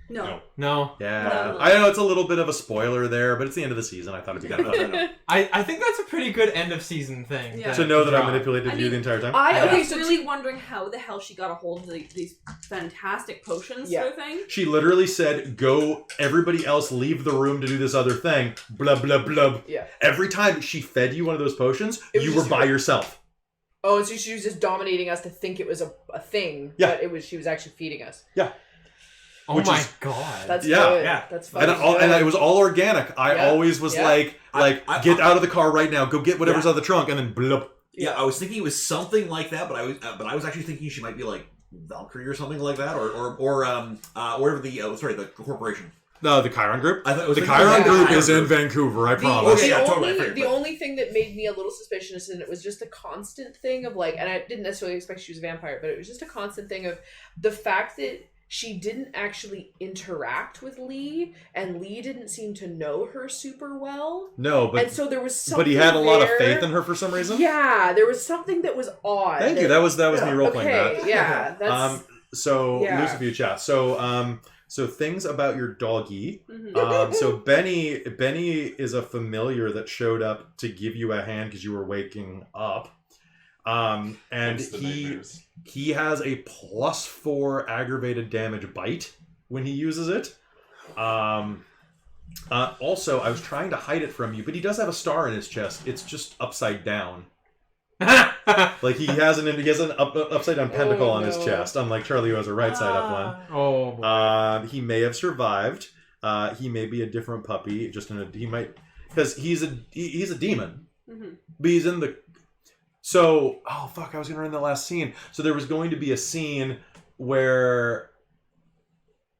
S7: No.
S4: No.
S1: Yeah,
S7: No.
S1: I know it's a little bit of a spoiler there, but it's the end of the season. I thought it'd be kind of fun
S4: I think that's a pretty good end of season thing.
S7: Yeah.
S1: to know that I
S4: drop.
S1: manipulated
S7: I
S1: you
S7: mean,
S1: the entire time.
S7: I
S2: Okay,
S7: was
S2: so
S7: really wondering how the hell she got a hold of these fantastic potions
S2: Yeah.
S7: sort of thing.
S1: She literally said, "Go, everybody else, leave the room to do this other thing." Blub blub blub.
S2: Yeah.
S1: Every time she fed you one of those potions,
S2: It was
S1: you were
S2: just
S1: by yourself.
S2: Oh, so she was just dominating us to think it was a thing.
S1: Yeah.
S2: But she was actually feeding us.
S4: Oh
S1: Which
S4: my
S1: is-
S4: god.
S2: That's
S1: Yeah.
S2: good.
S5: Yeah.
S2: That's
S1: And,
S2: fucking
S1: and
S2: good.
S1: it was all organic. I
S2: Yeah.
S1: always was
S2: Yeah.
S1: like,
S5: I-
S1: get out of the car right now. Go get whatever's out of the trunk, and then blub.
S5: Yeah, I was thinking it was something like that, but I was actually thinking she might be like Valkyrie or something like that, or whatever the corporation.
S1: No, the Chiron group.
S5: I thought it was
S1: The
S5: thinking-
S1: Chiron
S2: Yeah.
S1: group is in Vancouver. I promise.
S5: Okay, yeah,
S2: the
S5: totally, I
S2: only,
S5: figured,
S2: the
S5: but-
S2: only thing that made me a little suspicious, and it was just a constant thing of like, and I didn't necessarily expect she was a vampire, but it was just a constant thing of the fact that she didn't actually interact with Lee, and Lee didn't seem to know her super well,
S1: No,
S2: and so there was something.
S1: but he had a lot of
S2: there.
S1: faith in her for some reason.
S2: Yeah, there was something that was odd.
S1: Thank you. That was me
S5: Yeah.
S1: role playing
S2: okay.
S1: that.
S2: Yeah, that's
S1: So
S2: Yeah.
S1: Lucifer chat. So things about your doggy.
S7: Mhm.
S1: So Benny is a familiar that showed up to give you a hand because you were waking up. And
S6: Hence the
S1: he
S6: nightmares.
S1: has a +4 aggravated damage bite when he uses it. Also, I was trying to hide it from you, but he does have a star in his chest. It's just upside down. Like he has an upside down pentacle on his
S2: no.
S1: chest, unlike Charlie who has a right side up one.
S4: Oh boy.
S1: He may have survived. He may be a different puppy. He might, because he's a demon,
S7: Mhm.
S1: but he's in the. So oh fuck! I was gonna run the last scene. So there was going to be a scene where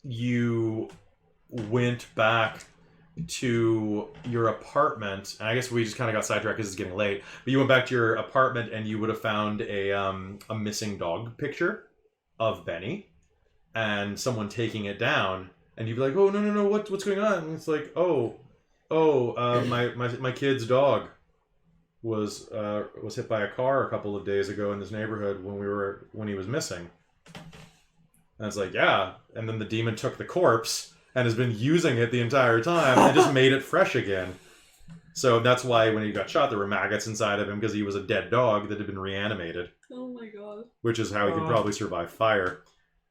S1: you went back to your apartment, and I guess we just kind of got sidetracked because it's getting late. But you went back to your apartment, and you would have found a missing dog picture of Benny, and someone taking it down, and you'd be like, "Oh no, what's going on?" And it's like, "Oh, my kid's dog was hit by a car a couple of days ago in this neighborhood when he was missing. And it's like, yeah. And then the demon took the corpse and has been using it the entire time and just made it fresh again. So that's why when he got shot, there were maggots inside of him because he was a dead dog that had been reanimated.
S7: Oh my god.
S1: Which is how he could probably survive fire.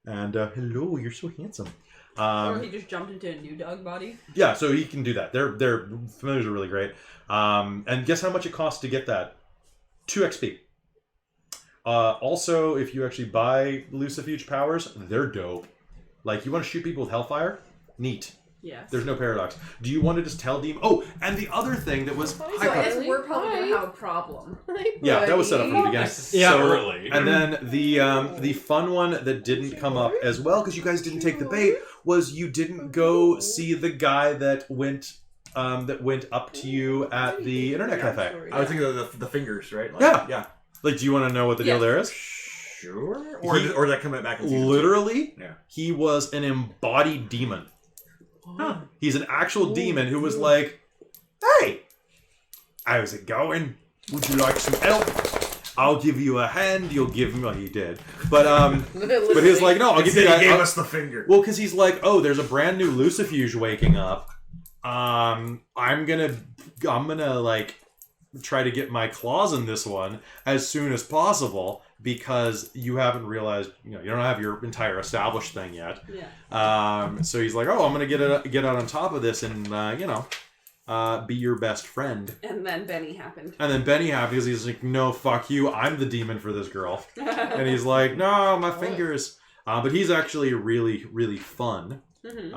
S1: And, hello, you're so handsome.
S7: Or he just jumped into a new dog body.
S1: Yeah, so he can do that. Their familiars are really great. And guess how much it costs to get that? 2 XP. Also, if you actually buy Lucifuge powers, they're dope. Like, you want to shoot people with Hellfire? Neat.
S7: Yes.
S1: There's no paradox. Do you want to just tell Demon? Oh, and the other thing that was...
S7: So I guess we're probably going to have a problem.
S1: Yeah, that was set up from the beginning.
S4: Yeah,
S1: so,
S6: early.
S1: And then the fun one that didn't come up as well, because you guys didn't take the bait, was you didn't go see the guy that went up to you at the internet cafe.
S5: I was thinking of the fingers, right? Like,
S1: Yeah.
S5: Yeah.
S1: Like, do you want to know what the deal there is?
S5: Sure. Or did that come back in season
S1: Literally,
S5: 2? Yeah.
S1: he was an embodied demon.
S5: Huh.
S1: He's an actual demon who was like, hey, how's it going? Would you like some help? I'll give you a hand. You'll give me... Well, he did. But he's like, no, I'll give you...
S5: He gave us the finger.
S1: Well, because he's like, oh, there's a brand new Lucifuge waking up. I'm gonna like try to get my claws in this one as soon as possible because you haven't realized, you don't have your entire established thing yet.
S7: Yeah.
S1: So he's like, oh, I'm gonna get out on top of this and be your best friend.
S7: And then Benny happened.
S1: And then Benny happened because he's like, no, fuck you, I'm the demon for this girl. And he's like, no, my fingers. But he's actually really, really fun.
S7: Mm-hmm.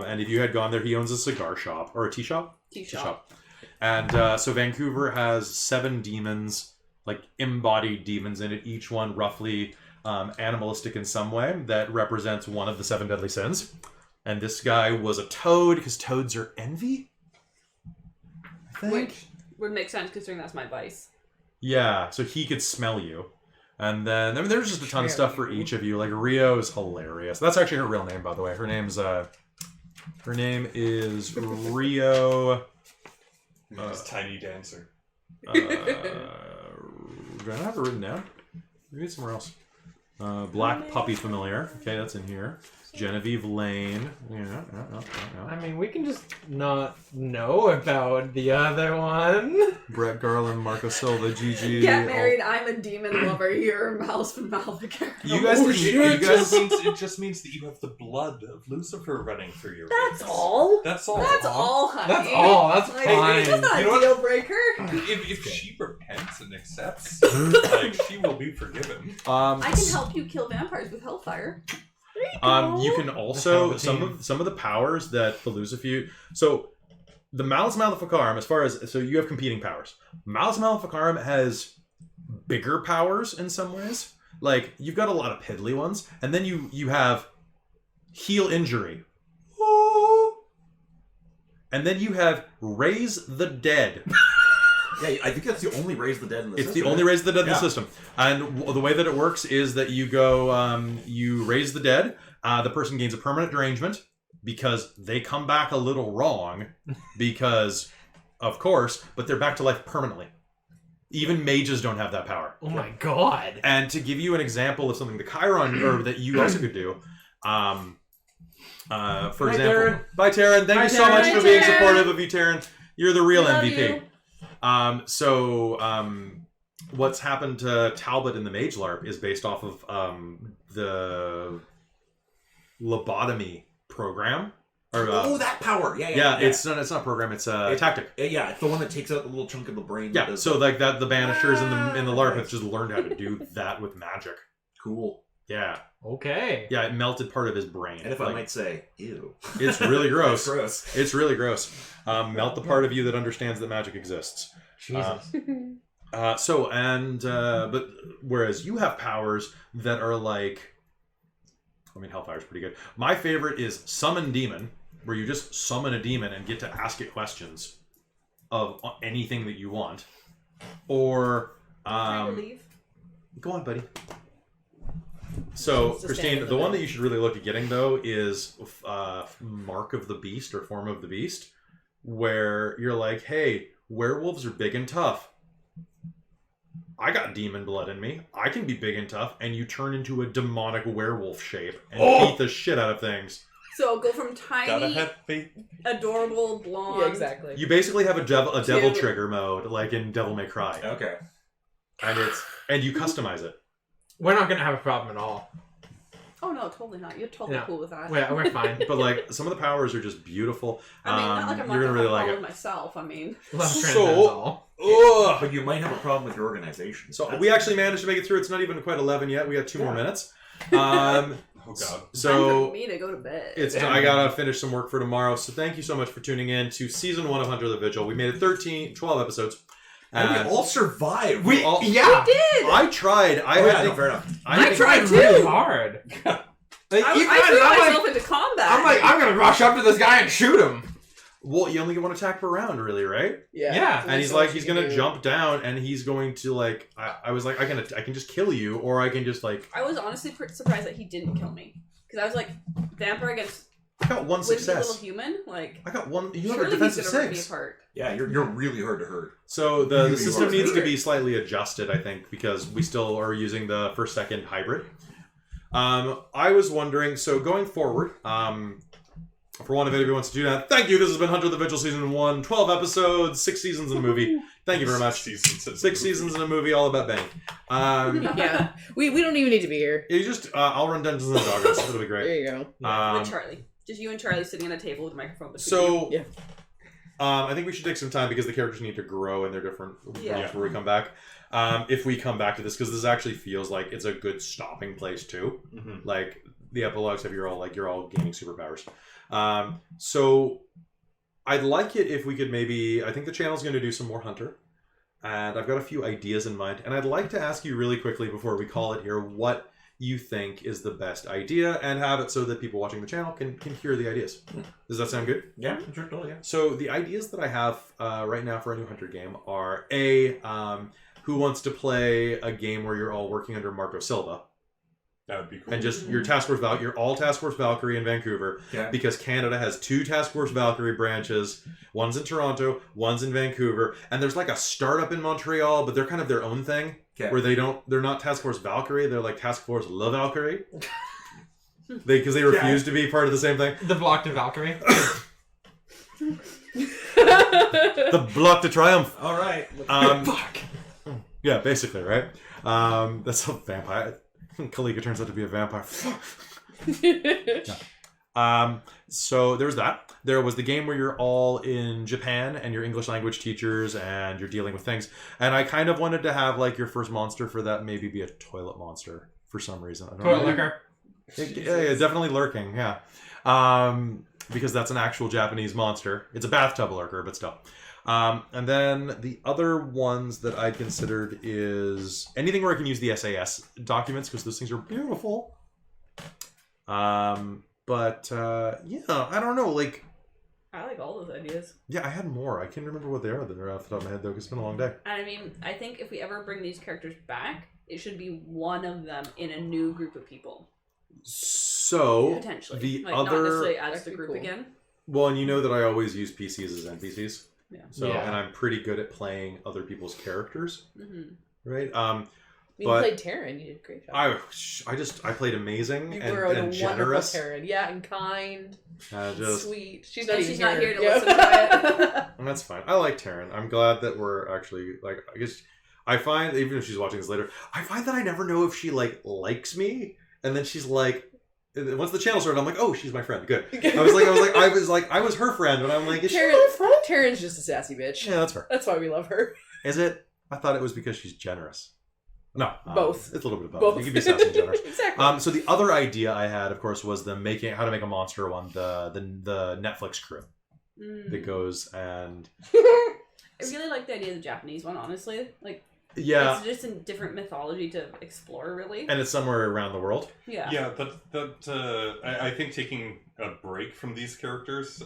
S1: And if you had gone there, he owns a cigar shop or a tea shop.
S7: Tea shop.
S1: And so Vancouver has 7 demons, like embodied demons in it. Each one roughly animalistic in some way that represents one of the 7 deadly sins. And this guy was a toad because toads are envy. I think.
S7: Which would make sense considering that's my vice.
S1: Yeah, so he could smell you. And then there's just a ton of stuff for each of you. Like Rio is hilarious. That's actually her real name, by the way. Her name is Rio.
S6: Tiny Dancer.
S1: Do I have it written down? Maybe it's somewhere else. Black Puppy Familiar. Okay, that's in here. Genevieve Lane. Yeah.
S4: I mean, we can just not know about the other one.
S1: Brett Garland, Marco Silva, Gigi.
S7: Get married, I'm a demon lover. You're Mouse from Malvika.
S1: You guys,
S6: It just means that you have the blood of Lucifer running through your
S7: That's
S6: veins.
S7: all.
S6: That's all.
S7: That's all, honey.
S4: That's all. That's
S7: Like,
S4: fine.
S7: That's not
S6: You know
S7: a
S6: what?
S7: deal breaker.
S6: If she repents and accepts, like she will be forgiven.
S7: I can help you kill vampires with Hellfire.
S1: You can also
S4: Palpatine.
S1: some of the powers that the Lucifuge. So the Malus Maleficarum, as far as you have competing powers. Malus Maleficarum has bigger powers in some ways. Like you've got a lot of piddly ones, and then you have heal injury, and then you have raise the dead.
S5: Yeah, I think that's the only Raise the Dead in the system.
S1: It's the only Raise the Dead in the
S5: Yeah.
S1: system. And the way that it works is that you go, you raise the dead, the person gains a permanent derangement because they come back a little wrong because, of course, but they're back to life permanently. Even mages don't have that power.
S4: Oh my god.
S1: And to give you an example of something the Chiron, or that you also could do, for example...
S4: Taryn.
S1: Bye, Taryn. Thank
S4: Bye,
S1: you so much
S4: Taryn.
S1: for being
S7: Bye, Taryn.
S1: supportive of you, Taryn. You're the real
S7: Love
S1: MVP.
S7: you.
S1: What's happened to Talbot in the Mage LARP is based off of the lobotomy program. Or,
S5: that power!
S1: yeah, it's not a program. It's a tactic.
S5: Yeah, it's the one that takes out the little chunk of the brain.
S1: Yeah,
S5: that
S1: so like that, the Banishers in the LARP have just learned how to do that with magic.
S5: Cool.
S1: Yeah,
S4: Okay.
S1: yeah, it melted part of his brain.
S5: And if I might say, ew.
S1: it's really gross.
S5: That's gross.
S1: It's really gross. Melt the part of you that understands that magic exists.
S4: Jesus.
S1: But whereas you have powers that are like, I mean, Hellfire's pretty good. My favorite is Summon Demon, where you just summon a demon and get to ask it questions of anything that you want. Or,
S7: Free to leave.
S1: go on, buddy. So,
S2: It's to stand
S1: Christine,
S2: in the
S1: the one that
S2: middle.
S1: you should really look at getting, though, is Mark of the Beast, or Form of the Beast, where you're like, hey, werewolves are big and tough. I got demon blood in me. I can be big and tough, and you turn into a demonic werewolf shape and beat the shit out of things.
S7: So go from
S6: Gotta
S7: tiny,
S6: have faith.
S7: adorable, blonde.
S2: Yeah, exactly.
S1: You basically have a devil
S7: Two.
S1: trigger mode, like in Devil May Cry,
S5: Okay.
S1: and you customize it.
S4: We're not gonna have a problem at all.
S7: Oh no, totally not. You're totally
S4: Yeah.
S7: cool with that.
S4: We're fine.
S1: But like some of the powers are just beautiful.
S7: I mean, not like I'm not
S1: you're gonna really like
S7: with
S1: it.
S7: myself. I mean,
S4: Love
S1: So-
S4: transcends all.
S1: Ugh.
S5: But you might have a problem with your organization.
S1: So
S5: That's-
S1: we actually managed to make it through. It's not even quite 11 yet. We got 2 more minutes. Um,
S6: Oh god.
S7: time
S1: so
S7: for me to go to bed.
S1: it's I gotta finish some work for tomorrow. So thank you so much for tuning in to season 1 of Hunter the Vigil. We made it 12 episodes.
S5: And
S1: And
S5: we all survived.
S1: we all-
S4: Yeah.
S7: did.
S1: I tried.
S5: fair enough.
S4: I tried
S7: too.
S4: really hard. Like,
S7: I
S4: even
S7: threw
S4: I'm
S7: myself
S4: like,
S7: into combat.
S4: I'm like, I'm gonna rush up to this guy and shoot him.
S1: Well, you only get one attack per round, really, right?
S4: Yeah.
S1: And he's like, he's gonna jump down, and he's going to like. I was like, I can just kill you, or I can just like.
S7: I was honestly surprised that he didn't kill me because I was like, vampire against
S1: I got one
S7: wimpy
S1: success.
S7: little human. Like,
S1: I got one. You have a
S7: surely
S1: defense
S7: he's
S1: of
S7: gonna rip me
S1: 6.
S7: apart.
S5: Yeah, you're really hard to hurt.
S1: So the
S5: You
S1: system
S5: are
S1: needs to
S7: weird.
S1: be slightly adjusted, I think, because we still are using the first-second hybrid. I was wondering, so going forward, for one, if anybody wants to do that, thank you. This has been Hunter the Vigil Season 1, 12 episodes, 6 seasons in a movie. Thank you very much. 6 seasons in a movie, all about Benny.
S2: Yeah. We don't even need to be here.
S1: You just, I'll run Dungeons and Dragons. It'll be great.
S2: There you go.
S7: With Charlie, just you and Charlie sitting at a table with a microphone. between
S1: So,
S2: Yeah.
S1: I think we should take some time because the characters need to grow in their different
S7: Yeah.
S1: realms before we come back. If we come back to this, because this actually feels like it's a good stopping place too.
S6: Mm-hmm.
S1: Like the epilogues have you're all gaining superpowers. So I'd like it if we could maybe. I think the channel's going to do some more Hunter, and I've got a few ideas in mind. And I'd like to ask you really quickly before we call it here what you think is the best idea, and have it so that people watching the channel can hear the ideas. Does that sound good?
S5: Yeah, sure, totally. Yeah.
S1: So the ideas that I have right now for a new Hunter game are A, who wants to play a game where you're all working under Marco Silva,
S6: That would be cool.
S1: and just your Task Force Valkyrie, you're all Task Force Valkyrie in Vancouver,
S5: Yeah.
S1: because Canada has 2 Task Force Valkyrie branches. One's in Toronto, one's in Vancouver, and there's like a startup in Montreal, but they're kind of their own thing,
S5: Okay.
S1: where they're not Task Force Valkyrie, they're like Task Force Le Valkyrie. Because they refuse to be part of the same thing.
S4: The block to Valkyrie.
S1: The Bloc de Triomphe.
S5: All right.
S1: Yeah, basically, right? That's a vampire. Kalika turns out to be a vampire. So there's that. There was the game where you're all in Japan and you're English language teachers and you're dealing with things. And I kind of wanted to have like your first monster for that maybe be a toilet monster for some reason. I don't
S4: Toilet
S1: know.
S4: liquor.
S1: Yeah, definitely lurking. Yeah, because that's an actual Japanese monster. It's a bathtub lurker, but still. And then the other ones that I considered is anything where I can use the SAS documents because those things are beautiful. But yeah, I don't know. Like,
S7: I like all those ideas.
S1: yeah, I had more. I can't remember what they are that are off the top of my head though. 'Cause it's been a long day.
S7: And I mean, I think if we ever bring these characters back, it should be one of them in a new group of people.
S1: So
S7: Potentially.
S1: the
S7: like, not
S1: other
S7: necessarily as
S2: That'd
S7: the
S2: be
S7: group
S2: cool.
S7: again.
S1: well, and you know that I always use PCs as NPCs.
S7: Yeah.
S1: So
S4: Yeah.
S1: and I'm pretty good at playing other people's characters,
S7: Mm-hmm.
S1: right?
S2: You
S1: But-
S2: played Taryn. You did a great job.
S1: I played amazing
S2: You
S1: and
S2: were a
S1: generous.
S2: wonderful Taryn. Yeah, and kind,
S1: Just
S2: sweet. She's
S7: So
S2: not
S7: she's
S2: even
S7: not here to
S2: Yeah.
S7: listen to it.
S1: and that's fine. I like Taryn. I'm glad that we're actually like. I guess I find even if she's watching this later, I find that I never know if she like likes me, and then she's like. Once the channel started, I'm like, oh, she's my friend. Good. I was her friend, and I'm like, is she my friend?
S2: Taryn's just a sassy bitch.
S1: Yeah, that's her.
S2: That's why we love her.
S1: Is it? I thought it was because she's generous. No,
S2: Both.
S1: It's a little bit of both.
S2: Both.
S1: You can be sassy and generous.
S2: Exactly.
S1: So the other idea I had, of course, was the how to make a monster one, the Netflix crew that goes and
S7: I really like the idea of the Japanese one, honestly. Like,
S1: yeah,
S7: it's just a different mythology to explore, really.
S1: and it's somewhere around the world.
S7: Yeah.
S6: Yeah, I think taking a break from these characters,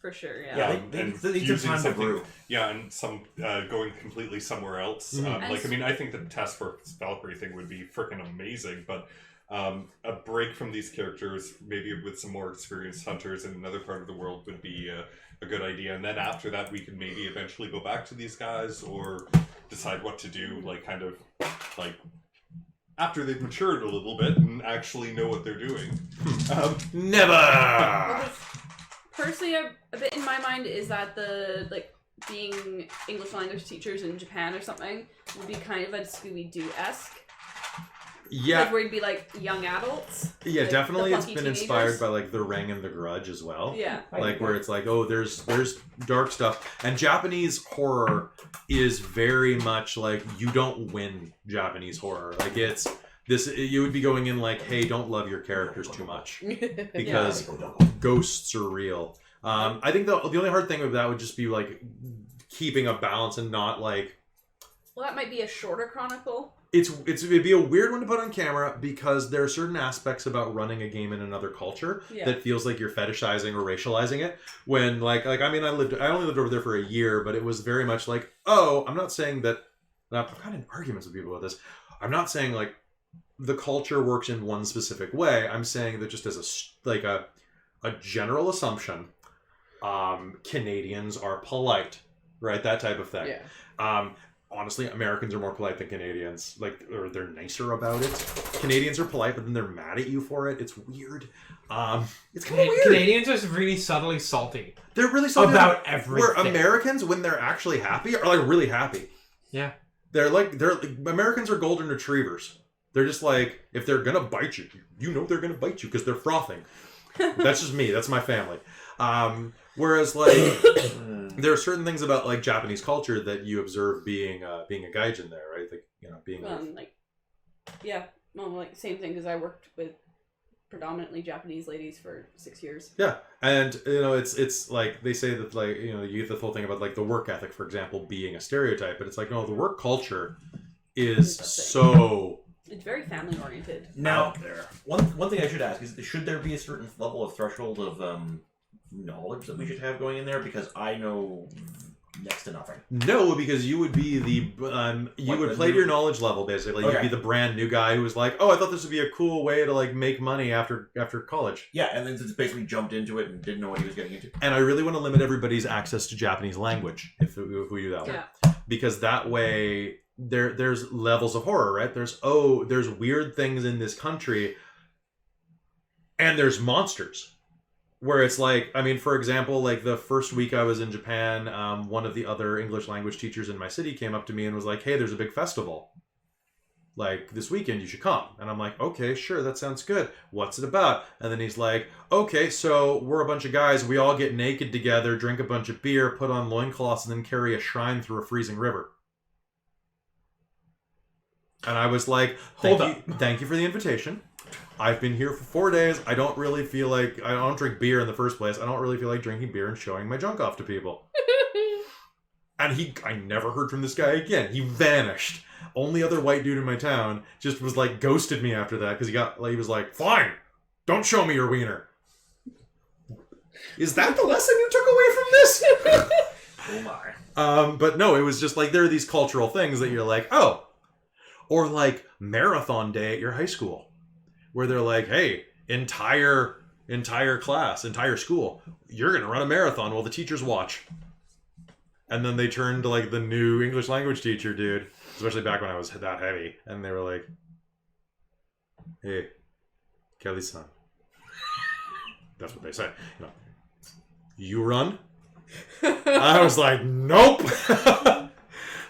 S7: For sure, yeah.
S5: Yeah,
S6: and
S5: they need some
S6: using
S5: time to
S6: something-
S5: brew.
S6: yeah, and some going completely somewhere else.
S1: Mhm.
S6: I mean, I think the Task Force Valkyrie thing would be freaking amazing, but a break from these characters, maybe with some more experienced hunters in another part of the world, would be a good idea. And then after that, we could maybe eventually go back to these guys or decide what to do, like kind of like after they've matured a little bit and actually know what they're doing.
S1: Never.
S7: Personally, a bit in my mind is that being English language teachers in Japan or something would be kind of a Scooby-Doo-esque.
S1: Yeah.
S7: Like where you'd be like young adults.
S1: Yeah,
S7: like,
S1: definitely.
S7: the
S1: It's
S7: plucky
S1: been
S7: teenagers.
S1: inspired by like The Ring and The Grudge as well.
S7: Yeah.
S1: Like where it's like, oh, there's dark stuff, and Japanese horror is very much like you don't win Japanese horror. Like it's this, you would be going in like, hey, don't love your characters too much because ghosts are real. I think the only hard thing with that would just be like keeping a balance and not like.
S7: Well, that might be a shorter chronicle.
S1: It'd be a weird one to put on camera because there are certain aspects about running a game in another culture that feels like you're fetishizing or racializing it. When like I mean I only lived over there for a year, but it was very much like, oh, I'm not saying that. I've gotten in arguments with people about this. I'm not saying like the culture works in one specific way. I'm saying that just as a general assumption, Canadians are polite, right? That type of thing.
S2: Yeah.
S1: Honestly, Americans are more polite than Canadians. Like, or they're nicer about it. Canadians are polite, but then they're mad at you for it. It's weird. It's kind of weird.
S4: Canadians are really subtly salty.
S1: They're really salty
S4: about everything.
S1: Where Americans, when they're actually happy, are like really happy.
S4: Yeah.
S1: They're Americans are golden retrievers. They're just like, if they're gonna bite you, you know they're gonna bite you because they're frothing. That's just me. That's my family. Whereas like there are certain things about like Japanese culture that you observe being a gaijin there, right? Like, you know, being
S7: same thing because I worked with predominantly Japanese ladies for 6 years.
S1: Yeah, and you know it's like they say that like, you know, you get the whole thing about like the work ethic, for example, being a stereotype, but it's like no, the work culture is so.
S7: It's very family oriented.
S5: Now, one thing I should ask is, should there be a certain level of threshold of knowledge that we should have going in there? Because I know next to nothing.
S1: No, because you would be you would play to your knowledge level basically. Okay. You'd be the brand new guy who was like, oh, I thought this would be a cool way to like make money after college.
S5: Yeah, and then just basically jumped into it and didn't know what he was getting into.
S1: And I really want to limit everybody's access to Japanese language if we do that way, because that way. There's levels of horror, right? There's weird things in this country, and there's monsters. Where it's like, I mean, for example, like the first week I was in Japan, one of the other English language teachers in my city came up to me and was like, hey, there's a big festival. Like, this weekend, you should come. And I'm like, okay, sure, that sounds good. What's it about? And then he's like, okay, so we're a bunch of guys. We all get naked together, drink a bunch of beer, put on loincloths, and then carry a shrine through a freezing river. And I was like, thank you for the invitation. I've been here for 4 days. I don't really feel like... I don't drink beer in the first place. I don't really feel like drinking beer and showing my junk off to people. And I never heard from this guy again. He vanished. Only other white dude in my town just was like, ghosted me after that because he was like, fine, don't show me your wiener. Is that the lesson you took away from this?
S5: Oh my.
S1: But no, it was just like, there are these cultural things that you're like, oh. Or like marathon day at your high school, where they're like, hey, entire class, entire school, you're going to run a marathon while the teachers watch. And then they turned to like the new English language teacher dude, especially back when I was that heavy. And they were like, hey, Kelly-san. That's what they say. You know, you run? I was like, nope.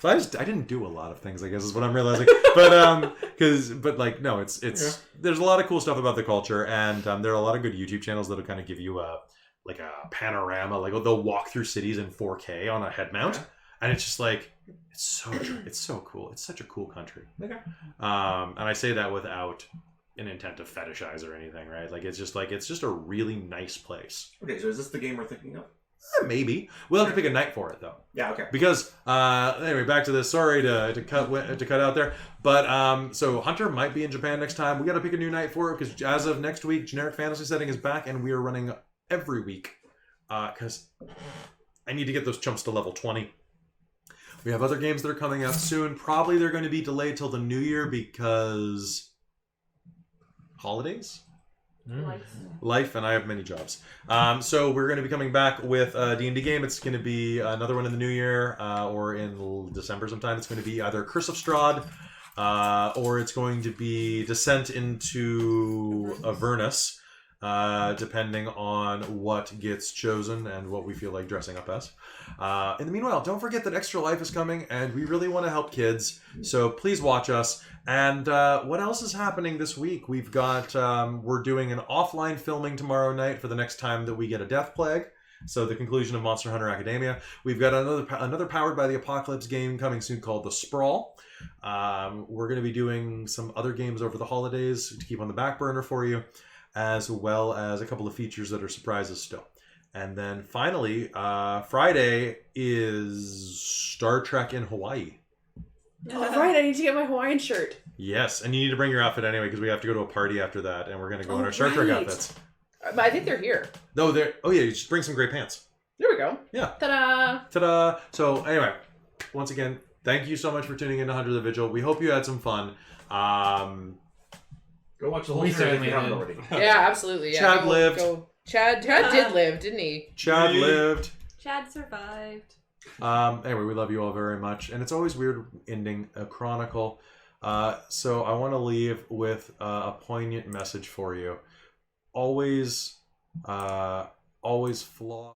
S1: So I didn't do a lot of things, I guess, is what I'm realizing. But like, no, it's there's a lot of cool stuff about the culture, and there are a lot of good YouTube channels that'll kind of give you a panorama, like they'll walk through cities in 4K on a head mount, and it's just like it's so cool. It's such a cool country.
S5: Okay.
S1: And I say that without an intent to fetishize or anything, right? Like it's just a really nice place.
S5: Okay, so is this the game we're thinking of?
S1: Maybe we'll have to pick a night for it though.
S5: Yeah, okay.
S1: Because anyway, back to this. Sorry to cut out there, but so Hunter might be in Japan next time. We got to pick a new night for it because as of next week, generic fantasy setting is back, and we are running every week because I need to get those chumps to level 20. We have other games that are coming out soon. Probably they're going to be delayed till the new year because holidays.
S7: Life.
S1: Life, and I have many jobs. So we're going to be coming back with a D&D game. It's going to be another one in the new year, or in December sometime. It's going to be either Curse of Strahd, or it's going to be Descent into Avernus, depending on what gets chosen and what we feel like dressing up as. In the meanwhile, don't forget that Extra Life is coming, and we really want to help kids, so please watch us. And what else is happening this week? We've got, we're doing an offline filming tomorrow night for the next time that we get a Death Plague. So the conclusion of Monster Hunter Academia. We've got another Powered by the Apocalypse game coming soon called The Sprawl. We're going to be doing some other games over the holidays to keep on the back burner for you, as well as a couple of features that are surprises still. And then finally, Friday is Star Trek in Hawaii.
S2: Oh, right, I need to get my Hawaiian shirt.
S1: Yes, and you need to bring your outfit anyway because we have to go to a party after that, and we're going to go in our Star Trek outfits.
S2: But I think they're here.
S1: No, they're... Oh, yeah, you just bring some gray pants.
S2: There we go.
S1: Yeah.
S2: Ta-da!
S1: Ta-da! So, anyway, once again, thank you so much for tuning in to Hunter the Vigil. We hope you had some fun.
S5: Go watch the whole
S4: We
S5: series if
S4: certainly
S5: you haven't
S4: did.
S5: already.
S2: Yeah, absolutely. Yeah,
S1: Chad lived.
S2: Chad did live, didn't he?
S1: Chad lived.
S7: Chad survived.
S1: Anyway, we love you all very much. And it's always weird ending a chronicle. So I want to leave with a poignant message for you. Always flaw.